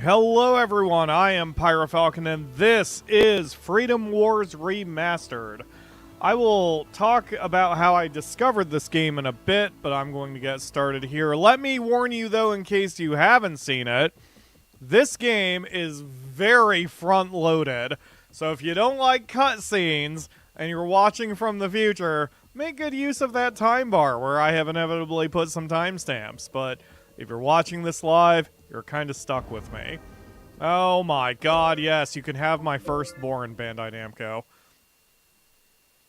Hello everyone, I am PyroFalkon and this is Freedom Wars Remastered. I will talk about how I discovered this game in a bit, but I'm going to get started here. Let me warn you though, in case you haven't seen it, this game is very front-loaded, so if you don't like cutscenes and you're watching from the future, make good use of that time bar where I have inevitably put some timestamps, but if you're watching this live, you're kind of stuck with me. Oh my god, yes, you can have my firstborn, Bandai Namco.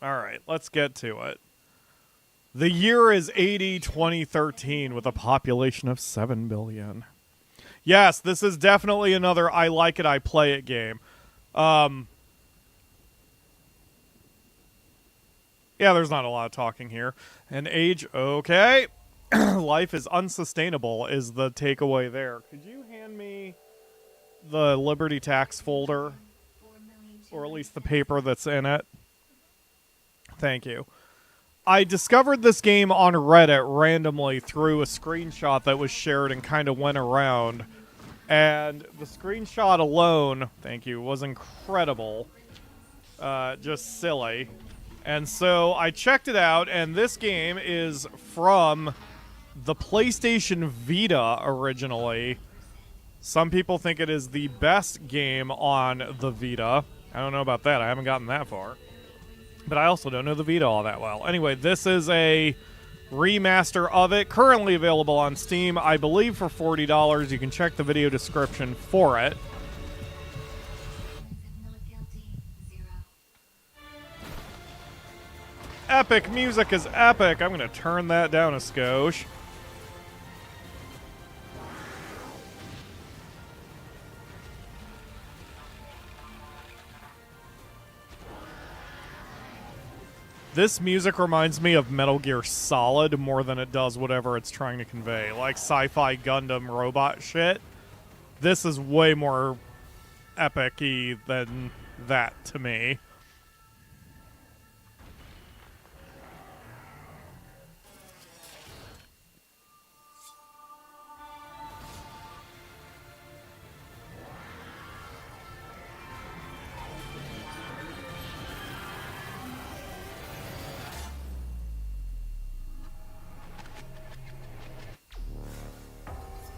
Alright, let's get to it. The year is AD 2013 with a population of 7 billion. Yes, this is definitely another I like it, I play it game. Yeah, there's not a lot of talking here. And age, okay. Life is unsustainable is the takeaway there. Could you hand me the Liberty Tax folder? Or at least the paper that's in it? Thank you. I discovered this game on Reddit randomly through a screenshot that was shared and kind of went around. And the screenshot alone, thank you, was incredible. Just silly. And so I checked it out, and this game is from the PlayStation Vita originally. Some people think it is the best game on the Vita. I don't know about that. I haven't gotten that far. But I also don't know the Vita all that well. Anyway, this is a remaster of it, currently available on Steam, I believe for $40. You can check the video description for it. Epic music is epic. I'm going to turn that down a skosh. This music reminds me of Metal Gear Solid more than it does whatever it's trying to convey. Like sci-fi Gundam robot shit. This is way more epic-y than that to me.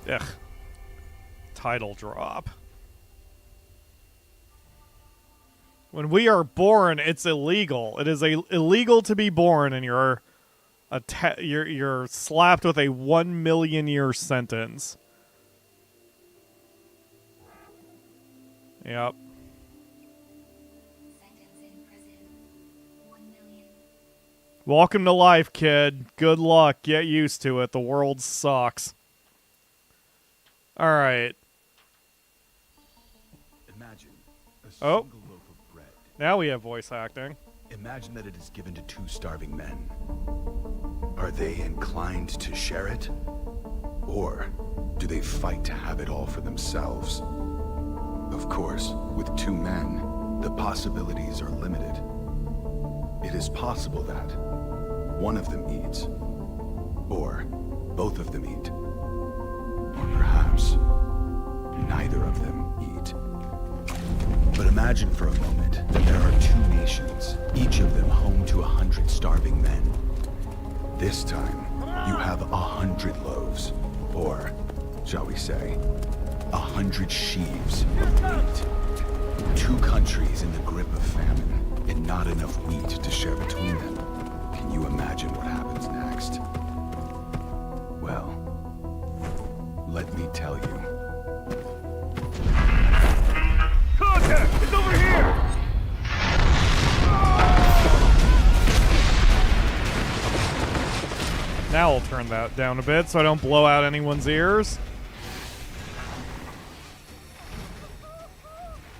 Ugh. Title drop. When we are born, it's illegal. It is illegal to be born, and you're slapped with a 1 million year sentence. Yep. Welcome to life, kid. Good luck. Get used to it. The world sucks. Alright. Imagine a single loaf of bread. Now we have voice acting. Imagine that it is given to 2 starving men. Are they inclined to share it? Or do they fight to have it all for themselves? Of course, with 2 men, the possibilities are limited. It is possible that one of them eats, or both of them eat. Or perhaps neither of them eat. But imagine for a moment that there are 2 nations, each of them home to 100 starving men. This time, you have 100 loaves, or, shall we say, 100 sheaves of wheat. 2 countries in the grip of famine, and not enough wheat to share between them. Can you imagine what happens next? Well, let me tell you. Contact! It's over here! Now I'll turn that down a bit so I don't blow out anyone's ears.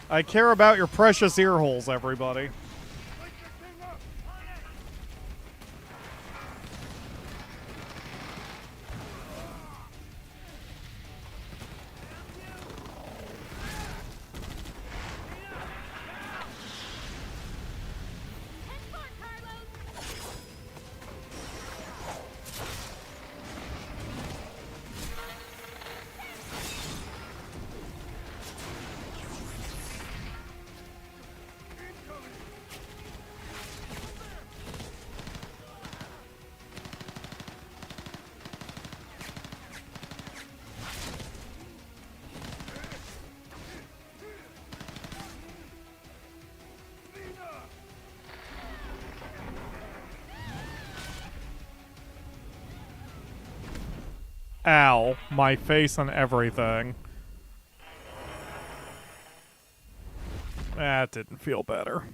I care about your precious ear holes, everybody. Ow. My face and everything. That didn't feel better.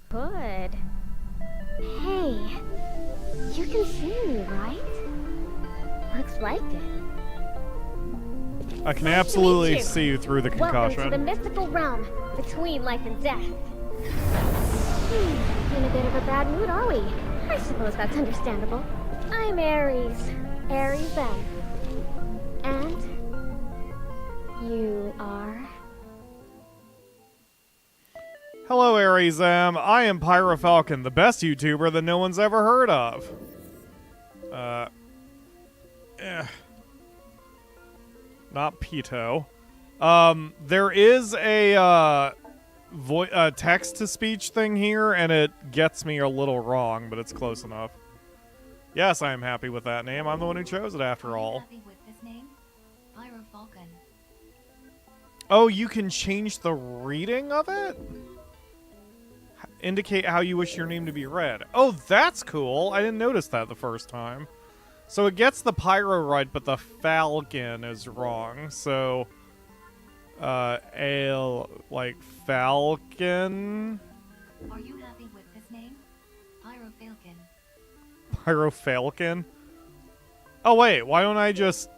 Good. Hey, you can see me, right? Looks like it. I can Nice to absolutely meet you. see you through the concussion. Welcome to the mythical realm between life and death. In a bit of a bad mood, are we? I suppose that's understandable. I'm Aries. Aries Ann. And you are? Hello, Aries. I am PyroFalkon, the best YouTuber that no one's ever heard of. Not Pito. There is a text-to-speech thing here, and it gets me a little wrong, but it's close enough. Yes, I am happy with that name. I'm the one who chose it, after all. Happy with this name? PyroFalkon. Oh, you can change the reading of it? Indicate how you wish your name to be read. Oh, that's cool. I didn't notice that the first time. So it gets the Pyro right, but the Falcon is wrong. So, like Falcon? Are you happy with this name? PyroFalkon. PyroFalkon? Oh, wait. Why don't I just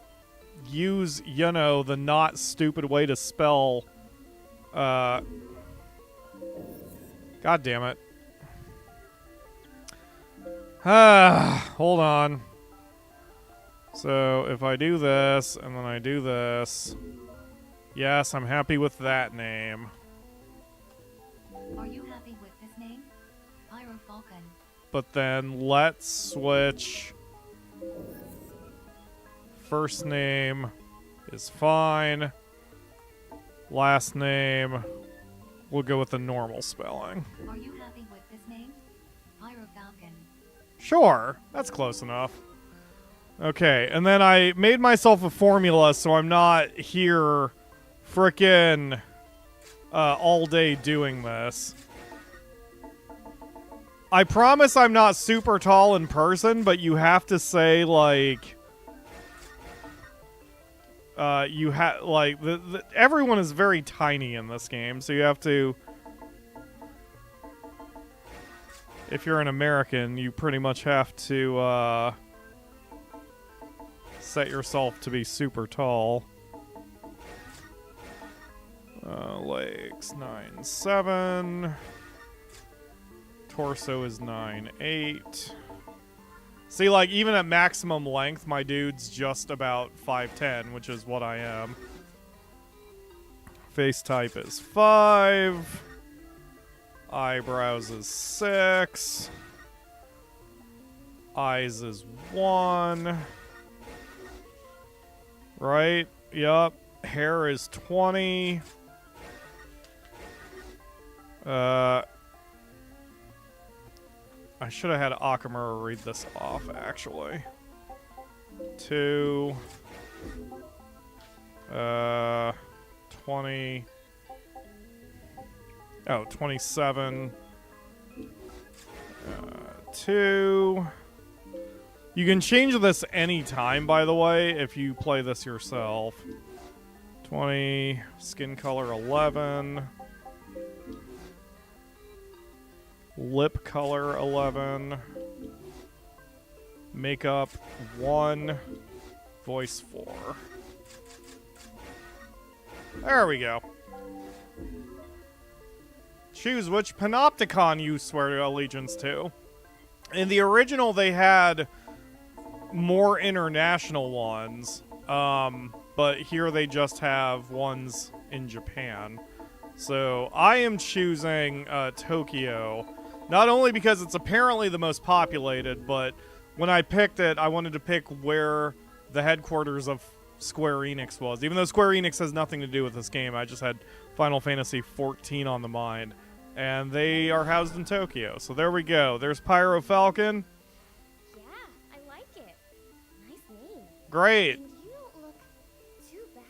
use, you know, the not stupid way to spell, God damn it. Hold on. So, if I do this, and then I do this... Yes, I'm happy with that name. Are you happy with this name? PyroFalkon. But then, let's switch... First name is fine. Last name... We'll go with the normal spelling. Are you happy with this name? PyroFalkon. Sure, that's close enough. Okay, and then I made myself a formula so I'm not here frickin' all day doing this. I promise I'm not super tall in person, but you have to say, like... everyone is very tiny in this game, so you have to... If you're an American, you pretty much have to, set yourself to be super tall. Legs 9'7". Torso is 9'8". See, like, even at maximum length, my dude's just about 5'10", which is what I am. Face type is 5. Eyebrows is 6. Eyes is 1. Right? Yup. Hair is 20. I should have had Akamura read this off, actually. 2. 20. Oh, 27. 2. You can change this any time, by the way, if you play this yourself. 20. Skin color 11. Lip color 11. Makeup 1. Voice 4. There we go. Choose which panopticon you swear allegiance to. In the original, they had more international ones, but here they just have ones in Japan. So I am choosing Tokyo, not only because it's apparently the most populated, but when I picked it, I wanted to pick where the headquarters of Square Enix was. Even though Square Enix has nothing to do with this game, I just had Final Fantasy XIV on the mind. And they are housed in Tokyo. So there we go. There's PyroFalkon. Yeah, I like it. Nice name. Great. And you don't look too bad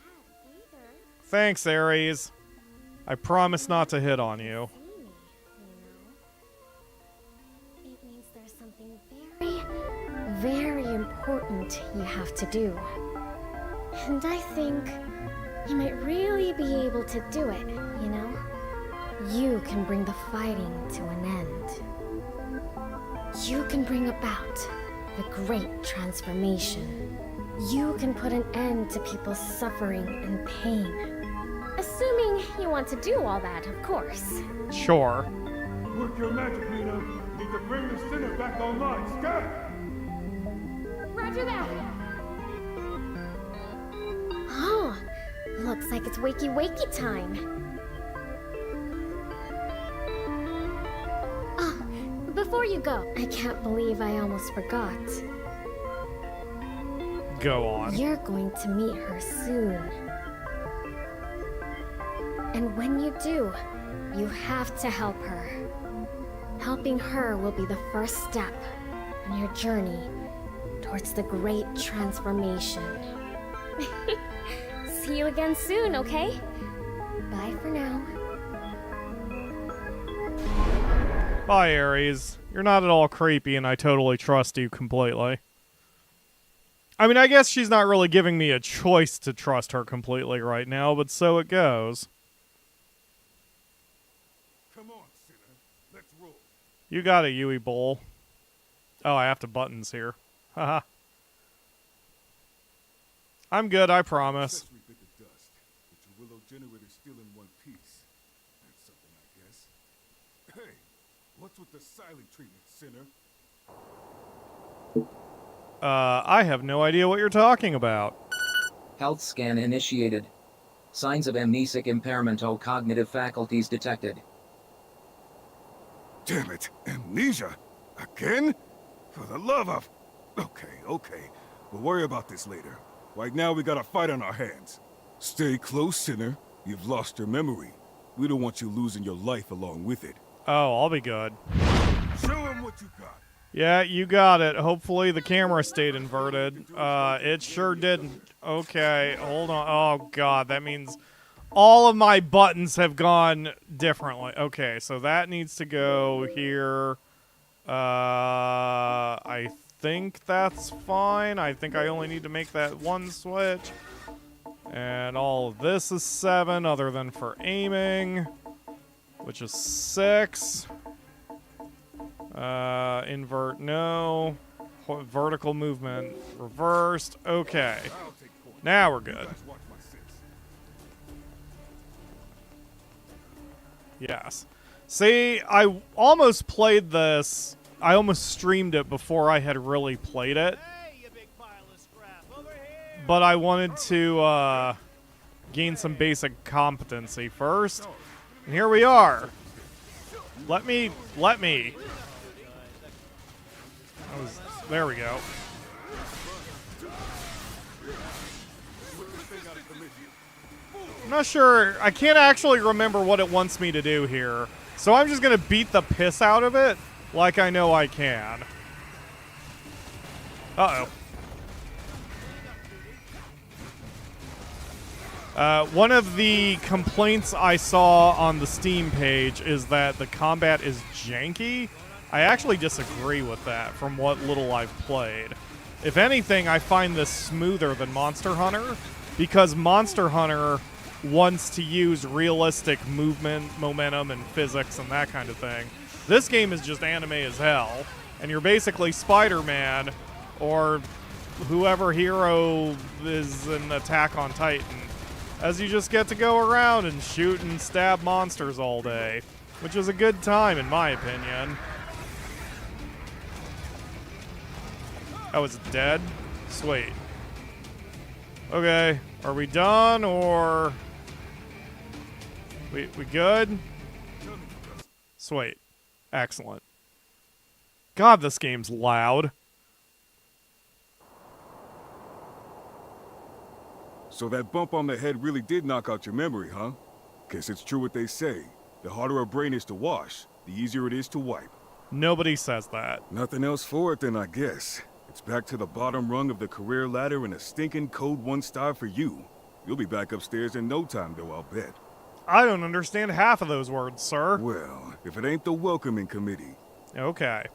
either. Thanks, Aries. I promise not to hit on you. See me, you know. It means there's important you have to do. And I think you might really be able to do it, you know? You can bring the fighting to an end. You can bring about the great transformation. You can put an end to people's suffering and pain. Assuming you want to do all that, of course. Sure. Work your magic, Nina. Need to bring the center back online. Scatter! Roger that! Oh, looks like it's wakey-wakey time. Oh, before you go, I can't believe I almost forgot. Go on. You're going to meet her soon. And when you do, you have to help her. Helping her will be the first step on your journey towards the great transformation. See you again soon, okay? Bye for now. Bye, Aries. You're not at all creepy, and I totally trust you completely. I mean, I guess she's not really giving me a choice to trust her completely right now, but so it goes. Come on, sinner. Let's roll. You got it, Yui Bowl. Oh, I have to buttons here. Haha. I'm good, I promise. Accessory bit of dust, but your willow generator's still in one piece. That's something, I guess. Hey, what's with the silent treatment, sinner? I have no idea what you're talking about. Health scan initiated. Signs of amnesic impairment or cognitive faculties detected. Damn it, amnesia? Again? For the love of... Okay. We'll worry about this later. Right now we got a fight on our hands. Stay close, sinner. You've lost your memory. We don't want you losing your life along with it. Oh, I'll be good. Show him what you got. Yeah, you got it. Hopefully the camera stayed inverted. It sure didn't. Okay, hold on. Oh, God, that means all of my buttons have gone differently. Okay, so that needs to go here. I think that's fine. I think I only need to make that one switch. And all of this is 7, other than for aiming, which is 6. Invert, no. Vertical movement, reversed. Okay. Now we're good. Yes. See, I almost played this. I almost streamed it before I had really played it. But I wanted to gain some basic competency first. And here we are. Let me. There we go. I'm not sure. I can't actually remember what it wants me to do here. So I'm just going to beat the piss out of it like I know I can. Uh-oh. One of the complaints I saw on the Steam page is that the combat is janky. I actually disagree with that from what little I've played. If anything, I find this smoother than Monster Hunter, because Monster Hunter wants to use realistic movement, momentum, and physics and that kind of thing. This game is just anime as hell, and you're basically Spider-Man or whoever hero is in Attack on Titan, as you just get to go around and shoot and stab monsters all day, which is a good time in my opinion. Oh, is it dead? Sweet. Okay, are we done, or... We good? Sweet. Excellent. God, this game's loud. So that bump on the head really did knock out your memory, huh? Guess it's true what they say. The harder a brain is to wash, the easier it is to wipe. Nobody says that. Nothing else for it then, I guess. It's back to the bottom rung of the career ladder and a stinking code 1 star for you. You'll be back upstairs in no time, though, I'll bet. I don't understand half of those words, sir. Well, if it ain't the welcoming committee. Okay.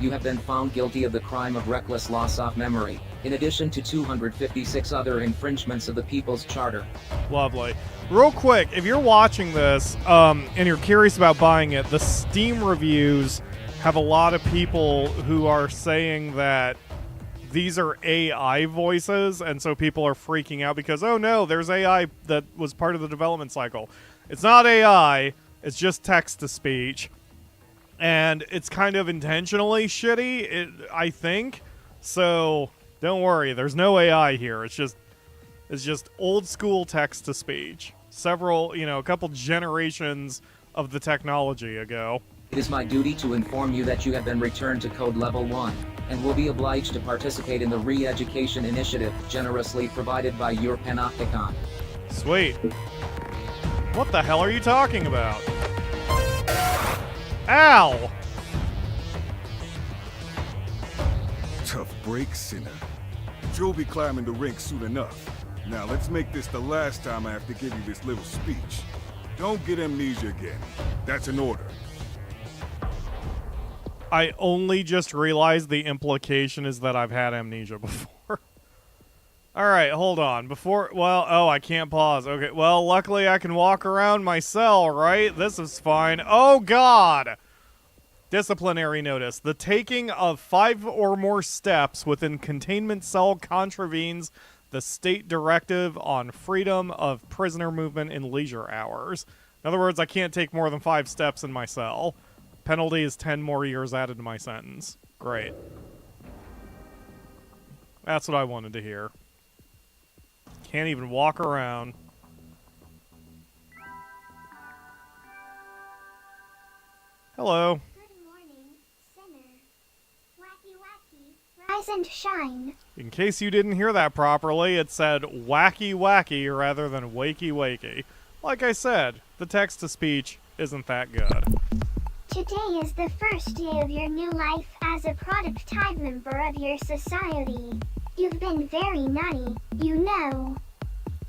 you have been found guilty of the crime of reckless loss of memory, in addition to 256 other infringements of the People's Charter. Lovely. Real quick, if you're watching this and you're curious about buying it, the Steam reviews have a lot of people who are saying that these are AI voices, and so people are freaking out because, oh no, there's AI that was part of the development cycle. It's not AI, it's just text-to-speech. And it's kind of intentionally shitty, I think. So don't worry, there's no AI here. It's just old school text to speech. Several, a couple generations of the technology ago. It is my duty to inform you that you have been returned to Code Level 1, and will be obliged to participate in the re-education initiative generously provided by your Panopticon. Sweet. What the hell are you talking about? Ow! Tough break, sinner. You'll be climbing the ranks soon enough. Now let's make this the last time I have to give you this little speech. Don't get amnesia again. That's an order. I only just realized the implication is that I've had amnesia before. Alright, hold on. I can't pause. Okay, well, luckily I can walk around my cell, right? This is fine. Oh, God! Disciplinary notice. The taking of 5 or more steps within containment cell contravenes the state directive on freedom of prisoner movement in leisure hours. In other words, I can't take more than 5 steps in my cell. Penalty is 10 more years added to my sentence. Great. That's what I wanted to hear. Can't even walk around. Hello. Good morning, sinner. Wacky wacky, rise and shine. In case you didn't hear that properly, it said wacky wacky rather than wakey wakey. Like I said, the text-to-speech isn't that good. Today is the first day of your new life as a productive member of your society. You've been very naughty, you know.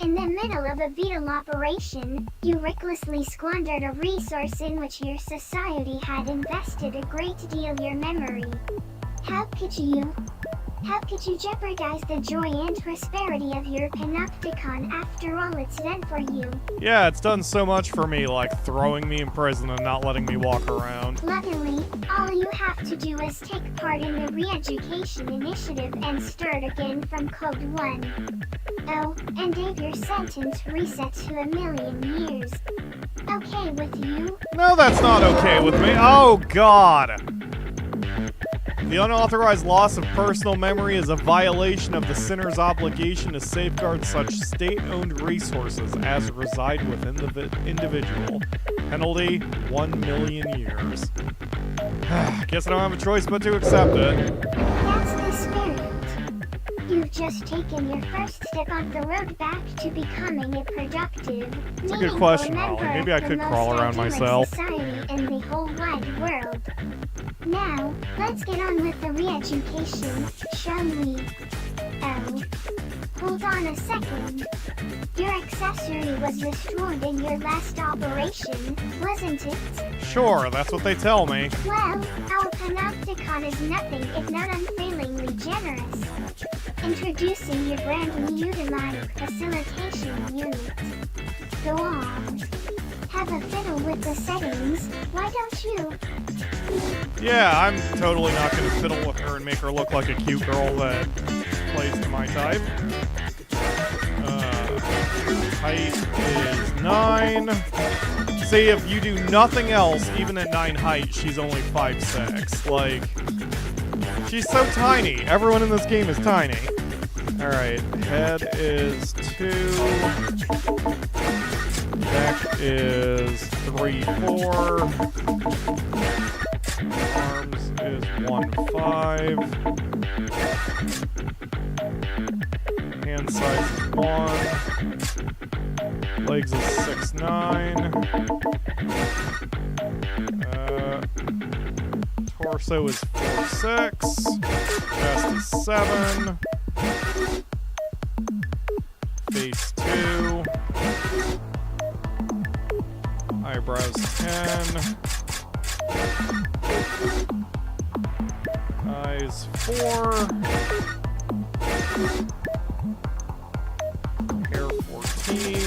In the middle of a vital operation, you recklessly squandered a resource in which your society had invested a great deal of your memory. How could you jeopardize the joy and prosperity of your Panopticon after all it's done for you? Yeah, it's done so much for me, like throwing me in prison and not letting me walk around. Luckily, all you have to do is take part in the re-education initiative and start again from Code 1. Oh, and Dave, your sentence resets to 1,000,000 years. Okay with you? No, that's not okay with me. Oh, God! The unauthorized loss of personal memory is a violation of the sinner's obligation to safeguard such state-owned resources as reside within the individual. Penalty, 1,000,000 years. Guess I don't have a choice but to accept it. That's the spirit. You've just taken your first step on the road back to becoming a productive, That's a good question, Holly. Maybe I could crawl around myself. Society in the whole wide world. Now, let's get on with the re-education, shall we? Oh, hold on a second. Your accessory was destroyed in your last operation, wasn't it? Sure, that's what they tell me. Well, our Panopticon is nothing if not unfailingly generous. Introducing your brand new demonic facilitation unit. Go on. Have a fiddle with the settings, why don't you? Yeah, I'm totally not going to fiddle with her and make her look like a cute girl that plays to my type. Height is 9. See, if you do nothing else, even at 9 height, she's only 5'6". Like, she's so tiny. Everyone in this game is tiny. Alright, head is 2. Neck is 3-4. Arms is 1-5. Hand size is 1. Legs is 6'9". Torso is 4'6". Chest is 7. Face 2. Eyebrows 10. Eyes 4. Hair 14.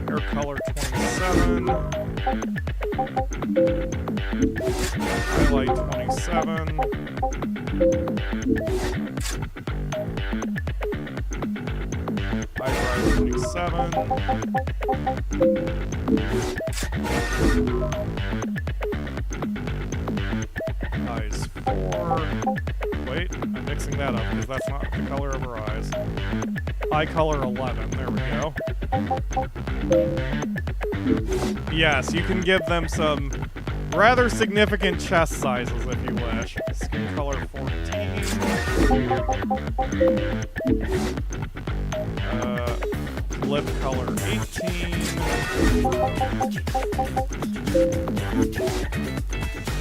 Hair color 27. Highlight 27. Eyebrow 27. Eyes 4. Wait, I'm mixing that up because that's not the color of her eyes. Eye color 11. There we go. Yes, you can give them some rather significant chest sizes if you wish. Skin color 14. Lip color 18.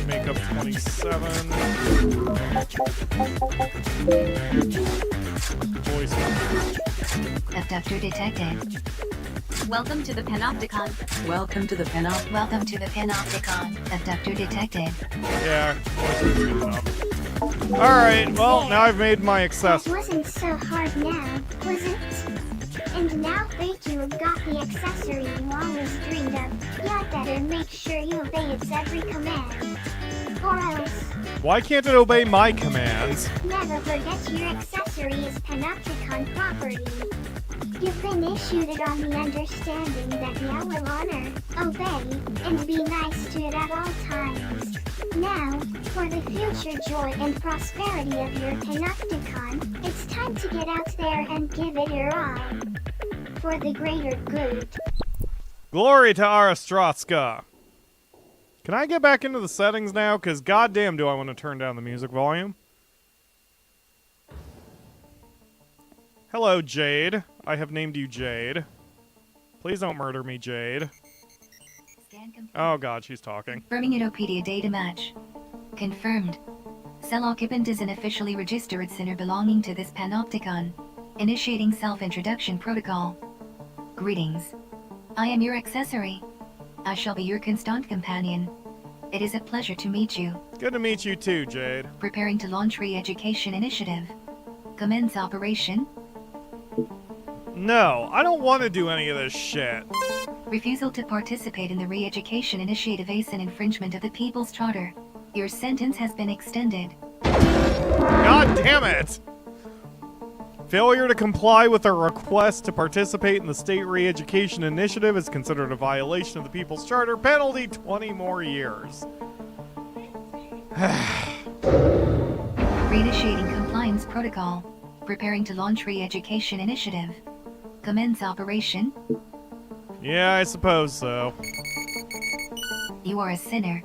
Makeup 27. Voice. Abductor detected. Welcome to the Panopticon. Welcome to the Panopticon. Welcome to the Panopticon. Abductor detected. Yeah, voice is good enough. Alright, well, now I've made my That accessory. wasn't so hard now, was it? And now that you've got the accessory you always dreamed of, you'd better make sure you obey its every command. Or else, Why can't it obey my commands? never forget your accessory is Panopticon property. You've been issued it on the understanding that you will honor, obey, and be nice to it at all times. Now, for the future joy and prosperity of your Panopticon, it's time to get out there and give it your all. For the greater good. Glory to Aristratska. Can I get back into the settings now? Because goddamn do I want to turn down the music volume. Hello, Jade. I have named you Jade. Please don't murder me, Jade. Scan complete. Oh god, she's talking. Confirming Utopedia data match. Confirmed. Cell occupant is an officially registered center belonging to this Panopticon. Initiating self-introduction protocol. Greetings. I am your accessory. I shall be your constant companion. It is a pleasure to meet you. Good to meet you too, Jade. Preparing to launch re-education initiative. Commence operation. No, I don't want to do any of this shit. Refusal to participate in the re-education initiative is an infringement of the People's Charter. Your sentence has been extended. God damn it! Failure to comply with a request to participate in the State Re-Education Initiative is considered a violation of the People's Charter. Penalty 20 more years. Reinitiating compliance protocol. Preparing to launch re-education initiative. Commence operation. Yeah, I suppose so. You are a sinner.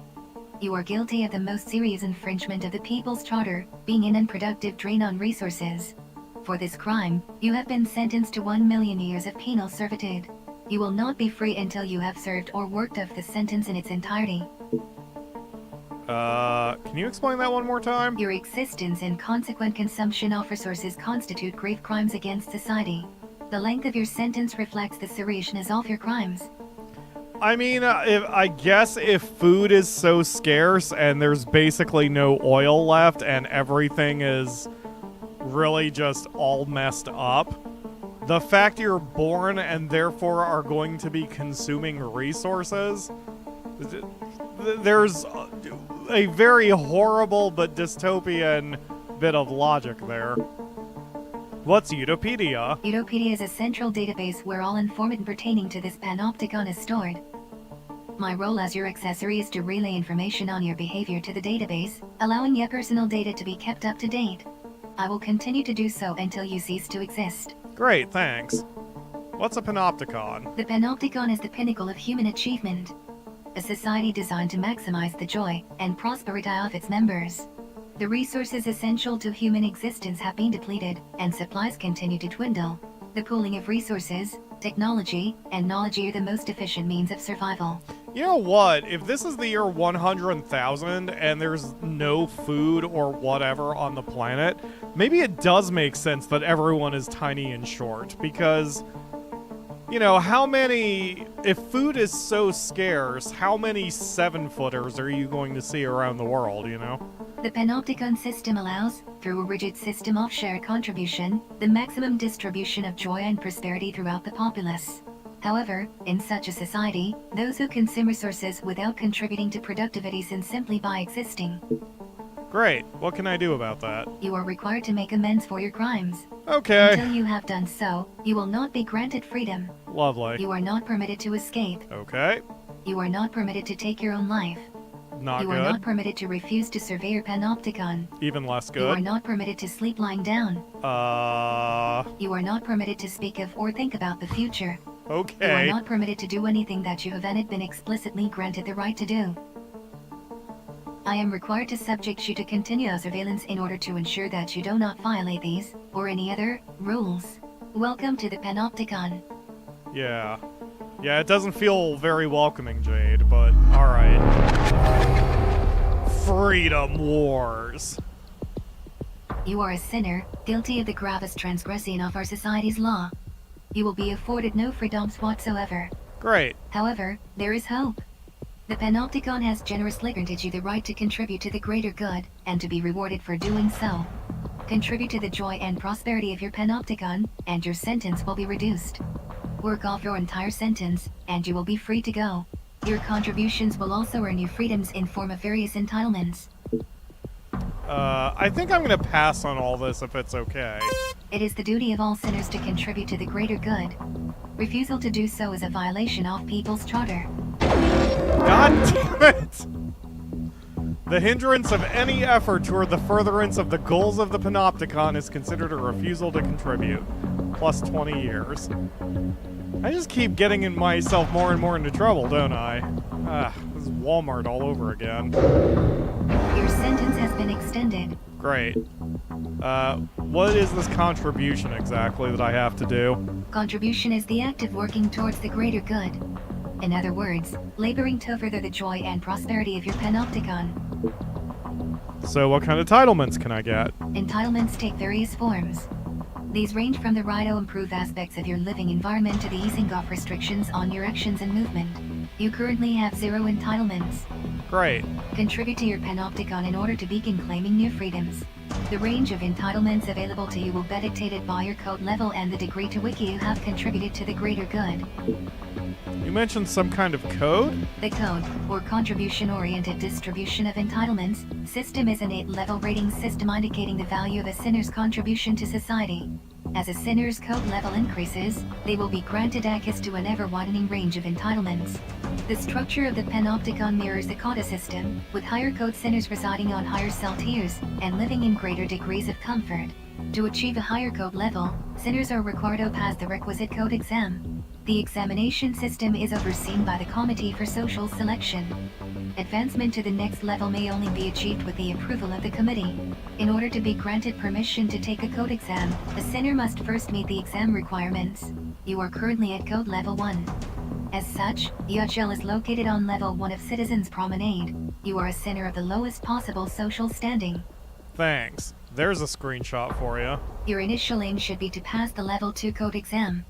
You are guilty of the most serious infringement of the People's Charter, being an unproductive drain on resources. For this crime, you have been sentenced to 1 million years of penal servitude. You will not be free until you have served or worked off the sentence in its entirety. Can you explain that one more time? Your existence and consequent consumption of resources constitute grave crimes against society. The length of your sentence reflects the seriousness of your crimes. I mean, I guess if food is so scarce and there's basically no oil left and everything is really just all messed up, the fact you're born and therefore are going to be consuming resources, there's a very horrible but dystopian bit of logic there. What's Utopedia? Utopedia is a central database where all information pertaining to this panopticon is stored. My role as your accessory is to relay information on your behavior to the database, allowing your personal data to be kept up to date. I will continue to do so until you cease to exist. Great, thanks. What's a panopticon? The panopticon is the pinnacle of human achievement. A society designed to maximize the joy and prosperity of its members. The resources essential to human existence have been depleted, and supplies continue to dwindle. The pooling of resources, technology, and knowledge are the most efficient means of survival. You know what? If this is the year 100,000 and there's no food or whatever on the planet, maybe it does make sense that everyone is tiny and short, because, you know, how many, if food is so scarce, how many 7-footers are you going to see around the world, you know? The Panopticon system allows, through a rigid system of shared contribution, the maximum distribution of joy and prosperity throughout the populace. However, in such a society, those who consume resources without contributing to productivity sin simply by existing. Great. What can I do about that? You are required to make amends for your crimes. Okay. Until you have done so, you will not be granted freedom. Lovely. You are not permitted to escape. Okay. You are not permitted to take your own life. Not You good. are not permitted to refuse to survey your Panopticon. Even less You are good. not permitted to sleep lying down. You are not permitted to speak of or think about the future. You are Okay. not permitted to do anything that you haven't been explicitly granted the right to do. I am required to subject you to continuous surveillance in order to ensure that you do not violate these, or any other, rules. Welcome to the Panopticon. Yeah. Yeah, it doesn't feel very welcoming, Jade, but alright. Freedom Wars. You are a sinner, guilty of the gravest transgression of our society's law. You will be afforded no freedoms whatsoever. Great. However, there is hope. The Panopticon has generously granted you the right to contribute to the greater good, and to be rewarded for doing so. Contribute to the joy and prosperity of your Panopticon, and your sentence will be reduced. Work off your entire sentence, and you will be free to go. Your contributions will also earn you freedoms in form of various entitlements. I think I'm gonna pass on all this if it's okay. It is the duty of all sinners to contribute to the greater good. Refusal to do so is a violation of People's Charter. God damn it! The hindrance of any effort toward the furtherance of the goals of the Panopticon is considered a refusal to contribute. Plus 20 years. I just keep getting myself more and more into trouble, don't I? This is Walmart all over again. Your sentence has been extended. Great. What is this contribution exactly that I have to do? Contribution is the act of working towards the greater good. In other words, laboring to further the joy and prosperity of your Panopticon. So what kind of entitlements can I get? Entitlements take various forms. These range from the right to improve aspects of your living environment to the easing of restrictions on your actions and movement. You currently have 0 entitlements. Great. Contribute to your Panopticon in order to begin claiming new freedoms. The range of entitlements available to you will be dictated by your code level and the degree to which you have contributed to the greater good. You mentioned some kind of code? The code, or contribution-oriented distribution of entitlements, system is an 8-level rating system indicating the value of a sinner's contribution to society. As a sinner's code level increases, they will be granted access to an ever-widening range of entitlements. The structure of the Panopticon mirrors the quota system, with higher code sinners residing on higher cell tiers, and living in greater degrees of comfort. To achieve a higher code level, sinners are required to pass the requisite code exam. The examination system is overseen by the Committee for Social Selection. Advancement to the next level may only be achieved with the approval of the committee. In order to be granted permission to take a code exam, a sinner must first meet the exam requirements. You are currently at code level 1. As such, UHL is located on level 1 of Citizens Promenade. You are a sinner of the lowest possible social standing. Thanks. There's a screenshot for you. Your initial aim should be to pass the level 2 code exam.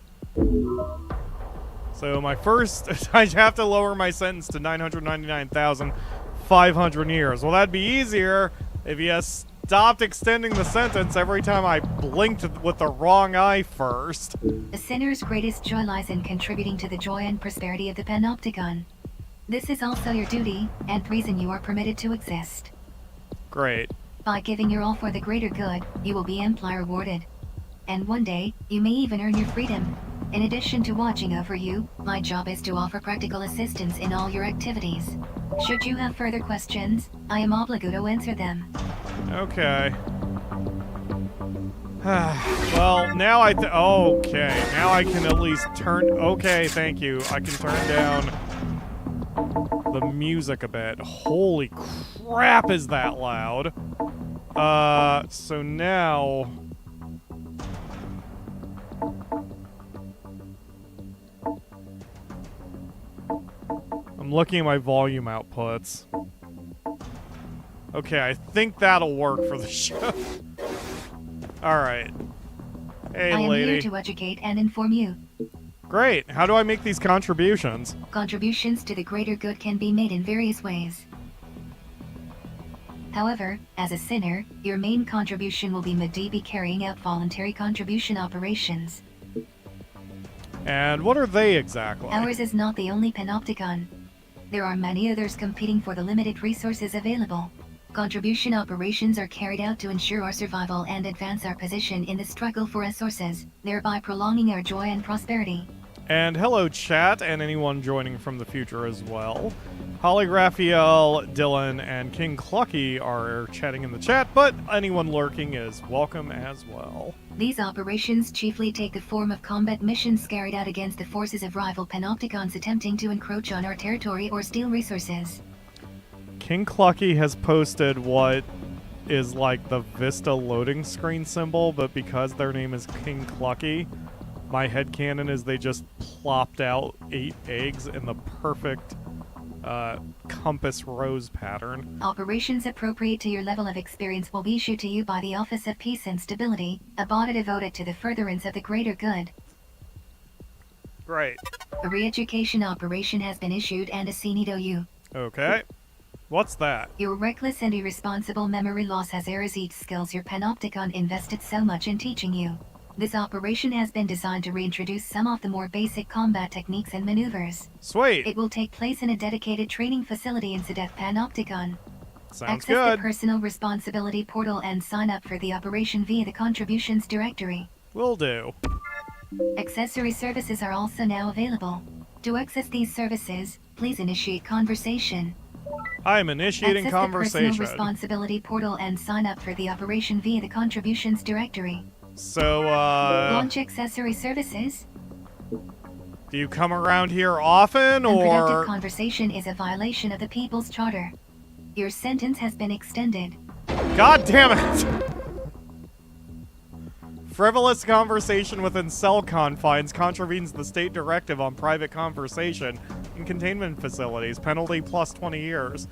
So my first, I have to lower my sentence to 999,500 years. Well, that'd be easier if you stopped extending the sentence every time I blinked with the wrong eye first. A sinner's greatest joy lies in contributing to the joy and prosperity of the Panopticon. This is also your duty, and reason you are permitted to exist. Great. By giving your all for the greater good, you will be amply rewarded. And one day, you may even earn your freedom. In addition to watching over you, my job is to offer practical assistance in all your activities. Should you have further questions, I am obligated to answer them. Okay. Well, now okay, now I can at least turn... Okay, thank you. I can turn down the music a bit. Holy crap, is that loud? So now... I'm looking at my volume outputs. Okay, I think that'll work for the show. Alright. Hey, I am lady. here to educate and inform you. Great. How do I make these contributions? Contributions to the greater good can be made in various ways. However, as a sinner, your main contribution will be Mattis carrying out voluntary contribution operations. And what are they exactly? Ours is not the only panopticon. There are many others competing for the limited resources available. Contribution operations are carried out to ensure our survival and advance our position in the struggle for resources, thereby prolonging our joy and prosperity. And hello, chat, and anyone joining from the future as well. Holly, Raphael, Dylan, and King Clucky are chatting in the chat, but anyone lurking is welcome as well. These operations chiefly take the form of combat missions carried out against the forces of rival panopticons attempting to encroach on our territory or steal resources. King Clucky has posted what is like the Vista loading screen symbol, but because their name is King Clucky, my headcanon is they just plopped out 8 eggs in the perfect compass rose pattern. Operations appropriate to your level of experience will be issued to you by the Office of Peace and Stability, a body devoted to the furtherance of the greater good. Great. A re-education operation has been issued and assigned to you. Okay. What's that? Your reckless and irresponsible memory loss has erased skills your panopticon invested so much in teaching you. This operation has been designed to reintroduce some of the more basic combat techniques and maneuvers. Sweet. It will take place in a dedicated training facility in Sedef Panopticon. Sounds Access good. the personal responsibility portal and sign up for the operation via the contributions directory. Will do. Accessory services are also now available. To access these services, please initiate conversation. I am initiating Access conversation. the personal responsibility portal and sign up for the operation via the contributions directory. So, Launch accessory services. do you come around here often, Unproductive or... conversation is a violation of the People's Charter. Your sentence has been extended. God damn it! Frivolous conversation within cell confines contravenes the state directive on private conversation in containment facilities. Penalty plus 20 years.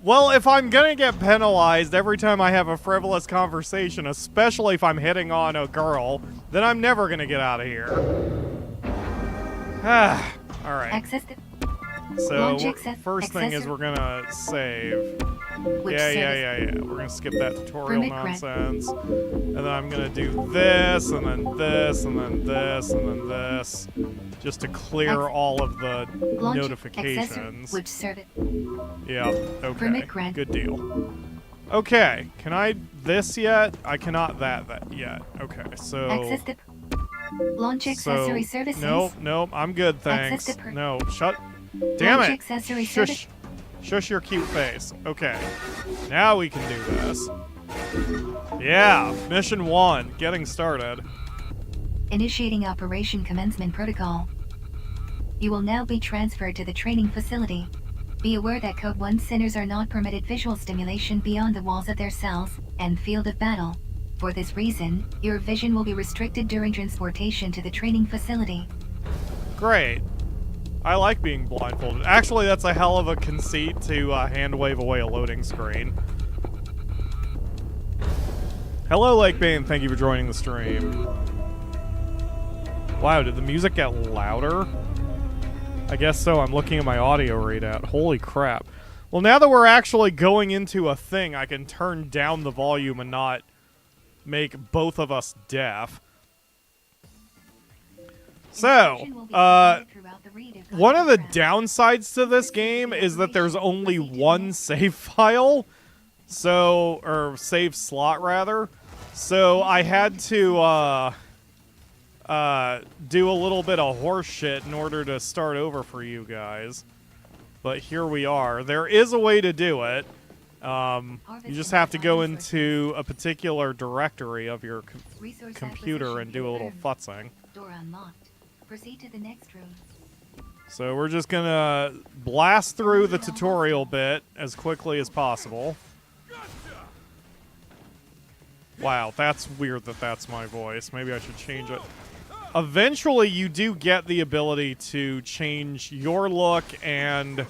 Well, if I'm gonna get penalized every time I have a frivolous conversation, especially if I'm hitting on a girl, then I'm never gonna get out of here. Alright. Access the So, launch first thing is we're gonna save. which Yeah. We're gonna skip that tutorial Permit grant. nonsense. And then I'm gonna do this, and then this, and then this, and then this. Just to clear all of the launch notifications. which service Yeah, okay. Permit grant. Good deal. Okay, can I this yet? I cannot that yet. Okay, so... access the launch accessory so, services. Nope, I'm good, thanks. Access the No, shut... Damn launch it! accessory service. Shush. Shush your cute face. Okay. Now we can do this. Yeah, mission 1, getting started. Initiating operation commencement protocol. You will now be transferred to the training facility. Be aware that Code 1 sinners are not permitted visual stimulation beyond the walls of their cells and field of battle. For this reason, your vision will be restricted during transportation to the training facility. Great. I like being blindfolded. Actually, that's a hell of a conceit to hand wave away a loading screen. Hello, Lakebane. Thank you for joining the stream. Wow, did the music get louder? I guess so. I'm looking at my audio readout. Holy crap. Well, now that we're actually going into a thing, I can turn down the volume and not make both of us deaf. So, one of the downsides to this game is that there's only one save file. So, or save slot, rather. So, I had to, do a little bit of horse shit in order to start over for you guys. But here we are. There is a way to do it. You just have to go into a particular directory of your computer and do a little futzing. Door unlocked. Proceed to the next room. So we're just gonna blast through the tutorial bit as quickly as possible. Wow, that's weird that that's my voice. Maybe I should change it. Eventually, you do get the ability to change your look and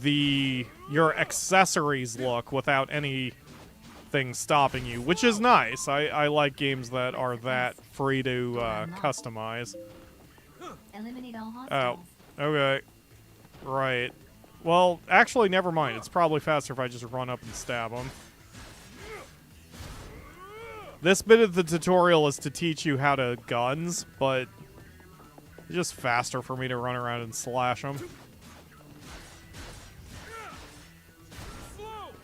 your accessories look without anything stopping you, which is nice. I like games that are that free to customize. Eliminate all Oh, hostiles. okay. Right. Well, actually, never mind. It's probably faster if I just run up and stab him. This bit of the tutorial is to teach you how to guns, but it's just faster for me to run around and slash them.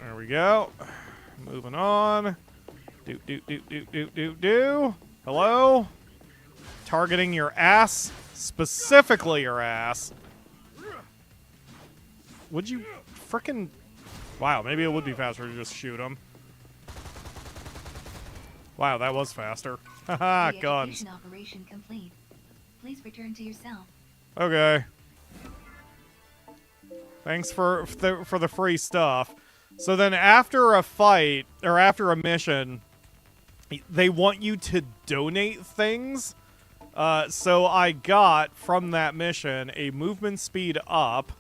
There we go. Moving on. Do. Hello? Targeting your ass. Specifically your ass. Would you frickin'... Wow, maybe it would be faster to just shoot him. Wow, that was faster. Haha, guns. Re-education operation complete. Please return to yourself. Okay. Thanks for the free stuff. So then after a fight, or after a mission, they want you to donate things. So I got, from that mission, a movement speed up,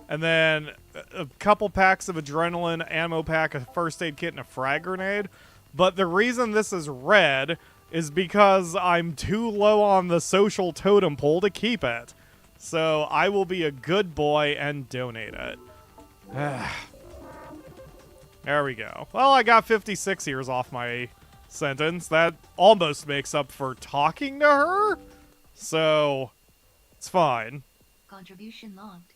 and then a couple packs of adrenaline, ammo pack, a first aid kit, and a frag grenade. But the reason this is red is because I'm too low on the social totem pole to keep it. So I will be a good boy and donate it. There we go. Well, I got 56 years off my sentence. That almost makes up for talking to her. So, it's fine. Contribution logged.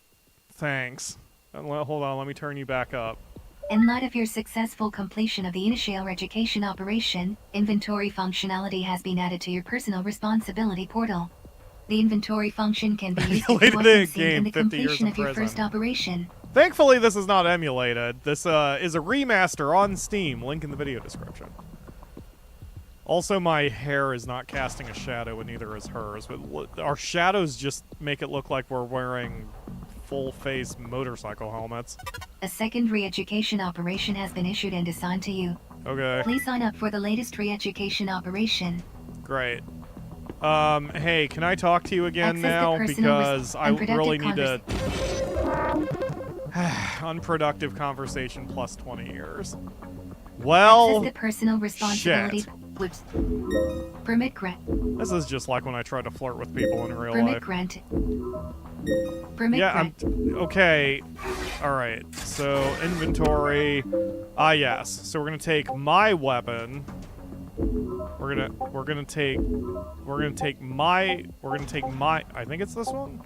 Thanks. Hold on, let me turn you back up. In light of your successful completion of the initial education operation, inventory functionality has been added to your personal responsibility portal. The inventory function can be used to Emulated avoid game, in the 50 years completion in of your prison. first operation. Thankfully, this is not emulated. This is a remaster on Steam. Link in the video description. Also, my hair is not casting a shadow, and neither is hers. But our shadows just make it look like we're wearing full-face motorcycle helmets. A second re-education operation has been issued and assigned to you. Okay. Please sign up for the latest re-education operation. Great. Hey, can I talk to you again Access the now? personal Because I unproductive really need to... Unproductive conversation plus 20 years. Well, Access the personal responsibility. shit. Whoops. Permit grant. This is just like when I try to flirt with people in real Permit life. granted. Permit Yeah, grant. okay. Alright, so inventory. Ah, yes. So we're gonna take my weapon. We're gonna take my, I think it's this one?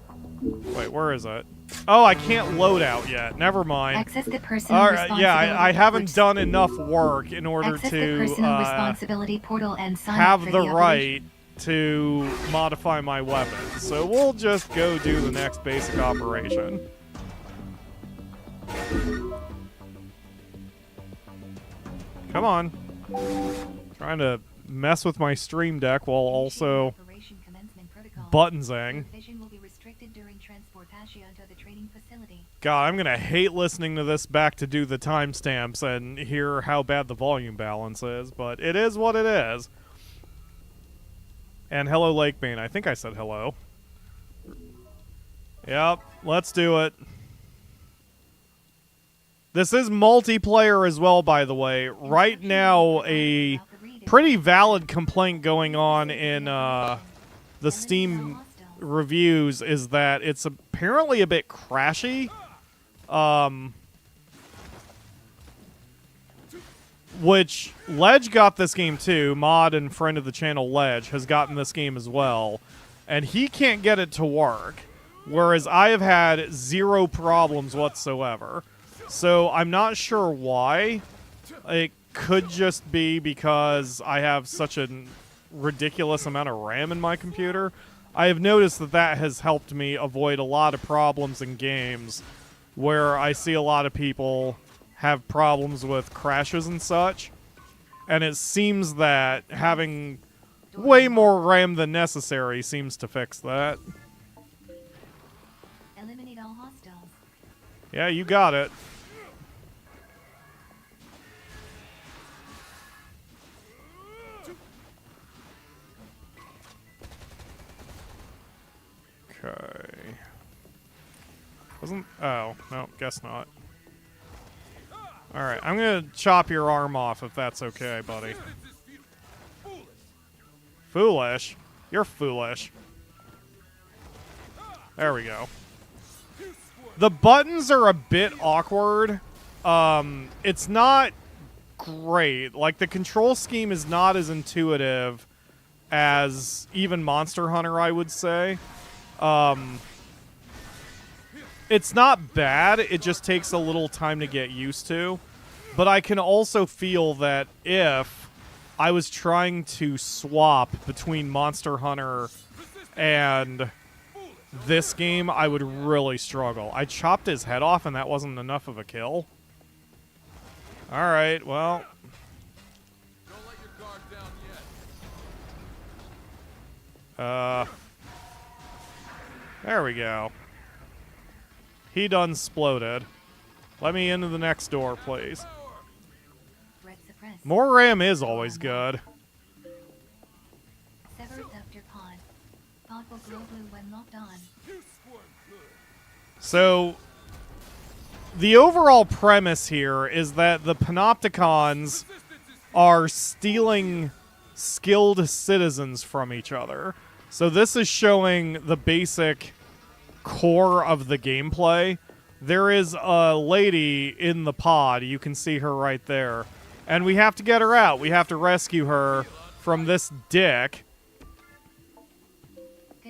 Wait, where is it? Oh, I can't load out yet. Never mind. Access the personal Alright, responsibility. yeah, I haven't Whoops. done enough work in order Access the to personal responsibility portal and sign up have for the operation. right to modify my weapon. So we'll just go do the next basic operation. Come on. Trying to mess with my stream deck while also Operation commencement protocol. buttonsing. Vision will be restricted during transportation to the training facility. God, I'm gonna hate listening to this back to do the timestamps and hear how bad the volume balance is, but it is what it is. And hello, Lakebane. I think I said hello. Yep, let's do it. This is multiplayer as well, by the way. Right now, a pretty valid complaint going on in the Steam reviews is that it's apparently a bit crashy. Which Ledge got this game too. Mod and friend of the channel Ledge has gotten this game as well, and he can't get it to work, whereas I have had zero problems whatsoever. So I'm not sure why. It could just be because I have such a ridiculous amount of RAM in my computer. I have noticed that that has helped me avoid a lot of problems in games where I see a lot of people have problems with crashes and such. And it seems that having way more RAM than necessary seems to fix that. Eliminate all hostiles. Yeah, you got it. Okay. Wasn't... Oh, no, guess not. Alright, I'm gonna chop your arm off if that's okay, buddy. Foolish? You're foolish. There we go. The buttons are a bit awkward. It's not great. Like, the control scheme is not as intuitive as even Monster Hunter, I would say. It's not bad. It just takes a little time to get used to. But I can also feel that if I was trying to swap between Monster Hunter and this game, I would really struggle. I chopped his head off, and that wasn't enough of a kill. Alright, well. There we go. He done sploded. Let me into the next door, please. More RAM is always good. So, the overall premise here is that the Panopticons are stealing skilled citizens from each other. So this is showing the basic core of the gameplay. There is a lady in the pod. You can see her right there. And we have to get her out. We have to rescue her from this dick.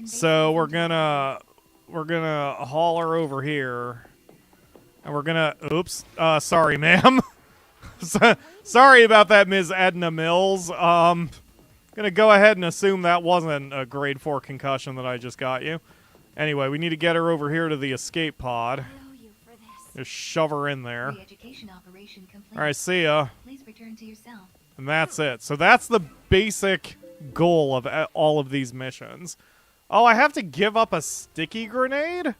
So we're gonna haul her over here. And we're gonna... Oops. Sorry, ma'am. Sorry about that, Ms. Edna Mills. Gonna go ahead and assume that wasn't a grade 4 concussion that I just got you. Anyway, we need to get her over here to the escape pod. Just shove her in there. Alright, see ya. Please return to yourself. And that's it. So that's the basic goal of all of these missions. Oh, I have to give up a sticky grenade?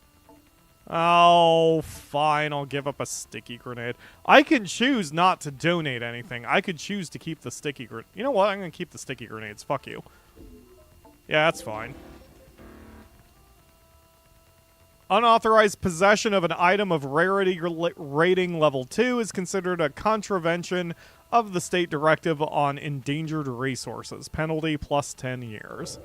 Oh, fine. I'll give up a sticky grenade. I can choose not to donate anything. I could choose to keep the sticky grenade. You know what? I'm going to keep the sticky grenades. Fuck you. Yeah, that's fine. Unauthorized possession of an item of rarity rating level 2 is considered a contravention of the state directive on endangered resources. Penalty plus 10 years.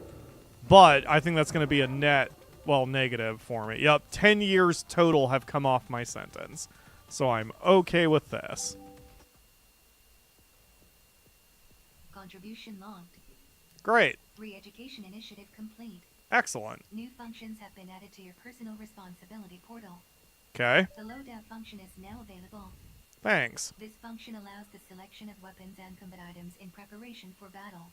But I think that's going to be a net, well, negative for me. Yep, 10 years total have come off my sentence. So I'm okay with this. Contribution logged. Great. Re-education initiative complete. Excellent. New functions have been added to your personal responsibility portal. Okay. The loadout function is now available. Thanks. This function allows the selection of weapons and combat items in preparation for battle.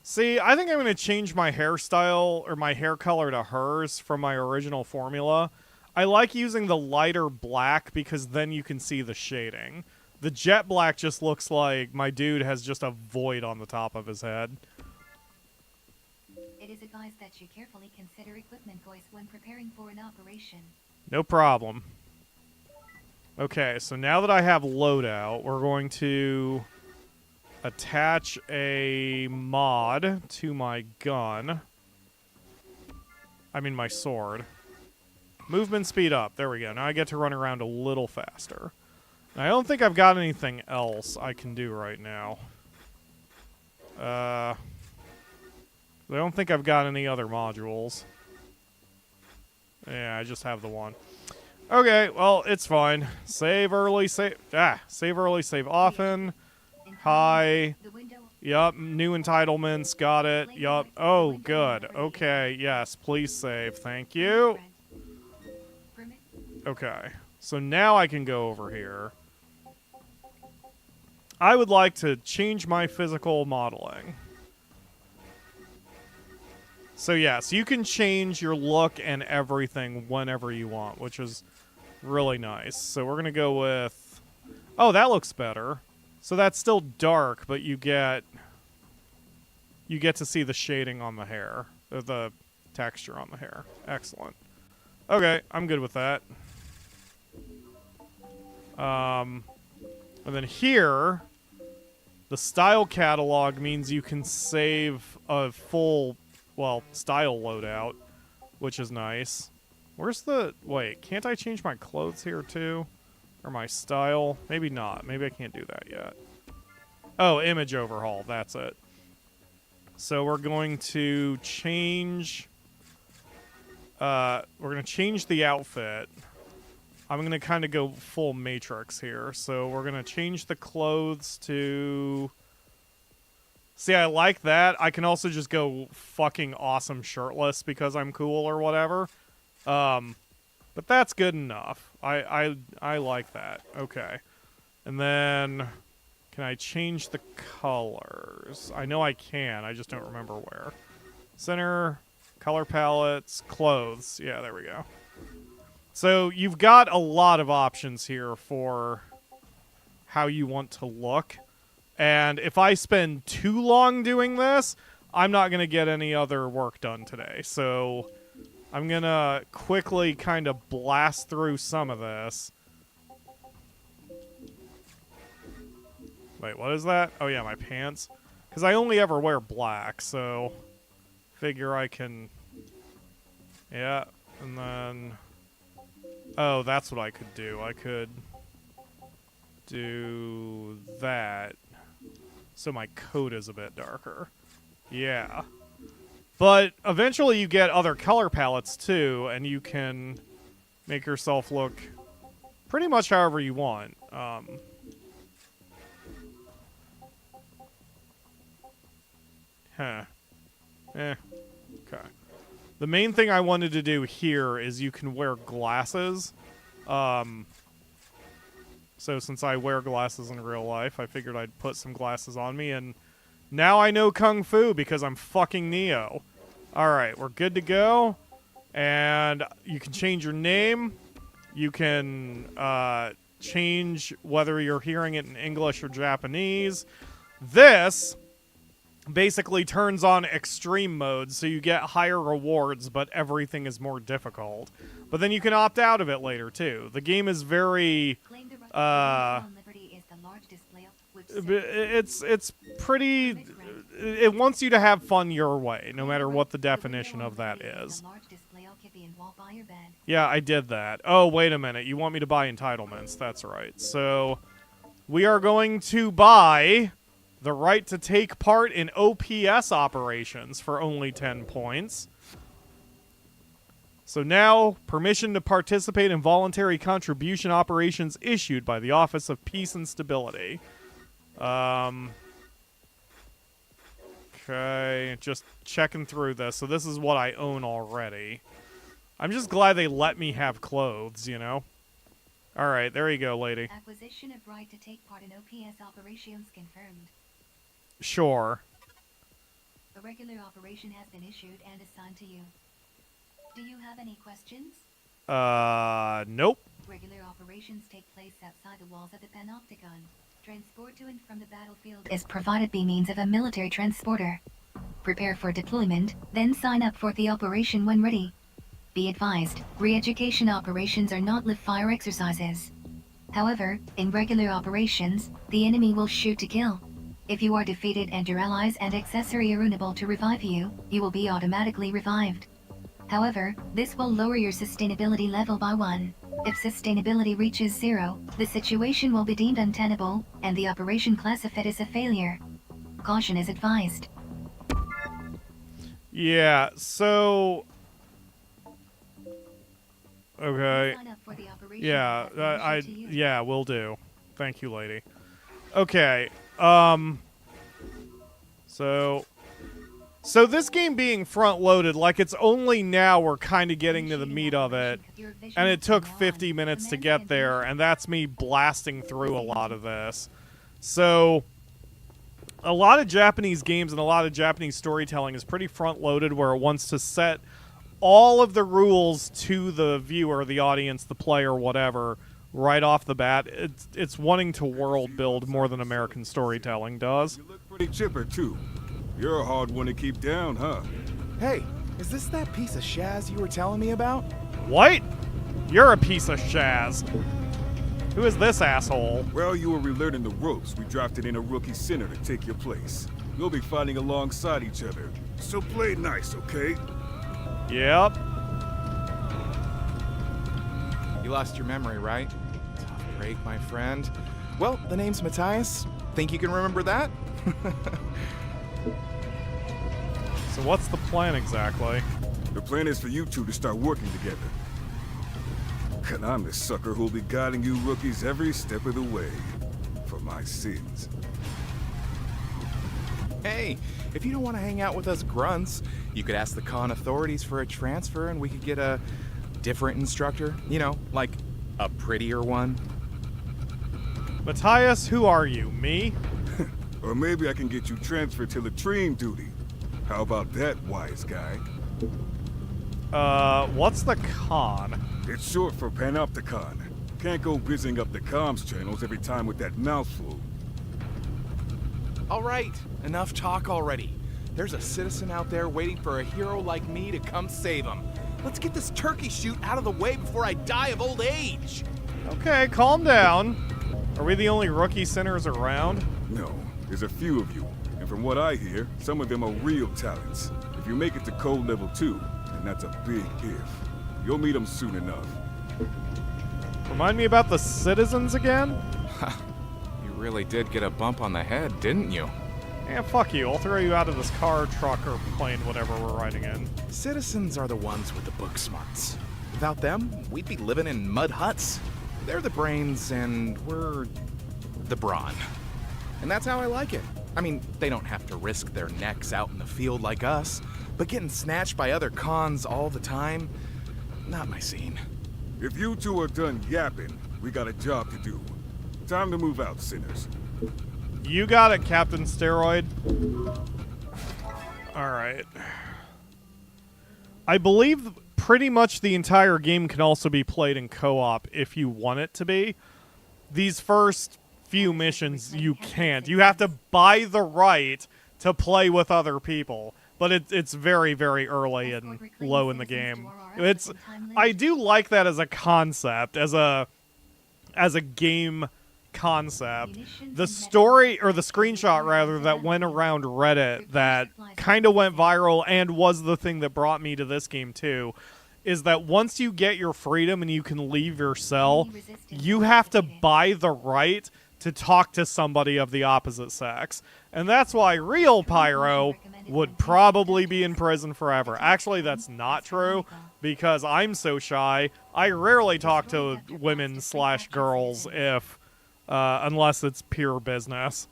See, I think I'm going to change my hairstyle or my hair color to hers from my original formula. I like using the lighter black because then you can see the shading. The jet black just looks like my dude has just a void on the top of his head. It is advised that you carefully consider equipment choice when preparing for an operation. No problem. Okay, so now that I have loadout, we're going to attach a mod to my gun. I mean my sword. Movement speed up. There we go. Now I get to run around a little faster. I don't think I've got anything else I can do right now. I don't think I've got any other modules. Yeah, I just have the one. Okay, well, it's fine. Save early, save early, save often. Hi. Yup, new entitlements, got it. Yup. Oh, good. Okay, yes, please save. Thank you. Okay, so now I can go over here. I would like to change my physical modeling. So yes, you can change your look and everything whenever you want, which is really nice. So we're going to go with... Oh, that looks better. So that's still dark, but you get to see the shading on the hair, or the texture on the hair. Excellent. Okay, I'm good with that. And then here, the style catalog means you can save a full, well, style loadout, which is nice. Where's the... Wait, can't I change my clothes here too? Or my style? Maybe not. Maybe I can't do that yet. Oh, image overhaul. That's it. So we're going to change... we're gonna change the outfit. I'm gonna kind of go full Matrix here. So we're gonna change the clothes to... See, I like that. I can also just go fucking awesome shirtless because I'm cool or whatever. But that's good enough. I like that. Okay. And then... Can I change the colors? I know I can. I just don't remember where. Center, color palettes, clothes. Yeah, there we go. So you've got a lot of options here for how you want to look. And if I spend too long doing this, I'm not going to get any other work done today. So I'm going to quickly kind of blast through some of this. Wait, what is that? Oh yeah, my pants. Because I only ever wear black, so figure I can... Yeah, and then... Oh, that's what I could do. I could do that. So my coat is a bit darker. Yeah. But eventually you get other color palettes too, and you can make yourself look pretty much however you want. Okay. The main thing I wanted to do here is you can wear glasses. So since I wear glasses in real life, I figured I'd put some glasses on me, and now I know Kung Fu because I'm fucking Neo. Alright, we're good to go. And you can change your name. You can change whether you're hearing it in English or Japanese. This basically turns on extreme mode, so you get higher rewards, but everything is more difficult. But then you can opt out of it later, too. The game is very... it's pretty... It wants you to have fun your way, no matter what the definition of that is. Yeah, I did that. Oh, wait a minute. You want me to buy entitlements. That's right. So, we are going to buy the right to take part in OPS operations for only 10 points. So now, permission to participate in voluntary contribution operations issued by the Office of Peace and Stability. Okay, just checking through this. So this is what I own already. I'm just glad they let me have clothes, you know? Alright, there you go, lady. Acquisition of right to take part in OPS operations confirmed. Sure. A regular operation has been issued and assigned to you. Do you have any questions? Nope. Regular operations take place outside the walls of the Panopticon. Transport to and from the battlefield is provided by means of a military transporter. Prepare for deployment, then sign up for the operation when ready. Be advised, re-education operations are not live-fire exercises. However, in regular operations, the enemy will shoot to kill. If you are defeated and your allies and Accessory are unable to revive you, you will be automatically revived. However, this will lower your sustainability level by 1. If sustainability reaches 0, the situation will be deemed untenable, and the operation classified as a failure. Caution is advised. Yeah, so... Okay. Sign up for the operation Yeah, yeah, will do. Thank you, lady. Okay, So this game being front-loaded, like, it's only now we're kind of getting to the meat of it, and it took 50 minutes to get there, and that's me blasting through a lot of this. So, a lot of Japanese games and a lot of Japanese storytelling is pretty front-loaded, where it wants to set all of the rules to the viewer, the audience, the player, whatever, right off the bat. It's wanting to world build more than American storytelling does. You look pretty chipper, too. You're a hard one to keep down, huh? Hey, is this that piece of Shaz you were telling me about? What? You're a piece of Shaz. Who is this asshole? Well, you were relearning the ropes. We drafted in a rookie center to take your place. We'll be fighting alongside each other. So play nice, okay? Yep. You lost your memory, right? Tough break, my friend. Well, the name's Mattias. Think you can remember that? So what's the plan exactly? The plan is for you two to start working together. And I'm the sucker who'll be guiding you rookies every step of the way. For my sins. Hey, if you don't want to hang out with us grunts, you could ask the con authorities for a transfer and we could get a different instructor. You know, like a prettier one. Mattias, who are you? Me? Or maybe I can get you transferred to latrine duty. How about that, wise guy? What's the con? It's short for Panopticon. Can't go busying up the comms channels every time with that mouthful. All right, enough talk already. There's a citizen out there waiting for a hero like me to come save him. Let's get this turkey shoot out of the way before I die of old age. Okay, calm down. Are we the only rookie sinners around? No, there's a few of you. And from what I hear, some of them are real talents. If you make it to code level 2, and that's a big if, you'll meet them soon enough. Remind me about the citizens again? You really did get a bump on the head, didn't you? Yeah, fuck you. I'll throw you out of this car, truck, or plane, whatever we're riding in. Citizens are the ones with the book smarts. Without them, we'd be living in mud huts. They're the brains, and we're the brawn. And that's how I like it. I mean, they don't have to risk their necks out in the field like us, but getting snatched by other cons all the time, not my scene. If you two are done yapping, we got a job to do. Time to move out, sinners. You got it, Captain Steroid. Alright. I believe pretty much the entire game can also be played in co-op if you want it to be. These first few missions, you can't. You have to buy the right to play with other people. But it's very, very early and low in the game. I do like that as a concept, as a game concept. The story, or the screenshot rather, that went around Reddit that kind of went viral and was the thing that brought me to this game too, is that once you get your freedom and you can leave your cell, you have to buy the right to talk to somebody of the opposite sex. And that's why real Pyro would probably be in prison forever. Actually, that's not true, because I'm so shy, I rarely talk to women/girls if, unless it's pure business.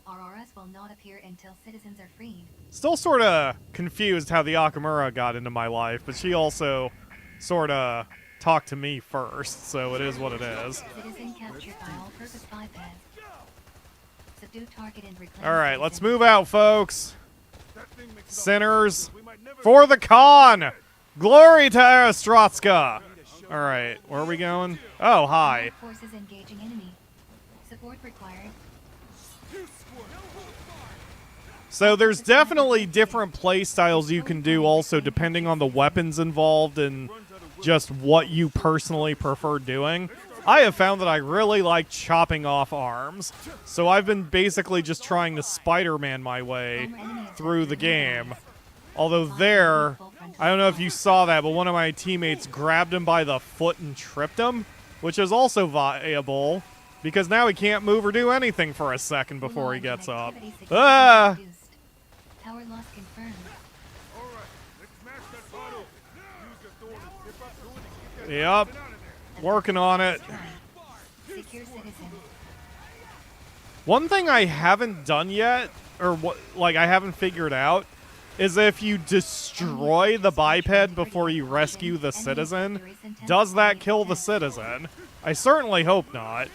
RRS will not appear until citizens are freed. Still sort of confused how the Akamura got into my life, but she also sort of talked to me first, so it is what it is. Citizen captured by all-purpose bipeds. Subdue target and reclaim. Alright, let's move out, folks. Sinners, for the con! Glory to Aristotska! Alright, where are we going? Oh, hi. Forces engaging enemy. Support required. So there's definitely different play styles you can do also depending on the weapons involved and just what you personally prefer doing. I have found that I really like chopping off arms, so I've been basically just trying to Spider-Man my way through the game. Although there, I don't know if you saw that, but one of my teammates grabbed him by the foot and tripped him, which is also viable, because now he can't move or do anything for a second before he gets up. Ah! Tower loss confirmed. Yep. Working on it. Secure citizen. One thing I haven't done yet, or what, like I haven't figured out, is if you destroy the biped before you rescue the citizen, does that kill the citizen? I certainly hope not.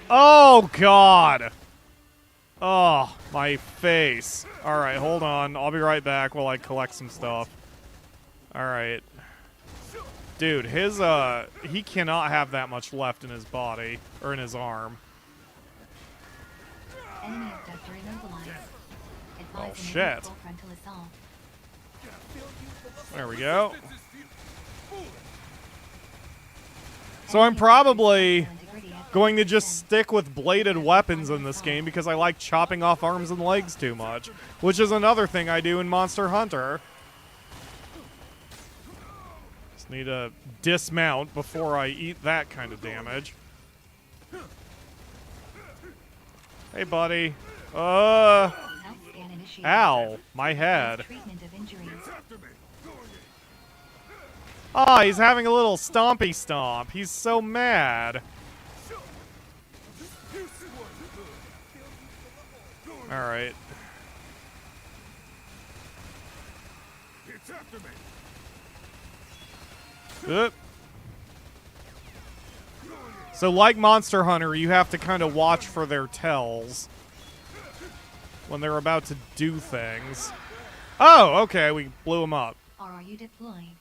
Oh, God. Oh, my face. Alright, hold on. I'll be right back while I collect some stuff. Alright. Dude, his, he cannot have that much left in his body, or in his arm. Enemy abductor immobilized. Oh, Advise shit. immediate full frontal assault. There we go. So I'm probably going to just stick with bladed weapons in this game because I like chopping off arms and legs too much, which is another thing I do in Monster Hunter. Just need to dismount before I eat that kind of damage. Hey, buddy. Ow, my head. Treatment of injuries. Oh, he's having a little stompy stomp. He's so mad. Alright. It's after me. Oop. So like Monster Hunter, you have to kind of watch for their tells when they're about to do things. Oh, okay, we blew him up. Or are you deployed?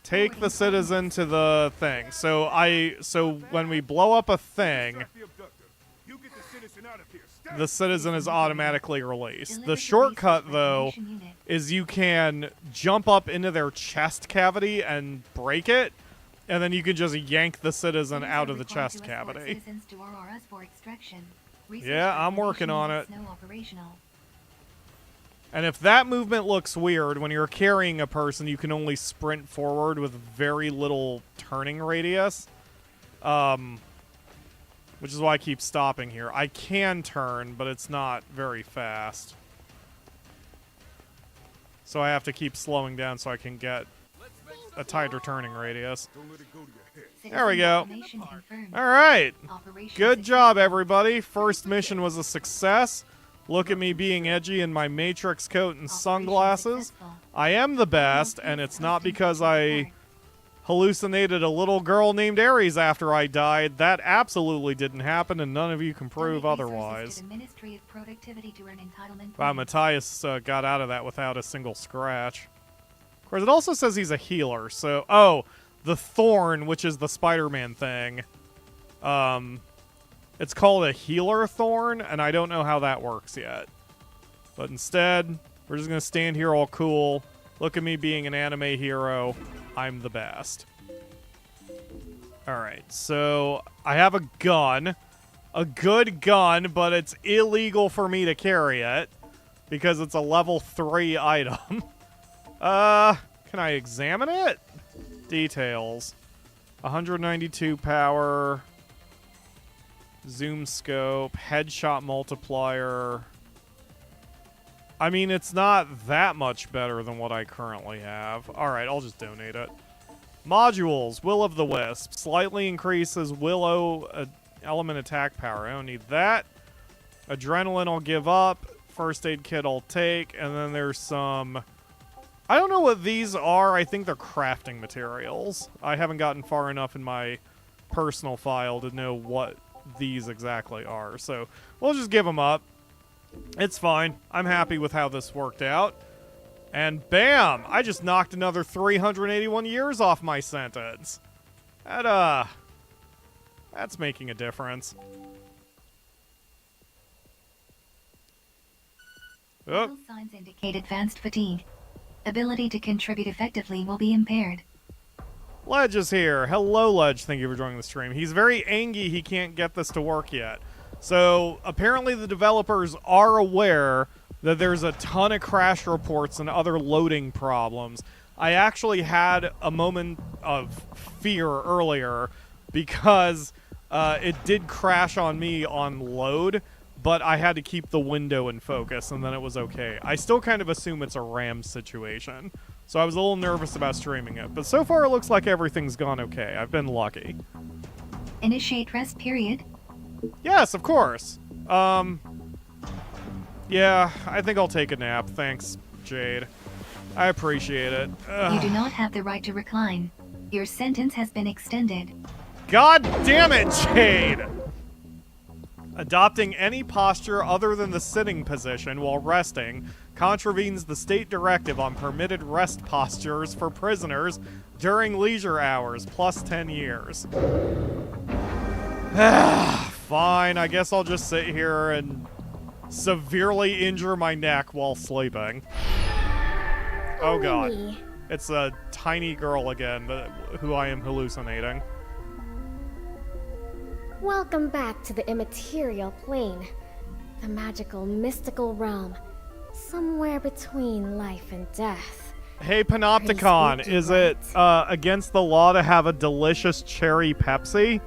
Take the citizen to the thing. So when we blow up a thing, Distract the abductor. You get the citizen out of here. Stop. the citizen is automatically released. Deliver The to shortcut, resource though, reclamation unit. is you can jump up into their chest cavity and break it, and then you can just yank the citizen These out are of the required chest to escort cavity. citizens to Auroras for extraction. Research Yeah, I'm working reclamation on units it. now operational. And if that movement looks weird, when you're carrying a person, you can only sprint forward with very little turning radius. Which is why I keep stopping here. I can turn, but it's not very fast. So I have to keep slowing down so I can get a tighter turning radius. Don't let it go to your head. There we go. Reclamation confirmed. Alright. Operation Good success. job, everybody. First mission was a success. Look at me being edgy in my Matrix coat and Operation sunglasses. successful. I am the best, and it's not because I hallucinated a little girl named Aries after I died. That absolutely didn't happen, and none of you can prove Donate resources otherwise. to the Ministry of Productivity to earn entitlement Wow, points. Mattias got out of that without a single scratch. Of course, it also says he's a healer, so... Oh, the Thorn, which is the Spider-Man thing. It's called a healer thorn, and I don't know how that works yet. But instead, we're just going to stand here all cool. Look at me being an anime hero. I'm the best. Alright, so I have a gun. A good gun, but it's illegal for me to carry it. Because it's a level 3 item. Can I examine it? Details. 192 power... Zoom scope, headshot multiplier. I mean, it's not that much better than what I currently have. Alright, I'll just donate it. Modules, Will of the Wisp. Slightly increases Willow element attack power. I don't need that. Adrenaline I'll give up. First aid kit I'll take. And then there's some... I don't know what these are. I think they're crafting materials. I haven't gotten far enough in my personal file to know what these exactly are, so we'll just give them up. It's fine. I'm happy with how this worked out. And bam! I just knocked another 381 years off my sentence. That's making a difference. Oh, Vital signs indicate advanced fatigue. Ability to contribute effectively will be impaired. Ledge is here. Hello, Ledge. Thank you for joining the stream. He's very angry he can't get this to work yet. So, apparently the developers are aware that there's a ton of crash reports and other loading problems. I actually had a moment of fear earlier because it did crash on me on load, but I had to keep the window in focus, and then it was okay. I still kind of assume it's a RAM situation. So I was a little nervous about streaming it. But so far it looks like everything's gone okay. I've been lucky. Initiate rest period. Yes, of course. Yeah, I think I'll take a nap. Thanks, Jade. I appreciate it. You do not have the right to recline. Your sentence has been extended. God damn it, Jade! Adopting any posture other than the sitting position while resting contravenes the state directive on permitted rest postures for prisoners during leisure hours, plus 10 years. Fine, I guess I'll just sit here and severely injure my neck while sleeping. Oh god. Me. It's a tiny girl again, who I am hallucinating. Welcome back to the immaterial plane. The magical, mystical realm. Somewhere between life and death. Hey, Panopticon, Pretty is spooky, it against the law to have a delicious cherry Pepsi?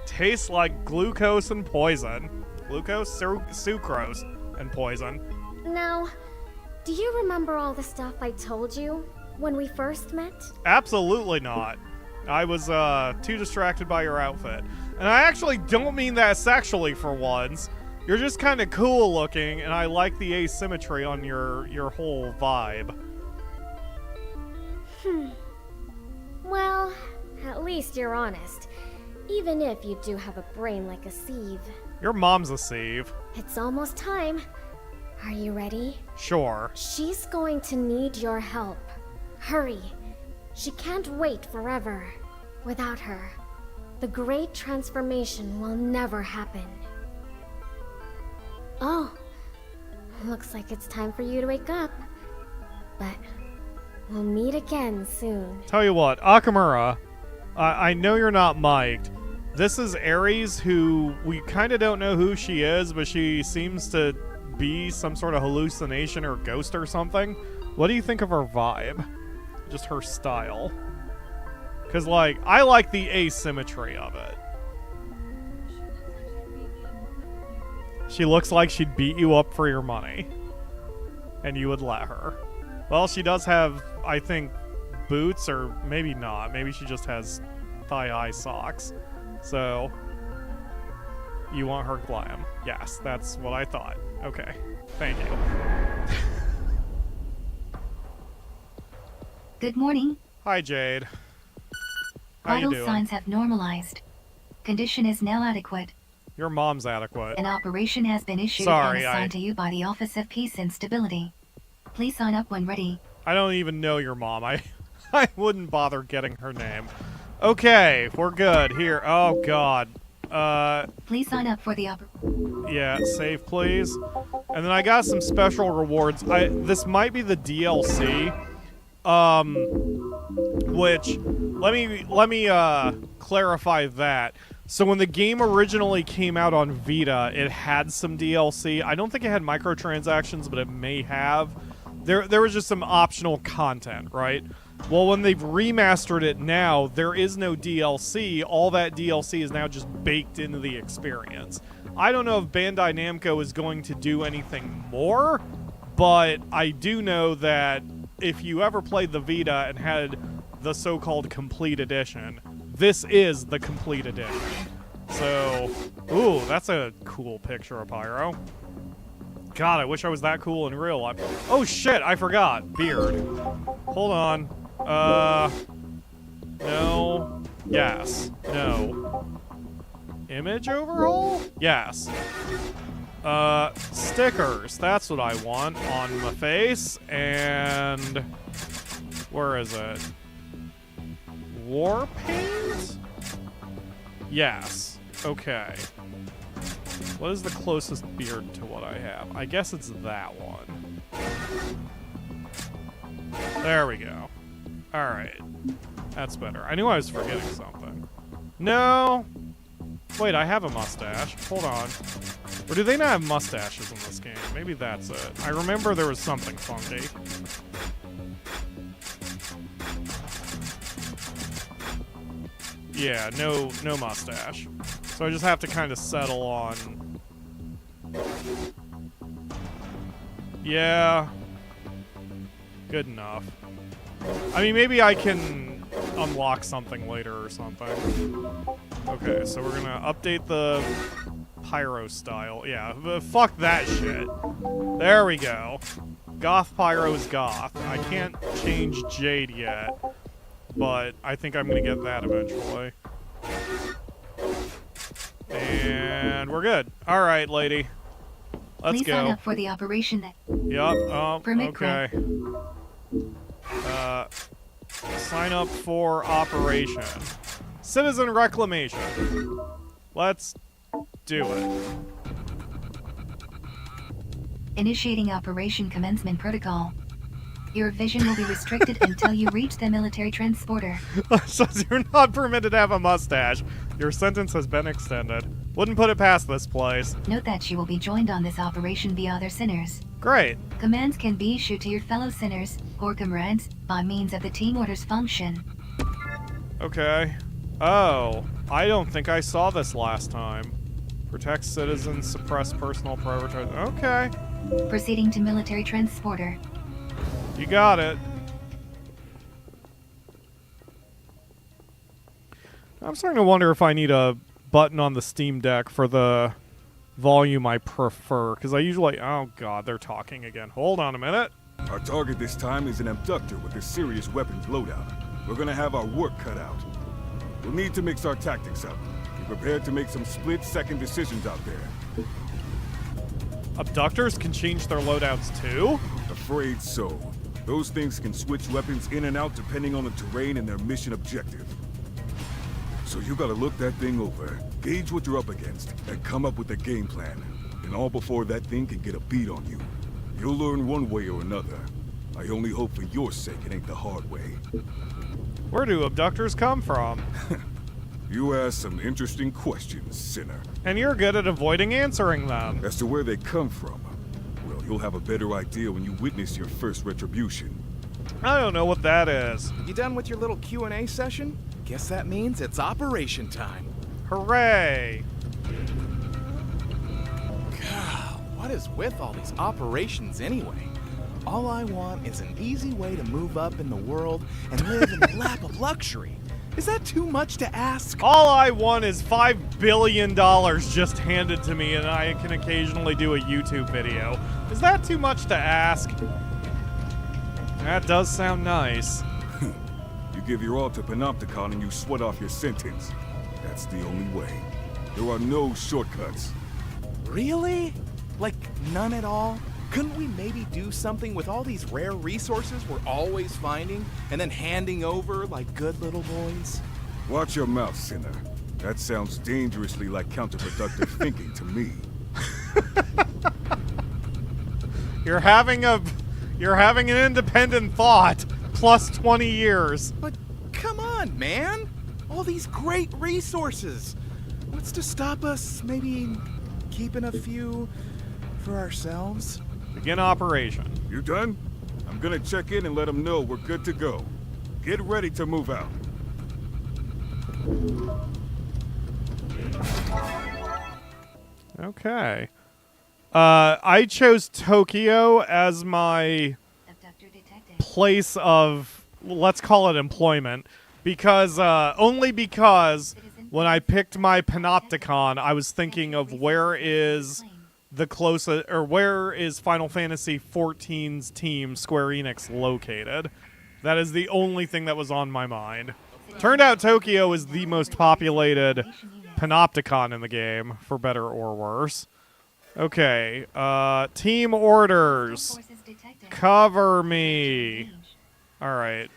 Tastes like glucose and poison. Glucose, sucrose, and poison. Now, do you remember all the stuff I told you when we first met? Absolutely not. I was too distracted by your outfit. And I actually don't mean that sexually for once. You're just kind of cool looking, and I like the asymmetry on your whole vibe. Well, at least you're honest. Even if you do have a brain like a sieve. Your mom's a sieve. It's almost time. Are you ready? Sure. She's going to need your help. Hurry. She can't wait forever. Without her, the great transformation will never happen. Oh, looks like it's time for you to wake up. But we'll meet again soon. Tell you what, Akamura, I know you're not mic'd. This is Aries, who we kind of don't know who she is, but she seems to be some sort of hallucination or ghost or something. What do you think of her vibe? Just her style. Because, like, I like the asymmetry of it. She looks like she'd beat you up for your money. And you would let her. Well, she does have, I think, boots, or maybe not. Maybe she just has thigh-high socks. So, you want her glam. Yes, that's what I thought. Okay, thank you. Good morning. Hi, Jade. How you Vital doing? signs have normalized. Condition is now adequate. Your mom's adequate. An operation has been issued Sorry, and assigned to you by the Office of Peace and Stability. Please sign up when ready. I don't even know your mom. I wouldn't bother getting her name. Okay, we're good. Here. Oh, God. Please sign up for the Yeah, save, please. And then I got some special rewards. This might be the DLC. Which, let me clarify that. So when the game originally came out on Vita, it had some DLC. I don't think it had microtransactions, but it may have. There was just some optional content, right? Well, when they've remastered it now, there is no DLC. All that DLC is now just baked into the experience. I don't know if Bandai Namco is going to do anything more, but I do know that if you ever played the Vita and had the so-called Complete Edition, this is the Complete Edition. So, ooh, that's a cool picture of Pyro. God, I wish I was that cool in real life. Oh shit, I forgot. Beard. Hold on. No. Yes. No. Image overhaul? Yes. Stickers. That's what I want on my face. And where is it? War paint? Yes. Okay. What is the closest beard to what I have? I guess it's that one. There we go. Alright. That's better. I knew I was forgetting something. No! Wait, I have a mustache. Hold on. Or do they not have mustaches in this game? Maybe that's it. I remember there was something funky. Yeah, no mustache. So I just have to kind of settle on... Yeah. Good enough. I mean, maybe I can unlock something later or something. Okay, so we're gonna update the pyro style. Yeah, fuck that shit. There we go. Goth pyro is goth. I can't change Jade yet, but I think I'm gonna get that eventually. And we're good. All right, lady. Let's Please go. sign up for the operation that... Yep. Oh, Permit okay. Sign up for operation. Citizen Reclamation. Let's do it. Initiating Operation Commencement Protocol. Your vision will be restricted until you reach the military transporter. Says you're not permitted to have a mustache. Your sentence has been extended. Wouldn't put it past this place. Note that you will be joined on this operation via other sinners. Great. Commands can be issued to your fellow sinners, or comrades, by means of the team orders function. Okay. Oh, I don't think I saw this last time. Protect citizens, suppress personal prioritize. Okay. Proceeding to military transporter. You got it. I'm starting to wonder if I need a button on the Steam Deck for the volume I prefer, because I usually... Oh, God, they're talking again. Hold on a minute. Our target this time is an abductor with a serious weapons loadout. We're gonna have our work cut out. We'll need to mix our tactics up. Be prepared to make some split-second decisions out there. Abductors can change their loadouts too? Afraid so. Those things can switch weapons in and out depending on the terrain and their mission objective. So you gotta look that thing over, gauge what you're up against, and come up with a game plan. And all before that thing can get a beat on you. You'll learn one way or another. I only hope for your sake it ain't the hard way. Where do abductors come from? You ask some interesting questions, sinner. And you're good at avoiding answering them. As to where they come from, well, you'll have a better idea when you witness your first retribution. I don't know what that is. You done with your little Q&A session? Guess that means it's operation time. Hooray! God, what is with all these operations anyway? All I want is an easy way to move up in the world and live in the lap of luxury. Is that too much to ask? All I want is $5 billion just handed to me, and I can occasionally do a YouTube video. Is that too much to ask? That does sound nice. You give your all to Panopticon and you sweat off your sentence. That's the only way. There are no shortcuts. Really? Like, none at all? Couldn't we maybe do something with all these rare resources we're always finding and then handing over like good little boys? Watch your mouth, sinner. That sounds dangerously like counterproductive thinking to me. You're having an independent thought. Plus 20 years. But come on, man! All these great resources! What's to stop us maybe keeping a few for ourselves? Begin operation. You done? I'm gonna check in and let them know we're good to go. Get ready to move out. Okay. I chose Tokyo as my place of, let's call it employment, because only because when I picked my Panopticon, I was thinking of where is the closest, or where is Final Fantasy XIV's team, Square Enix, located. That is the only thing that was on my mind. Turned out Tokyo is the most populated Panopticon in the game, for better or worse. Okay, team orders. Cover me. Alright.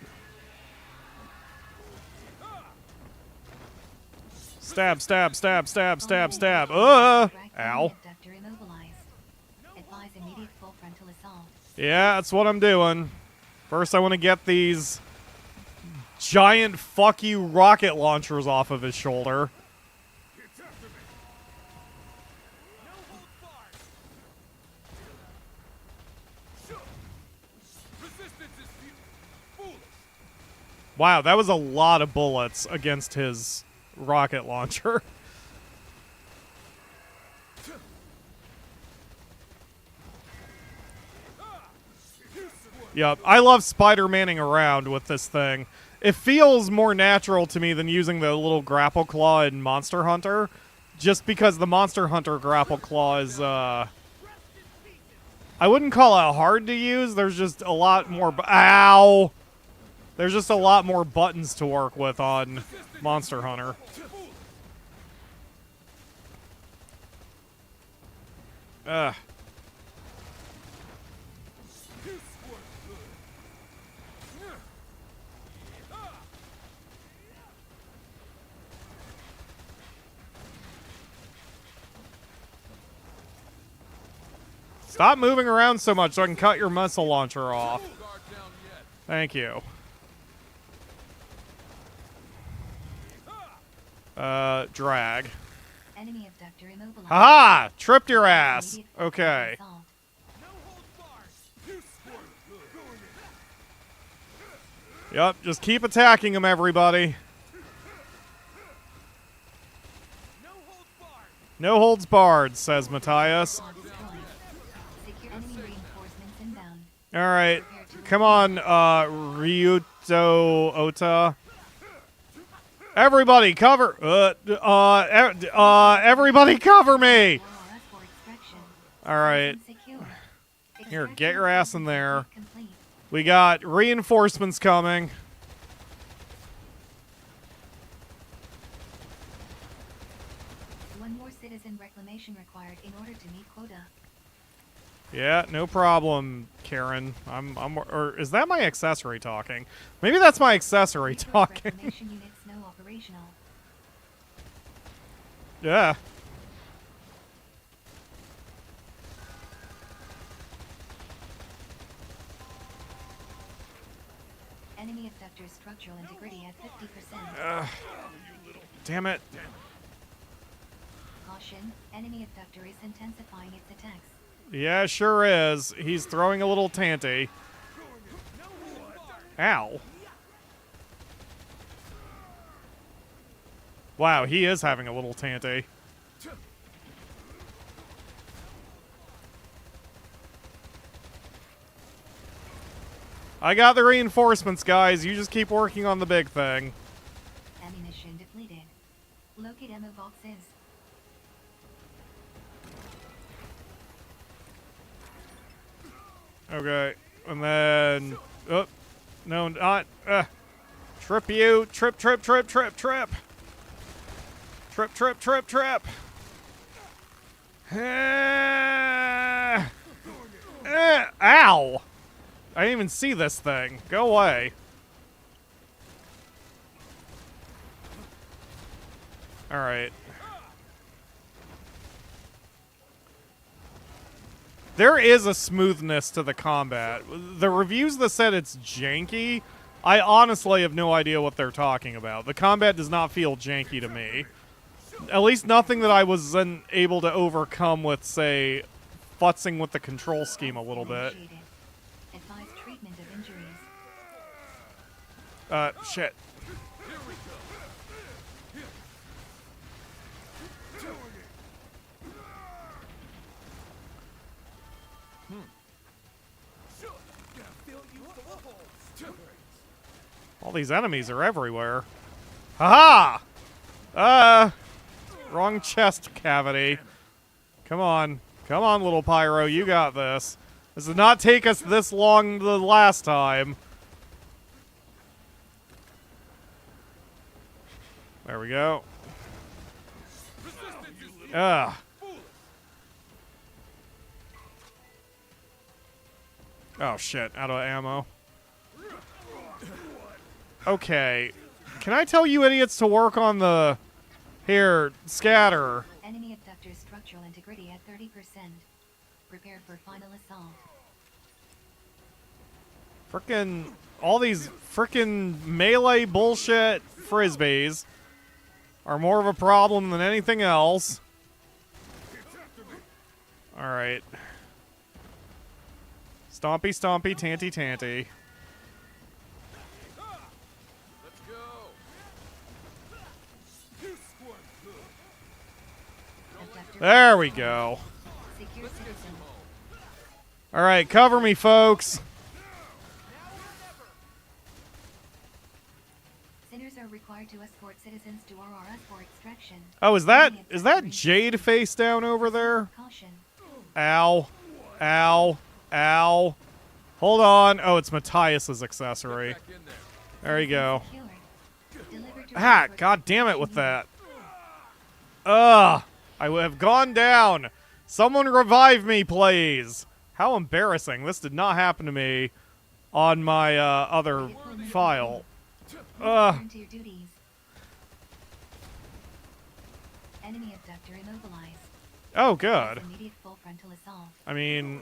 Stab, stab, stab, stab, stab, stab. Ow. Yeah, that's what I'm doing. First, I want to get these giant fuck you rocket launchers off of his shoulder. Wow, that was a lot of bullets against his rocket launcher. Yep, I love Spider-Manning around with this thing. It feels more natural to me than using the little grapple claw in Monster Hunter, just because the Monster Hunter grapple claw is, I wouldn't call it hard to use, there's just a lot more... Ow! There's just a lot more buttons to work with on Monster Hunter. Ugh. Stop moving around so much so I can cut your missile launcher off. Thank you. Drag. Haha! Tripped your ass! Okay. Yep, just keep attacking him, everybody. No holds barred, says Mattias. Secure enemy reinforcements inbound. All right, come on, Ryuto Ota. Everybody cover. Everybody cover me. RRS for extraction. All right, Secure. here, get your ass in there. Complete. We got reinforcements coming. One more citizen reclamation required in order to meet quota. Yeah, no problem, Karen. Or is that my accessory talking? Maybe that's my accessory Resource talking. reclamation units now operational. Yeah. Enemy abductor structural integrity at 50%. Damn it. Caution, enemy abductor is intensifying its attacks. Yeah, sure is. He's throwing a little tanty. Ow. Wow, he is having a little tanty. I got the reinforcements, guys. You just keep working on the big thing. Ammunition depleted. Locate ammo boxes. Okay, and then... Oh, no, not... Trip you. Trip, trip, trip, trip, trip. Trip, trip, trip, trip. Ow! I didn't even see this thing. Go away. Alright. There is a smoothness to the combat. The reviews that said it's janky, I honestly have no idea what they're talking about. The combat does not feel janky to me. At least nothing that I wasn't able to overcome with, say, futzing with the control scheme a little bit. Initiated. Advise treatment of injuries. Shit. All these enemies are everywhere. Haha! Wrong chest cavity. Come on. Come on, little Pyro. You got this. This did not take us this long the last time. There we go. Ugh. Oh, shit. Out of ammo. Okay. Can I tell you idiots to work on the... Here, scatter. Enemy abductor structural integrity at 30%. Prepared for final assault. Frickin' all these frickin' melee bullshit frisbees are more of a problem than anything else. Alright. Stompy, stompy, tanty, tanty. There we go. Secure citizen. Alright, cover me, folks. Sinners are required to escort citizens to RRS for extraction. Oh, is that Jade face down over there? Caution. Ow. Ow. Ow. Hold on. Oh, it's Mattias' accessory. There you go. Secured. Delivered to Ah, resource god damn it with extraction that. Ugh. I have gone down. Someone revive me, please. How embarrassing. This did not happen to me on my other file. Ugh. Return to your duties. Enemy abductor immobilized. Oh, good. Immediate full frontal assault. I mean...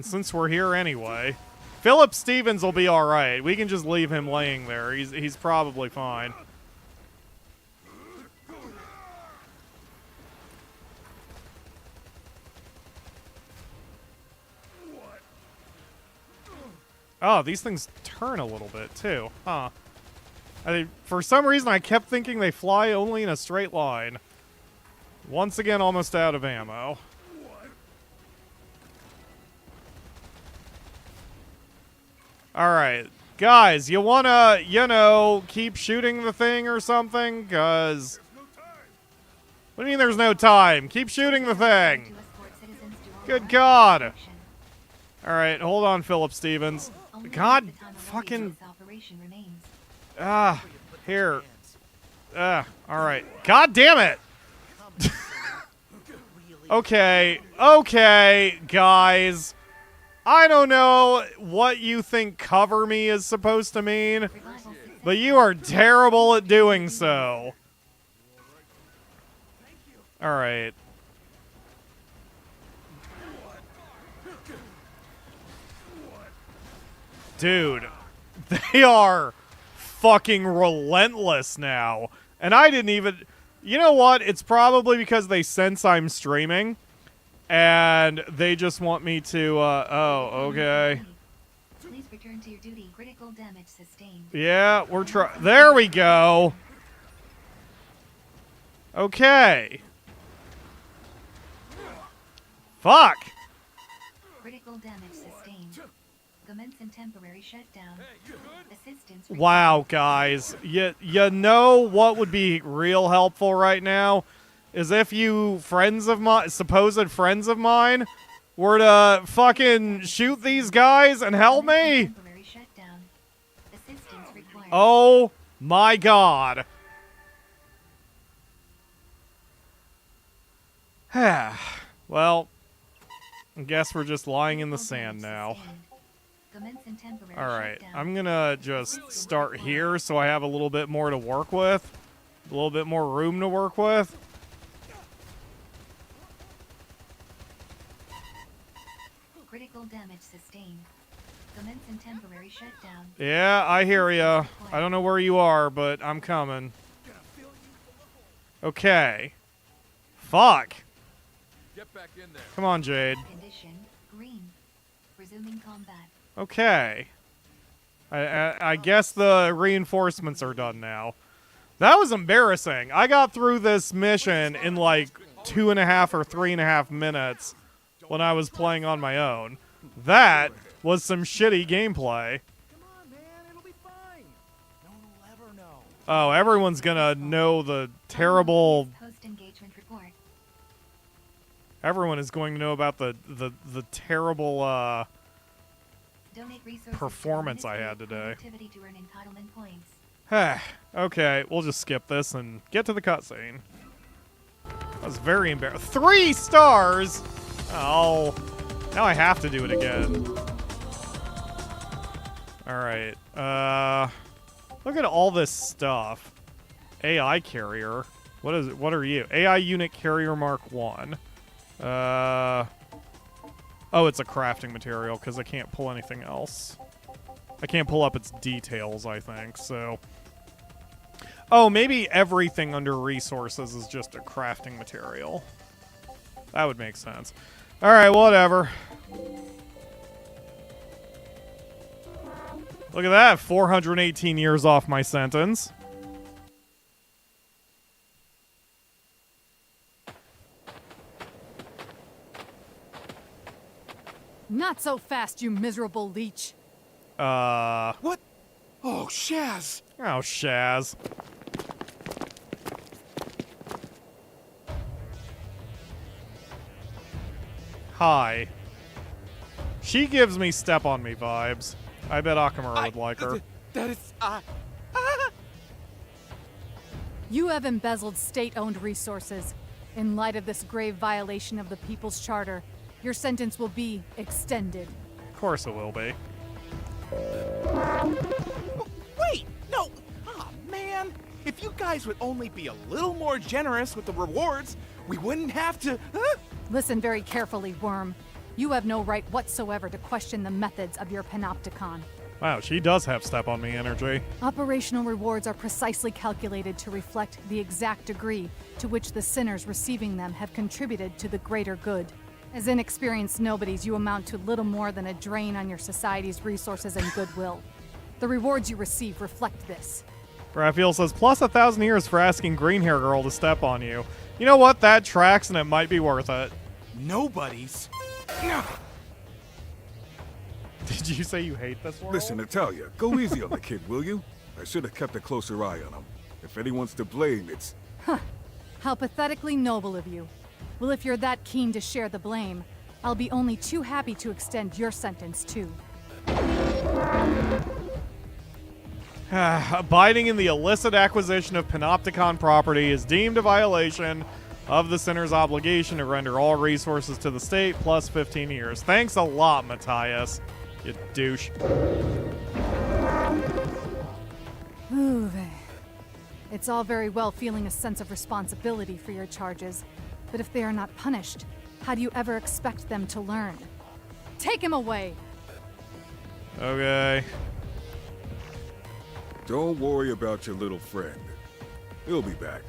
since we're here anyway. Philip Stevens will be alright. We can just leave him laying there. He's probably fine. Oh, these things turn a little bit, too. Huh. For some reason, I kept thinking they fly only in a straight line. Once again, almost out of ammo. Alright. Guys, you wanna, you know, keep shooting the thing or something? Cause... What do you mean there's no time? Keep shooting the thing! Good God! Alright, hold on, Philip Stevens. God fucking... Here. Alright. God damn it! Okay, guys. I don't know what you think cover me is supposed to mean, but you are terrible at doing so. Alright. Dude, they are fucking relentless now. And I didn't even... You know what? It's probably because they sense I'm streaming. And they just want me to, oh, okay. Please return to your duty. Critical damage sustained. Yeah, we're trying. There we go. Okay. Fuck. Critical damage sustained. Commence and temporary shutdown. Assistance required. Wow, guys. You know what would be real helpful right now? Is if you friends of mine, supposed friends of mine, were to fucking shoot these guys and help me. Temporary shutdown. Assistance required. Oh my God. Well, I guess we're just lying in the sand now. Alright, I'm gonna just start here so I have a little bit more to work with. A little bit more room to work with. Critical damage sustained. Commence and temporary shutdown. Yeah, I hear ya. I don't know where you are, but I'm coming. Okay. Fuck. Get back in there. Come on, Jade. Condition green. Resuming combat. Okay. I guess the reinforcements are done now. That was embarrassing. I got through this mission in like 2.5 or 3.5 minutes when I was playing on my own. That was some shitty gameplay. Come on, man. It'll be fine. No one will ever know. Oh, everyone's gonna know the terrible... Post-engagement report. Everyone is going to know about the terrible, Donate resources performance to I had today. productivity to earn entitlement points. Okay, we'll just skip this and get to the cutscene. That was very embarrassing. 3 stars! Oh, now I have to do it again. Alright, look at all this stuff. AI carrier. What is it? What are you? AI unit carrier Mark 1. Oh, it's a crafting material, because I can't pull anything else. I can't pull up its details, I think, so... Oh, maybe everything under resources is just a crafting material. That would make sense. Alright, whatever. Look at that, 418 years off my sentence. Not so fast, you miserable leech. What? Oh, Shaz. Oh, Shaz. Hi. She gives me step on me vibes. I bet Akamura would like her. That is, You have embezzled state-owned resources. In light of this grave violation of the People's Charter, your sentence will be extended. Of course it will be. Wait, no. Oh, man. If you guys would only be a little more generous with the rewards, we wouldn't have to... Listen very carefully, Worm. You have no right whatsoever to question the methods of your panopticon. Wow, she does have step on me energy. Operational rewards are precisely calculated to reflect the exact degree to which the sinners receiving them have contributed to the greater good. As inexperienced nobodies, you amount to little more than a drain on your society's resources and goodwill. The rewards you receive reflect this. Raphael says, plus 1,000 years for asking green hair girl to step on you. You know what? That tracks and it might be worth it. Nobody's. Did you say you hate this world? Listen, Natalia, go easy on the kid, will you? I should have kept a closer eye on him. If anyone's to blame, it's... How pathetically noble of you. Well, if you're that keen to share the blame, I'll be only too happy to extend your sentence, too. Abiding in the illicit acquisition of Panopticon property is deemed a violation of the sinner's obligation to render all resources to the state plus 15 years. Thanks a lot, Mattias, you douche. Ooh, it's all very well feeling a sense of responsibility for your charges, but if they are not punished, how do you ever expect them to learn? Take him away! Okay. Don't worry about your little friend. He'll be back.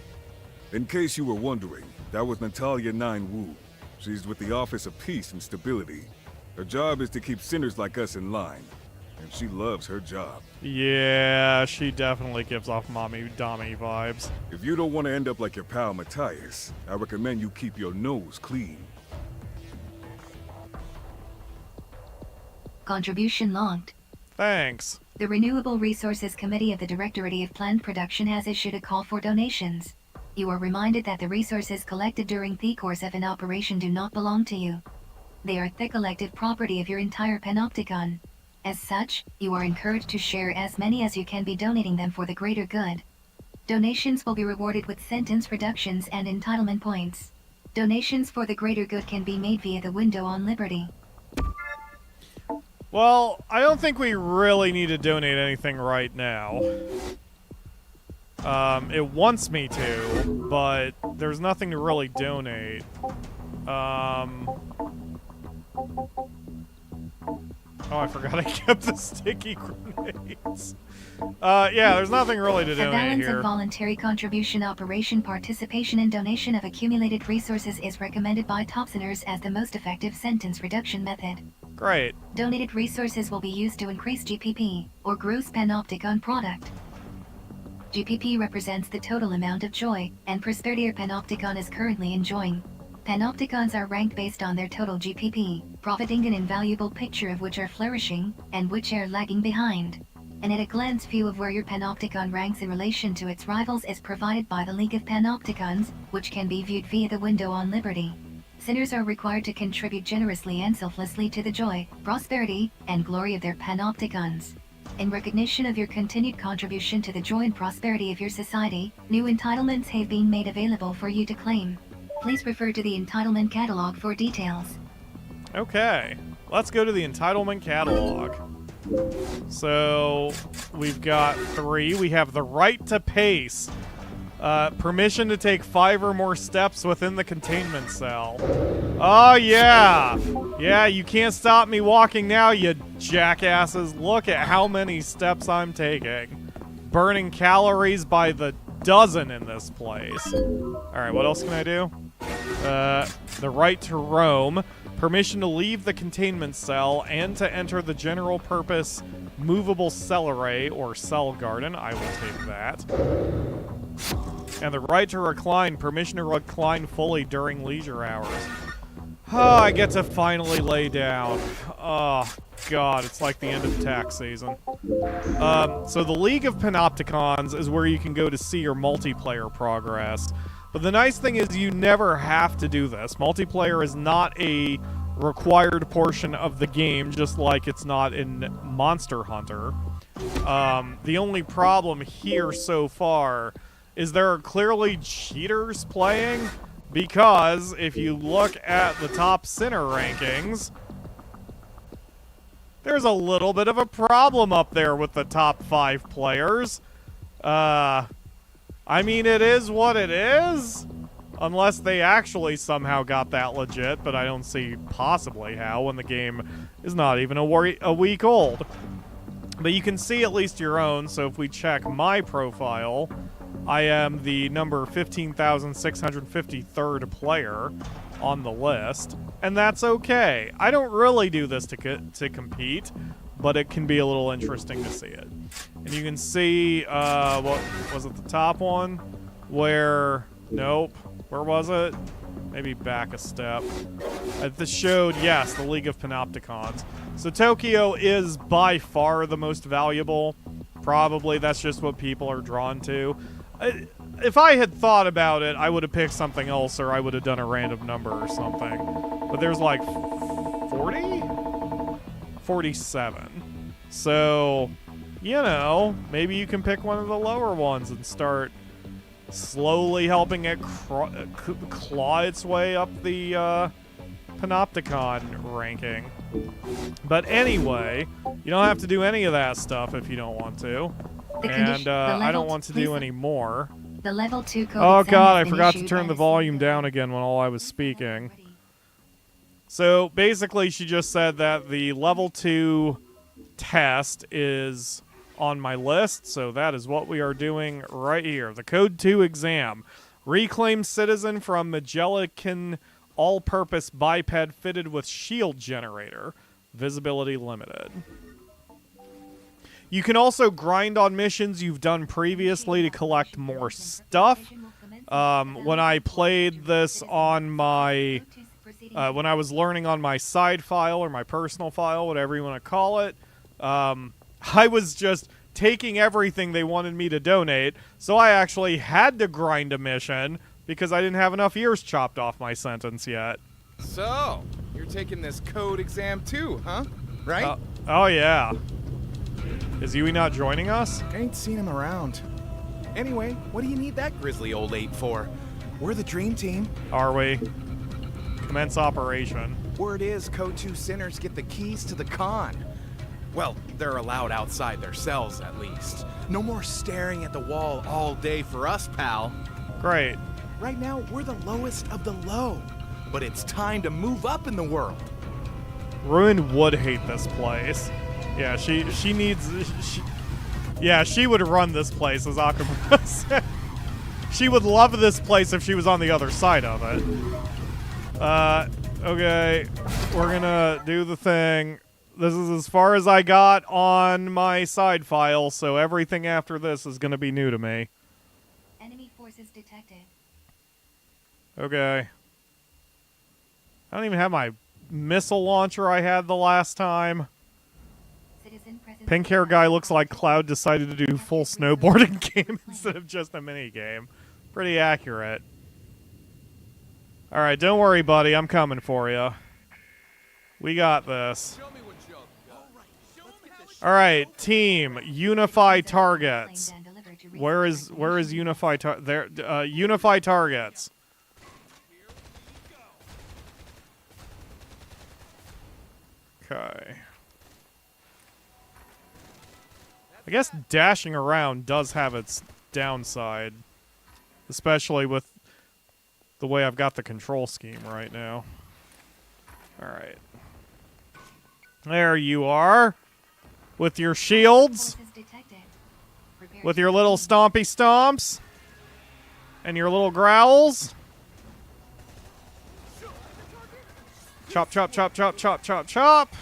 In case you were wondering, that was Natalia 9 Wu. She's with the Office of Peace and Stability. Her job is to keep sinners like us in line. And she loves her job. Yeah, she definitely gives off mommy-dommy vibes. If you don't want to end up like your pal Mattias, I recommend you keep your nose clean. Contribution logged. Thanks. The Renewable Resources Committee of the Directorate of Planned Production has issued a call for donations. You are reminded that the resources collected during the course of an operation do not belong to you. They are the collective property of your entire Panopticon. As such, you are encouraged to share as many as you can by donating them for the greater good. Donations will be rewarded with sentence reductions and entitlement points. Donations for the greater good can be made via the window on Liberty. Well, I don't think we really need to donate anything right now. It wants me to, but there's nothing to really donate. Oh, I forgot I kept the sticky grenades. Yeah, there's nothing really to A donate balance here. of voluntary contribution operation participation and donation of accumulated resources is recommended by Topsinners as the most effective sentence reduction method. Great. Donated resources will be used to increase GPP, or Gross Panopticon Product. GPP represents the total amount of joy and prosperity your Panopticon is currently enjoying. Panopticons are ranked based on their total GPP, providing an invaluable picture of which are flourishing, and which are lagging behind. And at a glance view of where your Panopticon ranks in relation to its rivals is provided by the League of Panopticons, which can be viewed via the window on Liberty. Sinners are required to contribute generously and selflessly to the joy, prosperity, and glory of their Panopticons. In recognition of your continued contribution to the joy and prosperity of your society, new entitlements have been made available for you to claim. Please refer to the entitlement catalog for details. Okay, let's go to the entitlement catalog. So, we've got 3. We have the right to pace. Permission to take 5 or more steps within the containment cell. Oh, yeah! Yeah, you can't stop me walking now, you jackasses. Look at how many steps I'm taking. Burning calories by the dozen in this place. Alright, what else can I do? The right to roam. Permission to leave the containment cell and to enter the general purpose movable cell array or cell garden. I will take that. And the right to recline. Permission to recline fully during leisure hours. Oh, I get to finally lay down. Oh, God, it's like the end of tax season. So the League of Panopticons is where you can go to see your multiplayer progress. But the nice thing is you never have to do this. Multiplayer is not a required portion of the game, just like it's not in Monster Hunter. The only problem here so far is there are clearly cheaters playing, because if you look at the top Sinner rankings, there's a little bit of a problem up there with the top 5 players. I mean, it is what it is, unless they actually somehow got that legit, but I don't see possibly how when the game is not even a week old. But you can see at least your own, so if we check my profile, I am the number 15,653rd player on the list, and that's okay. I don't really do this to compete, but it can be a little interesting to see it. And you can see, what was it, the top one? Where, nope, where was it? Maybe back a step. This showed, yes, the League of Panopticons. So Tokyo is by far the most valuable. Probably that's just what people are drawn to. If I had thought about it, I would have picked something else, or I would have done a random number or something. But there's like 40? 47. So, you know, maybe you can pick one of the lower ones and start slowly helping it claw its way up the Panopticon ranking. But anyway, you don't have to do any of that stuff if you don't want to. And I don't want to do any more. The level 2 code Oh exam god, has I been forgot to issued turn by the volume down again when all I was speaking. So basically she just said that the level 2 test is on my list, so that is what we are doing right here. The Code 2 exam. Reclaimed citizen from Magellan all-purpose biped fitted with shield generator. Visibility limited. You can also grind on missions you've done previously to collect more stuff. When I played this on my... when I was learning on my side file or my personal file, whatever you want to call it, I was just taking everything they wanted me to donate, so I actually had to grind a mission because I didn't have enough ears chopped off my sentence yet. So, you're taking this code exam too, huh? Right? Oh yeah. Is Yui not joining us? Ain't seen him around. Anyway, what do you need that grizzly old ape for? We're the dream team. Are we? Commence operation. Word is Code 2 sinners get the keys to the con. Well, they're allowed outside their cells, at least. No more staring at the wall all day for us, pal. Great. Right now, we're the lowest of the low. But it's time to move up in the world. Ruin would hate this place. Yeah, she needs... yeah, she would run this place, as Akuma said. She would love this place if she was on the other side of it. Okay. We're gonna do the thing. This is as far as I got on my side file, so everything after this is gonna be new to me. Enemy forces detected. Okay. I don't even have my missile launcher I had the last time. Pink hair guy looks like Cloud decided to do full snowboarding game instead of just a mini game. Pretty accurate. Alright, don't worry, buddy. I'm coming for you. We got this. Alright, team. Unify targets. Where is unify there? Unify targets. Okay. I guess dashing around does have its downside, especially with the way I've got the control scheme right now. Alright. There you are. With your shields. With your little stompy stomps. And your little growls. Chop, chop, chop, chop, chop, chop, chop.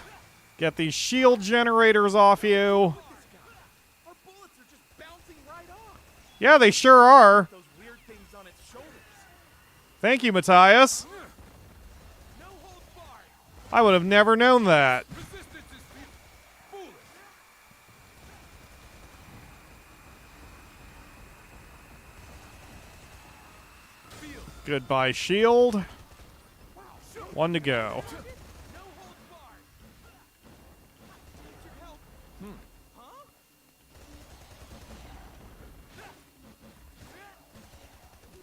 Get these shield generators off you. Yeah, they sure are. Thank you, Mattias. I would have never known that. Goodbye, shield. One to go.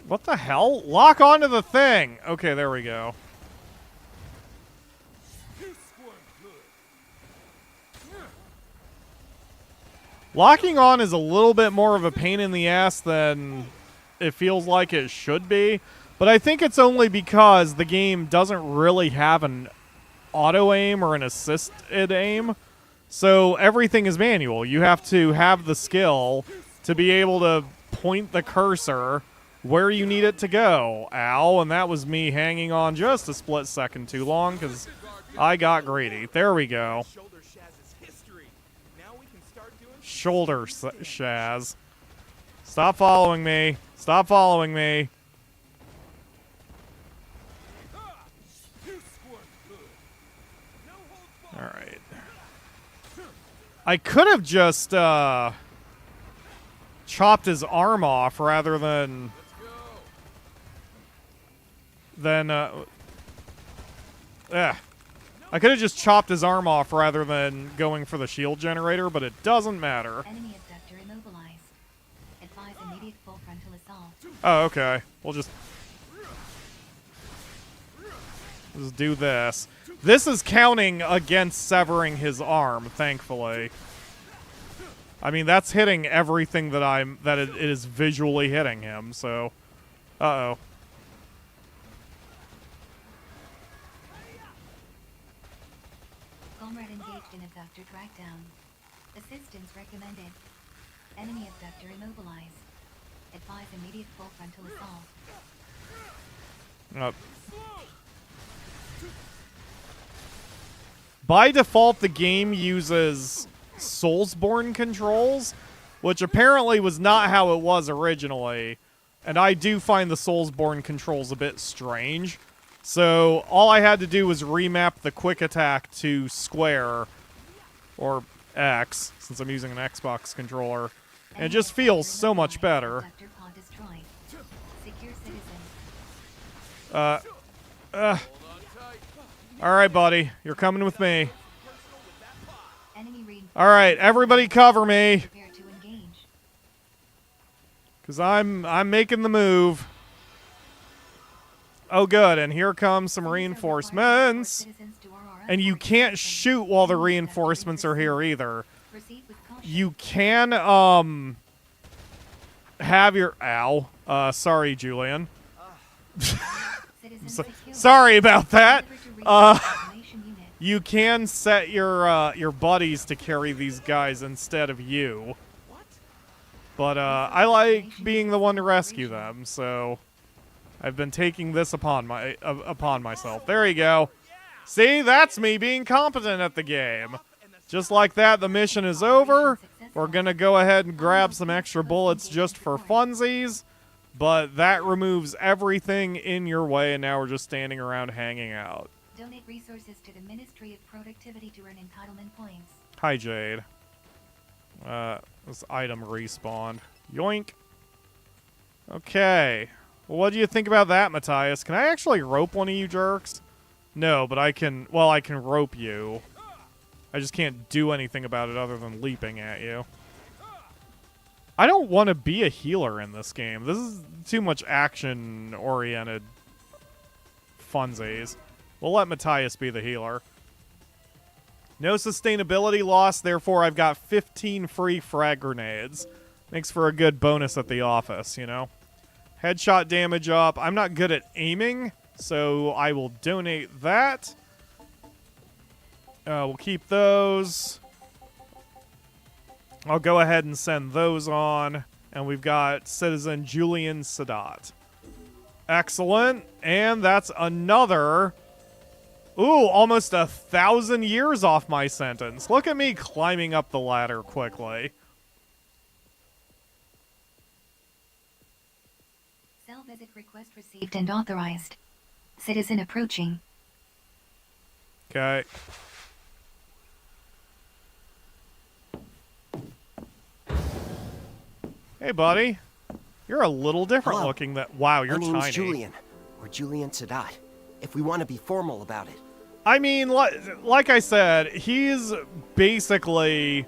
What the hell? Lock onto the thing! Okay, there we go. Locking on is a little bit more of a pain in the ass than it feels like it should be, but I think it's only because the game doesn't really have an auto-aim or an assisted aim, so everything is manual. You have to have the skill to be able to point the cursor where you need it to go. Ow, and that was me hanging on just a split second too long because I got greedy. There we go. shoulder, Shaz. Stop following me. Stop following me. Alright. I could have just, chopped his arm off rather than... I could have just chopped his arm off rather than going for the shield generator, but it doesn't matter. Enemy abductor immobilized. Advise immediate full frontal assault. Oh, okay. We'll just do this. This is counting against severing his arm, thankfully. I mean, that's hitting everything that it is visually hitting him, so... Uh-oh. Comrade engaged in abductor trackdown. Assistance recommended. Enemy abductor immobilized. Advise immediate full frontal assault. By default, the game uses Soulsborne controls, which apparently was not how it was originally. And I do find the Soulsborne controls a bit strange. So all I had to do was remap the quick attack to square, or X, since I'm using an Xbox controller. And it just feels so much better. Alright, buddy. You're coming with me. Alright, everybody cover me. Because I'm making the move. Oh, good. And here come some reinforcements. And you can't shoot while the reinforcements are here either. You can, have your... Ow. Sorry, Julian. Sorry about that. You can set your buddies to carry these guys instead of you. But, I like being the one to rescue them, so... I've been taking this upon myself. There you go. See, that's me being competent at the game. Just like that, the mission is over. We're gonna go ahead and grab some extra bullets just for funsies. But that removes everything in your way, and now we're just standing around hanging out. Donate resources to the Ministry of Productivity to earn entitlement points. Hi, Jade. This item respawned. Yoink. Okay. Well, what do you think about that, Mattias? Can I actually rope one of you jerks? No, but I can... Well, I can rope you. I just can't do anything about it other than leaping at you. I don't want to be a healer in this game. This is too much action-oriented funsies. We'll let Mattias be the healer. No sustainability loss, therefore I've got 15 free frag grenades. Makes for a good bonus at the office, you know? Headshot damage up. I'm not good at aiming, so I will donate that. We'll keep those. I'll go ahead and send those on. And we've got Citizen Julian Sadat. Excellent. And that's another... Ooh, almost 1,000 years off my sentence. Look at me climbing up the ladder quickly. Cell visit request received and authorized. Citizen approaching. Okay. Hey, buddy. You're a little different Hello. looking. Wow, you're My name's tiny. Julian, or Julian Sadat, if we want to be formal about it. I mean, like I said, he's basically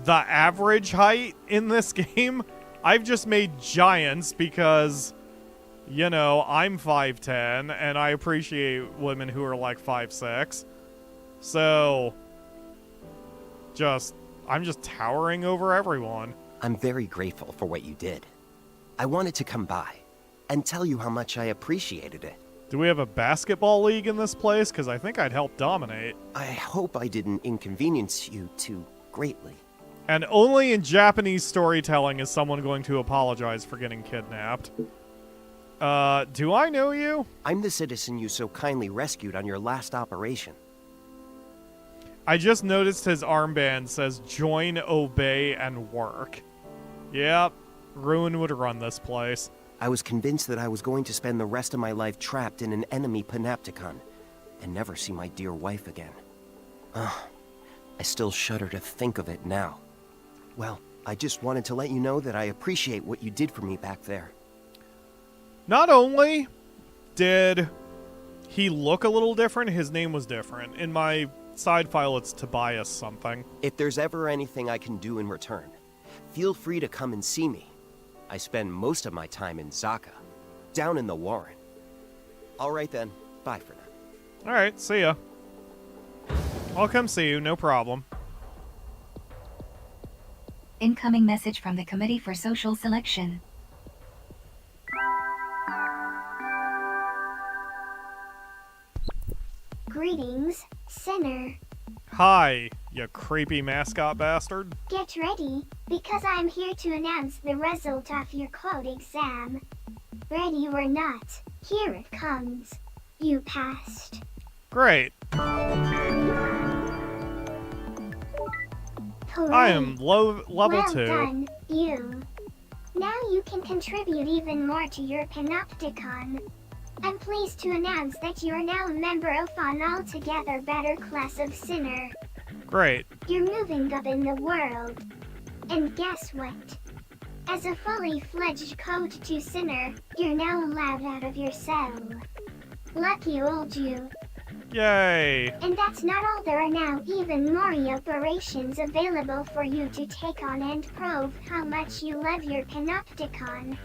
the average height in this game. I've just made giants because, you know, I'm 5'10", and I appreciate women who are like 5'6". So, I'm just towering over everyone. I'm very grateful for what you did. I wanted to come by and tell you how much I appreciated it. Do we have a basketball league in this place? Because I think I'd help dominate. I hope I didn't inconvenience you too greatly. And only in Japanese storytelling is someone going to apologize for getting kidnapped. Do I know you? I'm the citizen you so kindly rescued on your last operation. I just noticed his armband says join, obey, and work. Yep, Ruin would run this place. I was convinced that I was going to spend the rest of my life trapped in an enemy panopticon and never see my dear wife again. I still shudder to think of it now. Well, I just wanted to let you know that I appreciate what you did for me back there. Not only did he look a little different, his name was different. In my side file, it's Tobias something. If there's ever anything I can do in return, feel free to come and see me. I spend most of my time in Zaka, down in the Warren. All right then, bye for now. All right, see ya. I'll come see you, no problem. Incoming message from the Committee for Social Selection. Greetings, Sinner. Hi, you creepy mascot bastard. Get ready, because I'm here to announce the result of your code exam. Ready or not, here it comes. You passed. Great. Hooray. I am level well 2. Done, you. Now you can contribute even more to your Panopticon. I'm pleased to announce that you are now a member of an altogether better class of Sinner. Great. You're moving up in the world. And guess what? As a fully fledged Code 2 Sinner, you're now allowed out of your cell. Lucky old you. Yay. And that's not all, there are now even more operations available for you to take on and prove how much you love your Panopticon.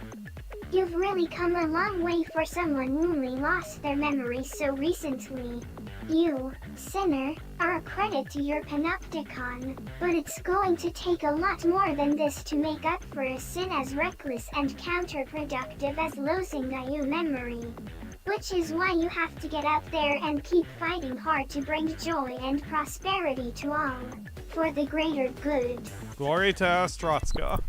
You've really come a long way for someone who only lost their memories so recently. You, Sinner, are a credit to your Panopticon, but it's going to take a lot more than this to make up for a sin as reckless and counterproductive as losing your memory. Which is why you have to get out there and keep fighting hard to bring joy and prosperity to all, for the greater good. Glory to Astrotska.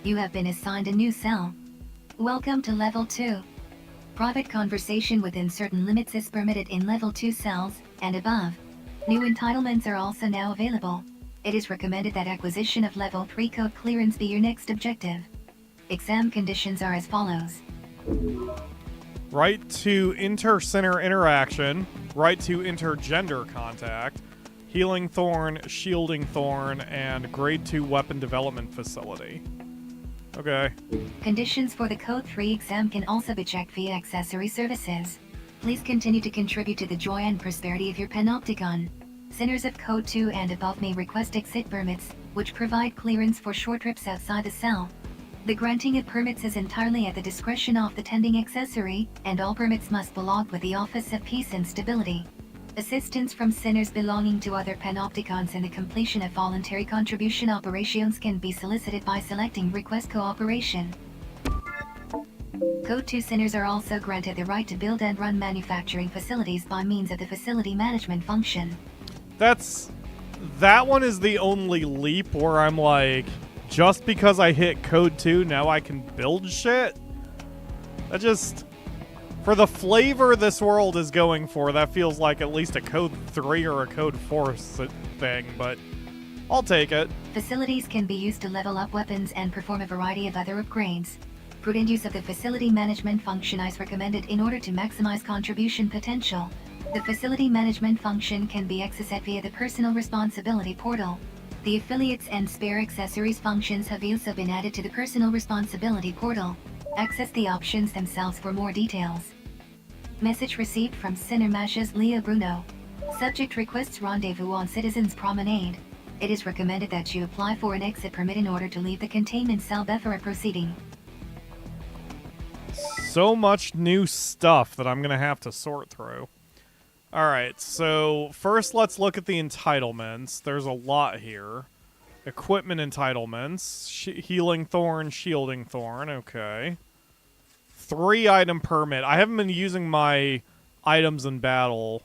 You have been assigned a new cell. Welcome to Level 2. Private conversation within certain limits is permitted in Level 2 cells and above. New entitlements are also now available. It is recommended that acquisition of Level 3 code clearance be your next objective. Exam conditions are as follows. Right to inter-center interaction. Right to intergender contact. Healing Thorn, Shielding Thorn, and Grade 2 Weapon Development Facility. Okay. Conditions for the Code 3 exam can also be checked via Accessory services. Please continue to contribute to the joy and prosperity of your Panopticon. Sinners of Code 2 and above may request exit permits, which provide clearance for short trips outside the cell. The granting of permits is entirely at the discretion of the tending Accessory, and all permits must be logged with the Office of Peace and Stability. Assistance from sinners belonging to other Panopticons in the completion of voluntary contribution operations can be solicited by selecting Request Cooperation. Code 2 sinners are also granted the right to build and run manufacturing facilities by means of the Facility Management function. That one is the only leap where I'm like, just because I hit Code 2, now I can build shit? That just... For the flavor this world is going for, that feels like at least a Code 3 or a Code 4 thing, but I'll take it. Facilities can be used to level up weapons and perform a variety of other upgrades. Prudent use of the Facility Management function is recommended in order to maximize contribution potential. The Facility Management function can be accessed via the Personal Responsibility portal. The Affiliates and Spare Accessories functions have also been added to the Personal Responsibility portal. Access the options themselves for more details. Message received from Sinner Mash's Leah Bruno. Subject requests rendezvous on Citizens Promenade. It is recommended that you apply for an exit permit in order to leave the containment cell before a proceeding. So much new stuff that I'm going to have to sort through. Alright, so first let's look at the entitlements. There's a lot here. Equipment entitlements. Healing Thorn, Shielding Thorn, okay. 3 item permit. I haven't been using my items in battle.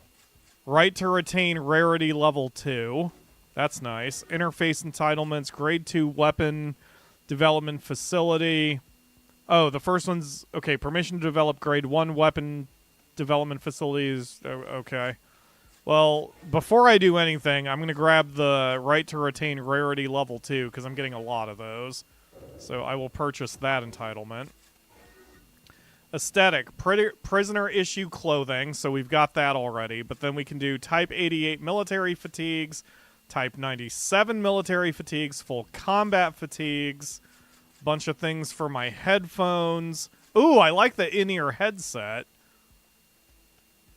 Right to retain rarity level 2. That's nice. Interface entitlements, grade 2 weapon development facility. Oh, the first one's, okay, permission to develop grade 1 weapon development facilities. Okay. Well, before I do anything, I'm going to grab the right to retain rarity level 2, because I'm getting a lot of those. So I will purchase that entitlement. Aesthetic, prisoner issue clothing, so we've got that already. But then we can do Type 88 military fatigues, Type 97 military fatigues, full combat fatigues, bunch of things for my headphones. Ooh, I like the in-ear headset.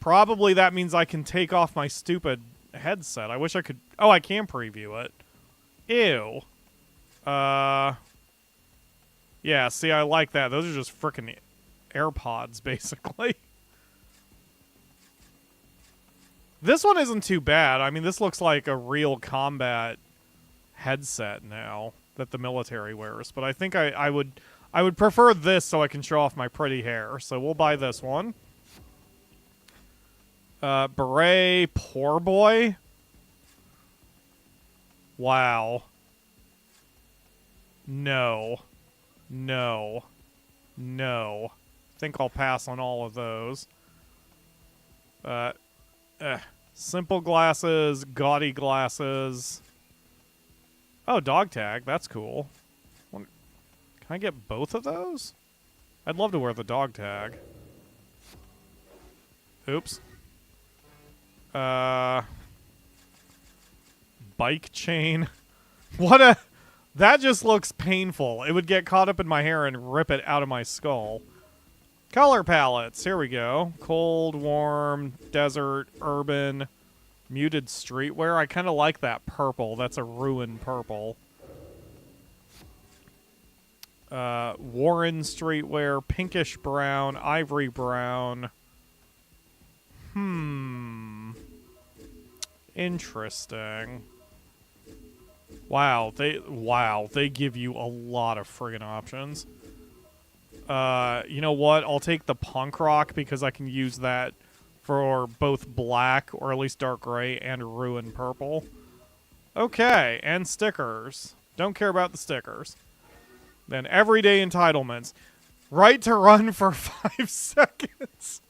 Probably that means I can take off my stupid headset. I wish I could... Oh, I can preview it. Ew. Yeah, see, I like that. Those are just frickin' AirPods, basically. This one isn't too bad. I mean, this looks like a real combat headset now that the military wears. But I think I would prefer this so I can show off my pretty hair. So we'll buy this one. Beret Poor Boy. Wow. No. No. No. I think I'll pass on all of those. Simple glasses, gaudy glasses. Oh, dog tag. That's cool. Can I get both of those? I'd love to wear the dog tag. Oops. Bike chain. What a... That just looks painful. It would get caught up in my hair and rip it out of my skull. Color palettes. Here we go. Cold, warm, desert, urban, muted streetwear. I kind of like that purple. That's a ruined purple. Warren streetwear, pinkish brown, ivory brown. Interesting. Wow, they give you a lot of friggin' options. You know what? I'll take the punk rock because I can use that for both black, or at least dark gray, and ruined purple. Okay, and stickers. Don't care about the stickers. Then everyday entitlements. Right to run for 5 seconds.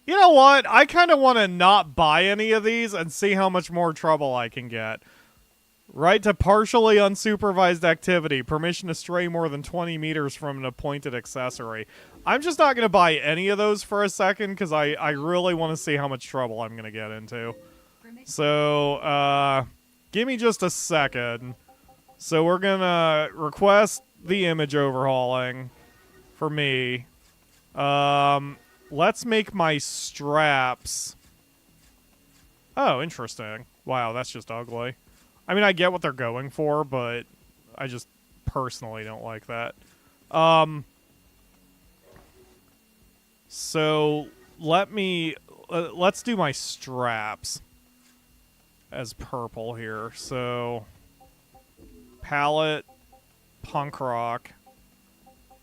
You know what? I kind of want to not buy any of these and see how much more trouble I can get. Right to partially unsupervised activity. Permission to stray more than 20 meters from an appointed accessory. I'm just not going to buy any of those for a second because I really want to see how much trouble I'm going to get into. So, give me just a second. So we're going to request the image overhauling for me. Let's make my straps. Oh, interesting. Wow, that's just ugly. I mean, I get what they're going for, but I just personally don't like that. So let's do my straps as purple here. So palette, punk rock,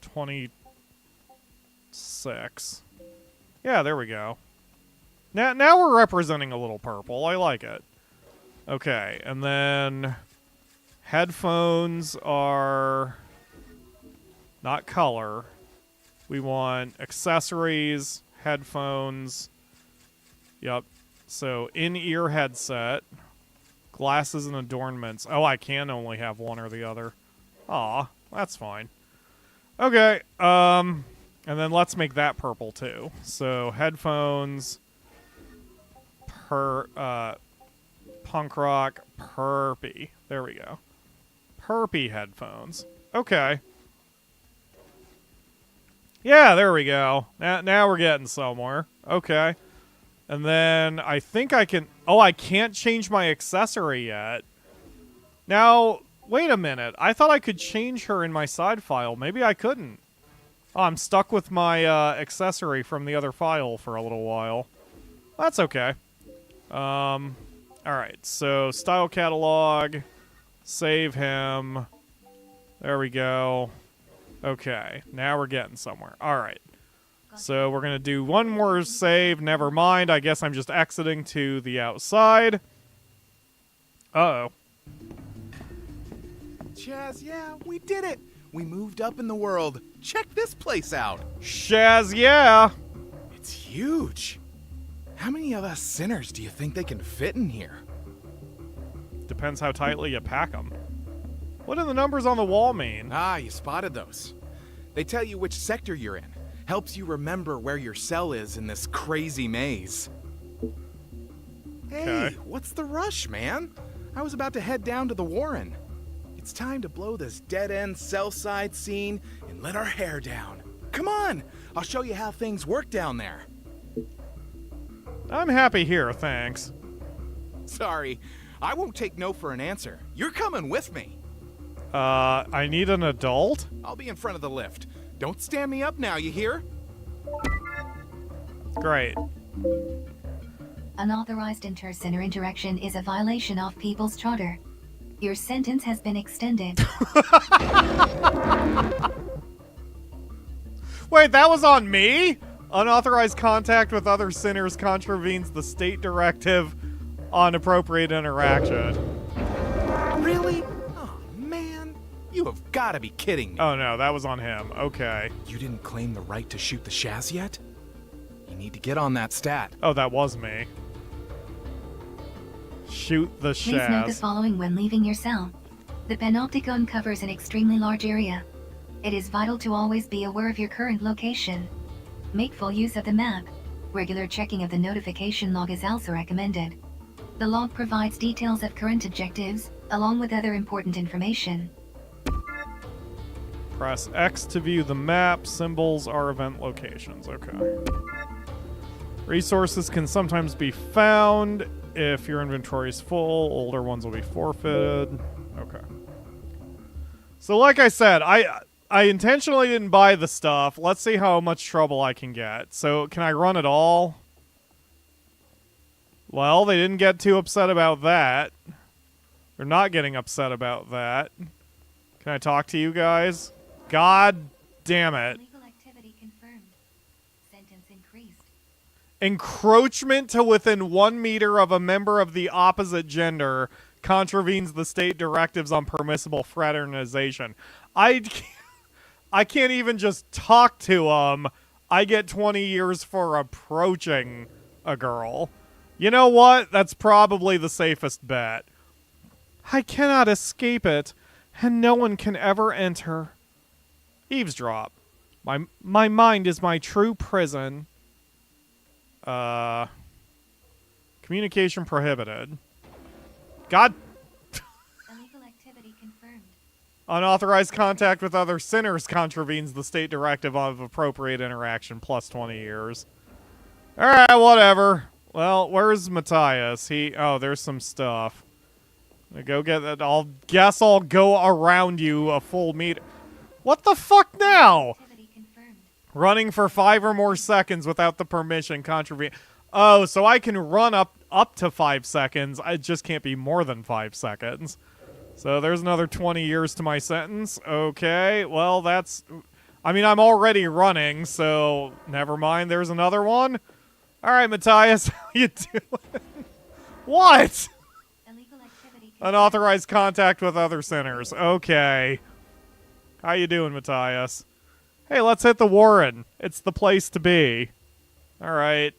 26. Yeah, there we go. Now we're representing a little purple. I like it. Okay, and then headphones are not color. We want accessories, headphones. Yep. So in-ear headset, glasses and adornments. Oh, I can only have one or the other. Aw, that's fine. Okay, and then let's make that purple too. So headphones, punk rock, perpy. There we go. Perpy headphones. Okay. Yeah, there we go. Now we're getting somewhere. Okay. And then I think I can... Oh, I can't change my accessory yet. Now, wait a minute. I thought I could change her in my side file. Maybe I couldn't. Oh, I'm stuck with my accessory from the other file for a little while. That's okay. Alright, so style catalog. Save him. There we go. Okay, now we're getting somewhere. Alright. So we're going to do one more save. Never mind. I guess I'm just exiting to the outside. Uh-oh. Chaz, yeah, we did it. We moved up in the world. Check this place out. Shaz, yeah. It's huge. How many of us sinners do you think they can fit in here? Depends how tightly you pack them. What do the numbers on the wall mean? Ah, you spotted those. They tell you which sector you're in. Helps you remember where your cell is in this crazy maze. Hey, Okay. what's the rush, man? I was about to head down to the Warren. It's time to blow this dead-end cell side scene and let our hair down. Come on, I'll show you how things work down there. I'm happy here, thanks. Sorry, I won't take no for an answer. You're coming with me. I need an adult? I'll be in front of the lift. Don't stand me up now, you hear? Great. Unauthorized inter-sinner interaction is a violation of People's Charter. Your sentence has been extended. Wait, that was on me? Unauthorized contact with other sinners contravenes the state directive on appropriate interaction. Really? Oh, man. You have got to be kidding me. Oh no, that was on him. Okay. You didn't claim the right to shoot the Shaz yet? You need to get on that stat. Oh, that was me. Shoot the Please note the Shaz. following when leaving your cell. The panopticon covers an extremely large area. It is vital to always be aware of your current location. Make full use of the map. Regular checking of the notification log is also recommended. The log provides details of current objectives, along with other important information. Press X to view the map. Symbols are event locations. Okay. Resources can sometimes be found if your inventory is full. Older ones will be forfeited. Okay. So like I said, I intentionally didn't buy the stuff. Let's see how much trouble I can get. So can I run it all? Well, they didn't get too upset about that. They're not getting upset about that. Can I talk to you guys? God damn it. Illegal activity confirmed. Sentence increased. Encroachment to within 1 meter of a member of the opposite gender contravenes the state directives on permissible fraternization. I can't even just talk to them. I get 20 years for approaching a girl. You know what? That's probably the safest bet. I cannot escape it, and no one can ever enter. Eavesdrop. My mind is my true prison. Communication prohibited. God. Illegal activity confirmed. Unauthorized contact with other sinners contravenes the state directive of appropriate interaction plus 20 years. Alright, whatever. Well, where's Mattias? Oh, there's some stuff. Go get that. I'll go around you a full meter. What the fuck now? Activity confirmed. Running for 5 or more seconds without the permission contravene. Oh, so I can run up to 5 seconds. I just can't be more than 5 seconds. So there's another 20 years to my sentence. Okay, well, that's... I mean, I'm already running, so never mind. There's another one. All right, Mattias, how you doing? What? Illegal activity confirmed. Unauthorized contact with other sinners. Okay. How you doing, Mattias? Hey, let's hit the Warren. It's the place to be. All right.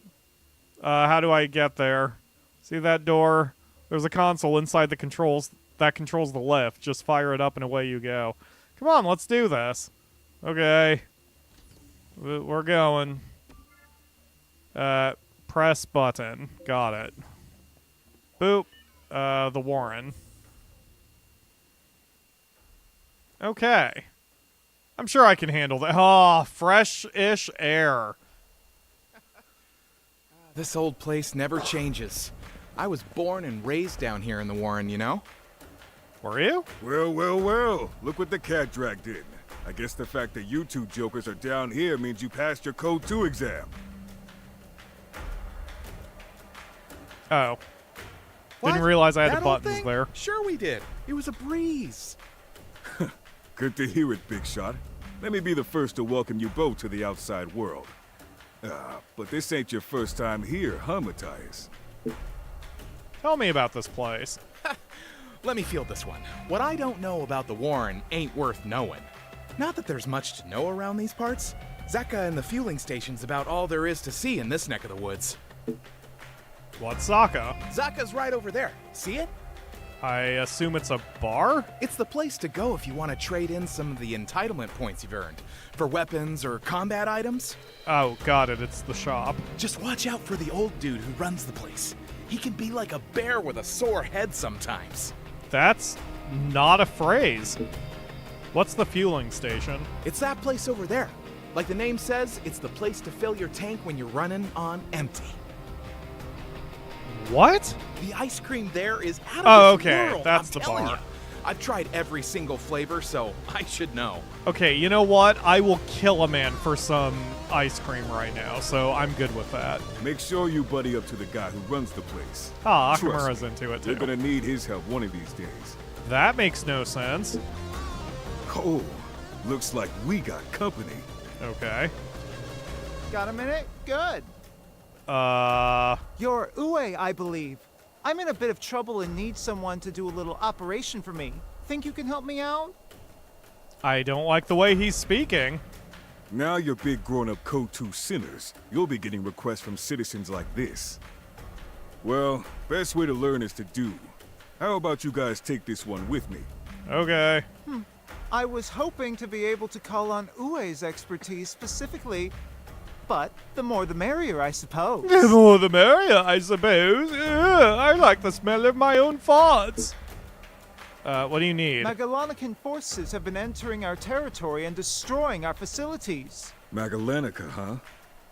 How do I get there? See that door? There's a console inside the controls that controls the lift. Just fire it up and away you go. Come on, let's do this. Okay. We're going. Press button. Got it. Boop. The Warren. Okay. I'm sure I can handle that. Oh, fresh-ish air. This old place never changes. I was born and raised down here in the Warren, you know? Were you? Well, well, well. Look what the cat dragged in. I guess the fact that you two jokers are down here means you passed your Code 2 exam. Oh. What? Didn't realize I had That the old buttons thing? there. Sure we did. It was a breeze. Good to hear it, Big Shot. Let me be the first to welcome you both to the outside world. But this ain't your first time here, huh, Mattias? Tell me about this place. Let me field this one. What I don't know about the Warren ain't worth knowing. Not that there's much to know around these parts. Zaka and the fueling station's about all there is to see in this neck of the woods. What's Zaka? Zaka's right over there. See it? I assume it's a bar? It's the place to go if you want to trade in some of the entitlement points you've earned for weapons or combat items. Oh, got it. It's the shop. Just watch out for the old dude who runs the place. He can be like a bear with a sore head sometimes. That's not a phrase. What's the fueling station? It's that place over there. Like the name says, it's the place to fill your tank when you're running on empty. What? The ice cream there is out of Oh, this okay. world, That's I'm the telling bar. you. I've tried every single flavor, so I should know. Okay, you know what? I will kill a man for some ice cream right now, so I'm good with that. Make sure you buddy up to the guy who runs the place. Ah, Trust Akamura's me, into it You're too. gonna need his help one of these days. That makes no sense. Oh, looks like we got company. Okay. Got a minute? Good. You're Ue, I believe. I'm in a bit of trouble and need someone to do a little operation for me. Think you can help me out? I don't like the way he's speaking. Now you're big grown-up Code 2 sinners. You'll be getting requests from citizens like this. Well, best way to learn is to do. How about you guys take this one with me? Okay. I was hoping to be able to call on Ue's expertise specifically, but the more the merrier, I suppose. The more the merrier, I suppose. Ugh, I like the smell of my own farts. What do you need? Magellanican forces have been entering our territory and destroying our facilities. Magallanica, huh?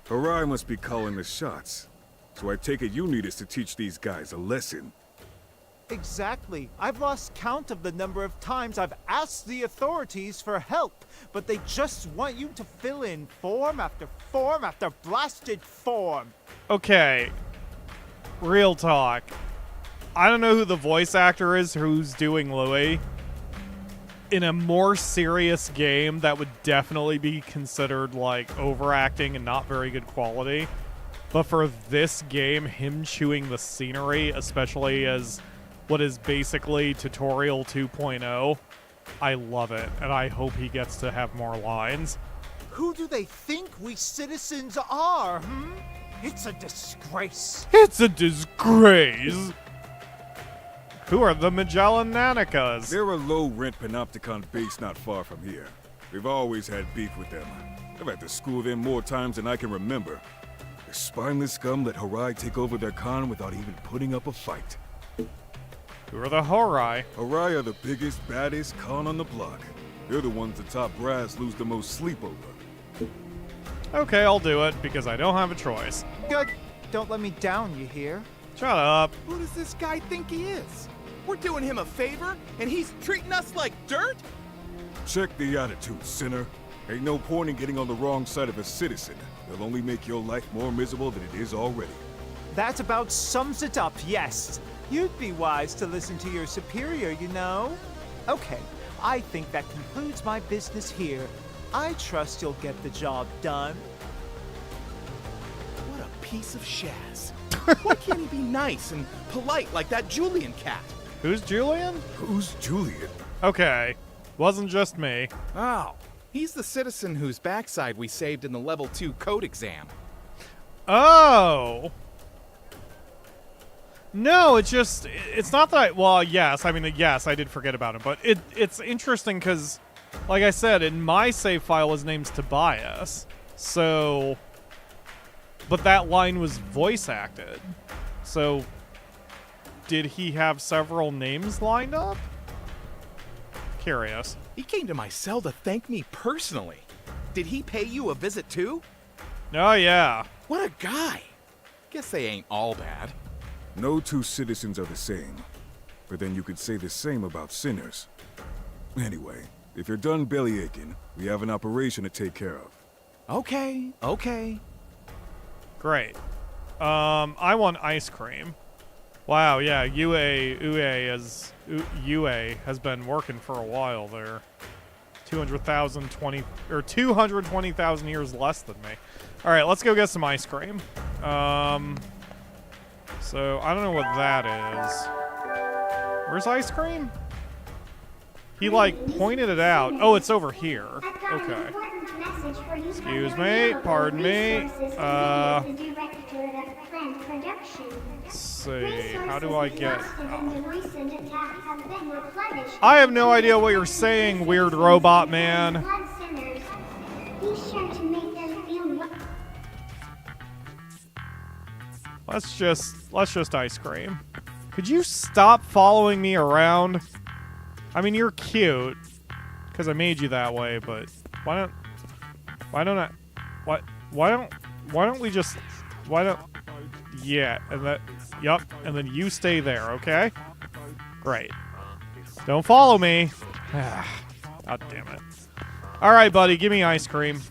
Arai must be calling the shots. So I take it you need us to teach these guys a lesson. Exactly. I've lost count of the number of times I've asked the authorities for help, but they just want you to fill in form after form after blasted form. Okay. Real talk. I don't know who the voice actor is who's doing Louis. In a more serious game, that would definitely be considered like overacting and not very good quality. But for this game, him chewing the scenery, especially as what is basically tutorial 2.0, I love it, and I hope he gets to have more lines. Who do they think we citizens are, It's a disgrace. It's a disgrace! Who are the Magellanikas? They're a low-rent Panopticon base not far from here. We've always had beef with them. I've had to school them more times than I can remember. The spineless scum let Harai take over their con without even putting up a fight. Who are the Horai? Harai are the biggest, baddest con on the block. They're the ones the top brass lose the most sleep over. Okay, I'll do it, because I don't have a choice. Good. Don't let me down, you hear? Shut up. Who does this guy think he is? We're doing him a favor, and he's treating us like dirt? Check the attitude, sinner. Ain't no point in getting on the wrong side of a citizen. They'll only make your life more miserable than it is already. That about sums it up, yes. You'd be wise to listen to your superior, you know? Okay, I think that concludes my business here. I trust you'll get the job done. What a piece of shaz. Why can't he be nice and polite like that Julian cat? Who's Julian? Who's Julian? Okay. Wasn't just me. Oh, he's the citizen whose backside we saved in the level 2 code exam. Oh! No, it's not that well, yes, I mean, yes, I did forget about him, but it's interesting because, like I said, in my save file his name's Tobias, so, but that line was voice acted, so did he have several names lined up? Curious. He came to my cell to thank me personally. Did he pay you a visit too? Oh, yeah. What a guy. Guess they ain't all bad. No two citizens are the same. But then you could say the same about sinners. Anyway, if you're done bellyaching, we have an operation to take care of. Okay. Great. I want ice cream. Wow, yeah, UA has been working for a while there. 220,000 years less than me. All right, let's go get some ice cream. So I don't know what that is. Where's ice cream? He, like, pointed it out. Oh, it's over here. Okay. Excuse me. Pardon me. Let's see. How do I get... I have no idea what you're saying, weird robot man. Let's just ice cream. Could you stop following me around? I mean, you're cute, because I made you that way, but why don't we just, yeah, and that, yup, and then you stay there, okay? Great. Don't follow me. God damn it. Alright, buddy, give me ice cream.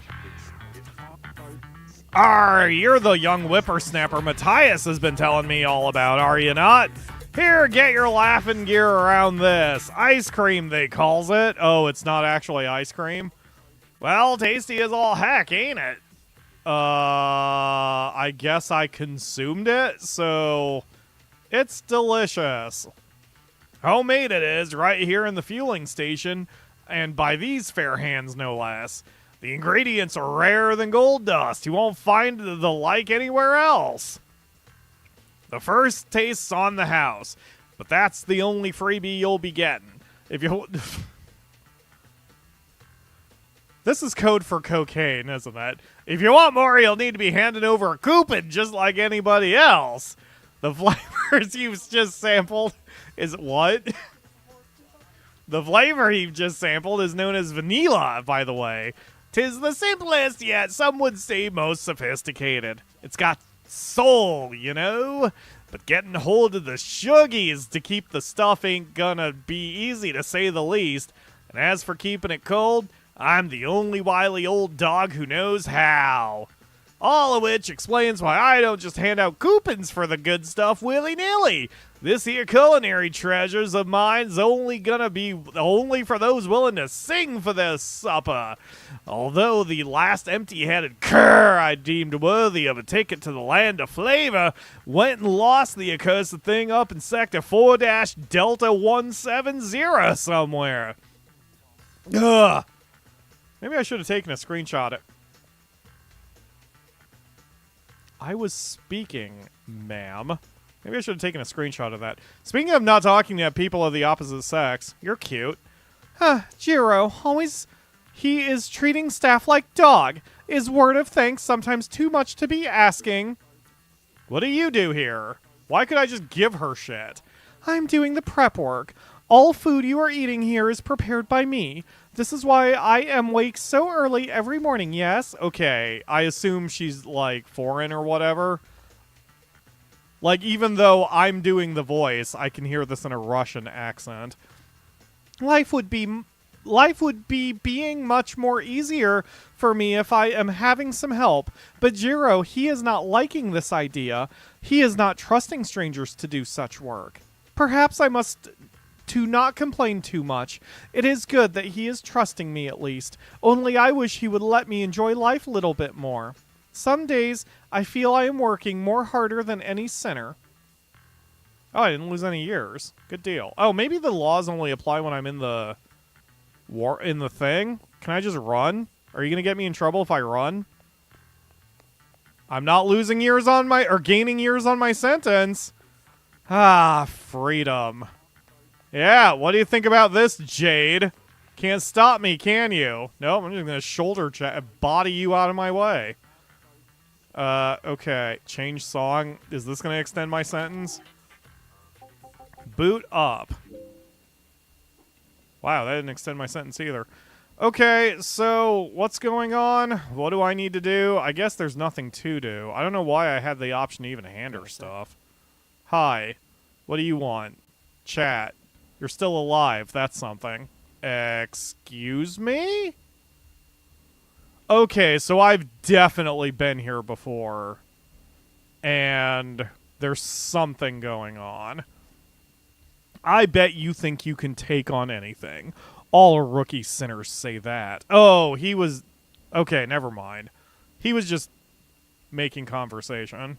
You're the young whippersnapper Mattias has been telling me all about, are you not? Here, get your laughing gear around this. Ice cream, they calls it. Oh, it's not actually ice cream? Well, tasty as all heck, ain't it? I guess I consumed it, so it's delicious. Homemade it is, right here in the fueling station, and by these fair hands, no less. The ingredients are rarer than gold dust. You won't find the like anywhere else. The first taste's on the house, but that's the only freebie you'll be getting. If you... This is code for cocaine, isn't it? If you want more, you'll need to be handed over a coupon just like anybody else. The flavors you've just sampled is what? The flavor you've just sampled is known as vanilla, by the way. 'Tis the simplest, yet some would say most sophisticated. It's got soul, you know? But getting hold of the sugies to keep the stuff ain't gonna be easy, to say the least. And as for keeping it cold, I'm the only wily old dog who knows how. All of which explains why I don't just hand out coupons for the good stuff willy-nilly. This here culinary treasures of mine's only gonna be only for those willing to sing for their supper. Although the last empty-headed cur I deemed worthy of a ticket to the land of flavor went and lost the accursed thing up in Sector 4-Delta 170 somewhere. Ugh. Maybe I should have taken a screenshot of it. I was speaking, ma'am. Maybe I should have taken a screenshot of that. Speaking of not talking to people of the opposite sex, you're cute. Jiro, always... He is treating staff like dog. Is word of thanks sometimes too much to be asking? What do you do here? Why could I just give her shit? I'm doing the prep work. All food you are eating here is prepared by me. This is why I am awake so early every morning, yes? Okay, I assume she's, like, foreign or whatever. Like, even though I'm doing the voice, I can hear this in a Russian accent. Life would be being much more easier for me if I am having some help. But Jiro, he is not liking this idea. He is not trusting strangers to do such work. Perhaps I must... to not complain too much. It is good that he is trusting me at least. Only I wish he would let me enjoy life a little bit more. Some days, I feel I am working more harder than any sinner. Oh, I didn't lose any years. Good deal. Oh, maybe the laws only apply when I'm in the... in the thing? Can I just run? Are you gonna get me in trouble if I run? I'm not losing years on my... or gaining years on my sentence. Ah, freedom. Yeah, what do you think about this, Jade? Can't stop me, can you? Nope, I'm just gonna shoulder body you out of my way. Okay. Change song. Is this gonna extend my sentence? Boot up. Wow, that didn't extend my sentence either. Okay, so what's going on? What do I need to do? I guess there's nothing to do. I don't know why I had the option to even hand her stuff. Hi. What do you want? Chat. You're still alive. That's something. Excuse me? Okay, so I've definitely been here before. And there's something going on. I bet you think you can take on anything. All rookie sinners say that. Oh, he was... Okay, never mind. He was just making conversation.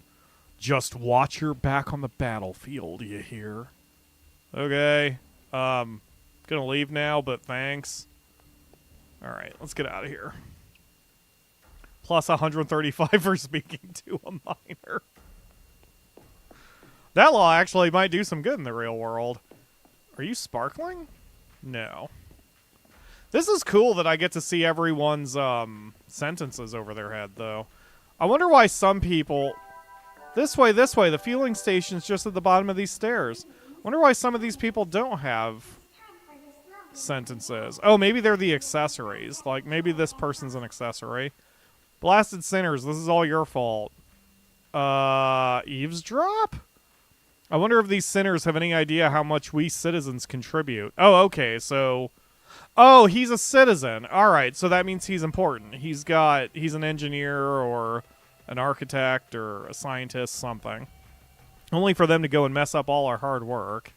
Just watch your back on the battlefield, you hear? Okay. Gonna leave now, but thanks. Alright, let's get out of here. Plus 135 for speaking to a minor. That law actually might do some good in the real world. Are you sparkling? No. This is cool that I get to see everyone's sentences over their head, though. I wonder why some people... This way, this way. The fueling station's just at the bottom of these stairs. I wonder why some of these people don't have sentences. Oh, maybe they're the accessories. Like, maybe this person's an accessory. Blasted sinners, this is all your fault. Eavesdrop? I wonder if these sinners have any idea how much we citizens contribute. Oh, okay, so... Oh, he's a citizen. Alright, so that means he's important. He's an engineer or an architect or a scientist, something. Only for them to go and mess up all our hard work.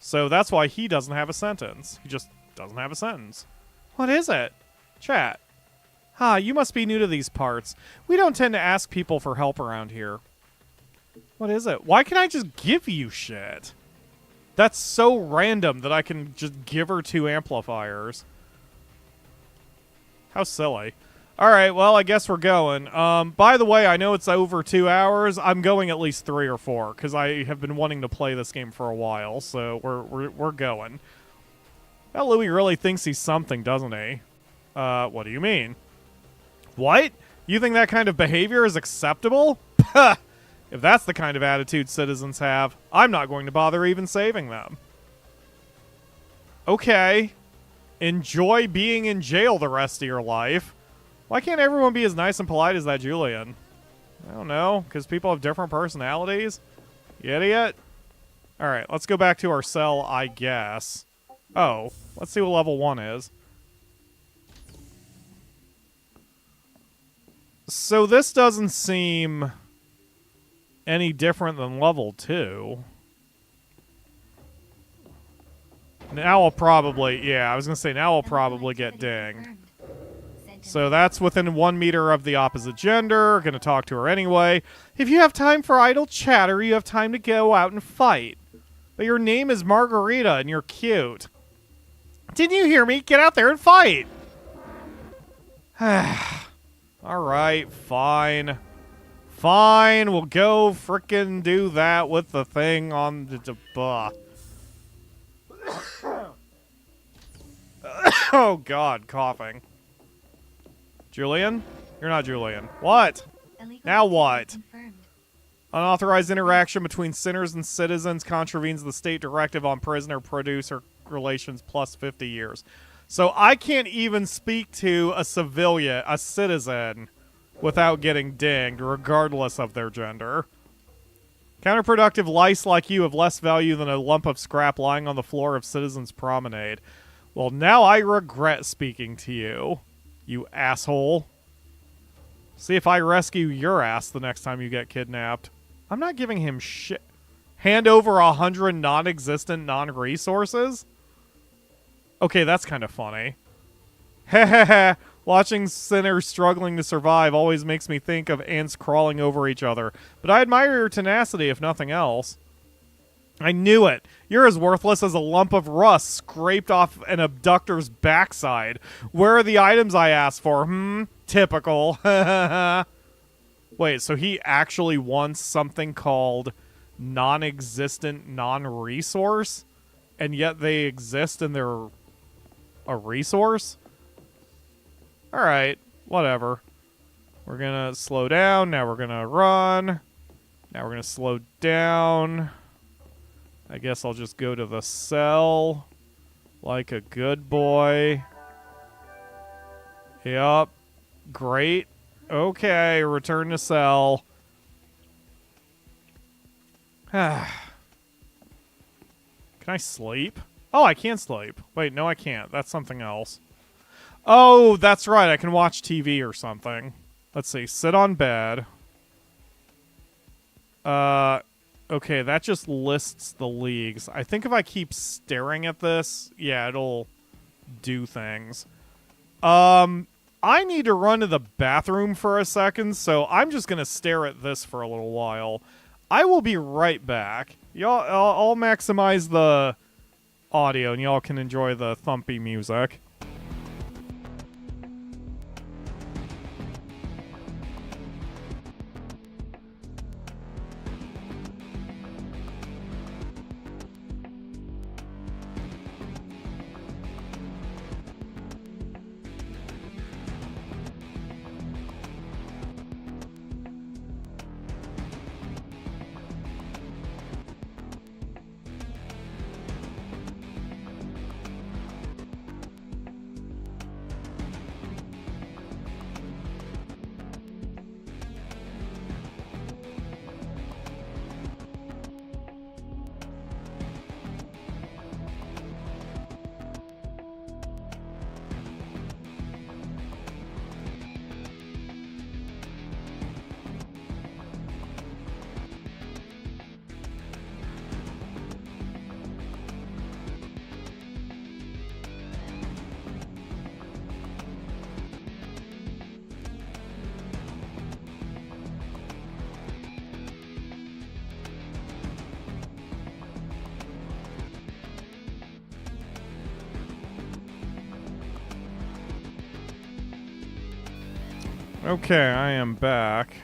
So that's why he doesn't have a sentence. He just doesn't have a sentence. What is it? Chat. You must be new to these parts. We don't tend to ask people for help around here. What is it? Why can't I just give you shit? That's so random that I can just give her 2 amplifiers. How silly. Alright, well, I guess we're going. By the way, I know it's over 2 hours. I'm going at least 3 or 4, because I have been wanting to play this game for a while, so we're going. That Louis really thinks he's something, doesn't he? What do you mean? What? You think that kind of behavior is acceptable? If that's the kind of attitude citizens have, I'm not going to bother even saving them. Okay. Enjoy being in jail the rest of your life. Why can't everyone be as nice and polite as that Julian? I don't know, because people have different personalities? You idiot. Alright, let's go back to our cell, I guess. Oh, let's see what level 1 is. So this doesn't seem any different than level 2. Now I'll probably... Yeah, I was going to say, now I'll probably get dinged. So that's within 1 meter of the opposite gender. Gonna talk to her anyway. If you have time for idle chatter, you have time to go out and fight. But your name is Margarita and you're cute. Didn't you hear me? Get out there and fight! Alright, fine. Fine, we'll go frickin' do that with the thing on the... Oh god, coughing. Julian? You're not Julian. What? Now what? Unauthorized interaction between sinners and citizens contravenes the state directive on prisoner-producer relations plus 50 years. So I can't even speak to a civilian, a citizen, without getting dinged, regardless of their gender. Counterproductive lice like you have less value than a lump of scrap lying on the floor of Citizens Promenade. Well, now I regret speaking to you, you asshole. See if I rescue your ass the next time you get kidnapped. I'm not giving him shit. Hand over 100 non-existent non-resources? Okay, that's kind of funny. Heh. Watching sinners struggling to survive always makes me think of ants crawling over each other. But I admire your tenacity, if nothing else. I knew it. You're as worthless as a lump of rust scraped off an abductor's backside. Where are the items I asked for? Typical. Wait, so he actually wants something called non-existent non-resource? And yet they exist and they're a resource? Alright, whatever. We're gonna slow down, now we're gonna run. Now we're gonna slow down. I guess I'll just go to the cell like a good boy. Yup. Great. Okay, return to cell. Can I sleep? Oh, I can sleep. Wait, no I can't. That's something else. Oh, that's right. I can watch TV or something. Let's see. Sit on bed. Okay, that just lists the leagues. I think if I keep staring at this, yeah, it'll do things. I need to run to the bathroom for a second, so I'm just going to stare at this for a little while. I will be right back. Y'all, I'll maximize the audio, and y'all can enjoy the thumpy music. Okay, I am back.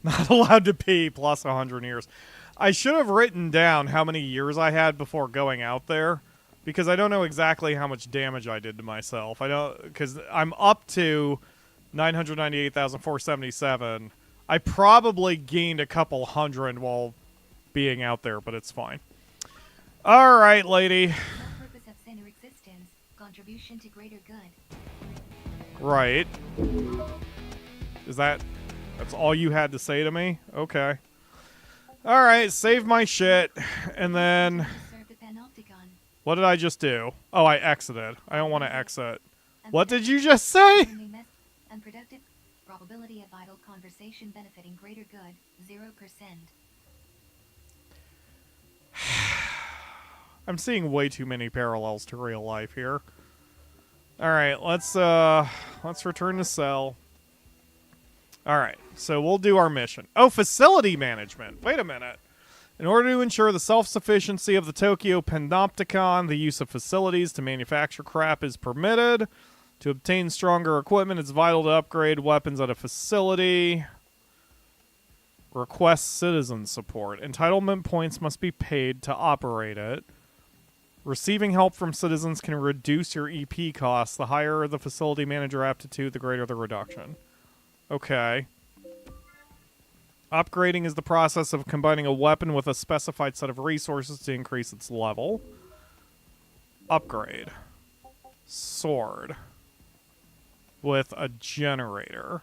Not allowed to pee plus 100 years. I should have written down how many years I had before going out there, because I don't know exactly how much damage I did to myself. I don't, because I'm up to 998,477. I probably gained a couple hundred while being out there, but it's fine. All right, lady. The purpose of sin or existence, contribution to greater good. Right. That's all you had to say to me? Okay. Alright, save my shit. And then... What did I just do? Oh, I exited. I don't want to exit. What did you just say? Unproductive. Probability of idle conversation benefiting greater good, 0%. I'm seeing way too many parallels to real life here. Alright, let's return to cell. Alright, so we'll do our mission. Oh, facility management. Wait a minute. In order to ensure the self-sufficiency of the Tokyo Panopticon, the use of facilities to manufacture crap is permitted. To obtain stronger equipment, it's vital to upgrade weapons at a facility. Request citizen support. Entitlement points must be paid to operate it. Receiving help from citizens can reduce your EP costs. The higher the facility manager aptitude, the greater the reduction. Okay. Upgrading is the process of combining a weapon with a specified set of resources to increase its level. Upgrade. Sword. With a generator.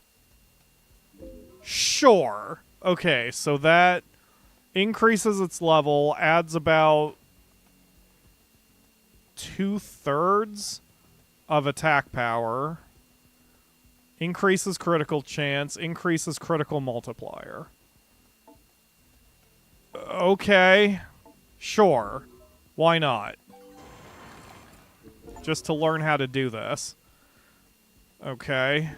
Sure. Okay, so that increases its level, adds about 2/3 of attack power, increases critical chance, increases critical multiplier. Okay, sure, why not? Just to learn how to do this. Okay.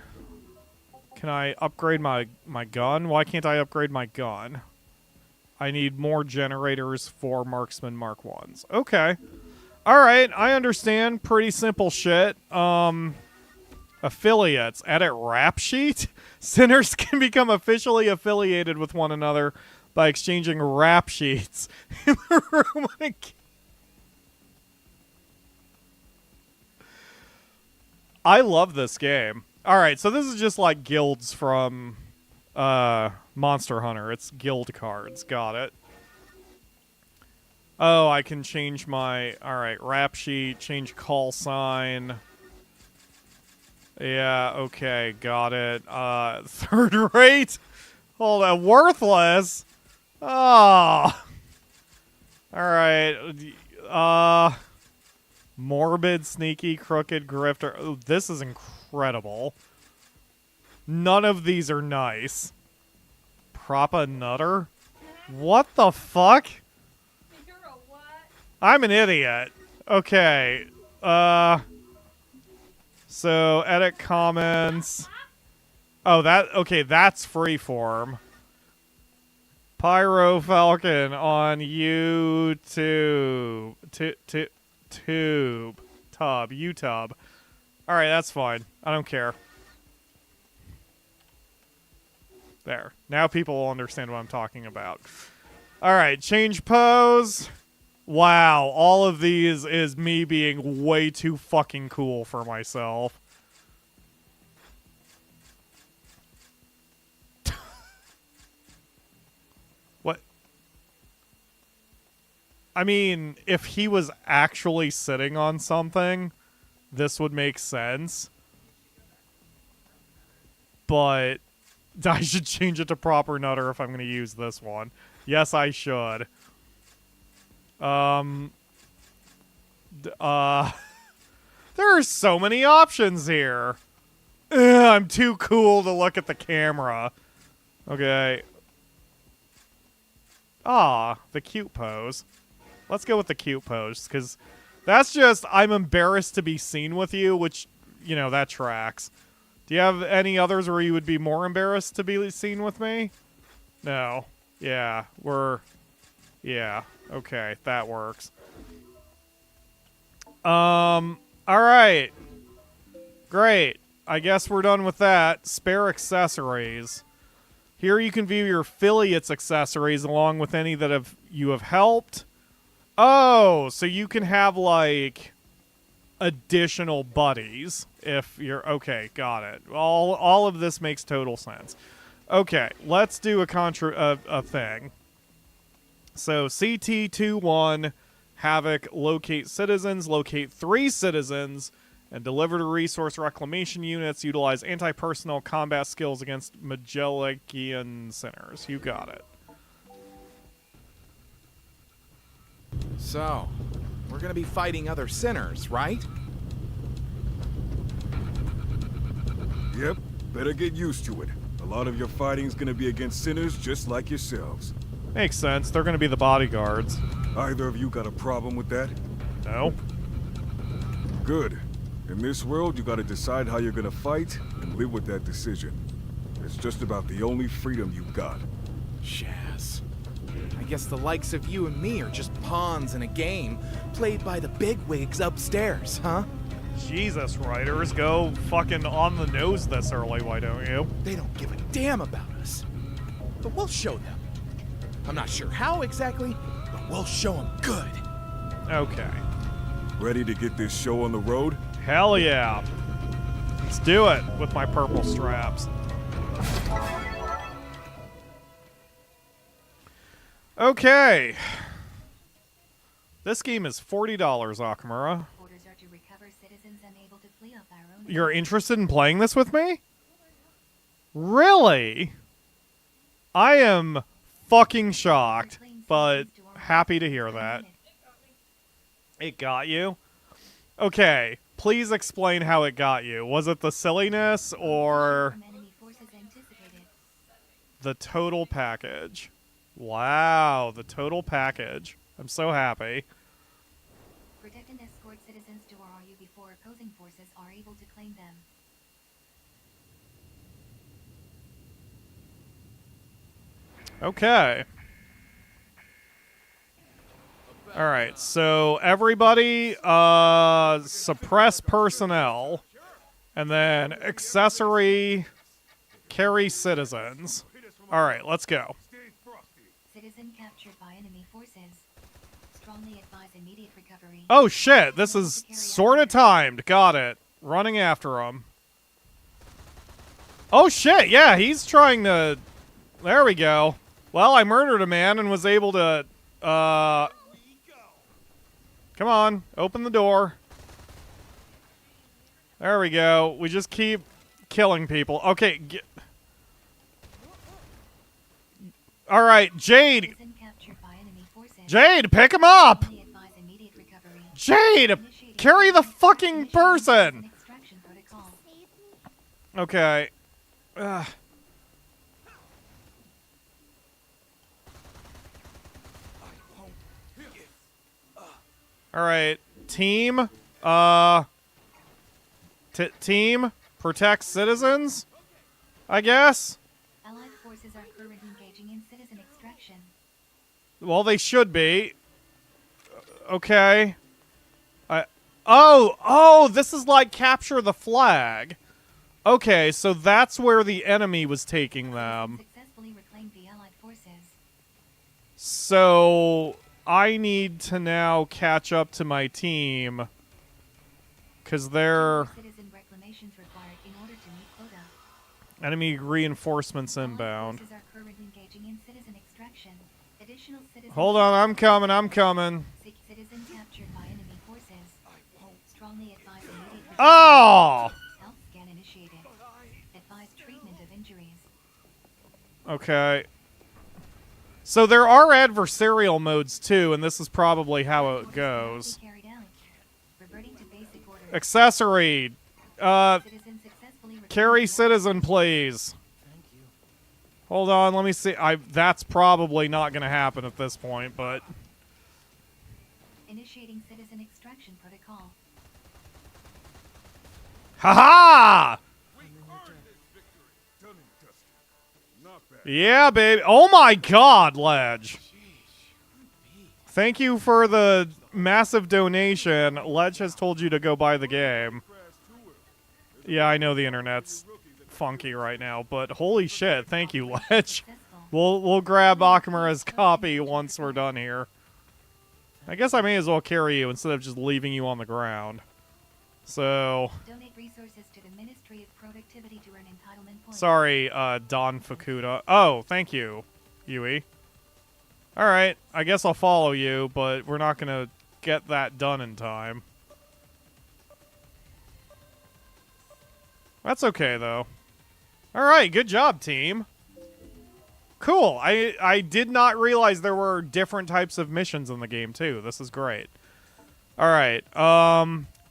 Can I upgrade my gun? Why can't I upgrade my gun? I need more generators for marksman Mark 1s. Okay. Alright, I understand. Pretty simple shit. Affiliates. Edit rap sheet? Sinners can become officially affiliated with one another by exchanging rap sheets in the room. I love this game. Alright, so this is just like guilds from Monster Hunter. It's guild cards. Got it. Oh, I can change my... Alright, rap sheet, change call sign. Yeah, okay, got it. Third rate? Hold on, worthless? Oh. Alright. Morbid, sneaky, crooked, grifter. Oh, this is incredible. None of these are nice. Propa nutter? What the fuck? I'm an idiot. Okay. So, edit comments. Oh, okay, that's freeform. PyroFalkon on YouTube. YouTube. Alright, that's fine. I don't care. There. Now people will understand what I'm talking about. Alright, change pose. Wow, all of these is me being way too fucking cool for myself. What? I mean, if he was actually sitting on something, this would make sense. But I should change it to proper nutter if I'm going to use this one. Yes, I should. There are so many options here. Ugh, I'm too cool to look at the camera. Okay. Ah, the cute pose. Let's go with the cute pose, because that's just, I'm embarrassed to be seen with you, which, you know, that tracks. Do you have any others where you would be more embarrassed to be seen with me? No. Yeah, yeah, okay, that works. Alright. Great. I guess we're done with that. Spare accessories. Here you can view your affiliates' accessories along with any that you have helped. Oh, so you can have, like, additional buddies if you're... Okay, got it. All of this makes total sense. Okay, let's do a thing. So, CT21, Havoc, locate citizens, locate 3 citizens, and deliver to resource reclamation units. Utilize anti-personnel combat skills against Magellan sinners. You got it. So, we're gonna be fighting other sinners, right? Yep, better get used to it. A lot of your fighting's gonna be against sinners just like yourselves. Makes sense. They're going to be the bodyguards. Either of you got a problem with that? No. Good. In this world, you gotta decide how you're gonna fight and live with that decision. It's just about the only freedom you've got. Shaz. I guess the likes of you and me are just pawns in a game played by the bigwigs upstairs, huh? Jesus, writers, go fucking on the nose this early, why don't you? They don't give a damn about us. But we'll show them. I'm not sure how exactly, but we'll show them good. Okay. Ready to get this show on the road? Hell yeah. Let's do it with my purple straps. Okay. This game is $40, Akamura. You're interested in playing this with me? Really? I am fucking shocked, but happy to hear that. It got you? Okay, please explain how it got you. Was it the silliness or the total package? Wow, the total package. I'm so happy. Protect and escort citizens to RRU before opposing forces are able to claim them. Okay. Alright, so everybody, suppress personnel, and then accessory, carry citizens. Alright, let's go. Citizen captured by enemy forces. Strongly advise immediate recovery. Oh shit, this is sorta timed. Got it. Running after him. Oh shit, yeah, he's trying to... There we go. Well, I murdered a man and was able to, Come on, open the door. There we go. We just keep killing people. Okay, Alright, Jade! Jade, pick him up! Jade! Carry the fucking person! Okay. Alright, team, team, protect citizens, I guess? Allied forces are currently engaging in citizen extraction. Well, they should be. Okay. Oh, this is like capture the flag. Okay, so that's where the enemy was taking them. Successfully reclaimed the Allied forces. So I need to now catch up to my team. Because they're... Citizen reclamations required in order to meet quota. Enemy reinforcements Allied inbound. forces are currently engaging in citizen extraction. Additional citizens... Hold on, I'm coming. Citizen captured by enemy forces. Strongly advise immediate... Oh! Health scan initiated. Advise treatment of injuries. Okay. So there are adversarial modes too, and this is probably how it goes. Carried out. Reverting to basic order. Accessory. Citizen successfully Carry citizen, please. Hold on, let me see. That's probably not going to happen at this point, but... Initiating citizen extraction protocol. Ha-ha! Yeah, baby. Oh my god, Ledge. Thank you for the massive donation. Ledge has told you to go buy the game. Yeah, I know the internet's funky right now, but holy shit, thank you, Ledge. We'll grab Akamura's copy once we're done here. I guess I may as well carry you instead of just leaving you on the ground. So... Donate resources to the Ministry of Productivity to earn entitlement points. Sorry, Don Fukuda. Oh, thank you, Yui. Alright, I guess I'll follow you, but we're not gonna get that done in time. That's okay, though. Alright, good job, team. Cool. I did not realize there were different types of missions in the game, too. This is great. Alright,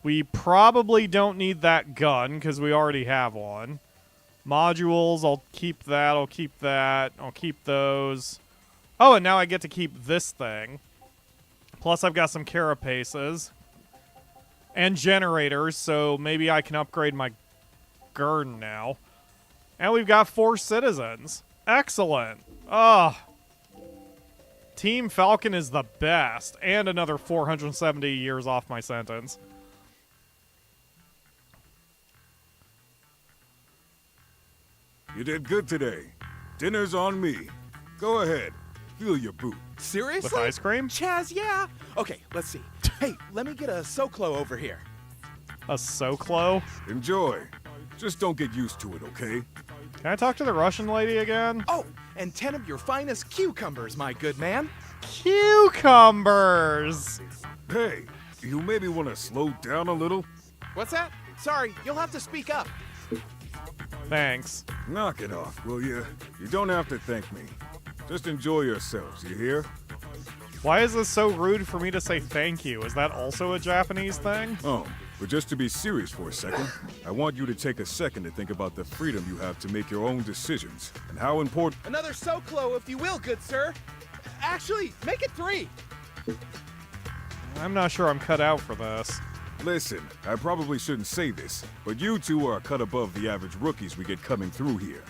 we probably don't need that gun, because we already have one. Modules, I'll keep that, I'll keep that, I'll keep those. Oh, and now I get to keep this thing. Plus, I've got some carapaces. And generators, so maybe I can upgrade my Gurn now. And we've got 4 citizens. Excellent. Oh. Team Falcon is the best. And another 470 years off my sentence. You did good today. Dinner's on me. Go ahead. Feel your boot. Seriously? With ice cream? Chaz, yeah. Okay, let's see. Hey, let me get a Soclo over here. A Soclo? Enjoy. Just don't get used to it, okay? Can I talk to the Russian lady again? Oh, and 10 of your finest cucumbers, my good man. Cucumbers! Hey, you maybe want to slow down a little? What's that? Sorry, you'll have to speak up. Thanks. Knock it off, will you? You don't have to thank me. Just enjoy yourselves, you hear? Why is this so rude for me to say thank you? Is that also a Japanese thing? Oh, but just to be serious for a second, I want you to take a second to think about the freedom you have to make your own decisions, and how important— Another Soclo, if you will, good sir. Actually, make it 3. I'm not sure I'm cut out for this. Listen, I probably shouldn't say this, but you two are a cut above the average rookies we get coming through here.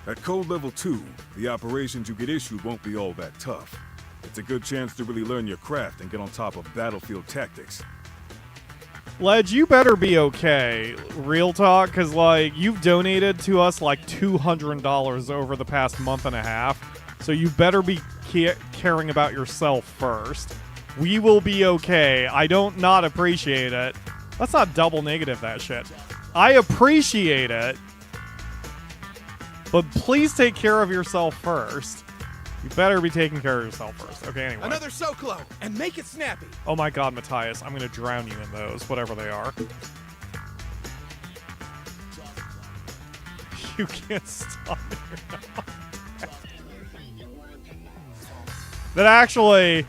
At Code Level 2, the operations you get issued won't be all that tough. It's a good chance to really learn your craft and get on top of battlefield tactics. Ledge, you better be okay. Real talk, because, like, you've donated to us, like, $200 over the past month and a half, so you better be caring about yourself first. We will be okay. I don't not appreciate it. Let's not double negative that shit. I appreciate it, but please take care of yourself first. You better be taking care of yourself first. Okay, anyway. Another Soclo, and make it snappy. Oh my god, Mattias, I'm going to drown you in those, whatever they are. You can't stop me. That actually...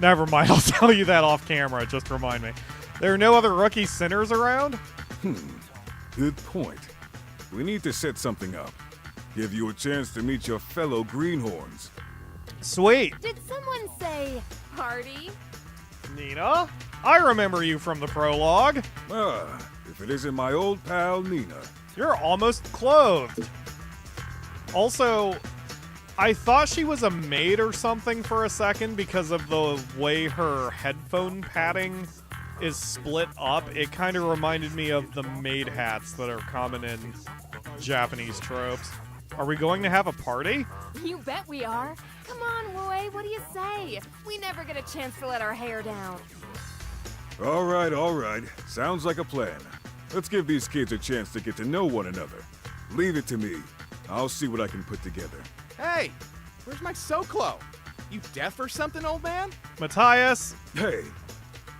Never mind, I'll tell you that off camera, just remind me. There are no other rookie sinners around? Good point. We need to set something up. Give you a chance to meet your fellow greenhorns. Sweet. Did someone say party? Nina? I remember you from the prologue. If it isn't my old pal, Nina. You're almost clothed. Also, I thought she was a maid or something for a second because of the way her headphone padding is split up. It kind of reminded me of the maid hats that are common in Japanese tropes. Are we going to have a party? You bet we are. Come on, Roy, what do you say? We never get a chance to let our hair down. All right. Sounds like a plan. Let's give these kids a chance to get to know one another. Leave it to me. I'll see what I can put together. Hey, where's my Soclo? You deaf or something, old man? Mattias! Hey,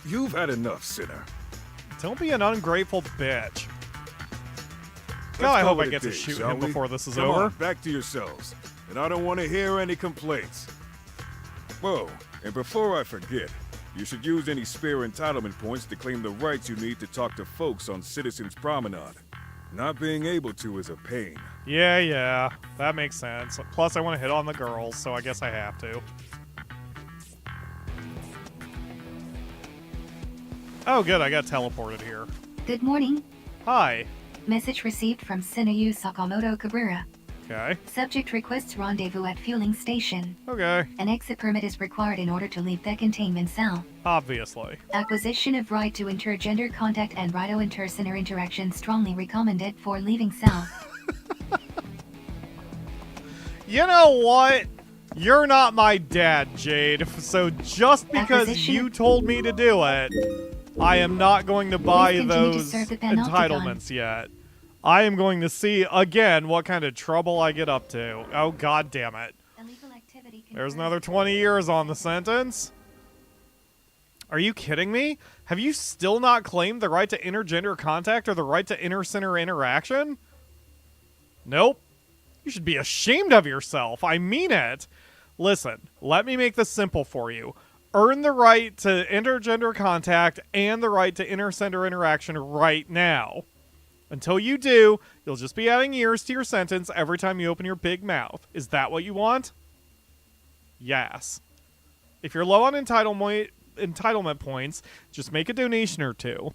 you've had enough, sinner. Don't be an ungrateful bitch. Let's God, I call hope I it a get to day, shoot shall him we? before this is Come over. on, back to yourselves. And I don't want to hear any complaints. Whoa, and before I forget, you should use any spare entitlement points to claim the rights you need to talk to folks on Citizens Promenade. Not being able to is a pain. Yeah, that makes sense. Plus, I want to hit on the girls, so I guess I have to. Oh, good, I got teleported here. Good morning. Hi. Message received from Sinayu Sakamoto Cabrera. Okay. Subject requests rendezvous at fueling station. Okay. An exit permit is required in order to leave the containment cell. Obviously. Acquisition of right to intergender contact and rhino-intersinner interaction strongly recommended for leaving cell. You know what? You're not my dad, Jade. So just because you told me to do it, I am not going to buy Please continue to those serve the Panopticon. entitlements yet. I am going to see, again, what kind of trouble I get up to. Oh, god damn it. There's another 20 years on the sentence. Are you kidding me? Have you still not claimed the right to intergender contact or the right to intersinner interaction? Nope. You should be ashamed of yourself. I mean it. Listen, let me make this simple for you. Earn the right to intergender contact and the right to intergender interaction right now. Until you do, you'll just be adding years to your sentence every time you open your big mouth. Is that what you want? Yes. If you're low on entitlement points, just make a donation or two.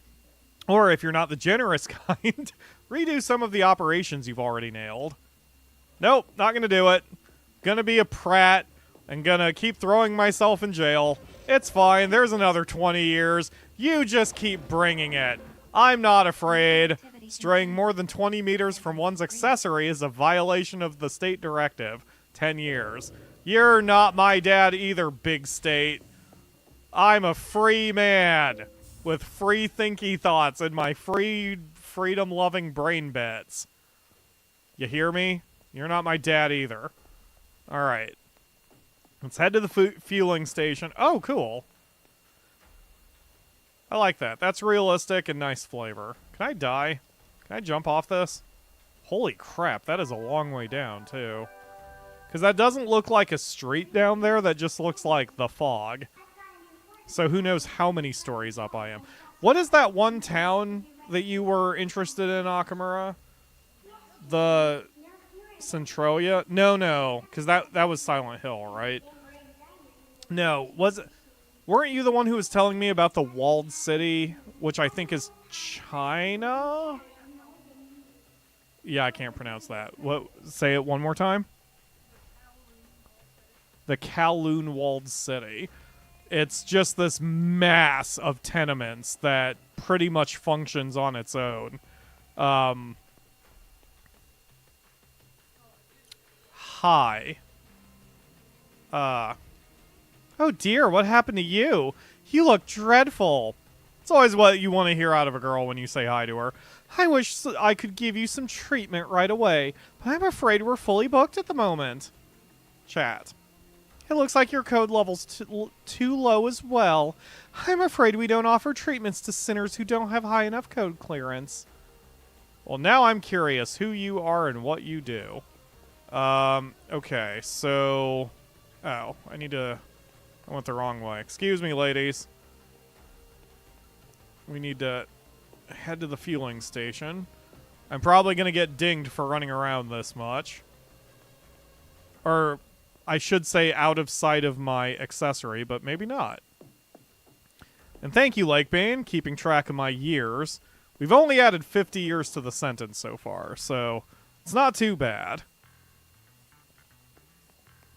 Or if you're not the generous kind, redo some of the operations you've already nailed. Nope, not gonna do it. Gonna be a prat and gonna keep throwing myself in jail. It's fine, there's another 20 years. You just keep bringing it. I'm not afraid. Straying more than 20 meters from one's accessory is a violation of the state directive. 10 years. You're not my dad either, big state. I'm a free man with free thinky thoughts and my freedom-loving brain bits. You hear me? You're not my dad either. Alright. Let's head to the fueling station. Oh, cool. I like that. That's realistic and nice flavor. Can I die? Can I jump off this? Holy crap, that is a long way down, too. Because that doesn't look like a street down there, that just looks like the fog. So who knows how many stories up I am. What is that one town that you were interested in, Akamura? The Centralia? No, because that was Silent Hill, right? No, was it... Weren't you the one who was telling me about the walled city, which I think is China? Yeah, I can't pronounce that. What? Say it one more time. The Kowloon walled city. It's just this mass of tenements that pretty much functions on its own. Hi. Oh dear, what happened to you? You look dreadful. It's always what you want to hear out of a girl when you say hi to her. I wish I could give you some treatment right away, but I'm afraid we're fully booked at the moment. Chat. It looks like your code level's too low as well. I'm afraid we don't offer treatments to sinners who don't have high enough code clearance. Well, now I'm curious who you are and what you do. Okay, so... Oh, I went the wrong way. Excuse me, ladies. We need to head to the fueling station. I'm probably going to get dinged for running around this much. Or, I should say out of sight of my accessory, but maybe not. And thank you, Lakebane, keeping track of my years. We've only added 50 years to the sentence so far, so it's not too bad.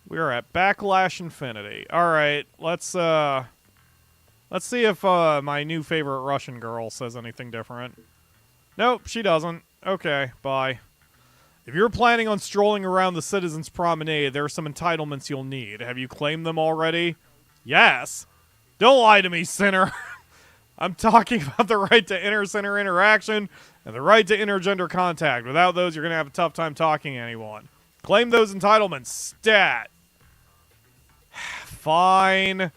We're at Backlash Infinity. Alright, let's see if my new favorite Russian girl says anything different. Nope, she doesn't. Okay, bye. If you're planning on strolling around the Citizens' Promenade, there are some entitlements you'll need. Have you claimed them already? Yes. Don't lie to me, sinner. I'm talking about the right to inter-center interaction and the right to intergender contact. Without those, you're going to have a tough time talking to anyone. Claim those entitlements. Stat. Fine.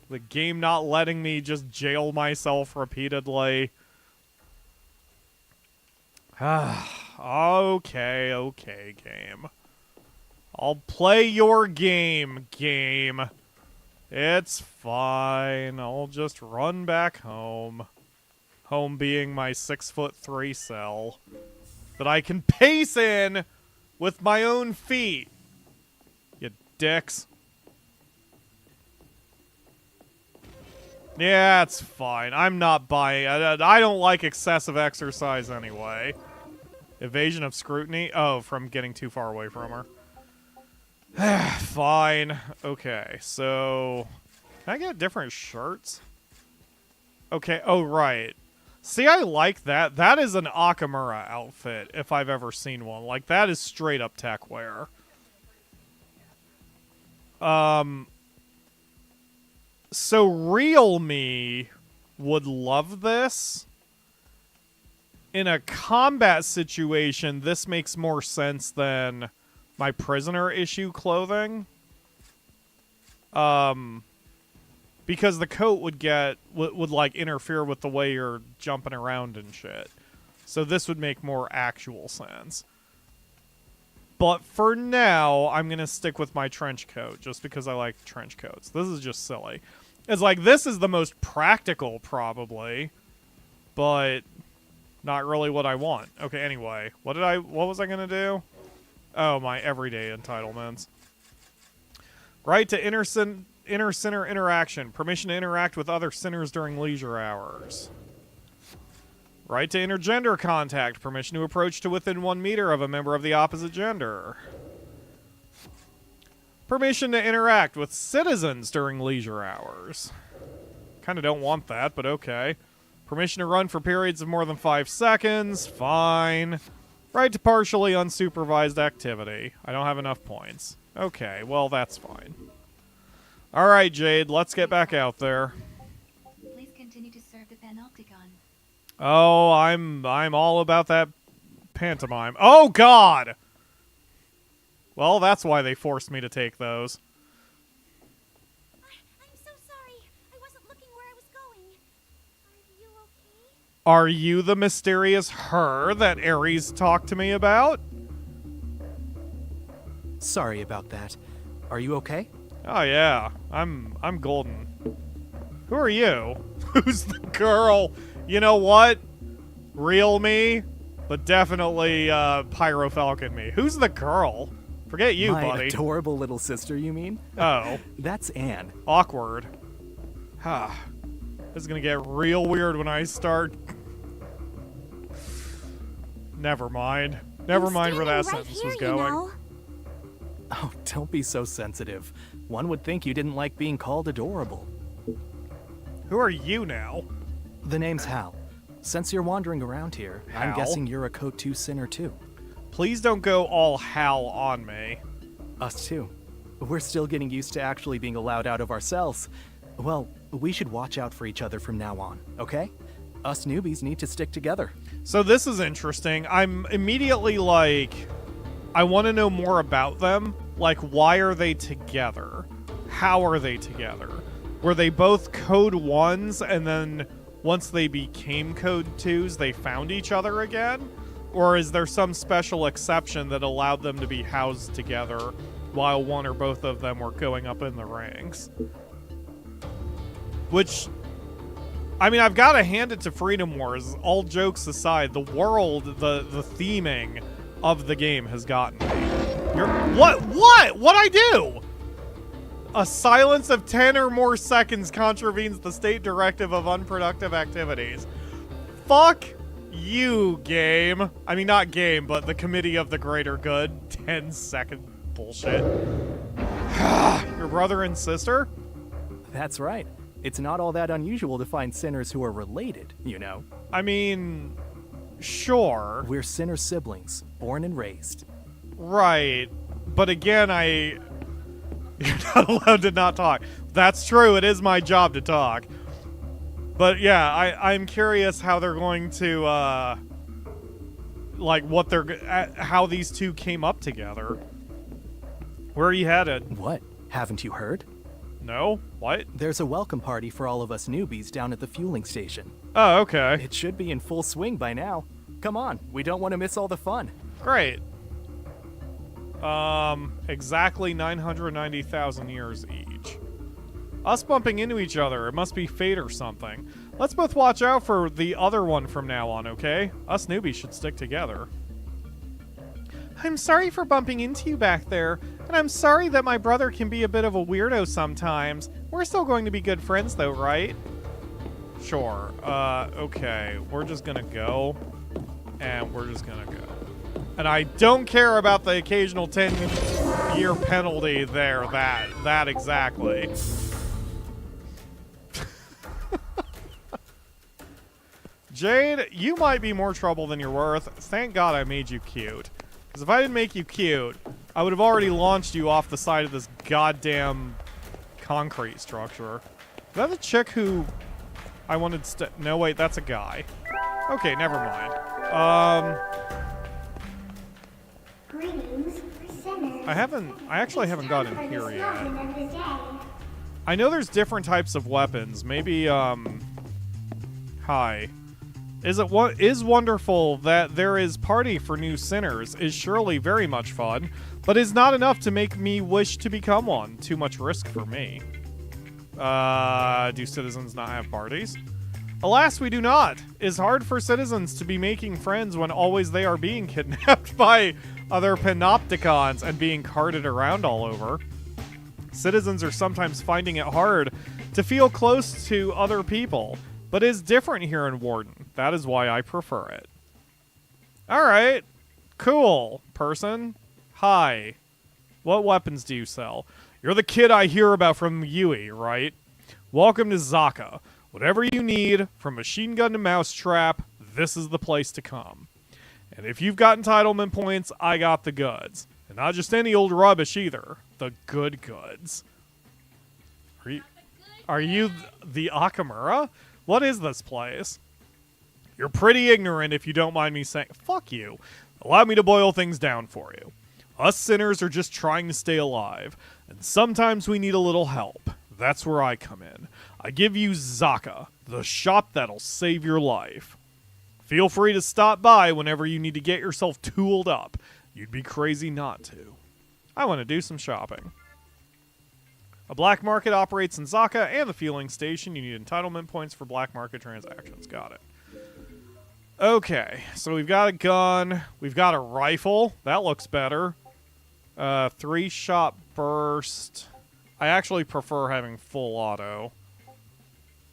The game not letting me just jail myself repeatedly. Okay, game. I'll play your game. It's fine. I'll just run back home. Home being my 6'3" cell that I can pace in with my own feet. You dicks. Yeah, it's fine. I'm not buying. I don't like excessive exercise anyway. Evasion of scrutiny? Oh, from getting too far away from her. Fine. Okay, so... Can I get different shirts? Okay, oh, right. See, I like that. That is an Akamura outfit, if I've ever seen one. Like, that is straight up tech wear. So real me would love this. In a combat situation, this makes more sense than my prisoner issue clothing. Because the coat would like interfere with the way you're jumping around and shit. So this would make more actual sense. But for now, I'm going to stick with my trench coat, just because I like trench coats. This is just silly. It's like, this is the most practical, probably. But not really what I want. Okay, anyway. What was I going to do? Oh, my everyday entitlements. Right to inter-center interaction. Permission to interact with other sinners during leisure hours. Right to intergender contact. Permission to approach to within 1 meter of a member of the opposite gender. Permission to interact with citizens during leisure hours. Kind of don't want that, but okay. Permission to run for periods of more than 5 seconds. Fine. Right to partially unsupervised activity. I don't have enough points. Okay, well, that's fine. Alright, Jade, let's get back out there. Please continue to serve the panopticon. Oh, I'm all about that pantomime. Oh, God! Well, that's why they forced me to take those. I'm so sorry. I wasn't looking where I was going. Are you okay? Are you the mysterious her that Aries talked to me about? Sorry about that. Are you okay? Oh yeah, I'm golden. Who are you? Who's the girl? You know what? Real me, but definitely PyroFalkon me. Who's the girl? Forget you, My buddy. adorable little sister, you mean? Oh. That's Ann. Awkward. This is gonna get real weird when I start. Never mind. Never mind where that sentence was going. You know. Oh, don't be so sensitive. One would think you didn't like being called adorable. Who are you now? The name's Hal. Since you're wandering around here, I'm Hal? guessing you're a Code 2 sinner too. Please don't go all Hal on me. Us too. We're still getting used to actually being allowed out of our cells. Well, we should watch out for each other from now on, okay? Us newbies need to stick together. So this is interesting. I'm immediately like, I want to know more about them. Like, why are they together? How are they together? Were they both Code 1s, and then once they became Code 2s, they found each other again? Or is there some special exception that allowed them to be housed together while one or both of them were going up in the ranks? Which, I mean, I've got to hand it to Freedom Wars. All jokes aside, the world, the theming of the game has gotten me. What'd I do? A silence of 10 or more seconds contravenes the state directive of unproductive activities. Fuck you, game. I mean, not game, but the Committee of the Greater Good. 10-second bullshit. Your brother and sister? That's right. It's not all that unusual to find sinners who are related, you know. I mean, sure. We're sinner siblings, born and raised. Right. But again, you're not allowed to not talk. That's true. It is my job to talk. But yeah, I'm curious how they're going to, like, how these two came up together. Where are you headed? What? Haven't you heard? No? What? There's a welcome party for all of us newbies down at the fueling station. Oh, okay. It should be in full swing by now. Come on, we don't want to miss all the fun. Great. Exactly 990,000 years each. Us bumping into each other. It must be fate or something. Let's both watch out for the other one from now on, okay? Us newbies should stick together. I'm sorry for bumping into you back there, and I'm sorry that my brother can be a bit of a weirdo sometimes. We're still going to be good friends though, right? Sure. Okay. We're just gonna go, and we're just gonna go. And I don't care about the occasional 10-year penalty there, that exactly. Jade, you might be more trouble than you're worth. Thank God I made you cute. Because if I didn't make you cute, I would have already launched you off the side of this goddamn concrete structure. Is that the chick who I wanted no, wait, that's a guy. Okay, never mind. Greetings, sinners. I actually haven't gotten here yet. I know there's different types of weapons. Maybe, hi. Is wonderful that there is party for new sinners is surely very much fun, but is not enough to make me wish to become one. Too much risk for me. Do citizens not have parties? Alas, we do not. It's hard for citizens to be making friends when always they are being kidnapped by other panopticons and being carted around all over. Citizens are sometimes finding it hard to feel close to other people, but it's different here in Warden. That is why I prefer it. Alright. Cool, person. Hi. What weapons do you sell? You're the kid I hear about from Yui, right? Welcome to Zaka. Whatever you need, from machine gun to mousetrap, this is the place to come. And if you've got entitlement points, I got the goods. And not just any old rubbish either. The good goods. Are you the Akamura? What is this place? You're pretty ignorant if you don't mind me saying. Fuck you. Allow me to boil things down for you. Us sinners are just trying to stay alive, and sometimes we need a little help. That's where I come in. I give you Zaka, the shop that'll save your life. Feel free to stop by whenever you need to get yourself tooled up. You'd be crazy not to. I want to do some shopping. A black market operates in Zaka and the fueling station. You need entitlement points for black market transactions. Got it. Okay, so we've got a gun. We've got a rifle. That looks better. 3-shot burst. I actually prefer having full auto.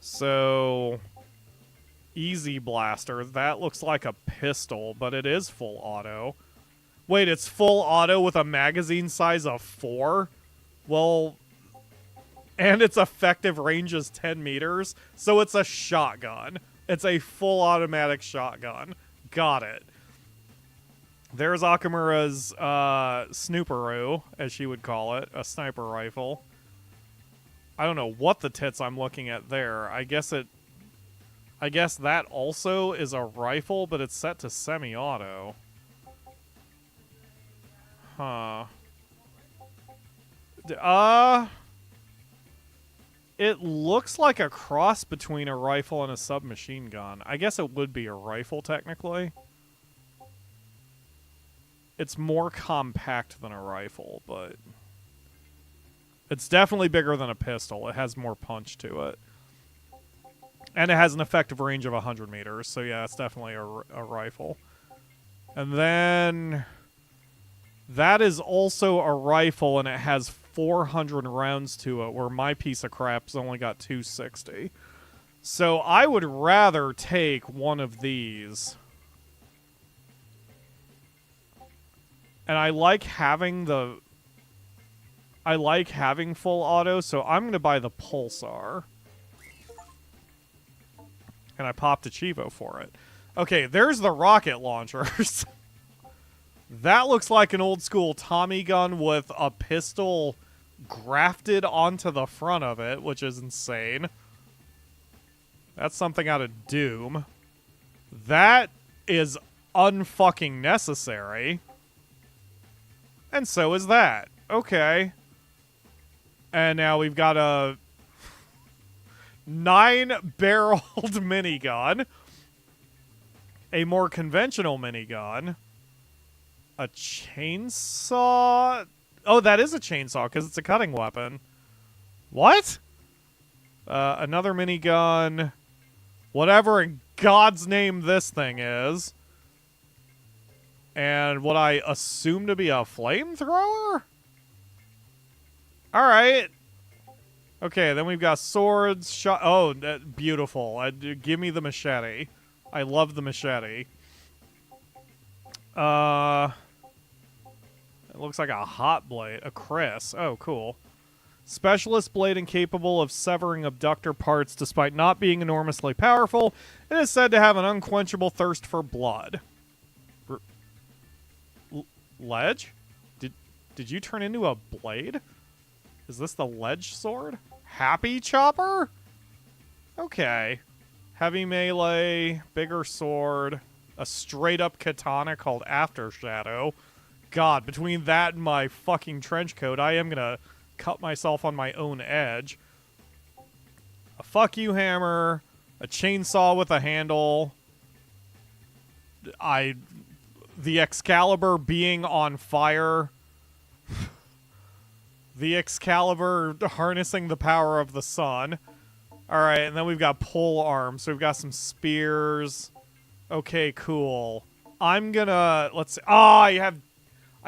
So, easy blaster. That looks like a pistol, but it is full auto. Wait, it's full auto with a magazine size of 4? Well, and its effective range is 10 meters, so it's a shotgun. It's a full automatic shotgun. Got it. There's Akamura's snooperoo, as she would call it, a sniper rifle. I don't know what the tits I'm looking at there. I guess that also is a rifle, but it's set to semi-auto. Huh. It looks like a cross between a rifle and a submachine gun. I guess it would be a rifle, technically. It's more compact than a rifle, but it's definitely bigger than a pistol. It has more punch to it. And it has an effective range of 100 meters, so yeah, it's definitely a rifle. And then that is also a rifle, and it has 400 rounds to it, where my piece of crap's only got 260. So I would rather take one of these. And I like having the... I like having full auto, so I'm going to buy the Pulsar. And I popped a Chivo for it. Okay, there's the rocket launchers. That looks like an old school Tommy gun with a pistol grafted onto the front of it, which is insane. That's something out of Doom. That is unfucking necessary. And so is that. Okay. And now we've got a 9-barreled minigun. A more conventional minigun. A chainsaw? Oh, that is a chainsaw because it's a cutting weapon. What? Another minigun. Whatever in God's name this thing is. And what I assume to be a flamethrower? Alright. Okay, then we've got swords, shot. Oh, beautiful. Give me the machete. I love the machete. It looks like a hot blade. A Chris. Oh, cool. Specialist blade incapable of severing abductor parts despite not being enormously powerful. It is said to have an unquenchable thirst for blood. Ledge? Did you turn into a blade? Is this the ledge sword? Happy chopper? Okay. Heavy melee, bigger sword, a straight-up katana called Aftershadow. God, between that and my fucking trench coat, I am gonna cut myself on my own edge. A fuck you hammer, a chainsaw with a handle. The Excalibur being on fire. The Excalibur harnessing the power of the sun. Alright, and then we've got pole arms. So we've got some spears. Okay, cool. I'm gonna... Let's see. I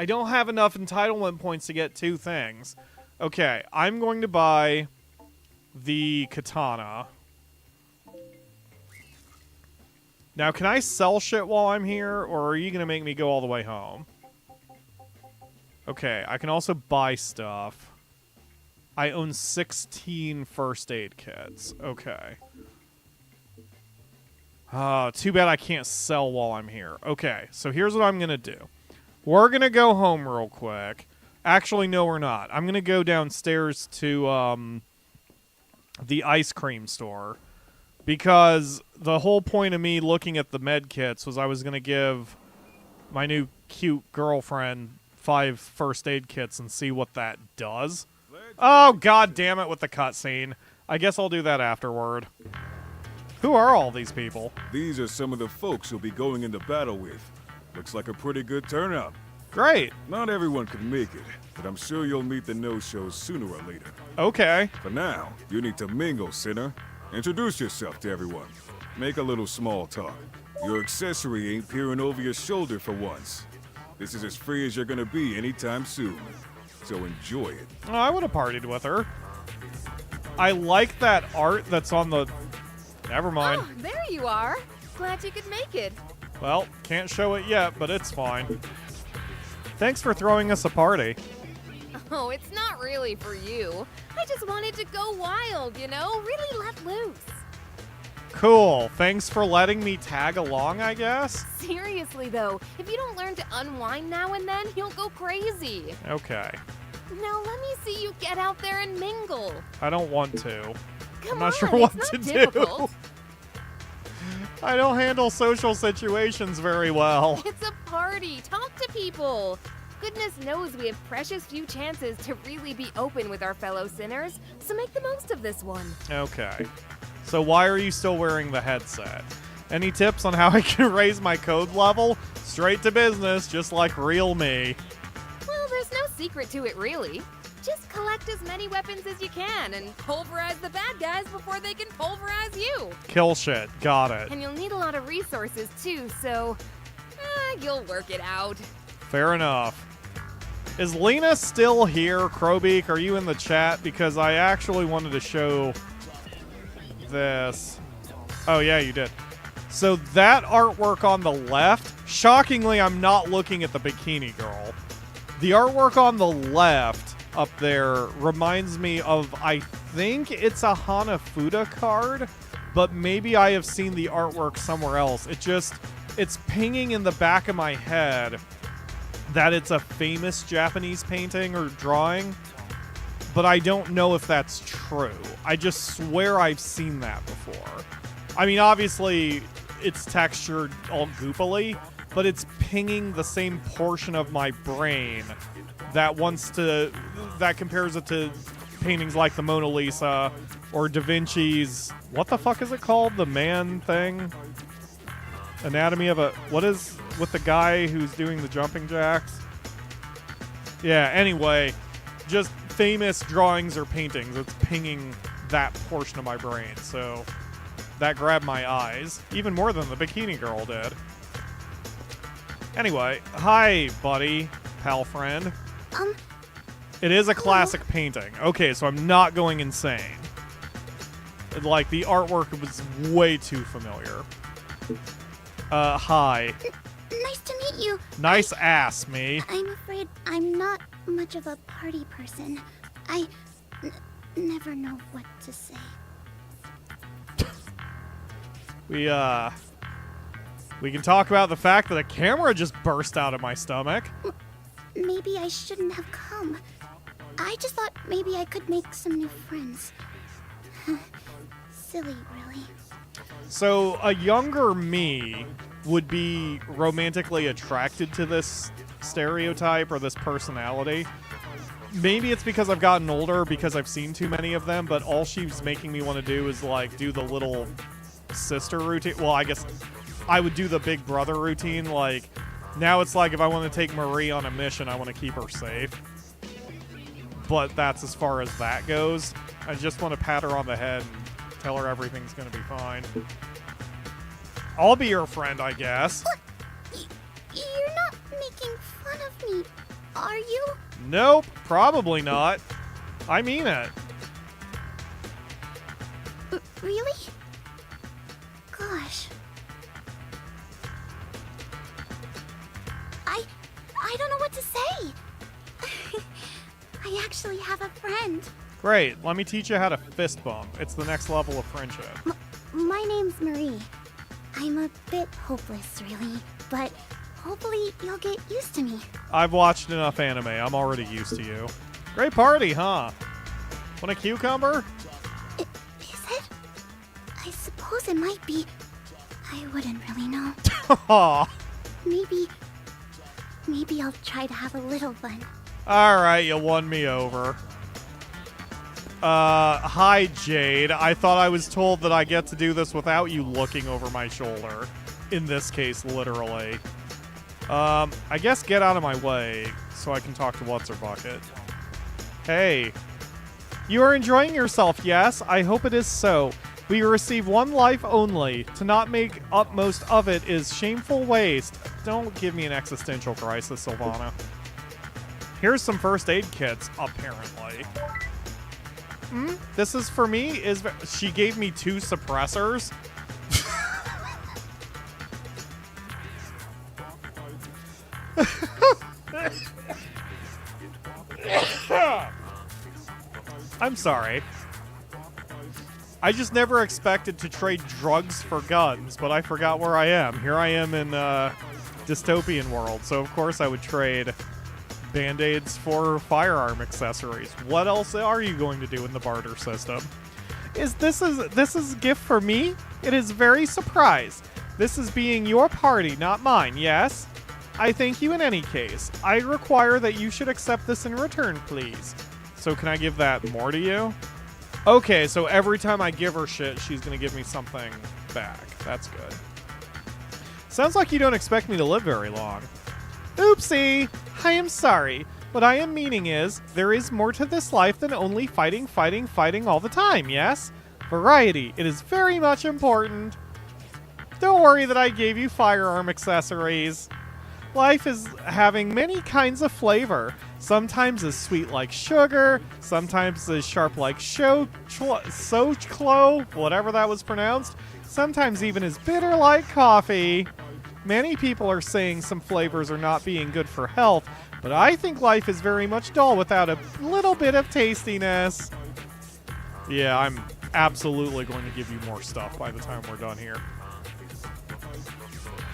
don't have enough entitlement points to get 2 things. Okay, I'm going to buy the katana. Now, can I sell shit while I'm here, or are you going to make me go all the way home? Okay, I can also buy stuff. I own 16 first aid kits. Okay. Too bad I can't sell while I'm here. Okay, so here's what I'm going to do. We're going to go home real quick. Actually, no, we're not. I'm going to go downstairs to the ice cream store. Because the whole point of me looking at the med kits was I was going to give my new cute girlfriend 5 first aid kits and see what that does. Oh, god damn it with the cutscene. I guess I'll do that afterward. Who are all these people? These are some of the folks you'll be going into battle with. Looks like a pretty good turnout. Great. Not everyone can make it, but I'm sure you'll meet the no-shows sooner or later. Okay. For now, you need to mingle, sinner. Introduce yourself to everyone. Make a little small talk. Your accessory ain't peering over your shoulder for once. This is as free as you're gonna be anytime soon. So enjoy it. Oh, I would have partied with her. I like that art that's on the... Never mind. Oh, there you are. Glad you could make it. Well, can't show it yet, but it's fine. Thanks for throwing us a party. Oh, it's not really for you. I just wanted to go wild, you know? Really let loose. Cool. Thanks for letting me tag along, I guess? Seriously, though, if you don't learn to unwind now and then, you'll go crazy. Okay. Now let me see you get out there and mingle. I don't want to. Come I'm not on, sure what it's to not difficult. do. I don't handle social situations very well. It's a party. Talk to people. Goodness knows we have precious few chances to really be open with our fellow sinners, so make the most of this one. Okay. So why are you still wearing the headset? Any tips on how I can raise my code level? Straight to business, just like real me. Well, there's no secret to it, really. Just collect as many weapons as you can and pulverize the bad guys before they can pulverize you. Kill shit. Got it. And you'll need a lot of resources, too, so you'll work it out. Fair enough. Is Lena still here, Crowbeak? Are you in the chat? Because I actually wanted to show this. Oh, yeah, you did. So that artwork on the left, shockingly, I'm not looking at the bikini girl. The artwork on the left up there reminds me of, I think it's a Hanafuda card, but maybe I have seen the artwork somewhere else. It's pinging in the back of my head that it's a famous Japanese painting or drawing, but I don't know if that's true. I just swear I've seen that before. I mean, obviously, it's textured all goopily, but it's pinging the same portion of my brain that compares it to paintings like the Mona Lisa or Da Vinci's, what the fuck is it called? The man thing? Anatomy of a, what is with the guy who's doing the jumping jacks? Yeah, anyway, just famous drawings or paintings. It's pinging that portion of my brain, so that grabbed my eyes, even more than the bikini girl did. Anyway, hi, buddy, pal friend. It is a classic painting. Okay, so I'm not going insane. Like, the artwork was way too familiar. Hi. Nice to meet you. Nice ass, me. I'm afraid I'm not much of a party person. I never know what to say. We can talk about the fact that a camera just burst out of my stomach. Maybe I shouldn't have come. I just thought maybe I could make some new friends. Silly, really. So, a younger me would be romantically attracted to this stereotype or this personality. Maybe it's because I've gotten older, because I've seen too many of them, but all she's making me want to do is, like, do the little sister routine. Well, I guess I would do the big brother routine. Like, now it's like if I want to take Marie on a mission, I want to keep her safe. But that's as far as that goes. I just want to pat her on the head and tell her everything's going to be fine. I'll be your friend, I guess. What? You're not making fun of me, are you? Nope, probably not. I mean it. Really? Gosh. I don't know what to say. I actually have a friend. Great, let me teach you how to fist bump. It's the next level of friendship. My name's Marie. I'm a bit hopeless, really, but hopefully you'll get used to me. I've watched enough anime. I'm already used to you. Great party, huh? Want a cucumber? Is it? I suppose it might be. I wouldn't really know. Aw. Maybe I'll try to have a little fun. Alright, you won me over. Hi, Jade. I thought I was told that I get to do this without you looking over my shoulder. In this case, literally. I guess get out of my way so I can talk to What's-Her-Bucket. Hey. You are enjoying yourself, yes? I hope it is so. We receive one life only. To not make utmost of it is shameful waste. Don't give me an existential crisis, Sylvana. Here's some first aid kits, apparently. This is for me? She gave me 2 suppressors? I'm sorry. I just never expected to trade drugs for guns, but I forgot where I am. Here I am in dystopian world, so of course I would trade Band-Aids for firearm accessories. What else are you going to do in the barter system? This is a gift for me? It is very surprised. This is being your party, not mine, yes? I thank you in any case. I require that you should accept this in return, please. So can I give that more to you? Okay, so every time I give her shit, she's gonna give me something back. That's good. Sounds like you don't expect me to live very long. Oopsie! I am sorry. What I am meaning is, there is more to this life than only fighting, fighting, fighting all the time, yes? Variety. It is very much important. Don't worry that I gave you firearm accessories. Life is having many kinds of flavor. Sometimes as sweet like sugar, sometimes as sharp like sochclo, whatever that was pronounced, sometimes even as bitter like coffee. many people are saying some flavors are not being good for health, but I think life is very much dull without a little bit of tastiness. Yeah, I'm absolutely going to give you more stuff by the time we're done here.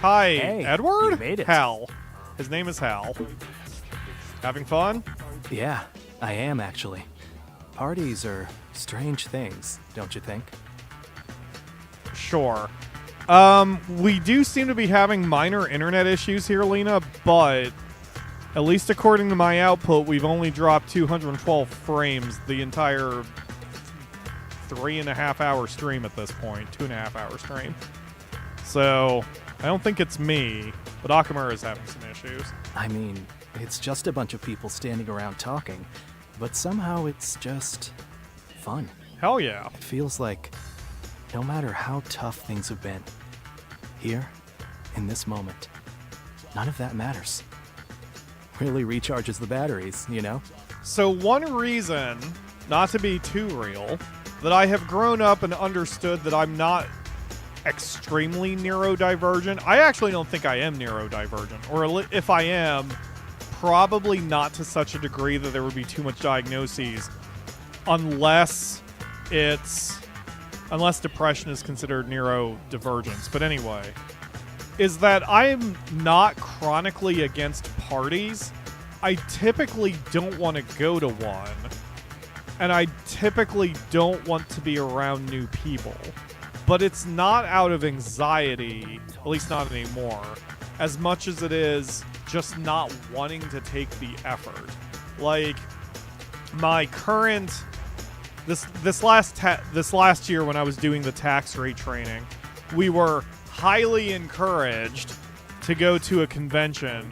Hi, Hey, Edward? you made it. Hal. His name is Hal. Having fun? Yeah, I am actually. Parties are strange things, don't you think? Sure. We do seem to be having minor internet issues here, Lena, but at least according to my output, we've only dropped 212 frames the entire 3.5 hour stream at this point. 2.5 hour stream. So, I don't think it's me, but Akamura is having some issues. I mean, it's just a bunch of people standing around talking, but somehow it's just fun. Hell yeah. It feels like no matter how tough things have been, here, in this moment, none of that matters. Really recharges the batteries, you know? So one reason, not to be too real, that I have grown up and understood that I'm not extremely neurodivergent. I actually don't think I am neurodivergent. Or if I am, probably not to such a degree that there would be too much diagnoses. Unless depression is considered neurodivergence. But anyway, is that I'm not chronically against parties. I typically don't want to go to one. And I typically don't want to be around new people. But it's not out of anxiety, at least not anymore, as much as it is just not wanting to take the effort. Like, my current... This last year when I was doing the tax rate training, we were highly encouraged to go to a convention,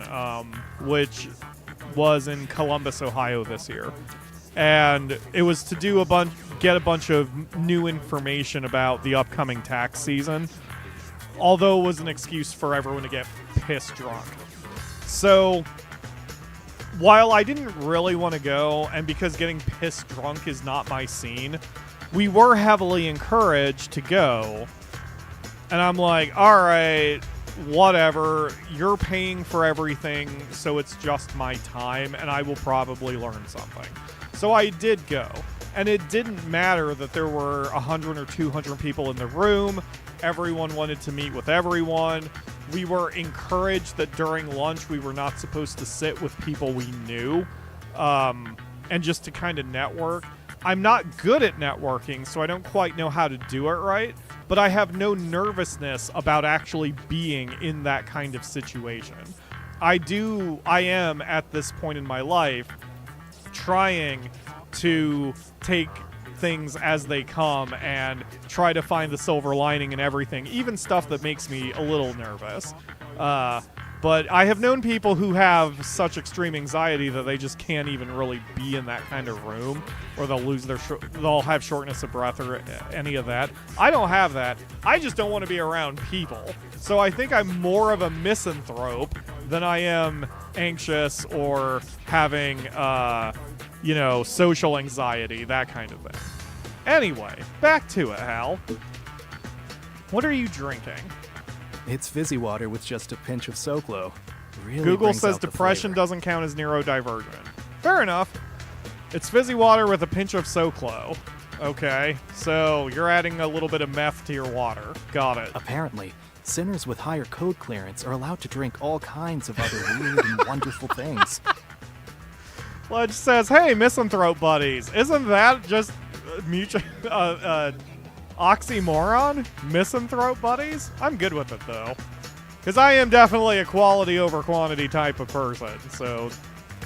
which was in Columbus, Ohio this year. And it was to do get a bunch of new information about the upcoming tax season, although it was an excuse for everyone to get piss drunk. So, while I didn't really want to go, and because getting piss drunk is not my scene, we were heavily encouraged to go. And I'm like, alright, whatever, you're paying for everything, so it's just my time, and I will probably learn something. So I did go, and it didn't matter that there were 100 or 200 people in the room. Everyone wanted to meet with everyone. We were encouraged that during lunch we were not supposed to sit with people we knew, and just to kind of network. I'm not good at networking, so I don't quite know how to do it right, but I have no nervousness about actually being in that kind of situation. I am, at this point in my life, trying to take things as they come and try to find the silver lining in everything, even stuff that makes me a little nervous. But I have known people who have such extreme anxiety that they just can't even really be in that kind of room, or they'll have shortness of breath or any of that. I don't have that. I just don't want to be around people. So I think I'm more of a misanthrope than I am anxious or having, social anxiety, that kind of thing. Anyway, back to it, Hal. What are you drinking? It's fizzy water with just a pinch of Soclo. Really Google brings says out the depression flavor. doesn't count as neurodivergent. Fair enough. It's fizzy water with a pinch of Soclo. Okay, so you're adding a little bit of meth to your water. Got it. Apparently, sinners with higher code clearance are allowed to drink all kinds of other weird and wonderful things. Ledge says, hey, misanthrope buddies, isn't that just oxymoron? Misanthrope buddies? I'm good with it, though. Because I am definitely a quality over quantity type of person, so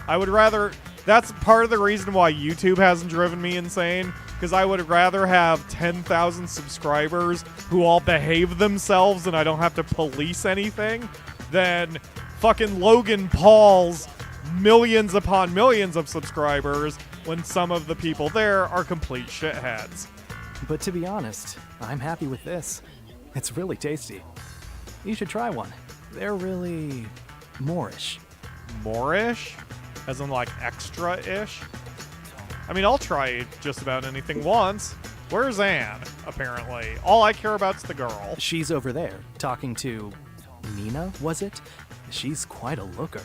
I would rather... That's part of the reason why YouTube hasn't driven me insane, because I would rather have 10,000 subscribers who all behave themselves and I don't have to police anything, than fucking Logan Paul's millions upon millions of subscribers when some of the people there are complete shitheads. But to be honest, I'm happy with this. It's really tasty. You should try one. They're really Moorish. Moorish? As in, like, extra-ish? I mean, I'll try just about anything once. Where's Anne, apparently? All I care about's the girl. She's over there, talking to Nina, was it? She's quite a looker.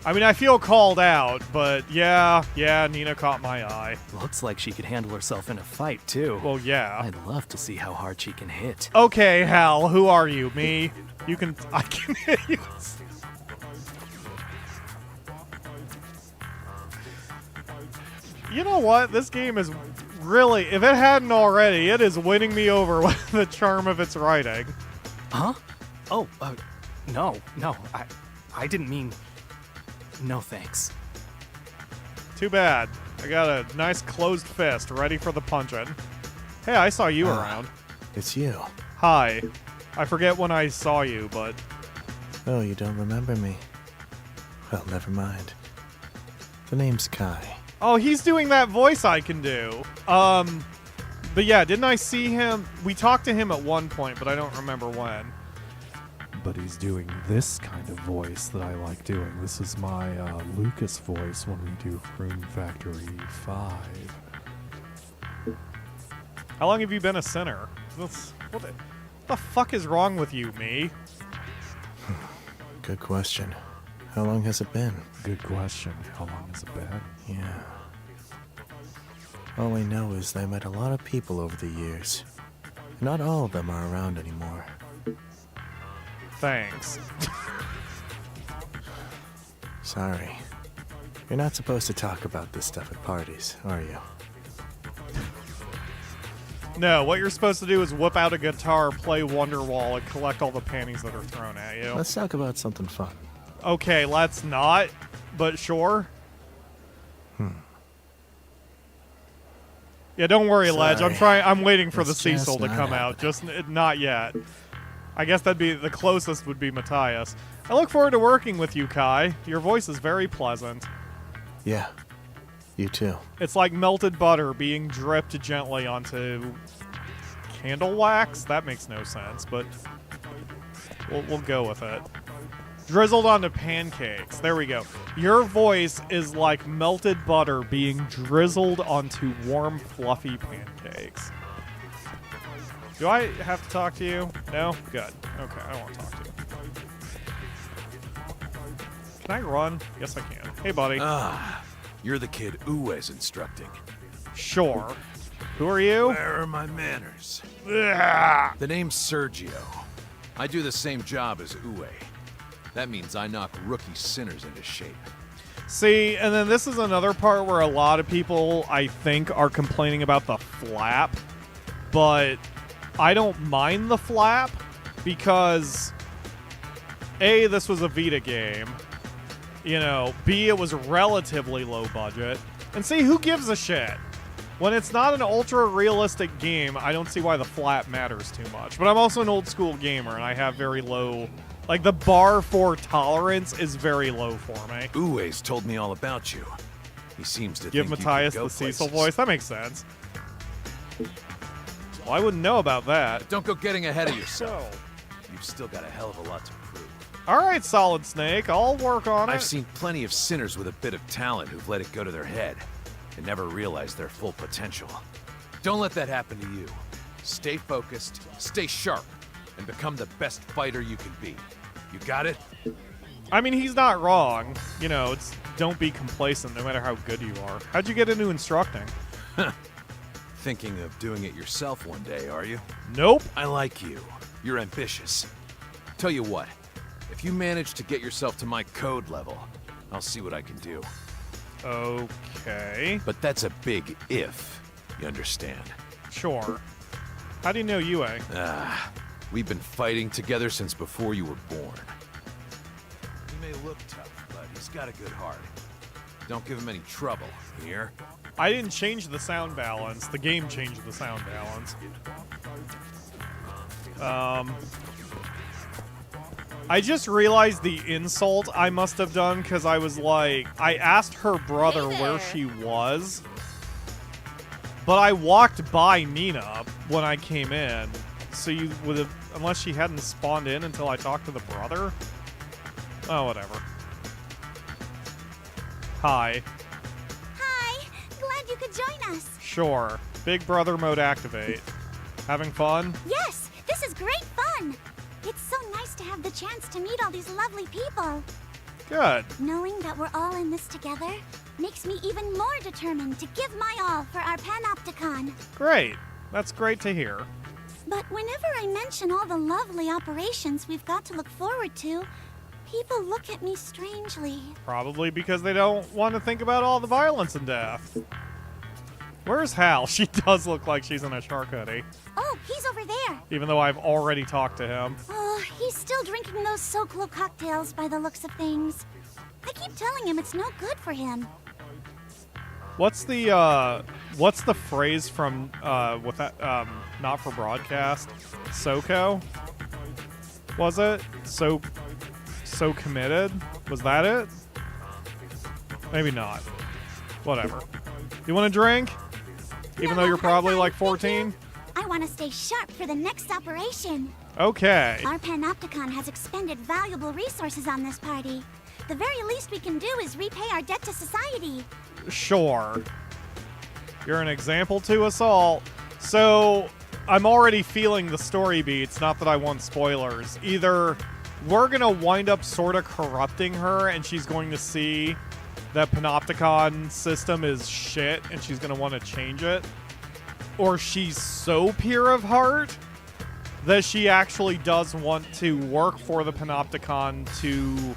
I mean, I feel called out, but yeah, Nina caught my eye. Looks like she could handle herself in a fight, too. Well, yeah. I'd love to see how hard she can hit. Okay, Hal, who are you? Me? I can hit you. You know what? This game is really, if it hadn't already, it is winning me over with the charm of its writing. Huh? Oh, no, I didn't mean... No thanks. Too bad. I got a nice closed fist ready for the punching. Hey, I saw you around. It's you. Hi. I forget when I saw you, but... Oh, you don't remember me? Well, never mind. The name's Kai. Oh, he's doing that voice I can do. But yeah, didn't I see him? We talked to him at one point, but I don't remember when. But he's doing this kind of voice that I like doing. This is my Lucas voice when we do Rune Factory 5. How long have you been a sinner? What the fuck is wrong with you, me? Good question. How long has it been? Good question. How long has it been? Yeah. All I know is that I met a lot of people over the years. Not all of them are around anymore. Thanks. Sorry. You're not supposed to talk about this stuff at parties, are you? No, what you're supposed to do is whip out a guitar, play Wonderwall, and collect all the panties that are thrown at you. Let's talk about something fun. Okay, let's not, but sure. Yeah, don't worry, Sorry. Ledge. I'm waiting for the It's just Cecil to not come out. happening. Just not yet. I guess that'd be the closest would be Mattias. I look forward to working with you, Kai. Your voice is very pleasant. Yeah. You too. It's like melted butter being dripped gently onto candle wax. That makes no sense, but we'll go with it. Drizzled onto pancakes. There we go. Your voice is like melted butter being drizzled onto warm, fluffy pancakes. Do I have to talk to you? No? Good. Okay, I don't want to talk to you. Can I run? Yes, I can. Hey, buddy. You're the kid Uwe's instructing. Sure. Who are you? Where are my manners? Ugh. The name's Sergio. I do the same job as Uwe. That means I knock rookie sinners into shape. See, and then this is another part where a lot of people, I think, are complaining about the flap. But I don't mind the flap because, A, this was a Vita game. You know, B, it was relatively low budget. And C, who gives a shit? When it's not an ultra-realistic game, I don't see why the flap matters too much. But I'm also an old-school gamer, and I have very low... Like, the bar for tolerance is very low for me. Uwe's told me all about you. He seems to Give think Mattias you could go the Cecil places. voice. That makes sense. Well, I wouldn't know about that. But don't go getting ahead of yourself. You've still got a hell of a lot to prove. All right, Solid Snake. I'll work on it. I've seen plenty of sinners with a bit of talent who've let it go to their head and never realized their full potential. Don't let that happen to you. Stay focused, stay sharp, and become the best fighter you can be. You got it? I mean, he's not wrong. You know, it's don't be complacent no matter how good you are. How'd you get into instructing? Thinking of doing it yourself one day, are you? Nope. I like you. You're ambitious. Tell you what, if you manage to get yourself to my code level, I'll see what I can do. Okay. But that's a big if, you understand? Sure. How do you know Yue? We've been fighting together since before you were born. He may look tough, but he's got a good heart. Don't give him any trouble, here? I didn't change the sound balance. The game changed the sound balance. I just realized the insult I must have done because I was like, I asked her brother where she was, but I walked by Nina when I came in, so you would have, unless she hadn't spawned in until I talked to the brother? Oh, whatever. Hi. Hi, glad you could join us. Sure. Big brother mode activate. Having fun? Yes, this is great fun. It's so nice to have the chance to meet all these lovely people. Good. Knowing that we're all in this together makes me even more determined to give my all for our Panopticon. Great. That's great to hear. But whenever I mention all the lovely operations we've got to look forward to, people look at me strangely. Probably because they don't want to think about all the violence and death. Where's Hal? She does look like she's in a shark hoodie. Oh, he's over there. Even though I've already talked to him. Oh, he's still drinking those SoClo cocktails by the looks of things. I keep telling him it's no good for him. What's the phrase from with that not for broadcast? SoCo? Was it? So committed? Was that it? Maybe not. Whatever. You want a drink? Even though you're probably like 14? I want to stay sharp for the next operation. Okay. Our Panopticon has expended valuable resources on this party. The very least we can do is repay our debt to society. Sure. You're an example to us all. So, I'm already feeling the story beats, not that I want spoilers. Either we're gonna wind up sort of corrupting her and she's going to see that Panopticon system is shit and she's gonna want to change it. Or she's so pure of heart that she actually does want to work for the Panopticon to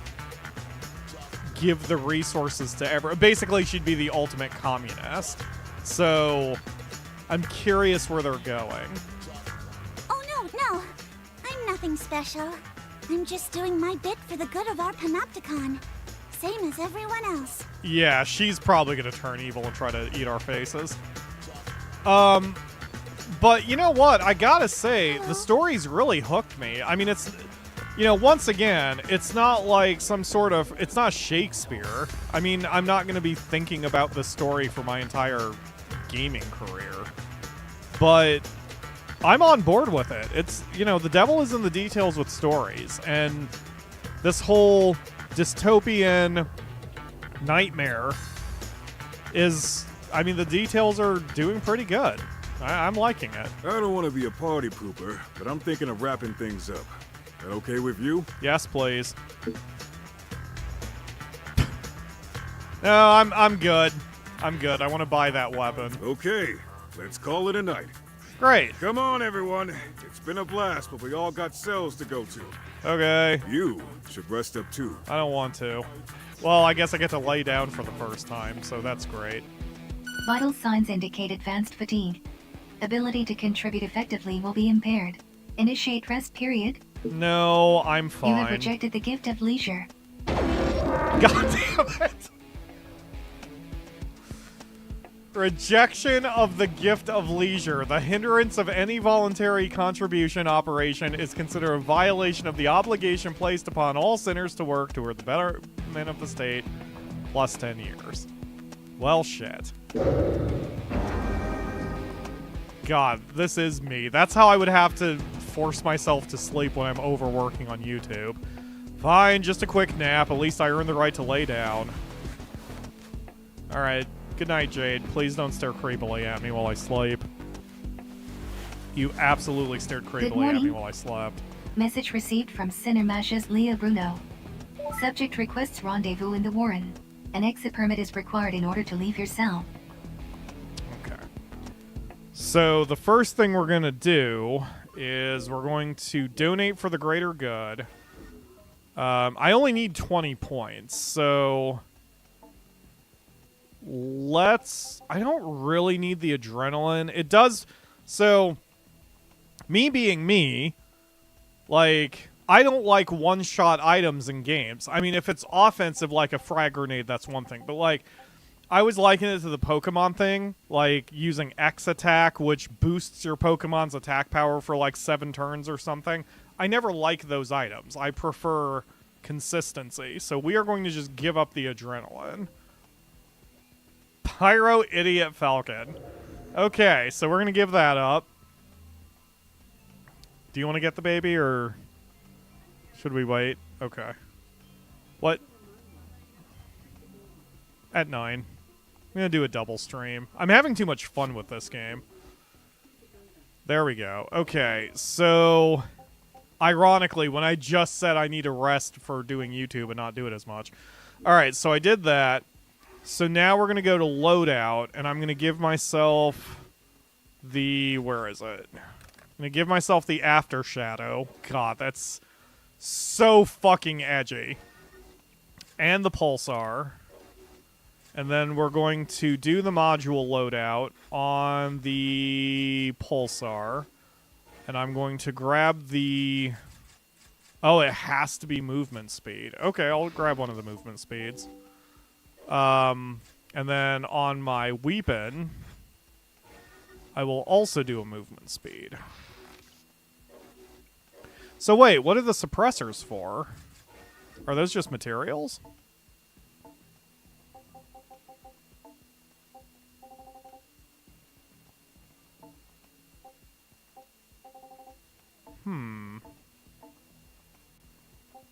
give the resources to everyone. Basically, she'd be the ultimate communist. So, I'm curious where they're going. Oh, no. I'm nothing special. I'm just doing my bit for the good of our Panopticon. Same as everyone else. Yeah, she's probably going to turn evil and try to eat our faces. But you know what? I gotta say, the story's really hooked me. I mean, it's... once again, it's not like some sort of... It's not Shakespeare. I mean, I'm not going to be thinking about this story for my entire gaming career. But I'm on board with it. It's, the devil is in the details with stories. And this whole dystopian nightmare is... I mean, the details are doing pretty good. I'm liking it. I don't want to be a party pooper, but I'm thinking of wrapping things up. That okay with you? Yes, please. No, I'm good. I'm good. I want to buy that weapon. Okay, let's call it a night. Great. Come on, everyone. It's been a blast, but we all got cells to go to. Okay. You should rest up too. I don't want to. Well, I guess I get to lay down for the first time, so that's great. Vital signs indicate advanced fatigue. Ability to contribute effectively will be impaired. Initiate rest period. No, I'm fine. You have rejected the gift of leisure. God damn it! Rejection of the gift of leisure. The hindrance of any voluntary contribution operation is considered a violation of the obligation placed upon all sinners to work toward the betterment of the state, plus 10 years. Well, shit. God, this is me. That's how I would have to force myself to sleep when I'm overworking on YouTube. Fine, just a quick nap. At least I earned the right to lay down. Alright. Good night, Jade. Please don't stare creepily at me while I sleep. You absolutely stared creepily at me while I slept. Message received from Cinemash's Leah Bruno. Subject requests rendezvous in the Warren. An exit permit is required in order to leave your cell. Okay. So the first thing we're going to do is we're going to donate for the greater good. I only need 20 points, so... I don't really need the adrenaline. It does... So, me being me, like, I don't like one-shot items in games. I mean, if it's offensive, like a frag grenade, that's one thing. But, like, I was likening it to the Pokemon thing, like using X attack, which boosts your Pokemon's attack power for, like, 7 turns or something. I never like those items. I prefer consistency. So we are going to just give up the adrenaline. Pyro Idiot Falcon. Okay, so we're going to give that up. Do you want to get the baby, or should we wait? Okay. What? At 9. I'm going to do a double stream. I'm having too much fun with this game. There we go. Okay, so... Ironically, when I just said I need a rest for doing YouTube and not do it as much. Alright, so I did that. So now we're going to go to loadout, and I'm going to give myself the... Where is it? I'm going to give myself the after shadow. God, that's so fucking edgy. And the pulsar. And then we're going to do the module loadout on the pulsar. And I'm going to grab the... Oh, it has to be movement speed. Okay, I'll grab one of the movement speeds. And then on my weapon, I will also do a movement speed. So wait, what are the suppressors for? Are those just materials?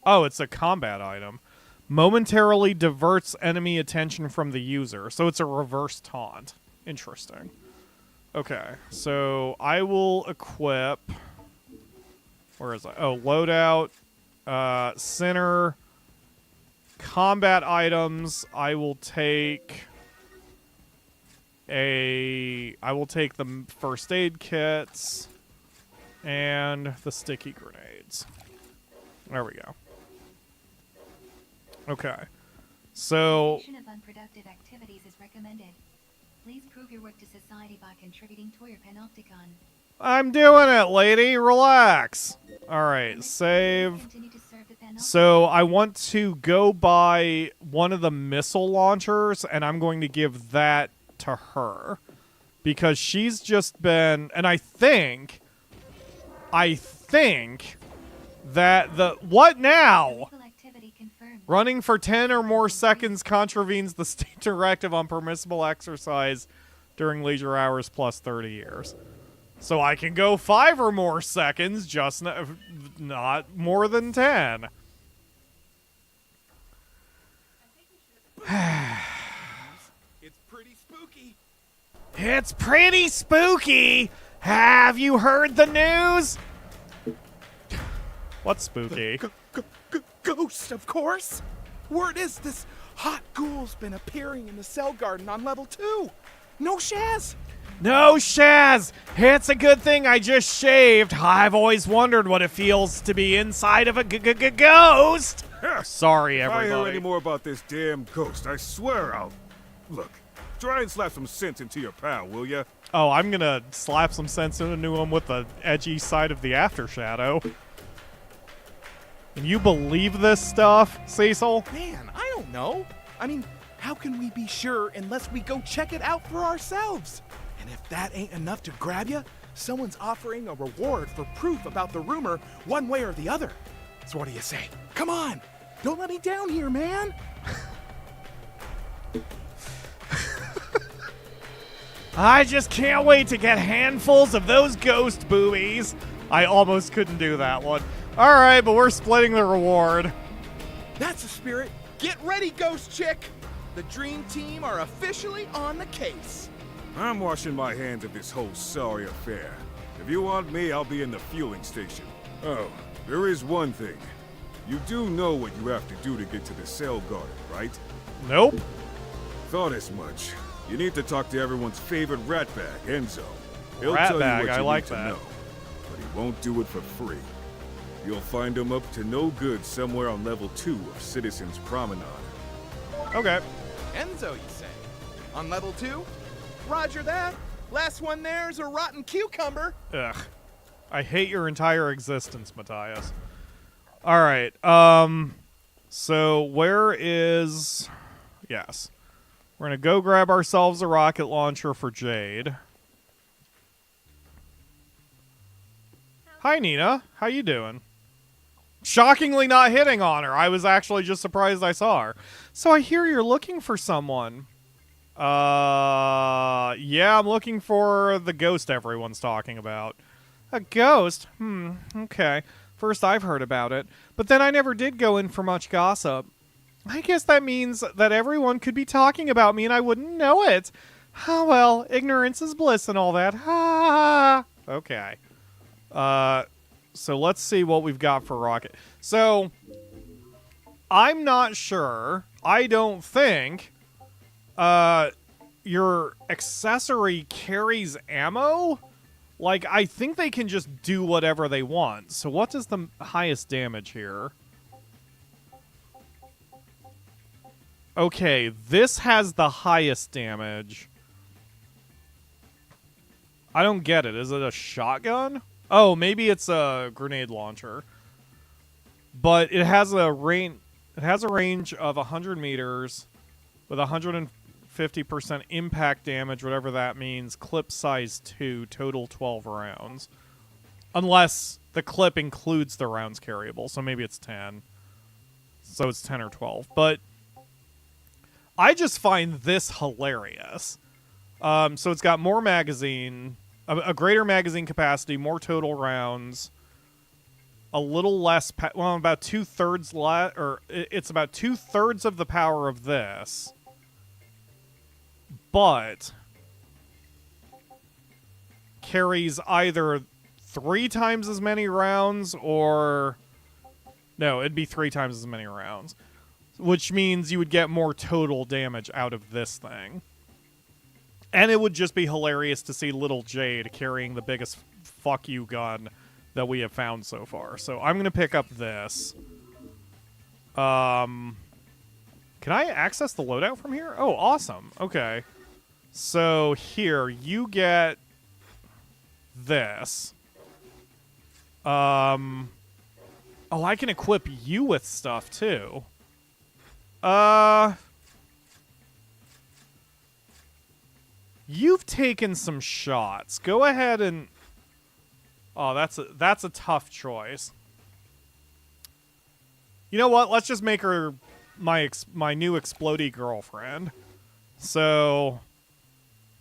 Oh, it's a combat item. Momentarily diverts enemy attention from the user. So it's a reverse taunt. Interesting. Okay, so I will equip... Where is it? Oh, loadout. Center. Combat items. I will take the first aid kits. And the sticky grenades. There we go. Okay. So... of unproductive activities is recommended. Please prove your work to society by contributing to your panopticon. I'm doing it, lady. Relax. Alright, save. So I want to go buy one of the missile launchers, and I'm going to give that to her. Because she's just been... And I think that the... What now? Running for 10 or more seconds contravenes the state directive on permissible exercise during leisure hours plus 30 years. So I can go 5 or more seconds, just not more than 10. It's pretty spooky. It's pretty spooky! Have you heard the news? What's spooky? Ghost, of course. Word is this hot ghoul's been appearing in the cell garden on level 2. No Shaz. No Shaz! It's a good thing I just shaved. I've always wondered what it feels to be inside of a ghost. Sorry, If I hear everybody. any more about this damn ghost, I swear I'll... Look, try and slap some sense into your pal, will ya? Oh, I'm gonna slap some sense into him with the edgy side of the after shadow. Can you believe this stuff, Cecil? Man, I don't know. I mean, how can we be sure unless we go check it out for ourselves? And if that ain't enough to grab you, someone's offering a reward for proof about the rumor one way or the other. So what do you say? Come on, don't let me down here, man. I just can't wait to get handfuls of those ghost boobies. I almost couldn't do that one. Alright, but we're splitting the reward. That's the spirit. Get ready, ghost chick. The dream team are officially on the case. I'm washing my hands of this whole sorry affair. If you want me, I'll be in the fueling station. Oh, there is one thing. You do know what you have to do to get to the cell garden, right? Nope. Thought as much. You need to talk to everyone's favorite ratbag, Enzo. He'll tell Ratbag, you what I you like need to that. know, but he won't do it for free. You'll find him up to no good somewhere on level 2 of Citizens Promenade. Okay. Enzo, you say? On level 2? Roger that. Last one there's a rotten cucumber. Ugh. I hate your entire existence, Mattias. Alright, so where is... Yes. We're gonna go grab ourselves a rocket launcher for Jade. Hi, Nina. How you doing? Shockingly not hitting on her. I was actually just surprised I saw her. So I hear you're looking for someone. Yeah, I'm looking for the ghost everyone's talking about. A ghost? Okay. First I've heard about it. But then I never did go in for much gossip. I guess that means that everyone could be talking about me and I wouldn't know it. Ah, well, ignorance is bliss and all that. Ha! Okay. So let's see what we've got for Rocket. So, I'm not sure. I don't think your accessory carries ammo. Like, I think they can just do whatever they want. So what is the highest damage here? Okay, this has the highest damage. I don't get it. Is it a shotgun? Oh, maybe it's a grenade launcher. But it has a range. It has a range of 100 meters with 150% impact damage, whatever that means. Clip size 2, total 12 rounds. Unless the clip includes the rounds carryable, so maybe it's 10. So it's 10 or 12. But I just find this hilarious. So it's got more magazine, a greater magazine capacity, more total rounds, a little less, well, about 2/3 less, or it's about 2/3 of the power of this, but carries either 3 times as many rounds or, no, it'd be 3 times as many rounds, which means you would get more total damage out of this thing. And it would just be hilarious to see little Jade carrying the biggest fuck you gun that we have found so far. So I'm going to pick up this. Can I access the loadout from here? Oh, awesome. Okay. So here, you get this. Oh, I can equip you with stuff too. You've taken some shots. Go ahead and... Oh, that's a tough choice. You know what? Let's just make her my new explodey girlfriend. So,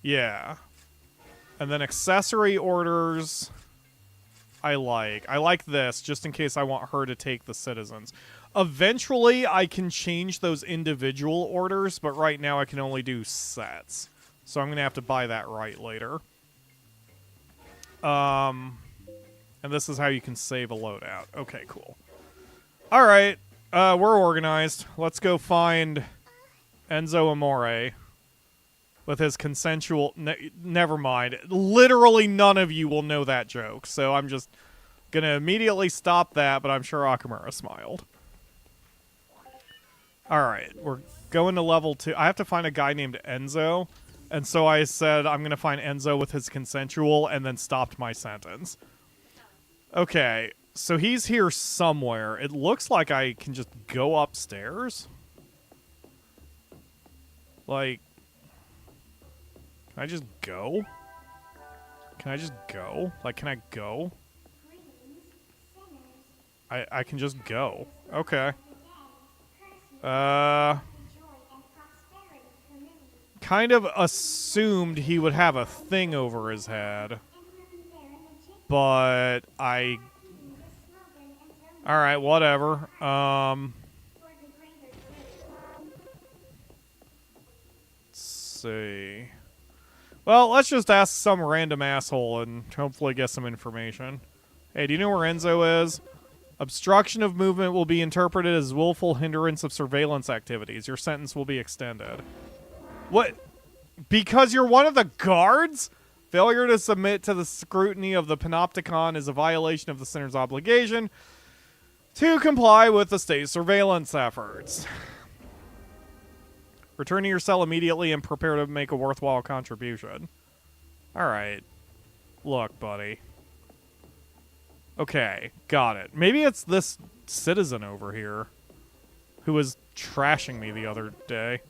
yeah. And then accessory orders... I like this, just in case I want her to take the citizens. Eventually, I can change those individual orders, but right now I can only do sets. So I'm going to have to buy that right later. And this is how you can save a loadout. Okay, cool. All right, we're organized. Let's go find Enzo Amore with his consensual... never mind. Literally none of you will know that joke, so I'm just going to immediately stop that, but I'm sure Akamura smiled. All right, we're going to level 2. I have to find a guy named Enzo, and so I said I'm going to find Enzo with his consensual and then stopped my sentence. Okay, so he's here somewhere. It looks like I can just go upstairs. Like... Can I just go? Can I just go? Like, can I go? I can just go. Okay. Kind of assumed he would have a thing over his head. But I... Alright, whatever. Let's see... Well, let's just ask some random asshole and hopefully get some information. Hey, do you know where Enzo is? Obstruction of movement will be interpreted as willful hindrance of surveillance activities. Your sentence will be extended. What? Because you're one of the guards? Failure to submit to the scrutiny of the Panopticon is a violation of the center's obligation to comply with the state's surveillance efforts. Return to your cell immediately and prepare to make a worthwhile contribution. Alright. Look, buddy. Okay, got it. Maybe it's this citizen over here who was trashing me the other day.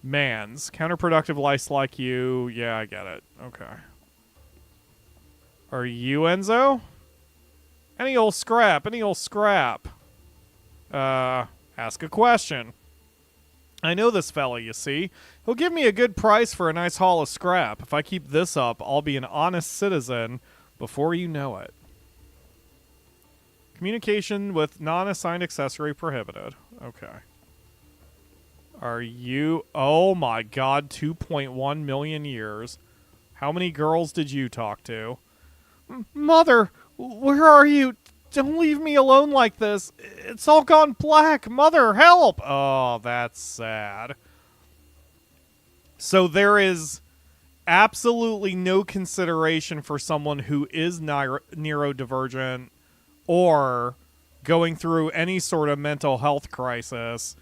Mans. Counterproductive lice like you. Yeah, I get it. Okay. Are you Enzo? Any old scrap. Any old scrap. Ask a question. I know this fella, you see. He'll give me a good price for a nice haul of scrap. If I keep this up, I'll be an honest citizen before you know it. Communication with non-assigned accessory prohibited. Okay. Are you... Oh my god, 2.1 million years. How many girls did you talk to? Mother, where are you? Don't leave me alone like this. It's all gone black. Mother, help! Oh, that's sad. So there is absolutely no consideration for someone who is neurodivergent or going through any sort of mental health crisis.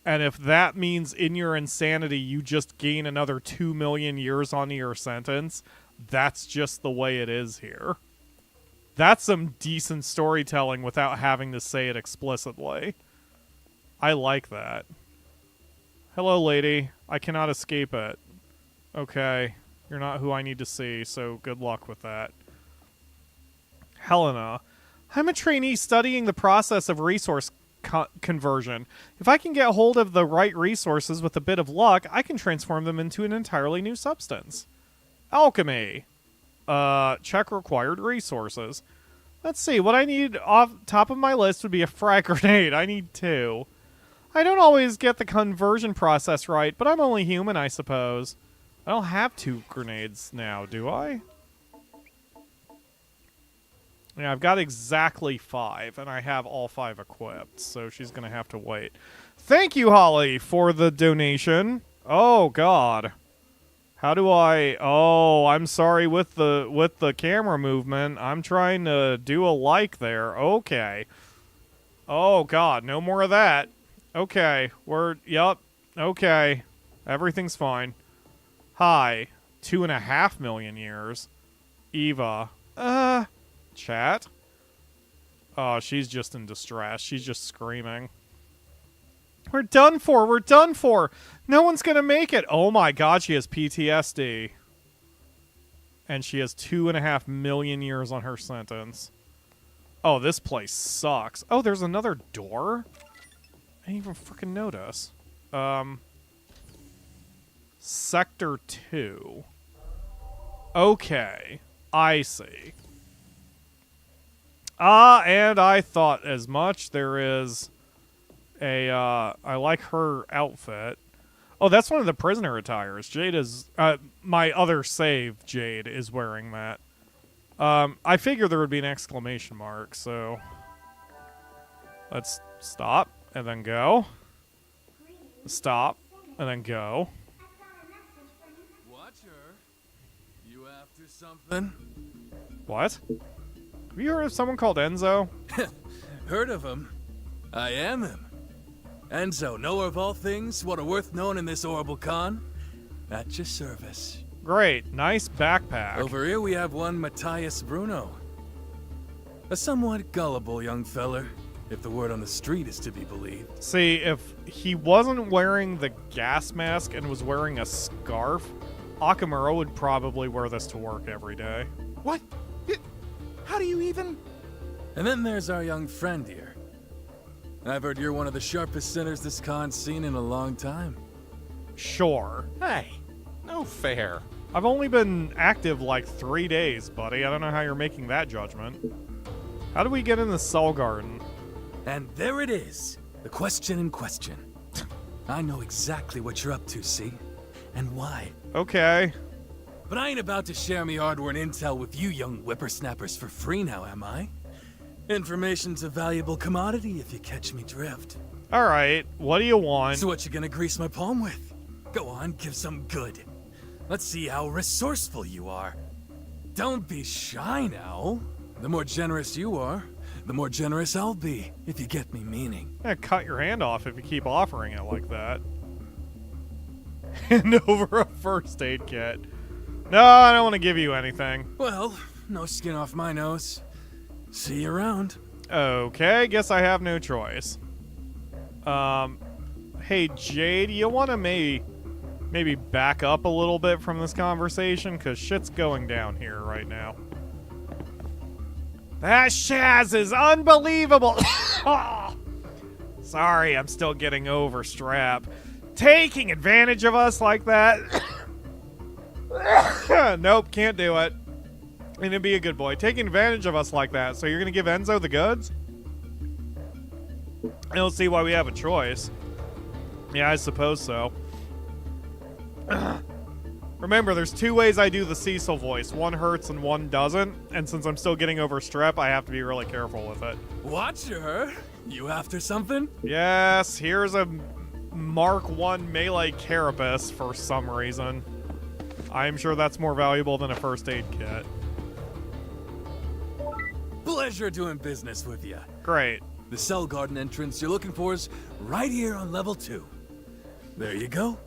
And if that means in your insanity you just gain another 2 million years onto your sentence, that's just the way it is here. That's some decent storytelling without having to say it explicitly. I like that. Hello, lady. I cannot escape it. Okay. You're not who I need to see, so good luck with that. Helena. I'm a trainee studying the process of resource conversion. If I can get hold of the right resources with a bit of luck, I can transform them into an entirely new substance. Alchemy. Check required resources. Let's see, what I need off top of my list would be a frag grenade. I need 2. I don't always get the conversion process right, but I'm only human, I suppose. I don't have 2 grenades now, do I? Yeah, I've got exactly 5, and I have all 5 equipped, so she's gonna have to wait. Thank you, Holly, for the donation. Oh, God. How do I... Oh, I'm sorry with the camera movement. I'm trying to do a like there. Okay. Oh, God. No more of that. Okay. Yup. Okay. Everything's fine. Hi. 2.5 million years. Eva. Chat? Oh, she's just in distress. She's just screaming. We're done for. We're done for. No one's going to make it. Oh my god, she has PTSD. And she has 2.5 million years on her sentence. Oh, this place sucks. Oh, there's another door? I didn't even freaking notice. Sector 2. Okay. I see. And I thought as much. There is a, I like her outfit. Oh, that's one of the prisoner attires. Jade is, my other save, Jade, is wearing that. I figured there would be an exclamation mark, so let's stop and then go. Stop and then go. Watch her. You after something? What? Have you heard of someone called Enzo? Heard of him? I am him. Enzo, knower of all things, what are worth knowing in this horrible con? At your service. Great, nice backpack. Over here we have one Mattias Bruno. A somewhat gullible young feller, if the word on the street is to be believed. See, if he wasn't wearing the gas mask and was wearing a scarf, Akamura would probably wear this to work every day. What? How do you even... And then there's our young friend here. I've heard you're one of the sharpest sinners this con's seen in a long time. Sure. Hey, no fair. I've only been active like 3 days, buddy. I don't know how you're making that judgment. How do we get in the Cell Garden? And there it is. The question in question. I know exactly what you're up to, see? And why. Okay. But I ain't about to share me hardware and intel with you young whippersnappers for free now, am I? Information's a valuable commodity if you catch me drift. Alright, what do you want? So what you gonna grease my palm with? Go on, give some good. Let's see how resourceful you are. Don't be shy now. The more generous you are, the more generous I'll be, if you get me meaning. Yeah, cut your hand off if you keep offering it like that. Hand over a first aid kit. No, I don't want to give you anything. Well, no skin off my nose. See you around. Okay, guess I have no choice. Hey, Jade, you want to maybe back up a little bit from this conversation? Because shit's going down here right now. That Shaz is unbelievable! Sorry, I'm still getting over strap. Taking advantage of us like that? Nope, can't do it. I'm gonna be a good boy. Taking advantage of us like that. So you're gonna give Enzo the goods? I don't see why we have a choice. Yeah, I suppose so. Remember, there's two ways I do the Cecil voice. One hurts and one doesn't. And since I'm still getting over strep, I have to be really careful with it. Watcher, you after something? Yes, here's a Mark 1 melee carapace for some reason. I'm sure that's more valuable than a first aid kit. Pleasure doing business with you. Great. The cell garden entrance you're looking for is right here on level 2. There you go.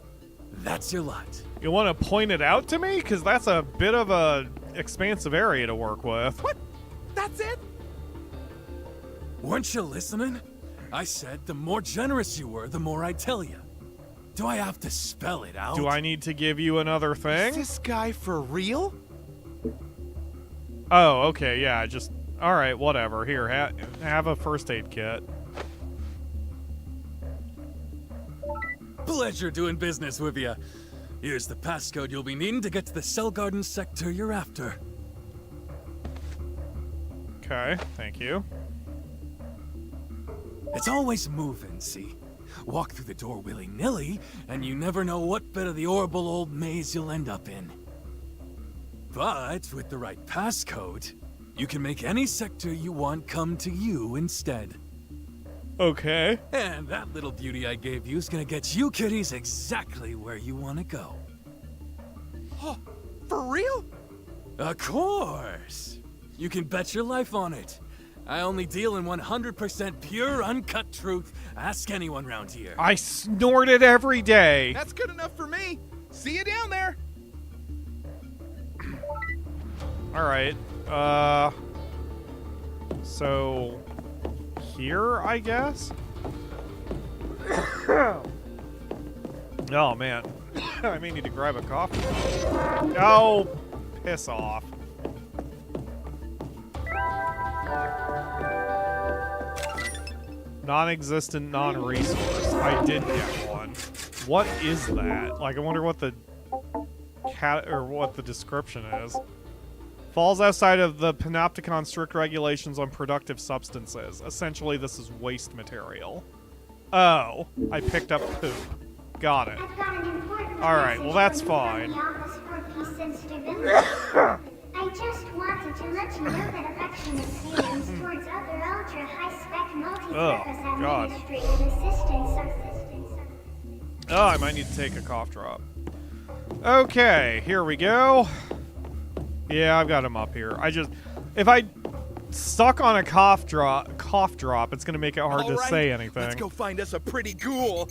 That's your lot. You want to point it out to me? Because that's a bit of a expansive area to work with. What? That's it? Weren't you listening? I said the more generous you were, the more I'd tell you. Do I have to spell it out? Do I need to give you another thing? Is this guy for real? Oh, okay, yeah, just... Alright, whatever. Here, have a first aid kit. Pleasure doing business with you. Here's the passcode you'll be needing to get to the cell garden sector you're after. Okay, thank you. It's always moving, see? Walk through the door willy-nilly, and you never know what bit of the horrible old maze you'll end up in. But with the right passcode, you can make any sector you want come to you instead. Okay. And that little beauty I gave you is gonna get you kiddies exactly where you want to go. Oh, for real? Of course. You can bet your life on it. I only deal in 100% pure, uncut truth. Ask anyone round here. I snort it every day. That's good enough for me. See you down there. Alright. So... here, I guess? Oh, man. I may need to grab a coffee. Oh, piss off. Non-existent, non-resource. I did get one. What is that? Like, I wonder what the what the description is. Falls outside of the Panopticon strict regulations on productive substances. Essentially, this is waste material. Oh, I picked up poop. Got it. Alright, well that's fine. I just wanted to let you know that affectionate feelings towards other ultra high-spec multi-purpose administrative assistants. Oh, I might need to take a cough drop. Okay, here we go. Yeah, I've got him up here. If I stuck on a cough drop, it's gonna make it hard to say anything. Let's go find us a pretty ghoul.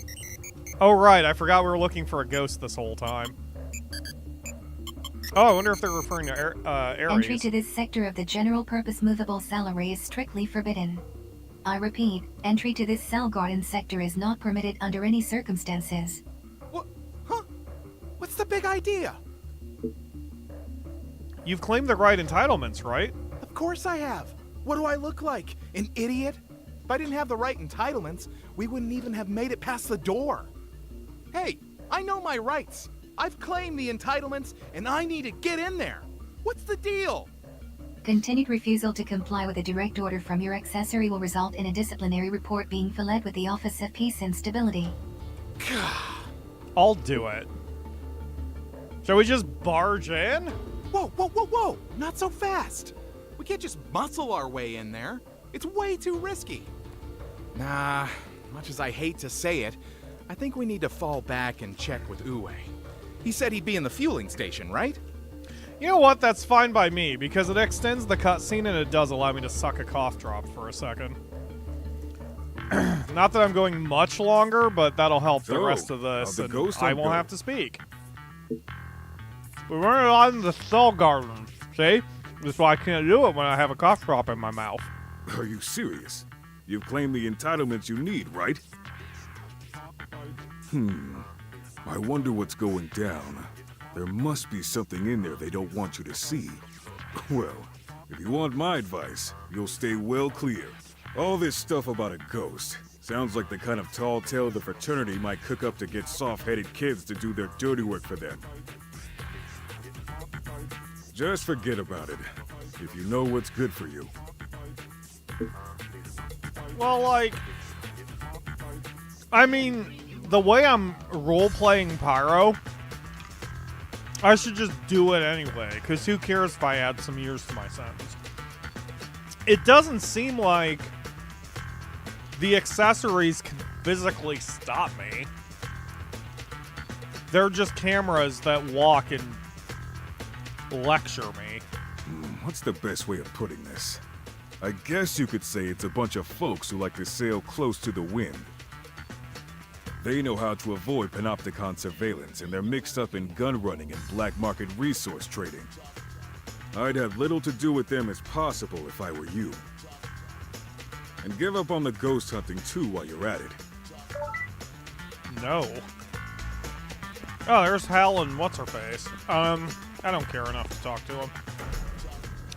Oh right, I forgot we were looking for a ghost this whole time. Oh, I wonder if they're referring to Aries. Entry to this sector of the general purpose movable cell array is strictly forbidden. I repeat, entry to this cell garden sector is not permitted under any circumstances. What? Huh? What's the big idea? You've claimed the right entitlements, right? Of course I have. What do I look like? An idiot? If I didn't have the right entitlements, we wouldn't even have made it past the door. Hey, I know my rights. I've claimed the entitlements, and I need to get in there. What's the deal? Continued refusal to comply with a direct order from your accessory will result in a disciplinary report being filed with the Office of Peace and Stability. I'll do it. Shall we just barge in? Whoa, whoa, whoa, whoa! Not so fast! We can't just muscle our way in there. It's way too risky. Nah, much as I hate to say it, I think we need to fall back and check with Uwe. He said he'd be in the fueling station, right? You know what? That's fine by me, because it extends the cutscene and it does allow me to suck a cough drop for a second. Not that I'm going much longer, but that'll help the rest of this, and I won't have to speak. We weren't allowed in the cell garden, see? That's why I can't do it when I have a cough drop in my mouth. Are you serious? You've claimed the entitlements you need, right? I wonder what's going down. There must be something in there they don't want you to see. Well, if you want my advice, you'll stay well clear. All this stuff about a ghost sounds like the kind of tall tale the fraternity might cook up to get soft-headed kids to do their dirty work for them. Just forget about it, if you know what's good for you. Well, like, I mean, the way I'm role-playing Pyro, I should just do it anyway, because who cares if I add some years to my sentence? It doesn't seem like the accessories can physically stop me. They're just cameras that walk and lecture me. What's the best way of putting this? I guess you could say it's a bunch of folks who like to sail close to the wind. They know how to avoid Panopticon surveillance, and they're mixed up in gun running and black market resource trading. I'd have little to do with them as possible if I were you. And give up on the ghost hunting too while you're at it. No. Oh, there's Hal and what's-her-face. I don't care enough to talk to him.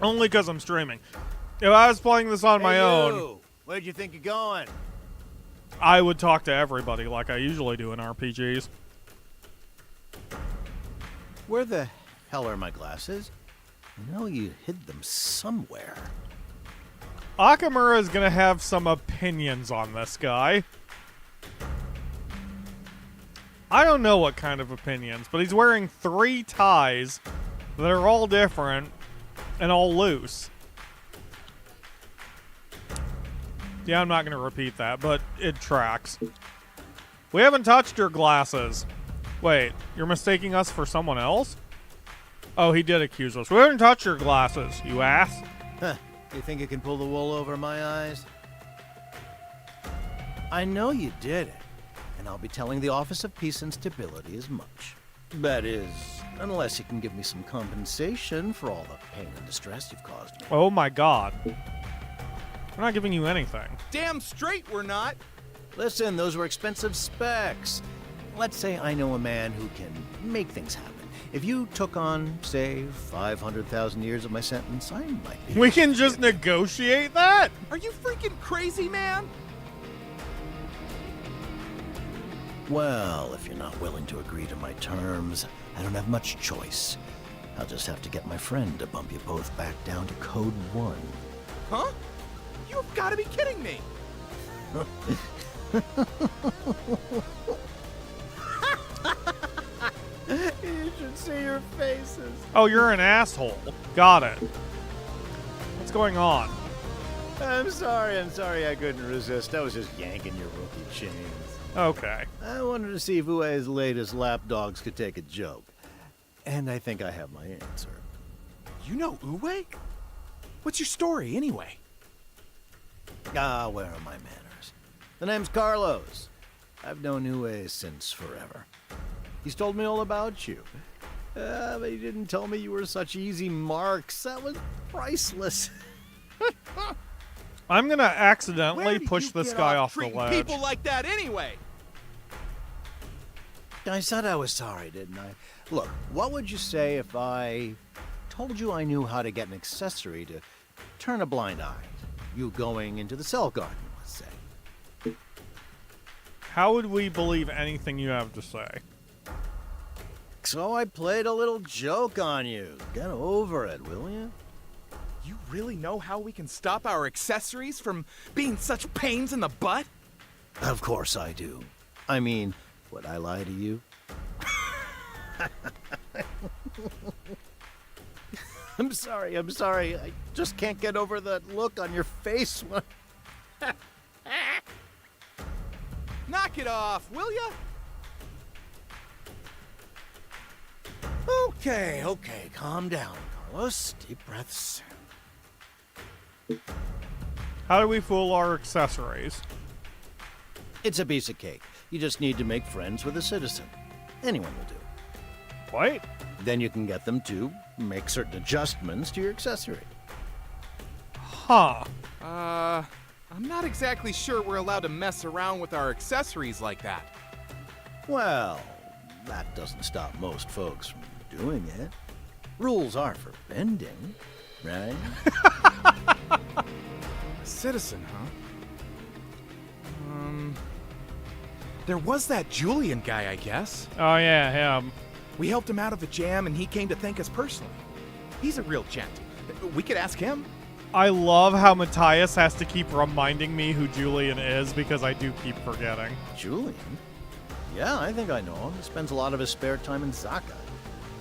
Only because I'm streaming. If I was playing this on my own, where'd you think you're going? I would talk to everybody like I usually do in RPGs. Where the hell are my glasses? I know you hid them somewhere. Akamura is going to have some opinions on this guy. I don't know what kind of opinions, but he's wearing 3 ties that are all different and all loose. Yeah, I'm not going to repeat that, but it tracks. We haven't touched your glasses. Wait, you're mistaking us for someone else? Oh, he did accuse us. We haven't touched your glasses, you ass. Huh. You think you can pull the wool over my eyes? I know you did it, and I'll be telling the Office of Peace and Stability as much. That is, unless you can give me some compensation for all the pain and distress you've caused me. Oh my god. We're not giving you anything. Damn straight we're not. Listen, those were expensive specs. Let's say I know a man who can make things happen. If you took on, say, 500,000 years of my sentence, I might be... We can just negotiate that? Are you freaking crazy, man? Well, if you're not willing to agree to my terms, I don't have much choice. I'll just have to get my friend to bump you both back down to Code 1. Huh? You've got to be kidding me! You should see your faces. Oh, you're an asshole. Got it. What's going on? I'm sorry I couldn't resist. I was just yanking your rookie chains. Okay. I wanted to see if Ue's latest lapdogs could take a joke. And I think I have my answer. You know Ue? What's your story, anyway? Where are my manners? The name's Carlos. I've known Ue since forever. He's told me all about you. But he didn't tell me you were such easy marks. That was priceless. I'm gonna accidentally push this guy off the ledge. People like that anyway. I said I was sorry, didn't I? Look, what would you say if I told you I knew how to get an accessory to turn a blind eye? You going into the cell garden, let's say. How would we believe anything you have to say? So I played a little joke on you. Get over it, will you? You really know how we can stop our accessories from being such pains in the butt? Of course I do. I mean, would I lie to you? I'm sorry. I just can't get over that look on your face when... Knock it off, will ya? Okay, calm down, Carlos. Deep breaths. How do we fool our accessories? It's a piece of cake. You just need to make friends with a citizen. Anyone will do. What? Then you can get them to make certain adjustments to your accessory. Huh. I'm not exactly sure we're allowed to mess around with our accessories like that. Well, that doesn't stop most folks from doing it. Rules are for bending, right? A citizen, huh? There was that Julian guy, I guess. Oh yeah, him. We helped him out of a jam and he came to thank us personally. He's a real gent. We could ask him. I love how Mattias has to keep reminding me who Julian is because I do keep forgetting. Julian? Yeah, I think I know him. He spends a lot of his spare time in Zaka.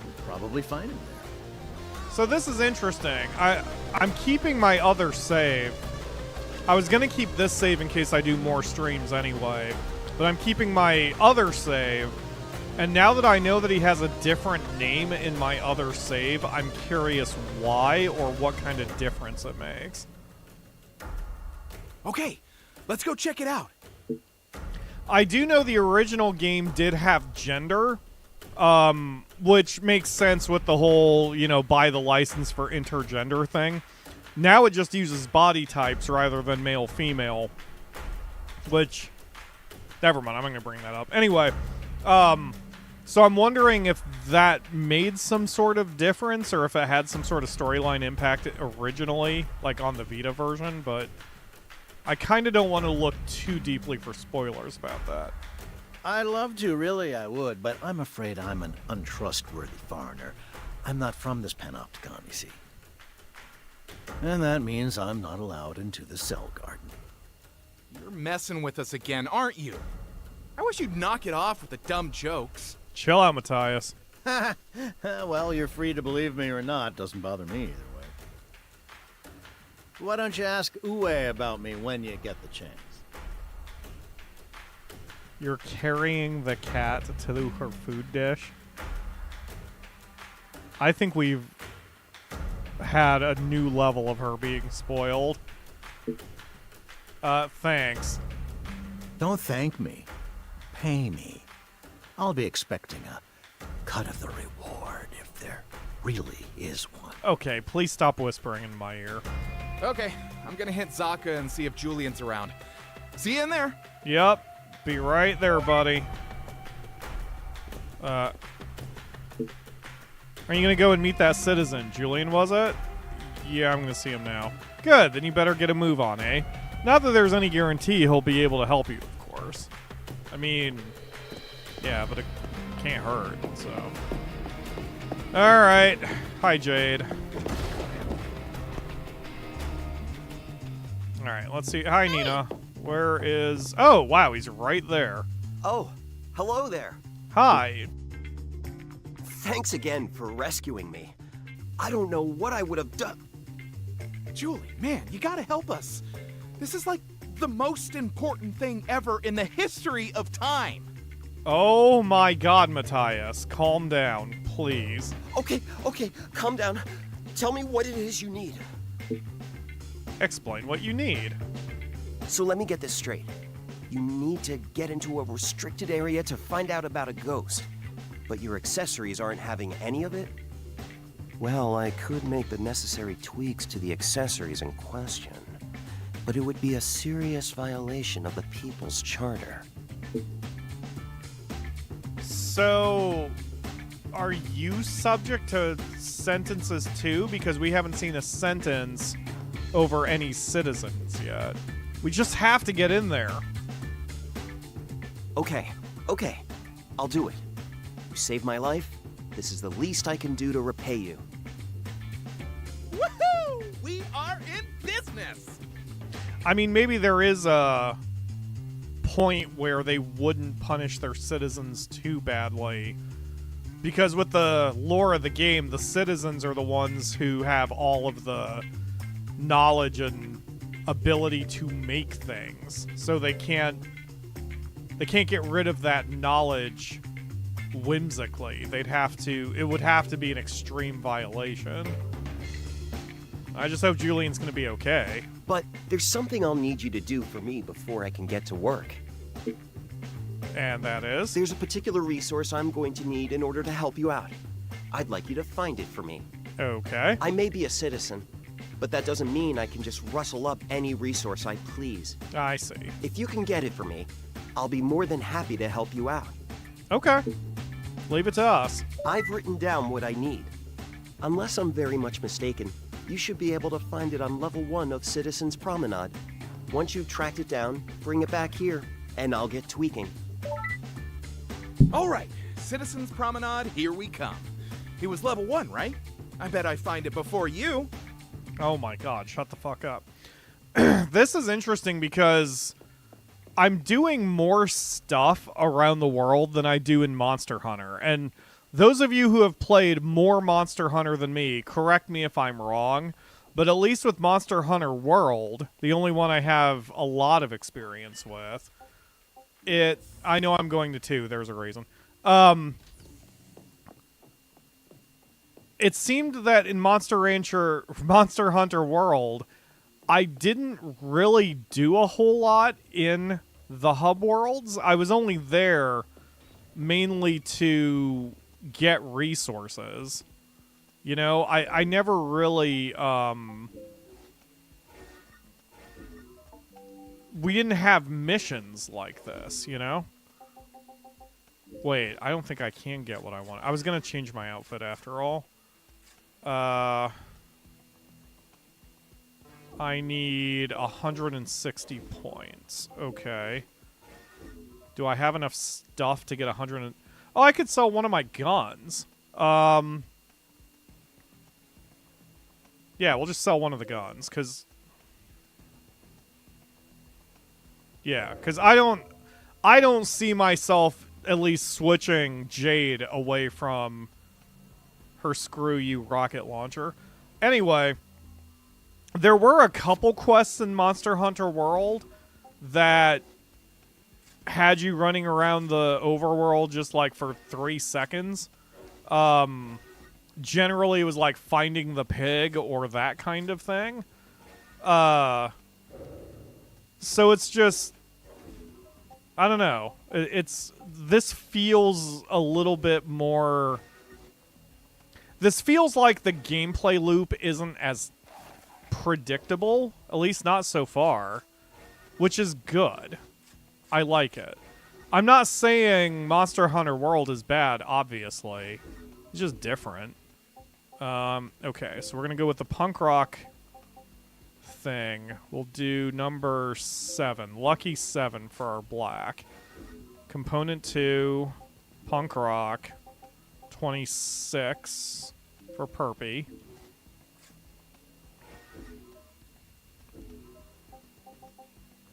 You'll probably find him there. So this is interesting. I'm keeping my other save. I was going to keep this save in case I do more streams anyway, but I'm keeping my other save. And now that I know that he has a different name in my other save, I'm curious why or what kind of difference it makes. Okay, let's go check it out. I do know the original game did have gender, which makes sense with the whole, buy the license for intergender thing. Now it just uses body types rather than male-female, which, never mind, I'm not going to bring that up. Anyway, so I'm wondering if that made some sort of difference or if it had some sort of storyline impact originally, like on the Vita version, but I kind of don't want to look too deeply for spoilers about that. I'd love to, really I would, but I'm afraid I'm an untrustworthy foreigner. I'm not from this panopticon, you see. And that means I'm not allowed into the cell garden. You're messing with us again, aren't you? I wish you'd knock it off with the dumb jokes. Chill out, Mattias. Well, you're free to believe me or not. Doesn't bother me either way. Why don't you ask Uwe about me when you get the chance? You're carrying the cat to her food dish. I think we've had a new level of her being spoiled. Thanks. Don't thank me. Pay me. I'll be expecting a cut of the reward if there really is one. Okay, please stop whispering in my ear. Okay, I'm gonna hit Zaka and see if Julian's around. See you in there. Yep. Be right there, buddy. Are you gonna go and meet that citizen? Julian, was it? Yeah, I'm gonna see him now. Good, then you better get a move on, eh? Not that there's any guarantee he'll be able to help you, of course. I mean, yeah, but it can't hurt, so. Alright. Hi, Jade. Alright, let's see. Hi, Nina. Where is... Oh, wow, he's right there. Oh, hello there. Hi. Thanks again for rescuing me. I don't know what I would have done. Julian, man, you gotta help us. This is like the most important thing ever in the history of time. Oh my god, Mattias. Calm down, please. Okay, calm down. Tell me what it is you need. Explain what you need. So let me get this straight. You need to get into a restricted area to find out about a ghost. But your accessories aren't having any of it? Well, I could make the necessary tweaks to the accessories in question. But it would be a serious violation of the People's Charter. So, are you subject to sentences too? Because we haven't seen a sentence over any citizens yet. We just have to get in there. Okay. I'll do it. You saved my life. This is the least I can do to repay you. Woohoo! We are in business! I mean, maybe there is a point where they wouldn't punish their citizens too badly. Because with the lore of the game, the citizens are the ones who have all of the knowledge and ability to make things. So they can't get rid of that knowledge whimsically. It would have to be an extreme violation. I just hope Julian's gonna be okay. But there's something I'll need you to do for me before I can get to work. And that is? There's a particular resource I'm going to need in order to help you out. I'd like you to find it for me. Okay. I may be a citizen, but that doesn't mean I can just rustle up any resource I please. I see. If you can get it for me, I'll be more than happy to help you out. Okay. Leave it to us. I've written down what I need. Unless I'm very much mistaken, you should be able to find it on level 1 of Citizen's Promenade. Once you've tracked it down, bring it back here, and I'll get tweaking. All right, Citizen's Promenade, here we come. It was level 1, right? I bet I find it before you. Oh my god, shut the fuck up. This is interesting because I'm doing more stuff around the world than I do in Monster Hunter. And those of you who have played more Monster Hunter than me, correct me if I'm wrong, but at least with Monster Hunter World, the only one I have a lot of experience with, I know I'm going to 2, there's a reason. It seemed that in Monster Hunter World, I didn't really do a whole lot in the hub worlds. I was only there mainly to get resources. You know, I never really, we didn't have missions like this, you know? Wait, I don't think I can get what I want. I was gonna change my outfit after all. I need 160 points. Okay. Do I have enough stuff to get 100? Oh, I could sell one of my guns. Yeah, we'll just sell one of the guns, because... Yeah, because I don't see myself at least switching Jade away from her screw you rocket launcher. Anyway... There were a couple quests in Monster Hunter World that had you running around the overworld just like for 3 seconds. Generally, it was like finding the pig or that kind of thing. So it's just... I don't know. This feels a little bit more... This feels like the gameplay loop isn't as predictable, at least not so far, which is good. I like it. I'm not saying Monster Hunter World is bad, obviously. It's just different. Okay, so we're gonna go with the punk rock thing. We'll do number 7. Lucky 7 for our black. Component 2, punk rock, 26 for perpy.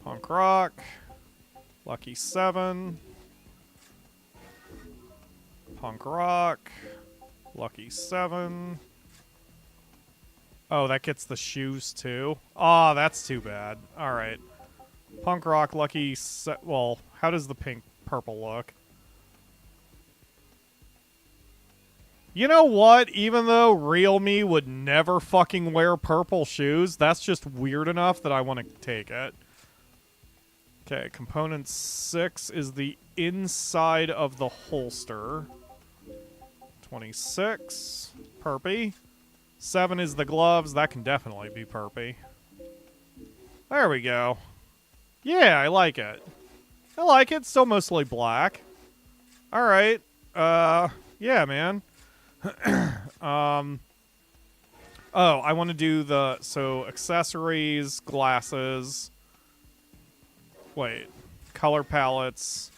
Punk rock, lucky 7, punk rock, lucky 7. Oh, that gets the shoes too. Oh, that's too bad. All right, punk rock, lucky. Well, how does the purple look? You know what? Even though real me would never fucking wear purple shoes, that's just weird enough that I want to take it. Okay, component 6 is the inside of the holster. 26. Perpy. 7 is the gloves. That can definitely be perpy. There we go. Yeah, I like it. I like it. Still mostly black. Alright. Yeah, man. Oh, I want to do the... So, accessories, glasses... Wait, color palettes,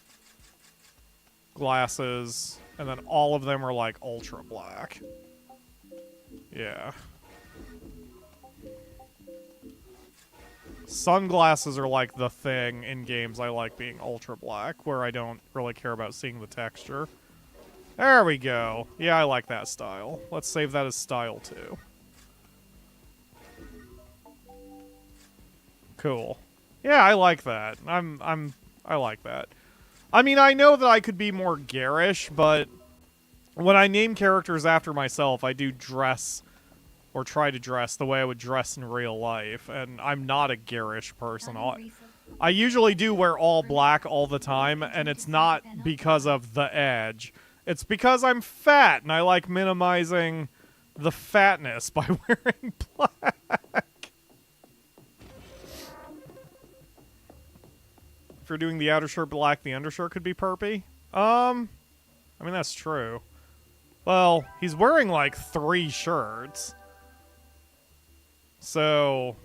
glasses, and then all of them are like ultra black. Yeah. Sunglasses are like the thing in games I like being ultra black, where I don't really care about seeing the texture. There we go. Yeah, I like that style. Let's save that as style too. Cool. Yeah, I like that. I like that. I mean, I know that I could be more garish, but when I name characters after myself, I do dress, or try to dress, the way I would dress in real life, and I'm not a garish person. I usually do wear all black all the time, and it's not because of the edge. It's because I'm fat, and I like minimizing the fatness by wearing black. If you're doing the outer shirt black, the undershirt could be perpy. I mean, that's true. Well, he's wearing like 3 shirts. So,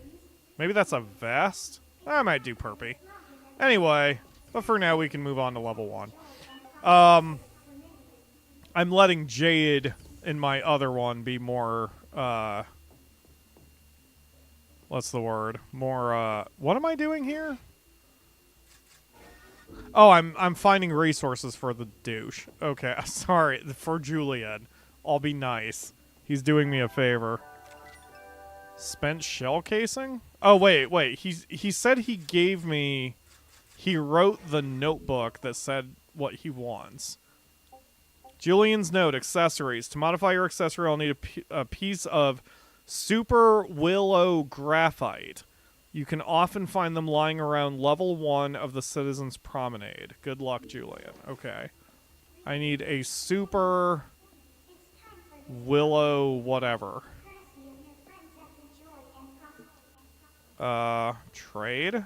maybe that's a vest? I might do perpy. Anyway, but for now we can move on to level 1. I'm letting Jade in my other one be more, what's the word? More, what am I doing here? Oh, I'm finding resources for the douche. Okay, sorry, for Julian. I'll be nice. He's doing me a favor. Spent shell casing? Oh, wait. He said he gave me... He wrote the notebook that said what he wants. Julian's note, accessories. To modify your accessory, I'll need a piece of super willow graphite. You can often find them lying around level 1 of the Citizens Promenade. Good luck, Julian. Okay. I need a super willow whatever. Trade?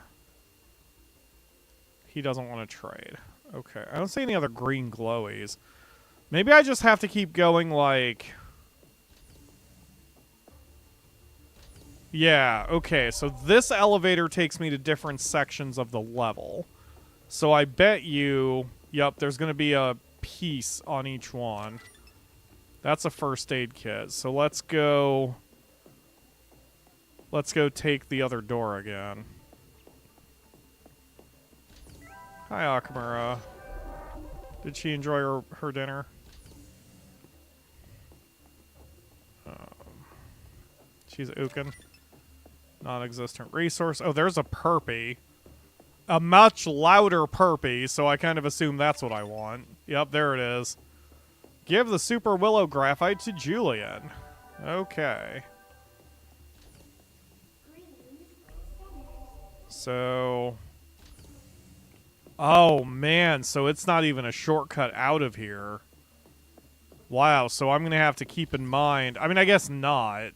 He doesn't want to trade. Okay. I don't see any other green glowies. Maybe I just have to keep going like... Yeah, okay, so this elevator takes me to different sections of the level. So I bet you... Yep, there's going to be a piece on each one. That's a first aid kit. So let's go... Let's go take the other door again. Hi, Akamura. Did she enjoy her dinner? She's ookin'. Non-existent resource. Oh, there's a perpy. A much louder perpy, so I kind of assume that's what I want. Yep, there it is. Give the super willow graphite to Julian. Okay. So... Oh, man, so it's not even a shortcut out of here. Wow, so I'm going to have to keep in mind... I mean, I guess not.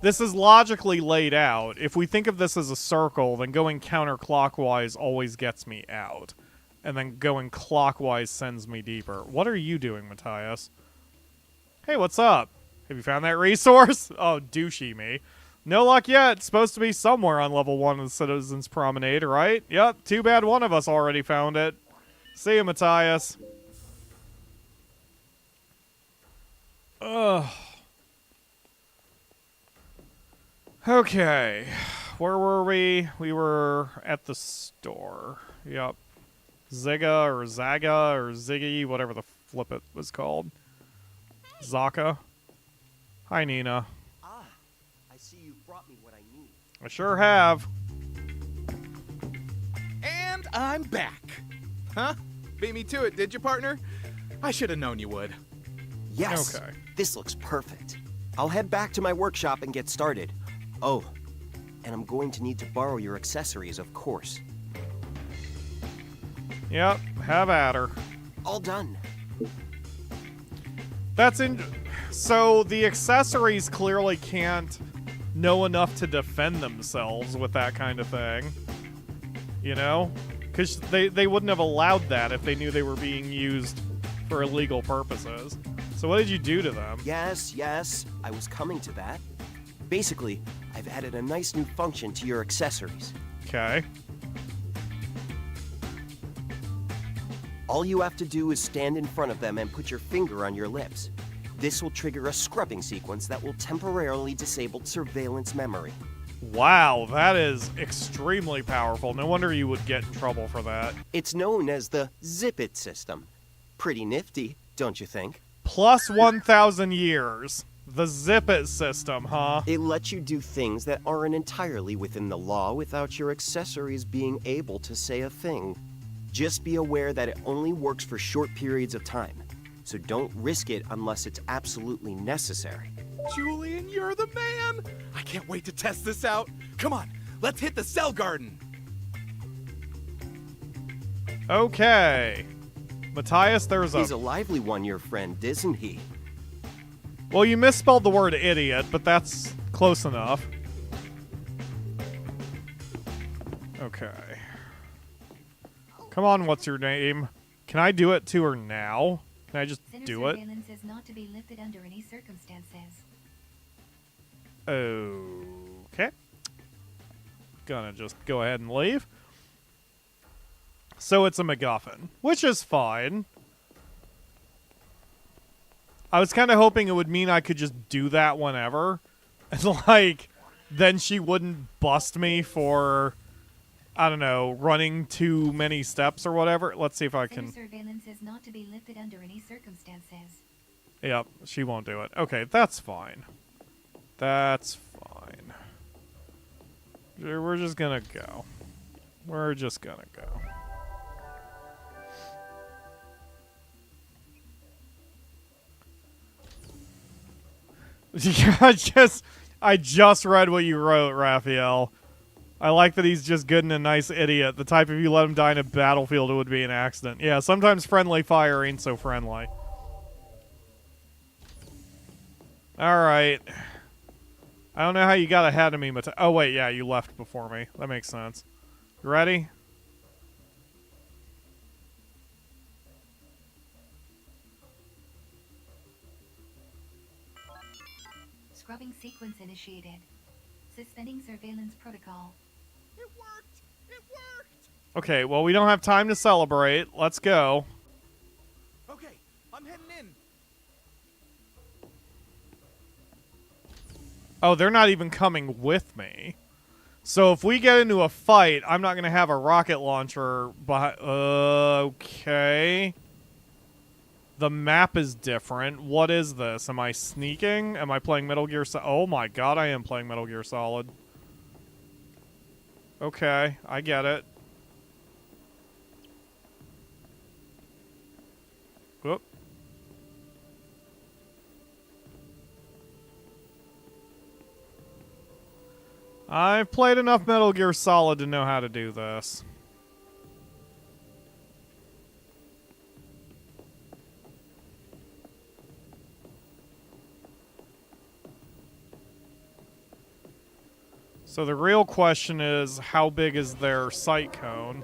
This is logically laid out. If we think of this as a circle, then going counterclockwise always gets me out. And then going clockwise sends me deeper. What are you doing, Mattias? Hey, what's up? Have you found that resource? Oh, douchey me. No luck yet. It's supposed to be somewhere on level 1 of the Citizens Promenade, right? Yep, too bad one of us already found it. See you, Mattias. Ugh. Okay. Where were we? We were at the store. Yep. Ziga or Zaga or Ziggy, whatever the flip it was called. Zaka. Hi, Nina. Ah, I see you brought me what I need. I sure have. And I'm back. Huh? Beat me to it, did you, partner? I should have known you would. Yes. Okay. This looks perfect. I'll head back to my workshop and get started. Oh, and I'm going to need to borrow your accessories, of course. Yep, have at her. All done. That's in... So, the accessories clearly can't know enough to defend themselves with that kind of thing. You know? Because they wouldn't have allowed that if they knew they were being used for illegal purposes. So what did you do to them? Yes, I was coming to that. Basically, I've added a nice new function to your accessories. Okay. All you have to do is stand in front of them and put your finger on your lips. This will trigger a scrubbing sequence that will temporarily disable surveillance memory. Wow, that is extremely powerful. No wonder you would get in trouble for that. It's known as the Zip It system. Pretty nifty, don't you think? Plus 1,000 years. The Zip It system, huh? It lets you do things that aren't entirely within the law without your accessories being able to say a thing. Just be aware that it only works for short periods of time, so don't risk it unless it's absolutely necessary. Julian, you're the man! I can't wait to test this out. Come on, let's hit the cell garden. Okay. Mattias, there's He's a lively one, your friend, isn't he? Well, you misspelled the word idiot, but that's close enough. Okay. Come on, what's your name? Can I do it to her now? Can I just do it? Surveillance is not to be lifted under any circumstances. Okay. Gonna just go ahead and leave. So it's a MacGuffin, which is fine. I was kind of hoping it would mean I could just do that whenever. And like, then she wouldn't bust me for, I don't know, running too many steps or whatever. Let's see if I can... Surveillance is not to be lifted under any circumstances. Yep, she won't do it. Okay, that's fine. That's fine. We're just gonna go. We're just gonna go. I just read what you wrote, Raphael. I like that he's just good and a nice idiot. The type if you let him die in a battlefield, it would be an accident. Yeah, sometimes friendly fire ain't so friendly. Alright. I don't know how you got ahead of me, but... Oh, wait, yeah, you left before me. That makes sense. You ready? Scrubbing sequence initiated. Suspending surveillance protocol. It worked! It worked! Okay, well, we don't have time to celebrate. Let's go. Okay, I'm heading in. Oh, they're not even coming with me. So if we get into a fight, I'm not going to have a rocket launcher behind... Okay. The map is different. What is this? Am I sneaking? Am I playing Metal Gear Solid? Oh my god, I am playing Metal Gear Solid. Okay, I get it. Whoop. I've played enough Metal Gear Solid to know how to do this. So the real question is, how big is their sight cone?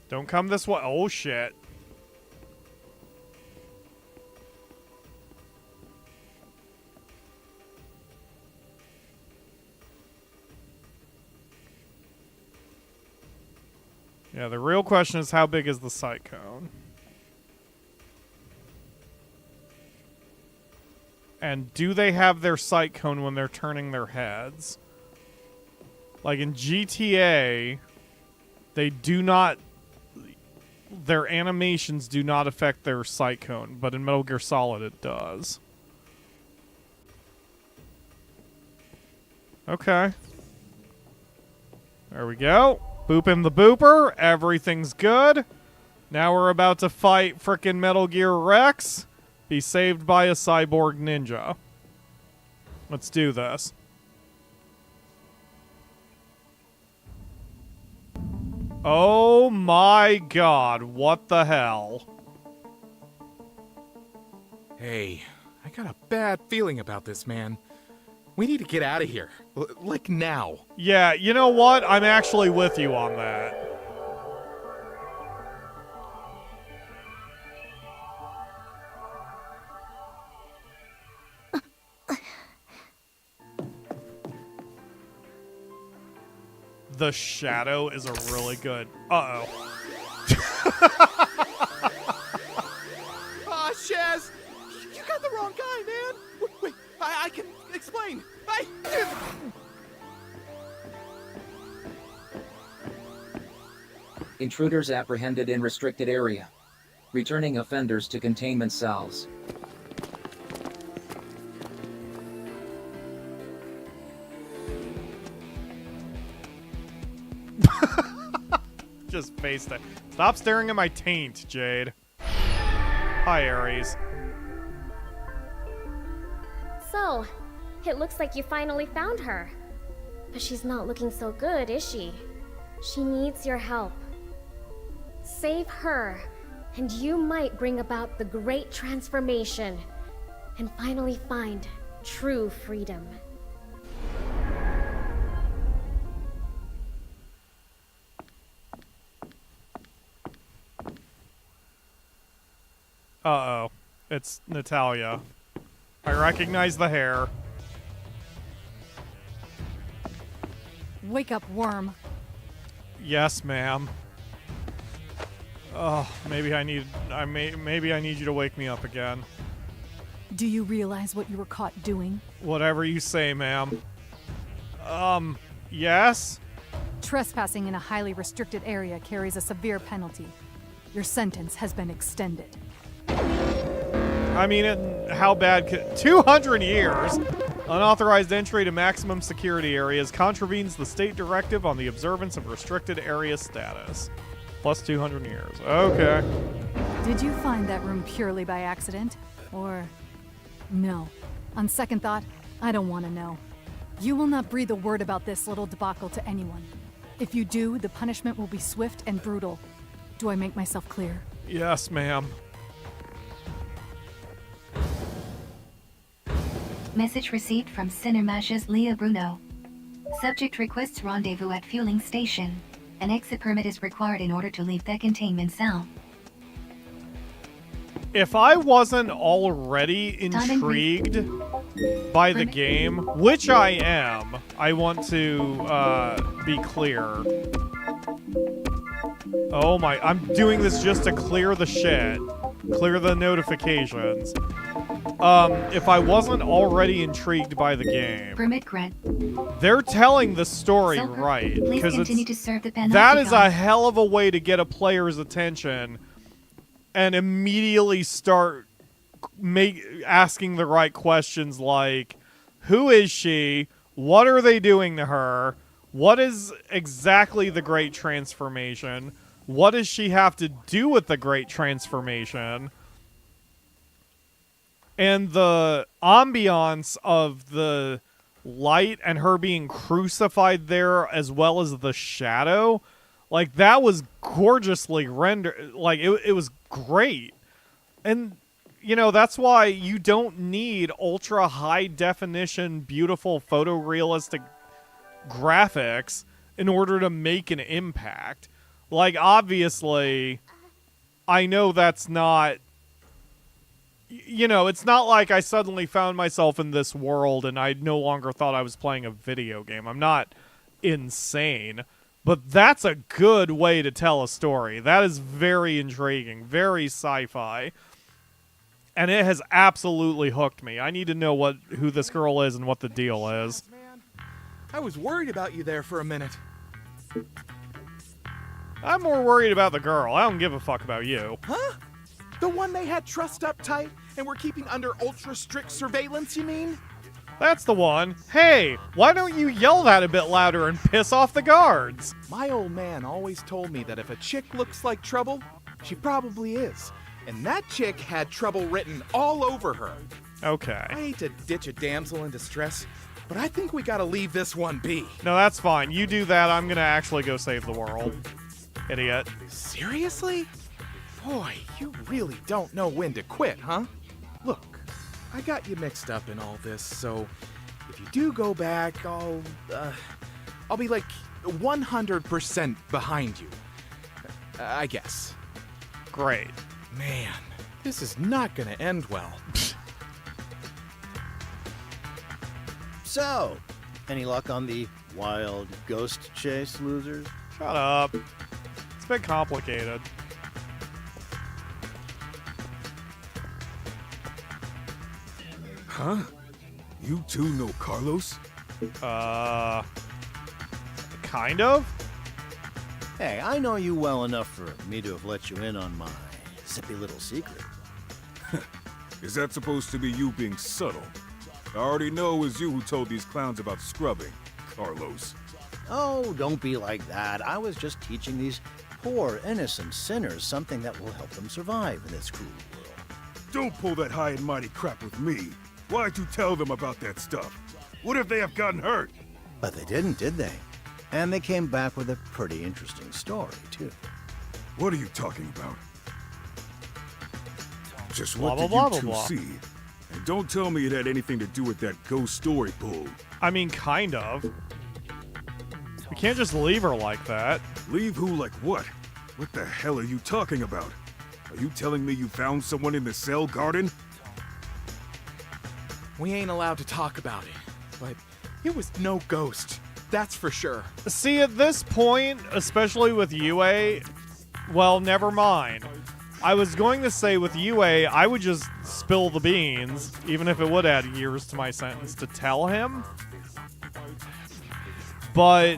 Don't come this way. Oh, shit. Yeah, the real question is how big is the sight cone? And do they have their sight cone when they're turning their heads? Like in GTA, they do not... Their animations do not affect their sight cone, but in Metal Gear Solid it does. Okay. There we go. Boop him the booper. Everything's good. Now we're about to fight frickin' Metal Gear Rex. Be saved by a cyborg ninja. Let's do this. Oh my god, what the hell? Hey, I got a bad feeling about this, man. We need to get out of here. Like now. Yeah, you know what? I'm actually with you on that. The shadow is a really good... Uh-oh. Aw, Shaz! You got the wrong guy, man! Wait, I can explain. Intruders apprehended in restricted area. Returning offenders to containment cells. Just faced it. Stop staring at my taint, Jade. Hi, Aries. So, it looks like you finally found her. But she's not looking so good, is she? She needs your help. Save her, and you might bring about the great transformation and finally find true freedom. Uh-oh. It's Natalia. I recognize the hair. Wake up, worm. Yes, ma'am. Oh, maybe I need you to wake me up again. Do you realize what you were caught doing? Whatever you say, ma'am. Yes? Trespassing in a highly restricted area carries a severe penalty. Your sentence has been extended. I mean, how bad could... 200 years! Unauthorized entry to maximum security areas contravenes the state directive on the observance of restricted area status. Plus 200 years. Okay. Did you find that room purely by accident? Or... no? On second thought, I don't want to know. You will not breathe a word about this little debacle to anyone. If you do, the punishment will be swift and brutal. Do I make myself clear? Yes, ma'am. Message received from Cinemash's Leah Bruno. Subject requests rendezvous at fueling station. An exit permit is required in order to leave the containment cell. If I wasn't already intrigued by the game, which I am, I want to be clear. Oh my, I'm doing this just to clear the shit. Clear the notifications. If I wasn't already intrigued by the game, Permit grant. they're telling the story Silver, right. please Because continue to serve the Panopticon. that is a hell of a way to get a player's attention and immediately start asking the right questions like, who is she? What are they doing to her? What is exactly the Great Transformation? What does she have to do with the Great Transformation? And the ambiance of the light and her being crucified there, as well as the shadow, like, that was gorgeously rendered. Like, it was great. And, you know, that's why you don't need ultra high definition, beautiful photorealistic graphics in order to make an impact. Like, obviously, I know that's not... You know, it's not like I suddenly found myself in this world and I no longer thought I was playing a video game. I'm not insane. But that's a good way to tell a story. That is very intriguing, very sci-fi. And it has absolutely hooked me. I need to know who this girl is and what the deal is. I was worried about you there for a minute. I'm more worried about the girl. I don't give a fuck about you. Huh? The one they had trussed up tight and were keeping under ultra-strict surveillance, you mean? That's the one. Hey, why don't you yell that a bit louder and piss off the guards? My old man always told me that if a chick looks like trouble, she probably is. And that chick had trouble written all over her. Okay. I hate to ditch a damsel in distress, but I think we gotta leave this one be. No, that's fine. You do that, I'm gonna actually go save the world. Idiot. Seriously? Boy, you really don't know when to quit, huh? Look, I got you mixed up in all this, so if you do go back, I'll be like 100% behind you. I guess. Great. Man, this is not gonna end well. So, any luck on the wild ghost chase, losers? Shut up. It's been complicated. Huh? You two know Carlos? Kind of? Hey, I know you well enough for me to have let you in on my zippy little secret. Is that supposed to be you being subtle? I already know it was you who told these clowns about scrubbing, Carlos. Oh, don't be like that. I was just teaching these poor, innocent sinners something that will help them survive in this cruel world. Don't pull that high and mighty crap with me. Why'd you tell them about that stuff? What if they have gotten hurt? But they didn't, did they? And they came back with a pretty interesting story, too. What are you talking about? Just Blah, what blah, did you blah, two blah, see? And don't tell me it had anything to do with that ghost story bull. I mean, kind of. We can't just leave her like that. Leave who like what? What the hell are you talking about? Are you telling me you found someone in the cell garden? We ain't allowed to talk about it, but it was no ghost. That's for sure. See, at this point, especially with UA, well, never mind. I was going to say with UA, I would just spill the beans, even if it would add years to my sentence to tell him. But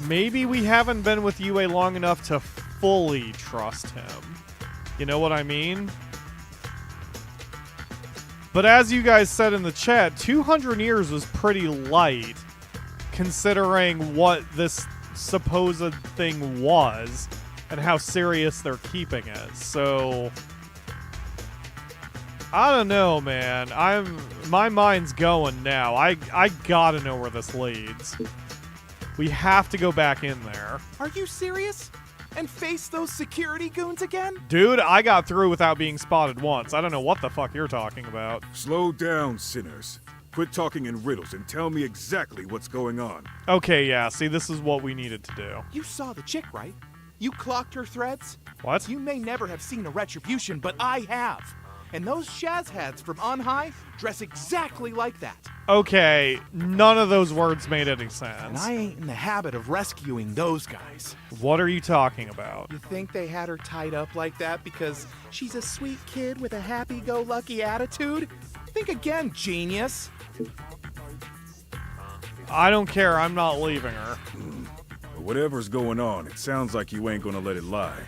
maybe we haven't been with UA long enough to fully trust him. You know what I mean? But as you guys said in the chat, 200 years was pretty light, considering what this supposed thing was and how serious they're keeping it. So I don't know, man. My mind's going now. I gotta know where this leads. We have to go back in there. Are you serious? And face those security goons again? Dude, I got through without being spotted once. I don't know what the fuck you're talking about. Slow down, sinners. Quit talking in riddles and tell me exactly what's going on. Okay, yeah, see, this is what we needed to do. You saw the chick, right? You clocked her threads? What? You may never have seen a retribution, but I have. And those Shazhads from On High dress exactly like that. Okay, none of those words made any sense. And I ain't in the habit of rescuing those guys. What are you talking about? You think they had her tied up like that because she's a sweet kid with a happy-go-lucky attitude? Think again, genius. I don't care, I'm not leaving her. But whatever's going on, it sounds like you ain't gonna let it lie.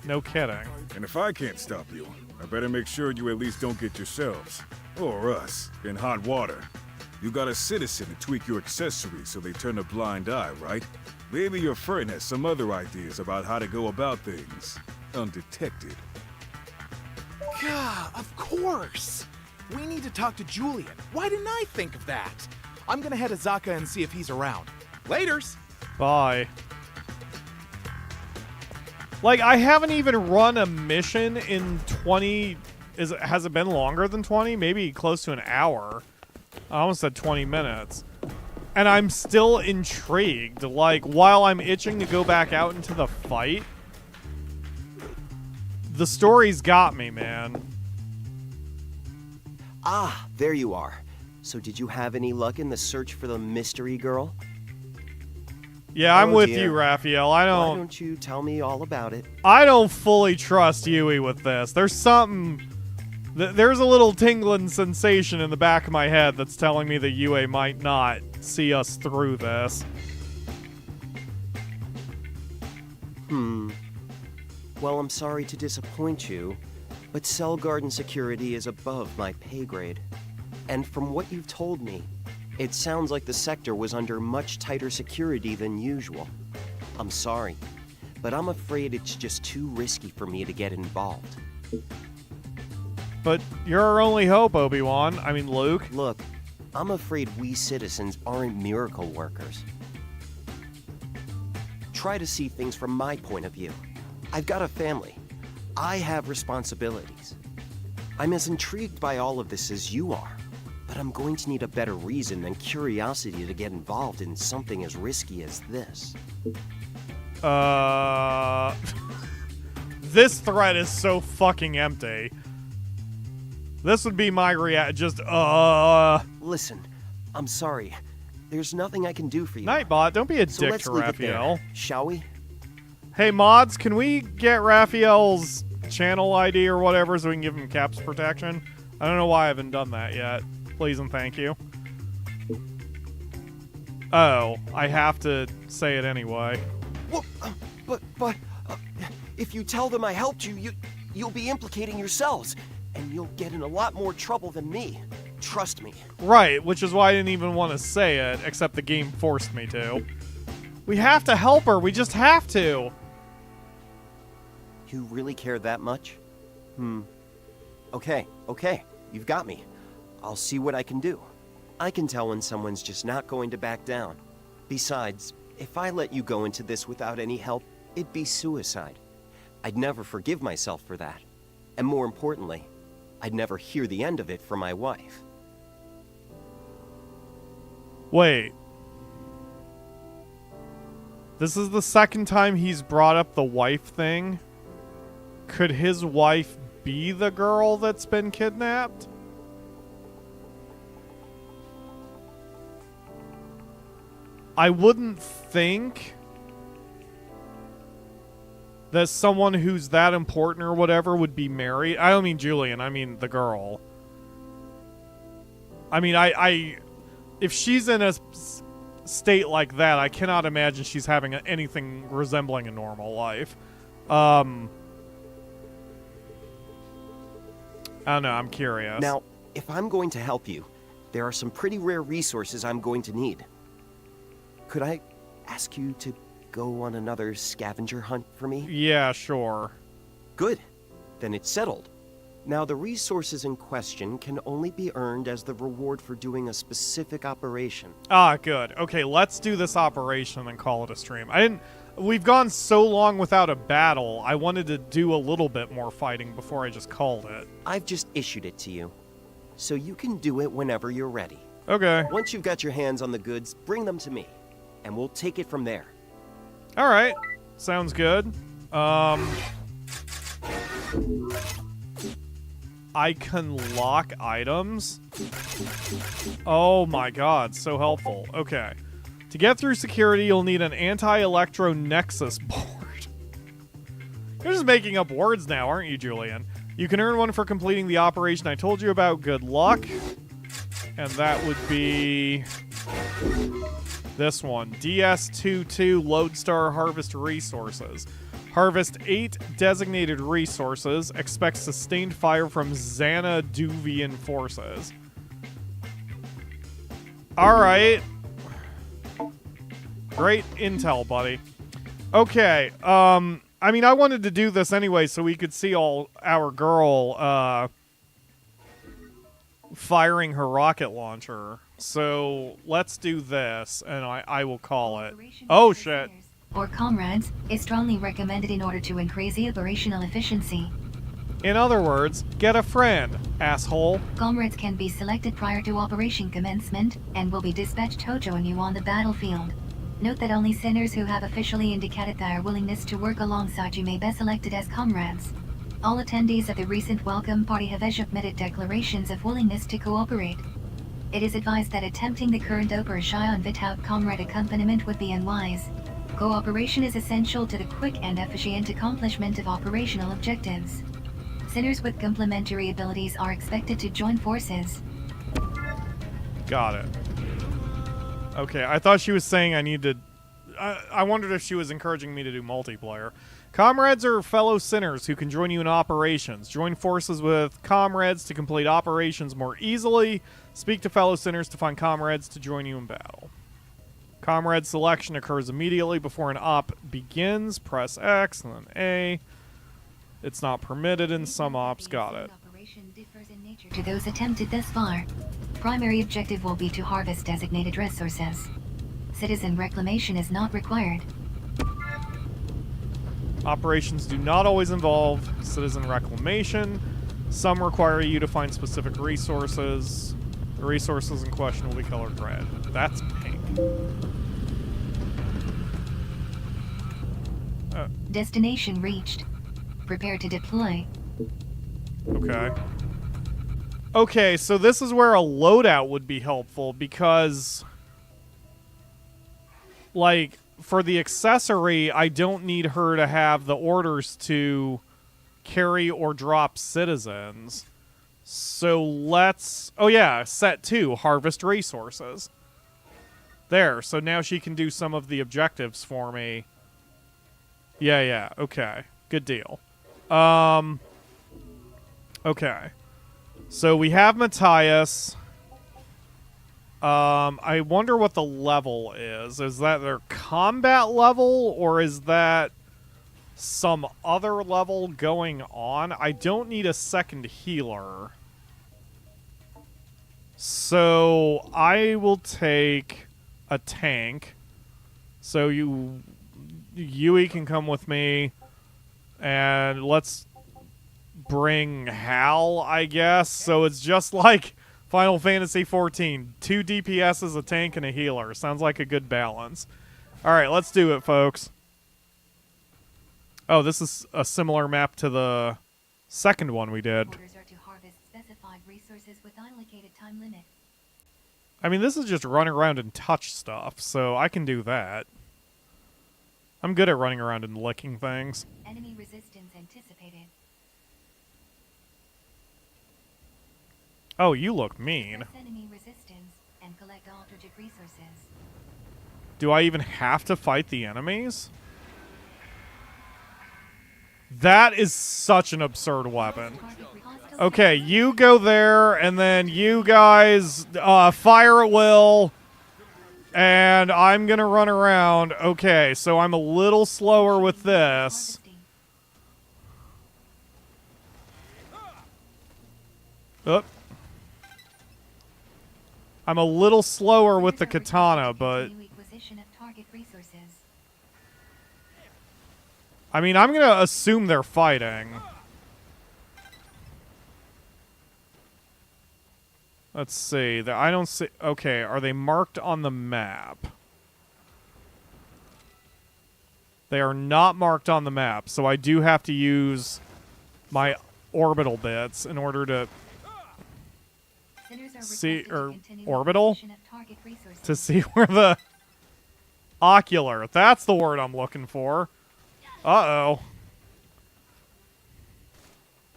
No kidding. And if I can't stop you, I better make sure you at least don't get yourselves, or us, in hot water. You got a citizen to tweak your accessories so they turn a blind eye, right? Maybe your friend has some other ideas about how to go about things, undetected. God, of course. We need to talk to Julian. Why didn't I think of that? I'm gonna head to Zaka and see if he's around. Laters! Bye. Like, I haven't even run a mission in 20... Has it been longer than 20? Maybe close to an hour. I almost said 20 minutes. And I'm still intrigued. Like, while I'm itching to go back out into the fight, the story's got me, man. Ah, there you are. So did you have any luck in the search for the mystery girl? Yeah, I'm Oh, with dear. you, Raphael. I Why don't you tell me all about it? I don't fully trust Yui with this. There's something... There's a little tingling sensation in the back of my head that's telling me that Yui might not see us through this. Well, I'm sorry to disappoint you, but Cell Garden security is above my pay grade. And from what you've told me, it sounds like the sector was under much tighter security than usual. I'm sorry, but I'm afraid it's just too risky for me to get involved. But you're our only hope, Obi-Wan. I mean, Luke. Look, I'm afraid we citizens aren't miracle workers. Try to see things from my point of view. I've got a family. I have responsibilities. I'm as intrigued by all of this as you are, but I'm going to need a better reason than curiosity to get involved in something as risky as this. This thread is so fucking empty. This would be my Listen, I'm sorry. There's nothing I can do for you. Nightbot, don't be a So dick let's to leave it there, Raphael. shall we? Hey, mods, can we get Raphael's channel ID or whatever so we can give him caps protection? I don't know why I haven't done that yet. Please and thank you. Oh, I have to say it anyway. Well, but if you tell them I helped you, you'll be implicating yourselves, and you'll get in a lot more trouble than me. Trust me. Right, which is why I didn't even want to say it, except the game forced me to. We have to help her, we just have to. You really care that much? Okay, you've got me. I'll see what I can do. I can tell when someone's just not going to back down. Besides, if I let you go into this without any help, it'd be suicide. I'd never forgive myself for that. And more importantly, I'd never hear the end of it from my wife. Wait. This is the second time he's brought up the wife thing? Could his wife be the girl that's been kidnapped? I wouldn't think that someone who's that important or whatever would be married. I don't mean Julian, I mean the girl. I mean, if she's in a state like that, I cannot imagine she's having anything resembling a normal life. I don't know, I'm curious. Now, if I'm going to help you, there are some pretty rare resources I'm going to need. Could I ask you to go on another scavenger hunt for me? Yeah, sure. Good. Then it's settled. Now, the resources in question can only be earned as the reward for doing a specific operation. Ah, good. Okay, let's do this operation and call it a stream. We've gone so long without a battle, I wanted to do a little bit more fighting before I just called it. I've just issued it to you, so you can do it whenever you're ready. Okay. Once you've got your hands on the goods, bring them to me, and we'll take it from there. Alright. Sounds good. I can lock items? Oh my god, so helpful. Okay. To get through security, you'll need an anti-electro nexus board. You're just making up words now, aren't you, Julian? You can earn one for completing the operation I told you about. Good luck. And that would be this one. DS22 Lodestar Harvest Resources. Harvest 8 designated resources. Expect sustained fire from Xanaduvian forces. Alright. Great intel, buddy. Okay, I mean, I wanted to do this anyway so we could see all our girl, firing her rocket launcher. So, let's do this, and I will call it. Oh, shit. Or comrades is strongly recommended in order to increase the operational efficiency. In other words, get a friend, asshole. Comrades can be selected prior to operation commencement and will be dispatched to join you on the battlefield. Note that only sinners who have officially indicated their willingness to work alongside you may be selected as comrades. All attendees of the recent welcome party have submitted declarations of willingness to cooperate. It is advised that attempting the current operation without comrade accompaniment would be unwise. Cooperation is essential to the quick and efficient accomplishment of operational objectives. Sinners with complementary abilities are expected to join forces. Got it. Okay, I thought she was saying I need to... I wondered if she was encouraging me to do multiplayer. Comrades are fellow sinners who can join you in operations. Join forces with comrades to complete operations more easily. Speak to fellow sinners to find comrades to join you in battle. Comrade selection occurs immediately before an op begins. Press X and then A. It's not permitted in some ops. Got it. To those attempted thus far, primary objective will be to harvest designated resources. Citizen reclamation is not required. Operations do not always involve citizen reclamation. Some require you to find specific resources. The resources in question will be colored red. That's pink. Destination reached. Prepare to deploy. Okay. Okay, so this is where a loadout would be helpful because, like, for the accessory, I don't need her to have the orders to carry or drop citizens. So let's... Oh yeah, set 2, harvest resources. There, so now she can do some of the objectives for me. Yeah, okay. Good deal. Okay. So we have Mattias. I wonder what the level is. Is that their combat level, or is that some other level going on? I don't need a second healer. So I will take a tank. So Yui can come with me. And let's bring Hal, I guess. So it's just like Final Fantasy XIV. 2 DPSs, a tank, and a healer. Sounds like a good balance. Alright, let's do it, folks. Oh, this is a similar map to the second one we did. Orders are to harvest specified resources with allocated time limit. I mean, this is just run around and touch stuff, so I can do that. I'm good at running around and licking things. Enemy resistance anticipated. Oh, you look mean. Press enemy resistance and collect all strategic resources. Do I even have to fight the enemies? That is such an absurd weapon. Okay, you go there, and then you guys fire at will, and I'm gonna run around. Okay, so I'm a little slower with this. Oop. I'm a little slower with the katana, but I mean, I'm gonna assume they're fighting. Let's see. I don't see. Okay, are they marked on the map? They are not marked on the map, so I do have to use my orbital bits in order to see, or orbital? To see where the ocular. That's the word I'm looking for. Uh-oh.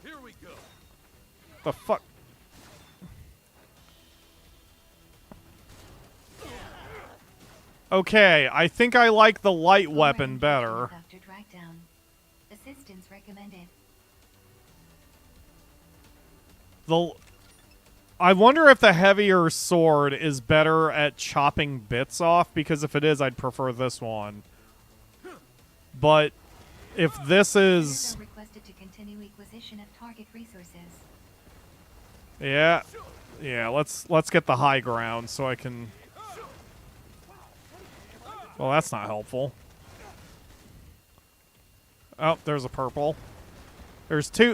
Here we go. The fuck? Okay, I think I like the light weapon better. Assistance recommended. I wonder if the heavier sword is better at chopping bits off, because if it is, I'd prefer this one. But if this is... Requested to continue acquisition of target resources. Yeah. Yeah, let's get the high ground so I can... Well, that's not helpful. Oh, there's a purple. There's three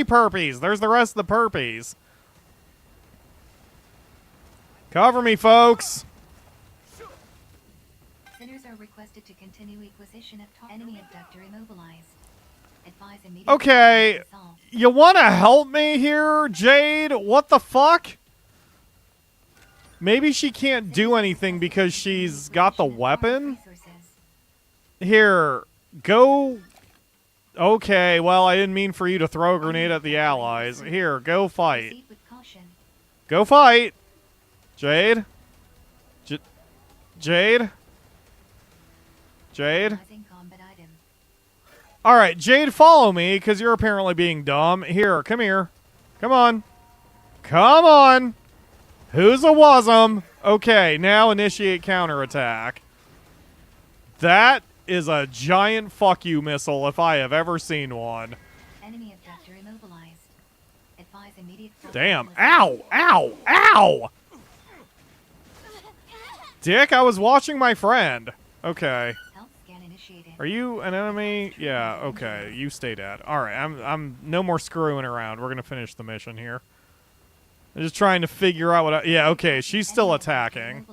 purpies. There's the rest of the purpies. Cover me, folks. Sinners are requested to continue acquisition of enemy abductor immobilized. Advise immediate. Okay, you want to help me here, Jade? What the fuck? Maybe she can't do anything because she's got the weapon? Here, go... Okay, well, I didn't mean for you to throw a grenade at the allies. Here, go fight. Go fight! Jade? Jade? Jade? Alright, Jade, follow me, because you're apparently being dumb. Here, come here. Come on. Come on! Who's a wasm? Okay, now initiate counterattack. That is a giant fuck you missile if I have ever seen one. Enemy abductor immobilized. Advise immediate. Damn. Ow! Ow! Ow! Dick, I was watching my friend. Okay. Are you an enemy? Yeah, okay. You stay dead. Alright, I'm no more screwing around. We're gonna finish the mission here. I'm just trying to figure out what yeah, okay, she's still attacking.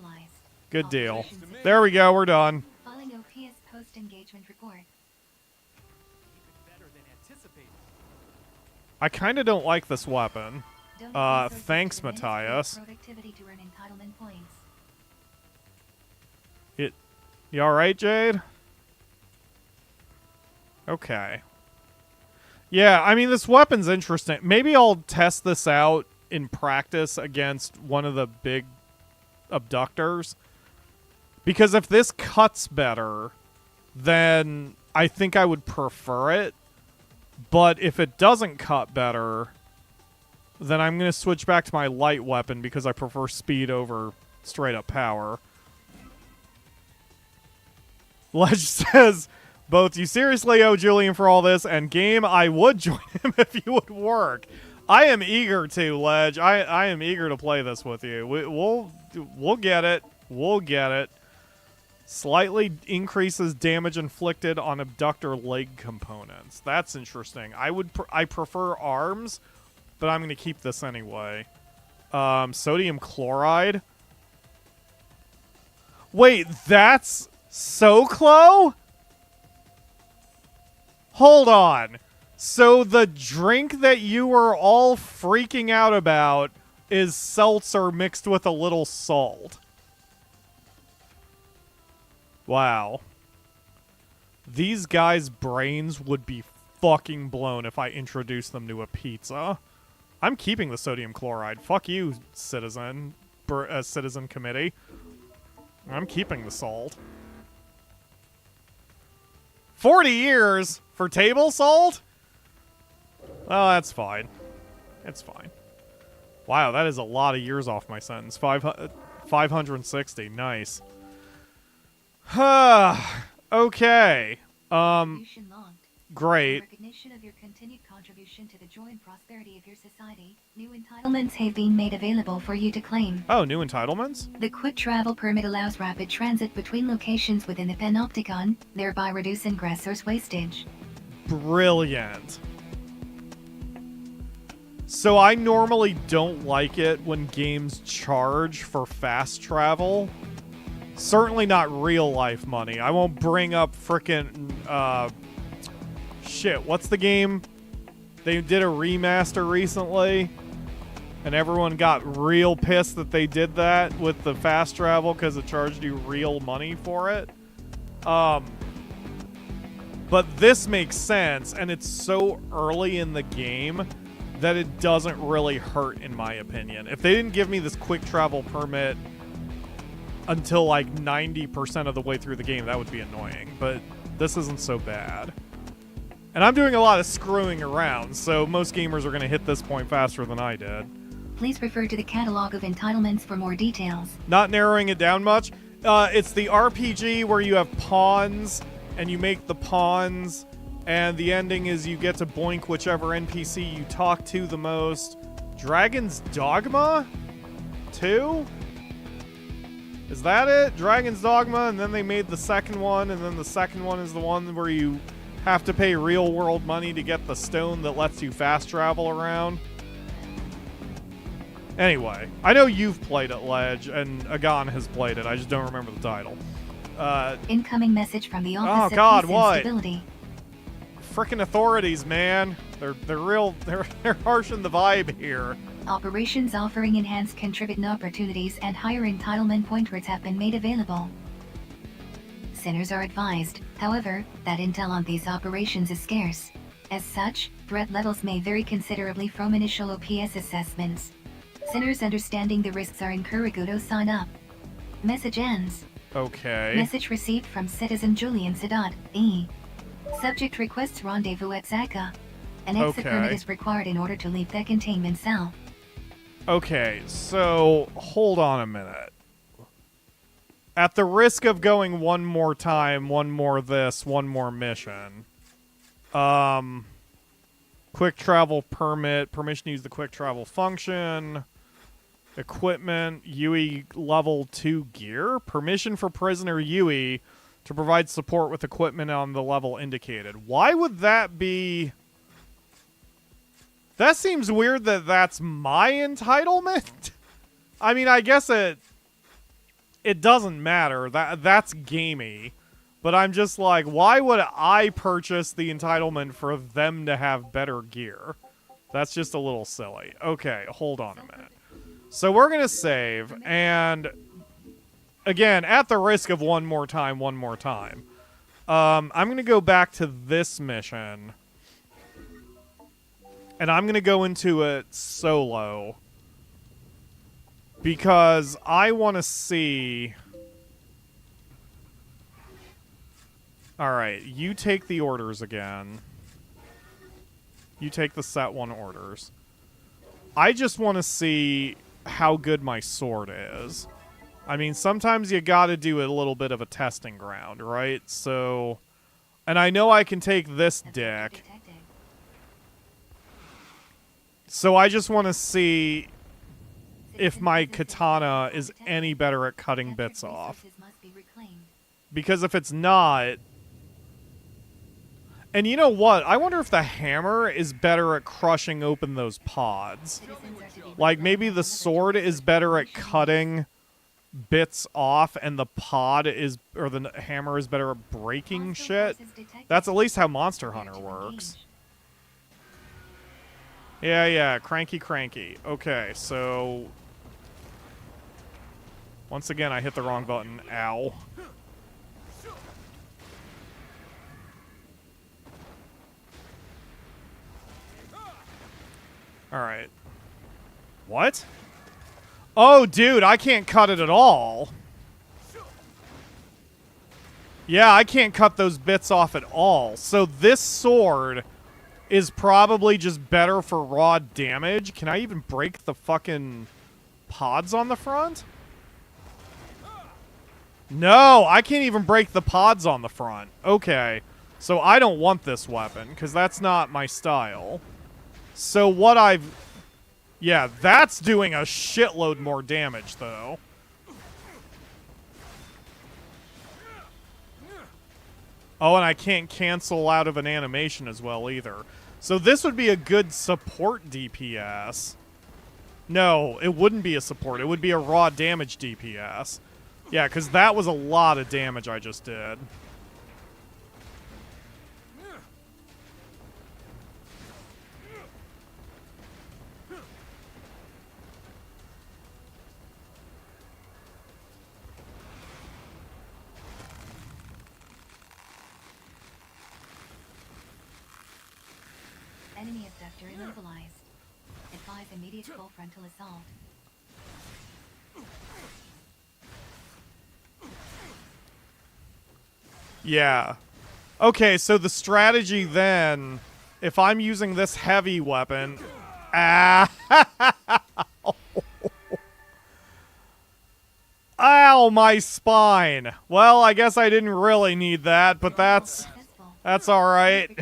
Good deal. There we go, we're done. Following OPS post-engagement report. I kinda don't like this weapon. Thanks, Mattias. Productivity to earn entitlement points. You alright, Jade? Okay. Yeah, I mean, this weapon's interesting. Maybe I'll test this out in practice against one of the big abductors. Because if this cuts better, then I think I would prefer it. But if it doesn't cut better, then I'm going to switch back to my light weapon because I prefer speed over straight up power. Ledge says, both you seriously owe Julian for all this, and game, I would join him if you would work. I am eager to, Ledge. I am eager to play this with you. We'll get it. We'll get it. Slightly increases damage inflicted on abductor leg components. That's interesting. I prefer arms, but I'm going to keep this anyway. Sodium chloride. Wait, that's... So, Chloe? Hold on. So the drink that you were all freaking out about is seltzer mixed with a little salt. Wow. These guys' brains would be fucking blown if I introduced them to a pizza. I'm keeping the sodium chloride. Fuck you, citizen committee. I'm keeping the salt. 40 years for table salt? Well, that's fine. It's fine. Wow, that is a lot of years off my sentence. 560. Nice. Okay. Great. Recognition of your continued contribution to the joy and prosperity of your society, new entitlements have been made available for you to claim. Oh, new entitlements? The quick travel permit allows rapid transit between locations within the Panopticon, thereby reducing resource wastage. Brilliant. So I normally don't like it when games charge for fast travel. Certainly not real life money. I won't bring up frickin' shit, what's the game? They did a remaster recently, and everyone got real pissed that they did that with the fast travel because it charged you real money for it. But this makes sense, and it's so early in the game that it doesn't really hurt, in my opinion. If they didn't give me this quick travel permit until like 90% of the way through the game, that would be annoying, but this isn't so bad. And I'm doing a lot of screwing around, so most gamers are going to hit this point faster than I did. Please refer to the catalog of entitlements for more details. Not narrowing it down much. It's the RPG where you have pawns, and you make the pawns, and the ending is you get to boink whichever NPC you talk to the most. Dragon's Dogma 2? Is that it? Dragon's Dogma, and then they made the second one, and then the second one is the one where you have to pay real world money to get the stone that lets you fast travel around. Anyway, I know you've played it, Ledge, and Agon has played it. I just don't remember the title. Incoming message from the Office oh God, of Peace what? and Stability. Frickin' authorities, man. They're harshing the vibe here. Operations offering enhanced contributing opportunities and higher entitlement point rates have been made available. Sinners are advised, however, that intel on these operations is scarce. As such, threat levels may vary considerably from initial OPS assessments. Sinners understanding the risks are encouraged to sign up. Message ends. Okay. Message received from citizen Julian Sadat, E. Subject requests rendezvous at Zaka. An exit permit is required in order to leave the containment cell. Okay, so hold on a minute. At the risk of going one more time, one more this, one more mission. Quick travel permit, permission to use the quick travel function. Equipment, UE level 2 gear. Permission for prisoner UE to provide support with equipment on the level indicated. Why would that be? That seems weird that that's my entitlement. I mean, I guess it doesn't matter. That's gamey. But I'm just like, why would I purchase the entitlement for them to have better gear? That's just a little silly. Okay, hold on a minute. So we're going to save, and again, at the risk of one more time, I'm going to go back to this mission, and I'm going to go into it solo, because I want to see... Alright, you take the orders again. You take the set 1 orders. I just want to see how good my sword is. I mean, sometimes you gotta do a little bit of a testing ground, right? So, and I know I can take this dick. So I just want to see if my katana is any better at cutting bits off. Because if it's not... And you know what? I wonder if the hammer is better at crushing open those pods. Like, maybe the sword is better at cutting bits off and the pod is, or the hammer is better at breaking shit. That's at least how Monster Hunter works. Yeah, cranky. Okay, so... Once again, I hit the wrong button. Ow. Alright. What? Oh, dude, I can't cut it at all. Yeah, I can't cut those bits off at all. So this sword is probably just better for raw damage. Can I even break the fucking pods on the front? No, I can't even break the pods on the front. Okay, so I don't want this weapon, because that's not my style. So what I've... Yeah, that's doing a shitload more damage, though. Oh, and I can't cancel out of an animation as well, either. So this would be a good support DPS. No, it wouldn't be a support. It would be a raw damage DPS. Yeah, because that was a lot of damage I just did. Enemy abductor immobilized. Advise immediate full frontal assault. Yeah. Okay, so the strategy then, if I'm using this heavy weapon... Ah! Ow, my spine! Well, I guess I didn't really need that, but that's alright.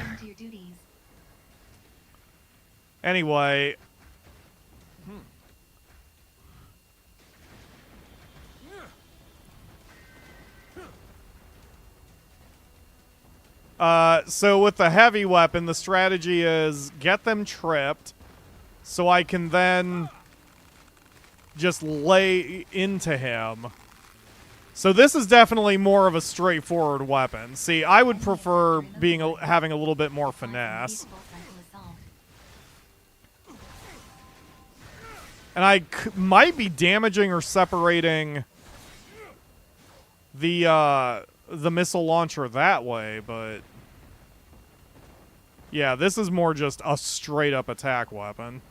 Anyway... So with the heavy weapon, the strategy is get them tripped so I can then just lay into him. So this is definitely more of a straightforward weapon. See, I would prefer having a little bit more finesse. And I might be damaging or separating the missile launcher that way, but yeah, this is more just a straight up attack weapon.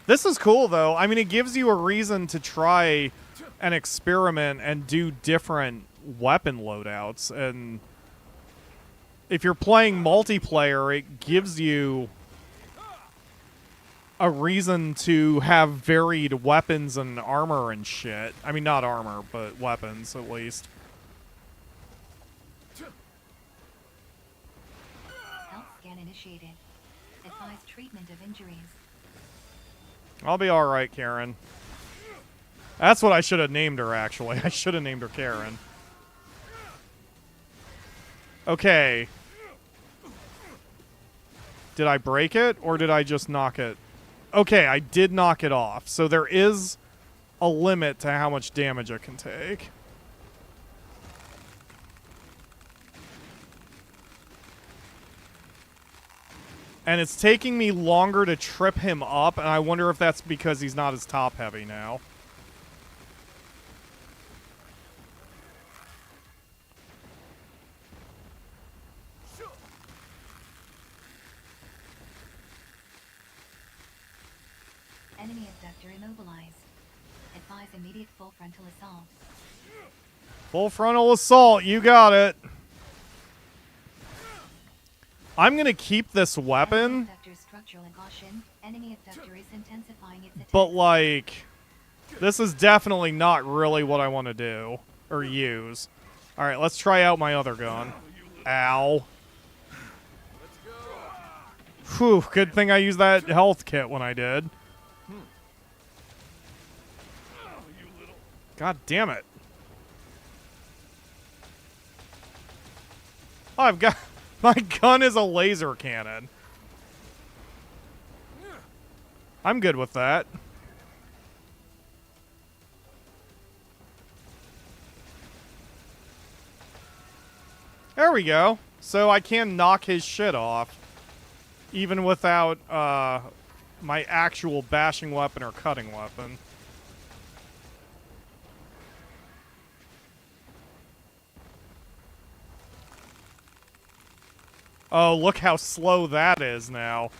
This is cool though. I mean, it gives you a reason to try and experiment and do different weapon loadouts, and if you're playing multiplayer, it gives you a reason to have varied weapons and armor and shit. I mean, not armor, but weapons, at least. Health scan initiated. Advise treatment of injuries. I'll be alright, Karen. That's what I should have named her, actually. I should have named her Karen. Okay. Did I break it, or did I just knock it? Okay, I did knock it off. So there is a limit to how much damage it can take. And it's taking me longer to trip him up, and I wonder if that's because he's not as top heavy now. Enemy abductor immobilized. Advise immediate full frontal assault. Full frontal assault, you got it. I'm gonna keep this weapon, but like, this is definitely not really what I want to do or use. All right, let's try out my other gun. Ow. Whew, good thing I used that health kit when I did. God damn it. Oh, I've got... My gun is a laser cannon. I'm good with that. There we go. So I can knock his shit off, even without my actual bashing weapon or cutting weapon. Oh, look how slow that is now.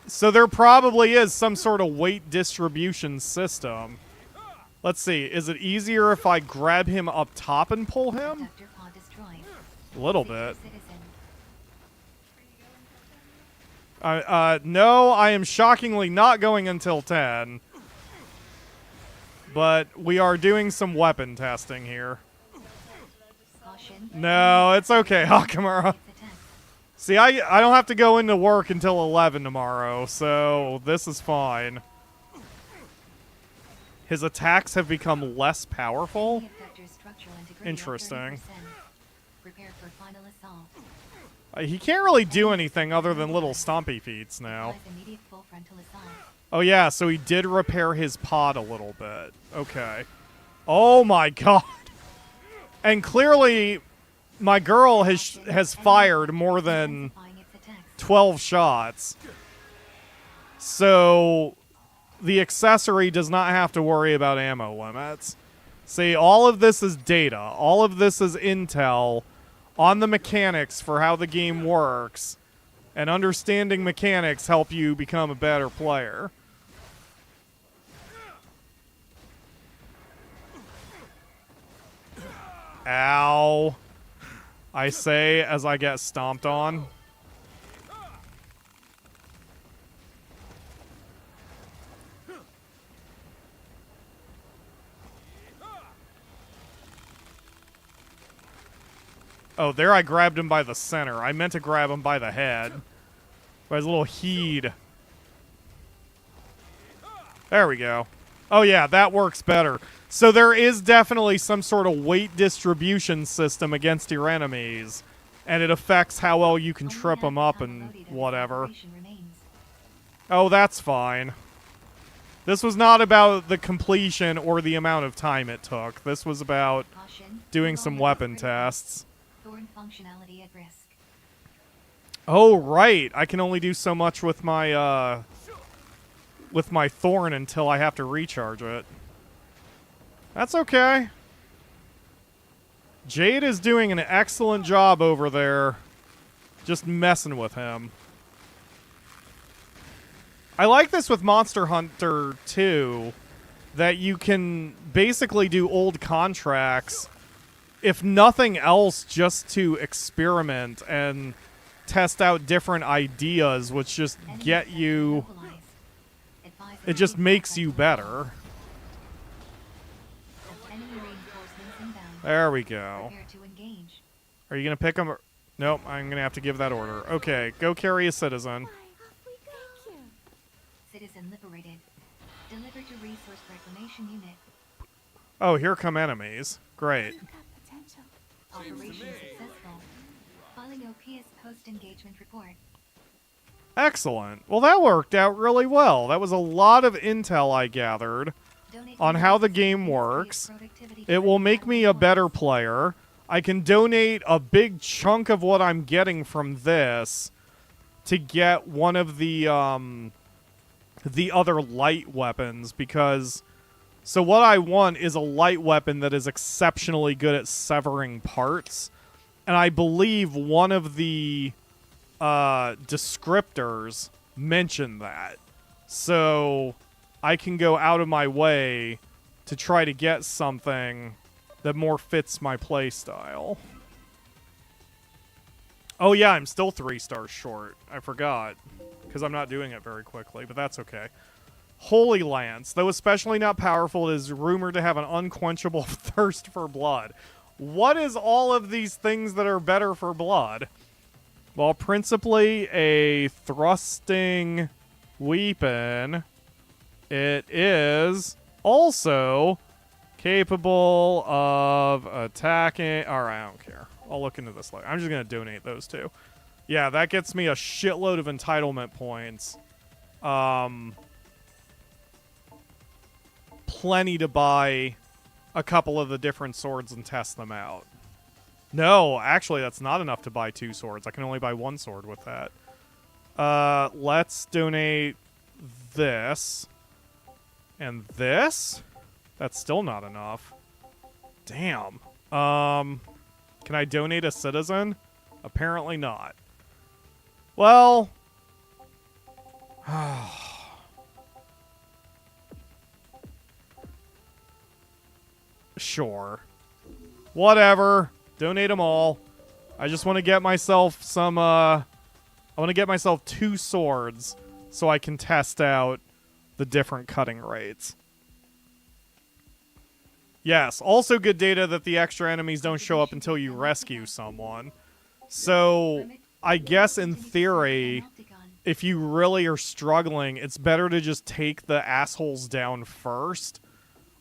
So there probably is some sort of weight distribution system. Let's see. Is it easier if I grab him up top and pull him? A little bit. No, I am shockingly not going until 10. But we are doing some weapon testing here. No, it's okay, Hakamura. See, I don't have to go into work until 11 tomorrow, so this is fine. His attacks have become less powerful? Interesting. He can't really do anything other than little stompy feats now. Oh yeah, so he did repair his pod a little bit. Okay. Oh my god. And clearly, my girl has fired more than 12 shots. So, the accessory does not have to worry about ammo limits. See, all of this is data. All of this is intel on the mechanics for how the game works. And understanding mechanics help you become a better player. Ow. I say as I get stomped on. Oh, there I grabbed him by the center. I meant to grab him by the head. By his little head. There we go. Oh yeah, that works better. So there is definitely some sort of weight distribution system against your enemies. And it affects how well you can trip them up and whatever. Oh, that's fine. This was not about the completion or the amount of time it took. This was about doing some weapon tests. Oh, right. I can only do so much with my thorn until I have to recharge it. That's okay. Jade is doing an excellent job over there, just messing with him. I like this with Monster Hunter 2, that you can basically do old contracts, if nothing else, just to experiment and test out different ideas, which just get you... It just makes you better. There we go. Are you going to pick him? Nope, I'm going to have to give that order. Okay, go carry a citizen. Citizen liberated. Delivered to resource reclamation unit. Oh, here come enemies. Great. Operation successful. Filing OPS post-engagement report. Excellent. Well, that worked out really well. That was a lot of intel I gathered on how the game works. It will make me a better player. I can donate a big chunk of what I'm getting from this to get one of the other light weapons, because... So what I want is a light weapon that is exceptionally good at severing parts. And I believe one of the descriptors mentioned that. So I can go out of my way to try to get something that more fits my playstyle. Oh yeah, I'm still 3 stars short. I forgot. Because I'm not doing it very quickly, but that's okay. Holy Lance. Though especially not powerful, it is rumored to have an unquenchable thirst for blood. What is all of these things that are better for blood? Well, principally a thrusting weapon. It is also capable of attacking... Alright, I don't care. I'll look into this later. I'm just going to donate those two. Yeah, that gets me a shitload of entitlement points. plenty to buy a couple of the different swords and test them out. No, actually, that's not enough to buy 2 swords. I can only buy 1 sword with that. Let's donate this. And this? That's still not enough. Damn. Can I donate a citizen? Apparently not. Well... Sure. Whatever. Donate them all. I just want to get myself some, I want to get myself 2 swords so I can test out the different cutting rates. Yes, also good data that the extra enemies don't show up until you rescue someone. So, I guess in theory, if you really are struggling, it's better to just take the assholes down first.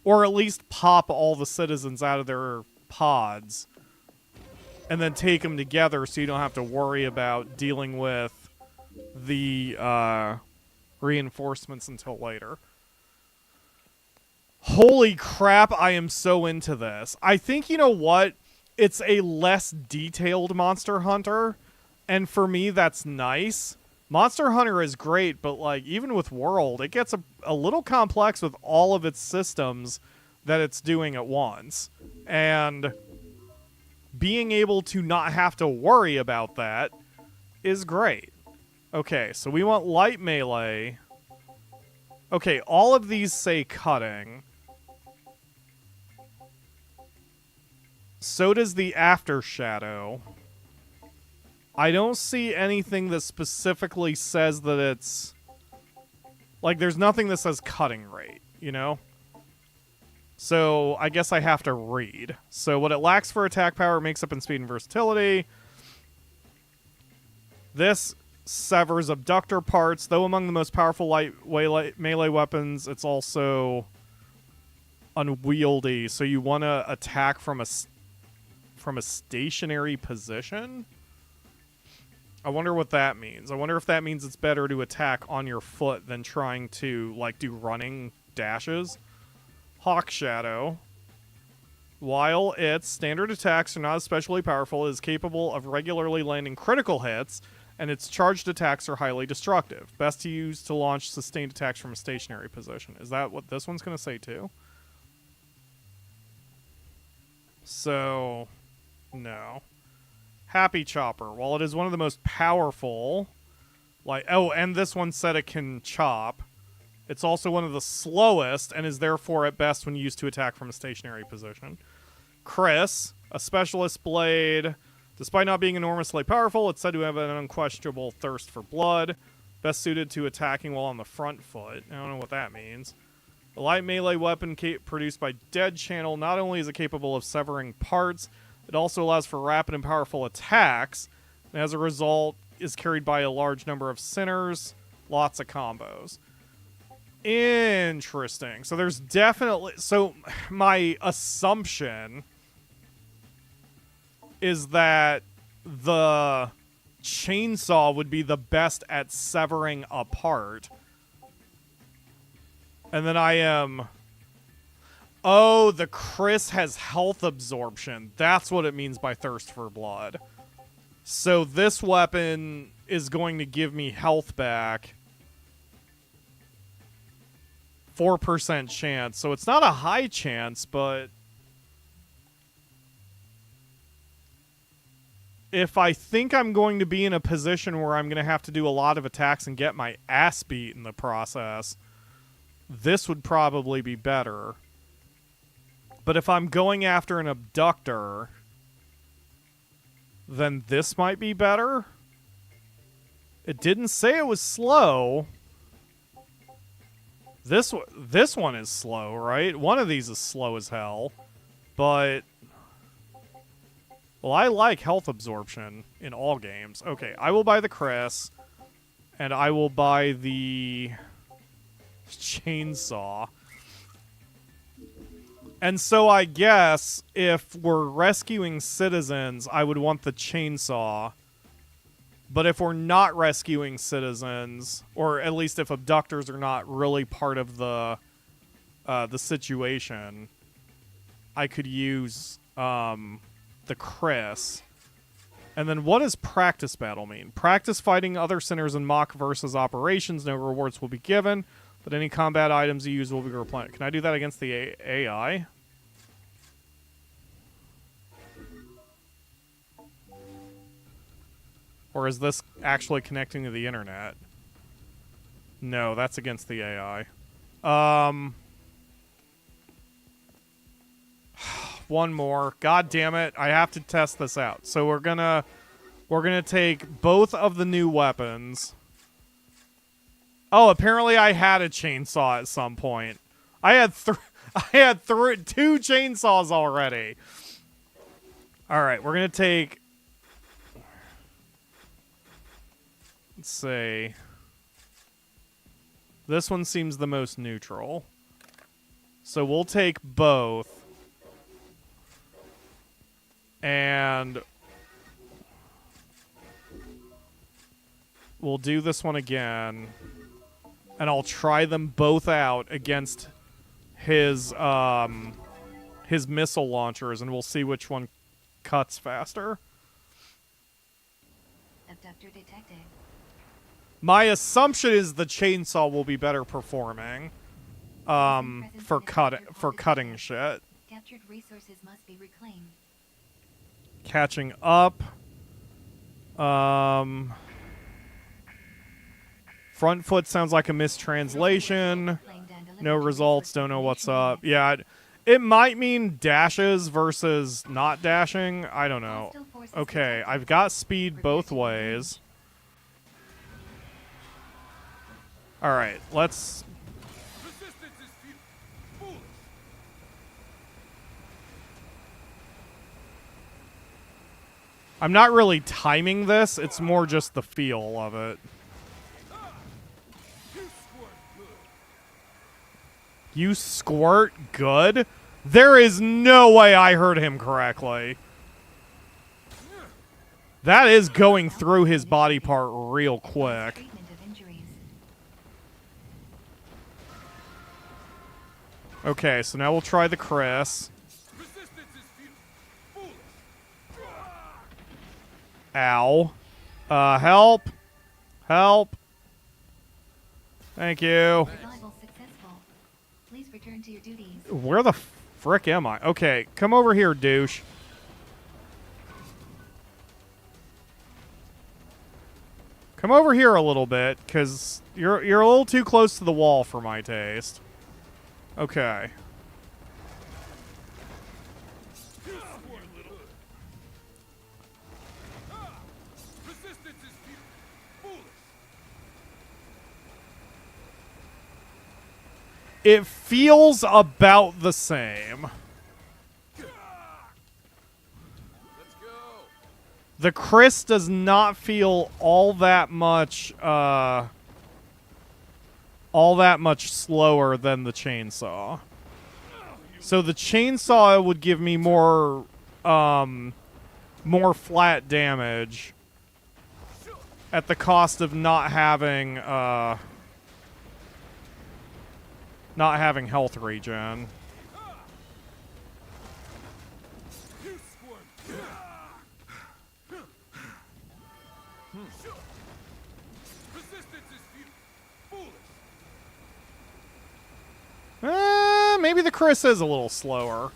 Or at least pop all the citizens out of their pods. And then take them together so you don't have to worry about dealing with the reinforcements until later. Holy crap, I am so into this. I think, you know what? It's a less detailed Monster Hunter. And for me, that's nice. Monster Hunter is great, but like even with World, it gets a little complex with all of its systems that it's doing at once. And being able to not have to worry about that is great. Okay, so we want light melee. Okay, all of these say cutting. So does the after shadow. I don't see anything that specifically says that it's... Like, there's nothing that says cutting rate, you know? So, I guess I have to read. So, what it lacks for attack power makes up in speed and versatility. This severs abductor parts. Though among the most powerful melee weapons, it's also unwieldy. So, you want to attack from a stationary position? I wonder what that means. I wonder if that means it's better to attack on your foot than trying to, like, do running dashes. Hawk Shadow. While its standard attacks are not especially powerful, it is capable of regularly landing critical hits, and its charged attacks are highly destructive. Best to use to launch sustained attacks from a stationary position. Is that what this one's going to say, too? So, no. Happy Chopper. While it is one of the most powerful, like, oh, and this one said it can chop, it's also one of the slowest and is therefore at best when used to attack from a stationary position. Chris, a specialist blade. Despite not being enormously powerful, it's said to have an unquestionable thirst for blood. Best suited to attacking while on the front foot. I don't know what that means. A light melee weapon produced by Dead Channel. Not only is it capable of severing parts, it also allows for rapid and powerful attacks, and as a result, is carried by a large number of sinners. Lots of combos. Interesting. So there's definitely... So my assumption is that the chainsaw would be the best at severing apart. And then I am... Oh, the Chris has health absorption. That's what it means by thirst for blood. So this weapon is going to give me health back. 4% chance. So it's not a high chance, but... If I think I'm going to be in a position where I'm going to have to do a lot of attacks and get my ass beat in the process, this would probably be better. But if I'm going after an abductor, then this might be better. It didn't say it was slow. This one is slow, right? One of these is slow as hell. But... Well, I like health absorption in all games. Okay, I will buy the Chris. And I will buy the... chainsaw. And so I guess if we're rescuing citizens, I would want the chainsaw. But if we're not rescuing citizens, or at least if abductors are not really part of the the situation, I could use the Chris. And then what does practice battle mean? Practice fighting other sinners in mock versus operations. No rewards will be given, but any combat items you use will be replenished. Can I do that against the AI? Or is this actually connecting to the internet? No, that's against the AI. One more. God damn it. I have to test this out. So we're gonna take both of the new weapons. Oh, apparently I had a chainsaw at some point. I had two chainsaws already. All right, we're gonna take. Let's see. This one seems the most neutral. So we'll take both. And we'll do this one again. And I'll try them both out against his missile launchers, and we'll see which one cuts faster. Abductor detected. My assumption is the chainsaw will be better performing for cutting shit. Captured resources must be reclaimed. Catching up. Front foot sounds like a mistranslation. No results, don't know what's up. Yeah, it might mean dashes versus not dashing. I don't know. Okay, I've got speed both ways. Alright, let's... I'm not really timing this, it's more just the feel of it. You squirt good? There is no way I heard him correctly. That is going through his body part real quick. Okay, so now we'll try the Chris. Ow. Help. Help. Thank you. Please return to your duties. Where the frick am I? Okay, come over here, douche. Come over here a little bit, because you're a little too close to the wall for my taste. Okay. It feels about the same. The Chris does not feel all that much slower than the chainsaw. So the chainsaw would give me more flat damage at the cost of not having health regen. Maybe the Chris is a little slower.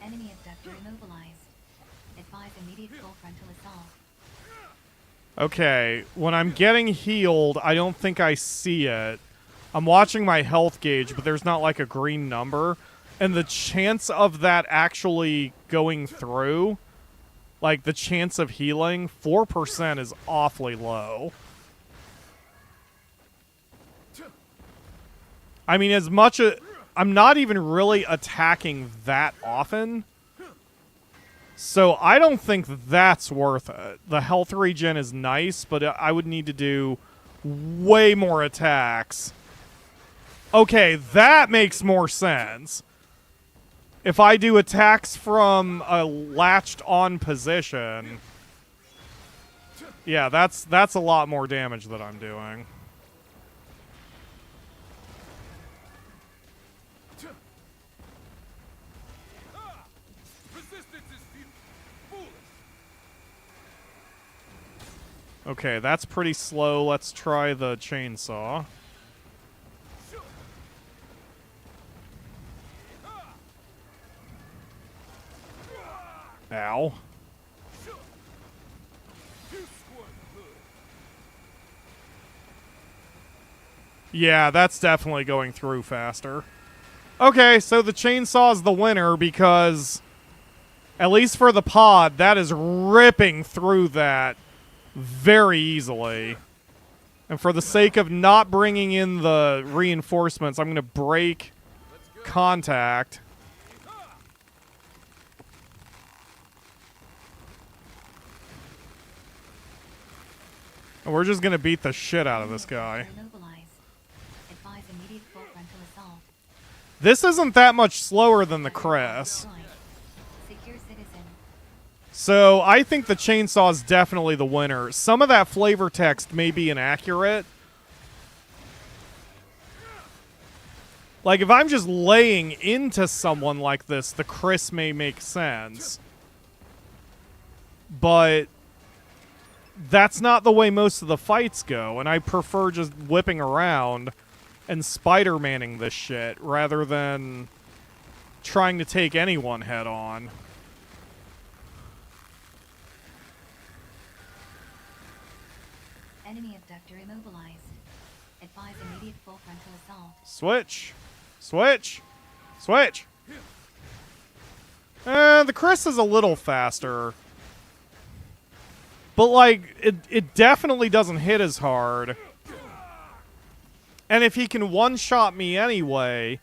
Enemy abductor immobilized. Advise immediate full frontal assault. Okay, when I'm getting healed, I don't think I see it. I'm watching my health gauge, but there's not like a green number. And the chance of that actually going through, like the chance of healing, 4% is awfully low. I mean, as much as... I'm not even really attacking that often. So I don't think that's worth it. The health regen is nice, but I would need to do way more attacks Okay, that makes more sense. If I do attacks from a latched-on position... Yeah, that's a lot more damage that I'm doing. Okay, that's pretty slow. Let's try the chainsaw. Ow. Yeah, that's definitely going through faster. Okay, so the chainsaw's the winner because, at least for the pod, that is ripping through that very easily. And for the sake of not bringing in the reinforcements, I'm going to break contact. And we're just going to beat the shit out of this guy. This isn't that much slower than the Chris. So I think the chainsaw is definitely the winner. Some of that flavor text may be inaccurate. Like, if I'm just laying into someone like this, the Chris may make sense. But that's not the way most of the fights go, and I prefer just whipping around and Spider-Manning this shit rather than trying to take anyone head on. Enemy abductor immobilized. Advise immediate full frontal assault. Switch. Switch. Switch. The Chris is a little faster. But, like, it definitely doesn't hit as hard. And if he can one-shot me anyway,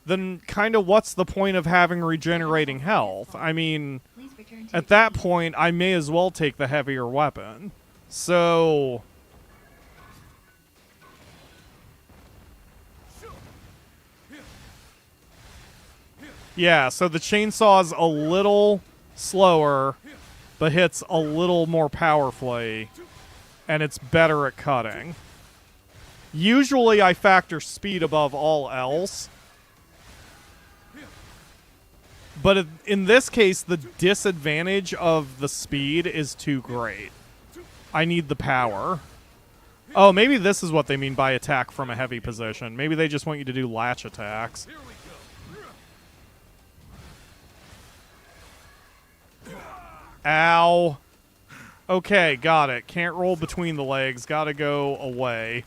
then kind of what's the point of having regenerating health? I mean, at that point, I may as well take the heavier weapon. So... yeah, so the chainsaw's a little slower, but hits a little more powerfully, and it's better at cutting. Usually I factor speed above all else, but in this case, the disadvantage of the speed is too great. I need the power. Oh, maybe this is what they mean by attack from a heavy position. Maybe they just want you to do latch attacks. Ow. Okay, got it. Can't roll between the legs. Gotta go away.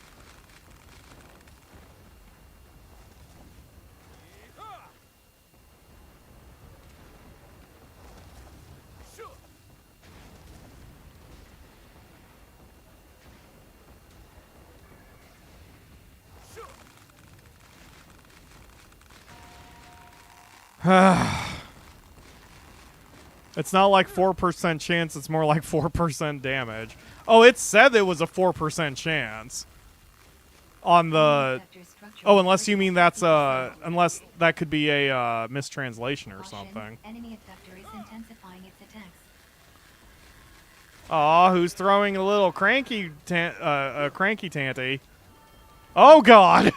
It's not like 4% chance, it's more like 4% damage. Oh, it said it was a 4% chance. On the... oh, unless you mean that's a... unless that could be a mistranslation or something. Enemy abductor is intensifying its attacks. Aw, who's throwing a little cranky tanty? Oh, God!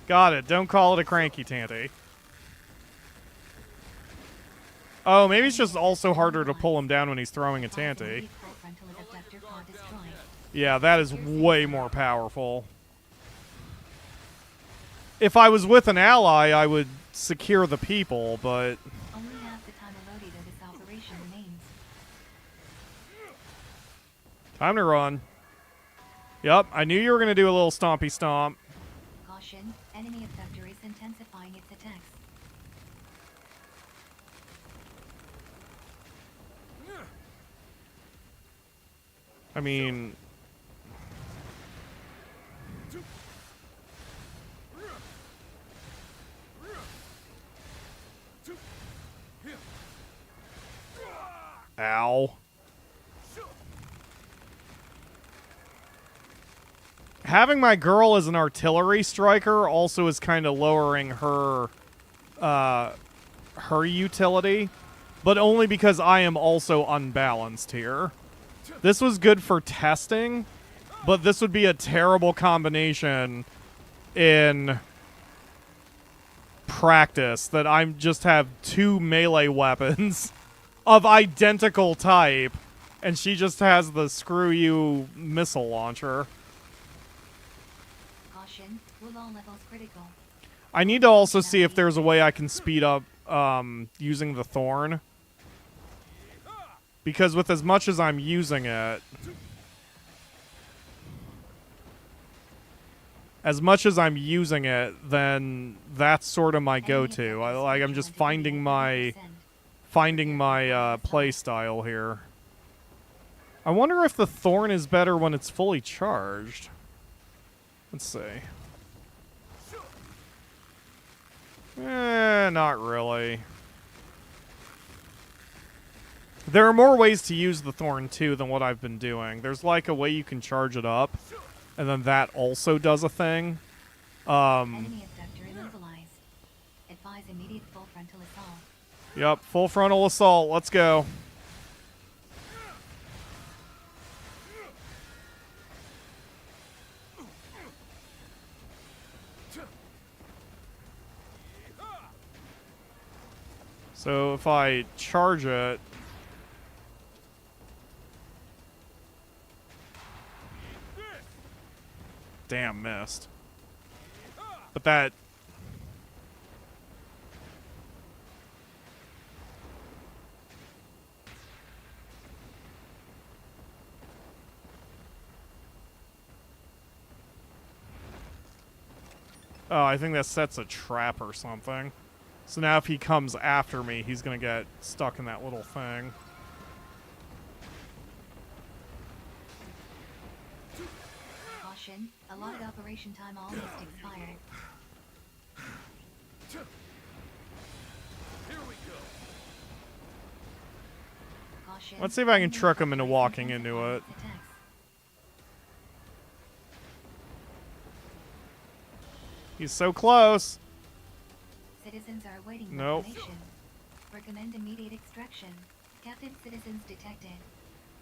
Got it. Don't call it a cranky tanty. Oh, maybe it's just also harder to pull him down when he's throwing a tanty. Yeah, that is way more powerful. If I was with an ally, I would secure the people, but... only half the time allotted of this operation remains. time to run. Yep, I knew you were going to do a little stompy stomp. Caution, enemy abductor is intensifying its attacks. I mean... ow. Having my girl as an artillery striker also is kind of lowering her her utility, but only because I am also unbalanced here. This was good for testing, but this would be a terrible combination in practice, that I just have 2 melee weapons of identical type, and she just has the screw you missile launcher. Caution, Wulong levels critical. I need to also see if there's a way I can speed up using the thorn. Because with as much as I'm using it... then that's sort of my go-to. I'm just finding my play style here. I wonder if the thorn is better when it's fully charged. Let's see. Not really. There are more ways to use the thorn too than what I've been doing. There's like a way you can charge it up, and then that also does a thing. Enemy abductor immobilized. Advise immediate full frontal assault. Yep, full frontal assault. Let's go. So if I charge it... Damn, missed. But that... Oh, I think that sets a trap or something. So now if he comes after me, he's going to get stuck in that little thing. Caution, allotted operation time almost expired. Here we go. Caution, Let's see if I can trick him into walking into it. He's so close. Citizens are awaiting Nope. reclamation. Recommend immediate extraction. Captive citizens detected.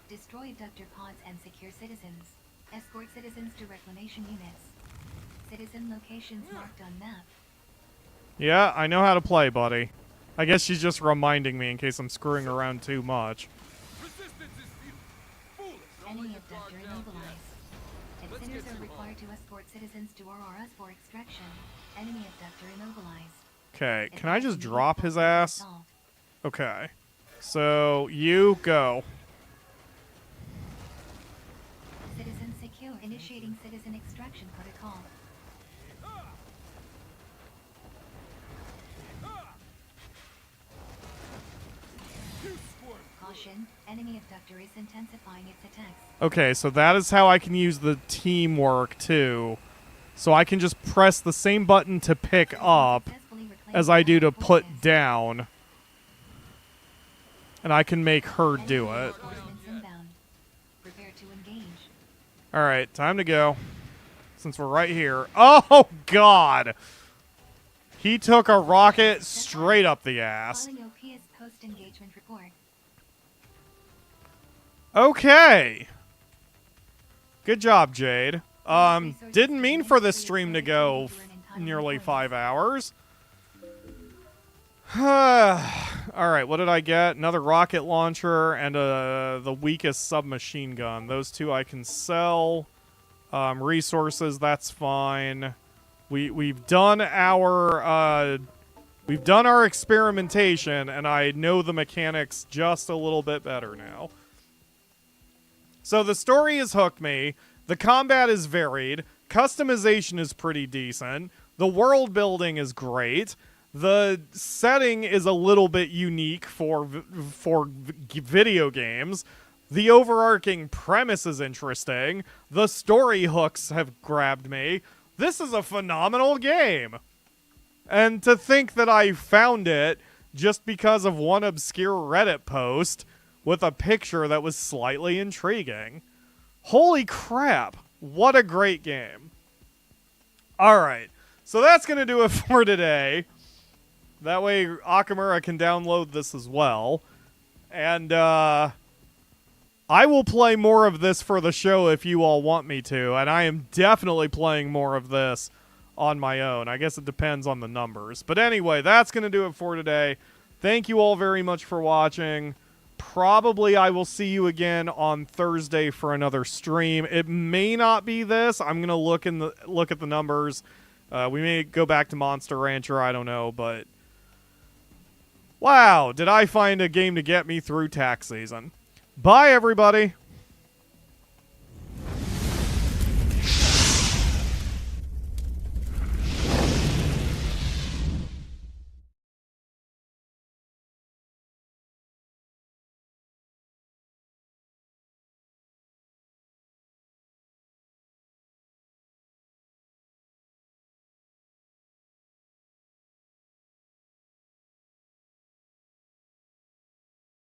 Destroy abductor pods and secure citizens. Escort citizens to reclamation units. Citizen locations marked on map. Yeah, I know how to play, buddy. I guess she's just reminding me in case I'm screwing around too much. Enemy abductor immobilized. Sinners are required to escort citizens to Auroras for extraction. Enemy abductor immobilized. Okay, can I just drop his ass? Okay. So, you go. Citizen secure. Initiating citizen extraction protocol. Caution, enemy abductor is intensifying its attacks. Okay, so that is how I can use the teamwork, too. So I can just press the same button to pick up as I do to put down. And I can make her do it. Alright, time to go. Since we're right here. Oh, God! He took a rocket straight up the ass. Post-engagement report. Okay. Good job, Jade. Didn't mean for this stream to go nearly 5 hours. Alright, what did I get? Another rocket launcher and the weakest submachine gun. Those two I can sell. Resources, that's fine. We've done our experimentation, and I know the mechanics just a little bit better now. So the story has hooked me. The combat is varied. Customization is pretty decent. The world building is great. The setting is a little bit unique for video games. The overarching premise is interesting. The story hooks have grabbed me. This is a phenomenal game. And to think that I found it just because of one obscure Reddit post with a picture that was slightly intriguing. Holy crap. What a great game. All right. So that's going to do it for today. That way Akamura can download this as well. And I will play more of this for the show if you all want me to. And I am definitely playing more of this on my own. I guess it depends on the numbers. But anyway, that's going to do it for today. Thank you all very much for watching. Probably I will see you again on Thursday for another stream. It may not be this. I'm going to look at the numbers. We may go back to Monster Rancher, I don't know, but wow, did I find a game to get me through tax season. Bye, everybody.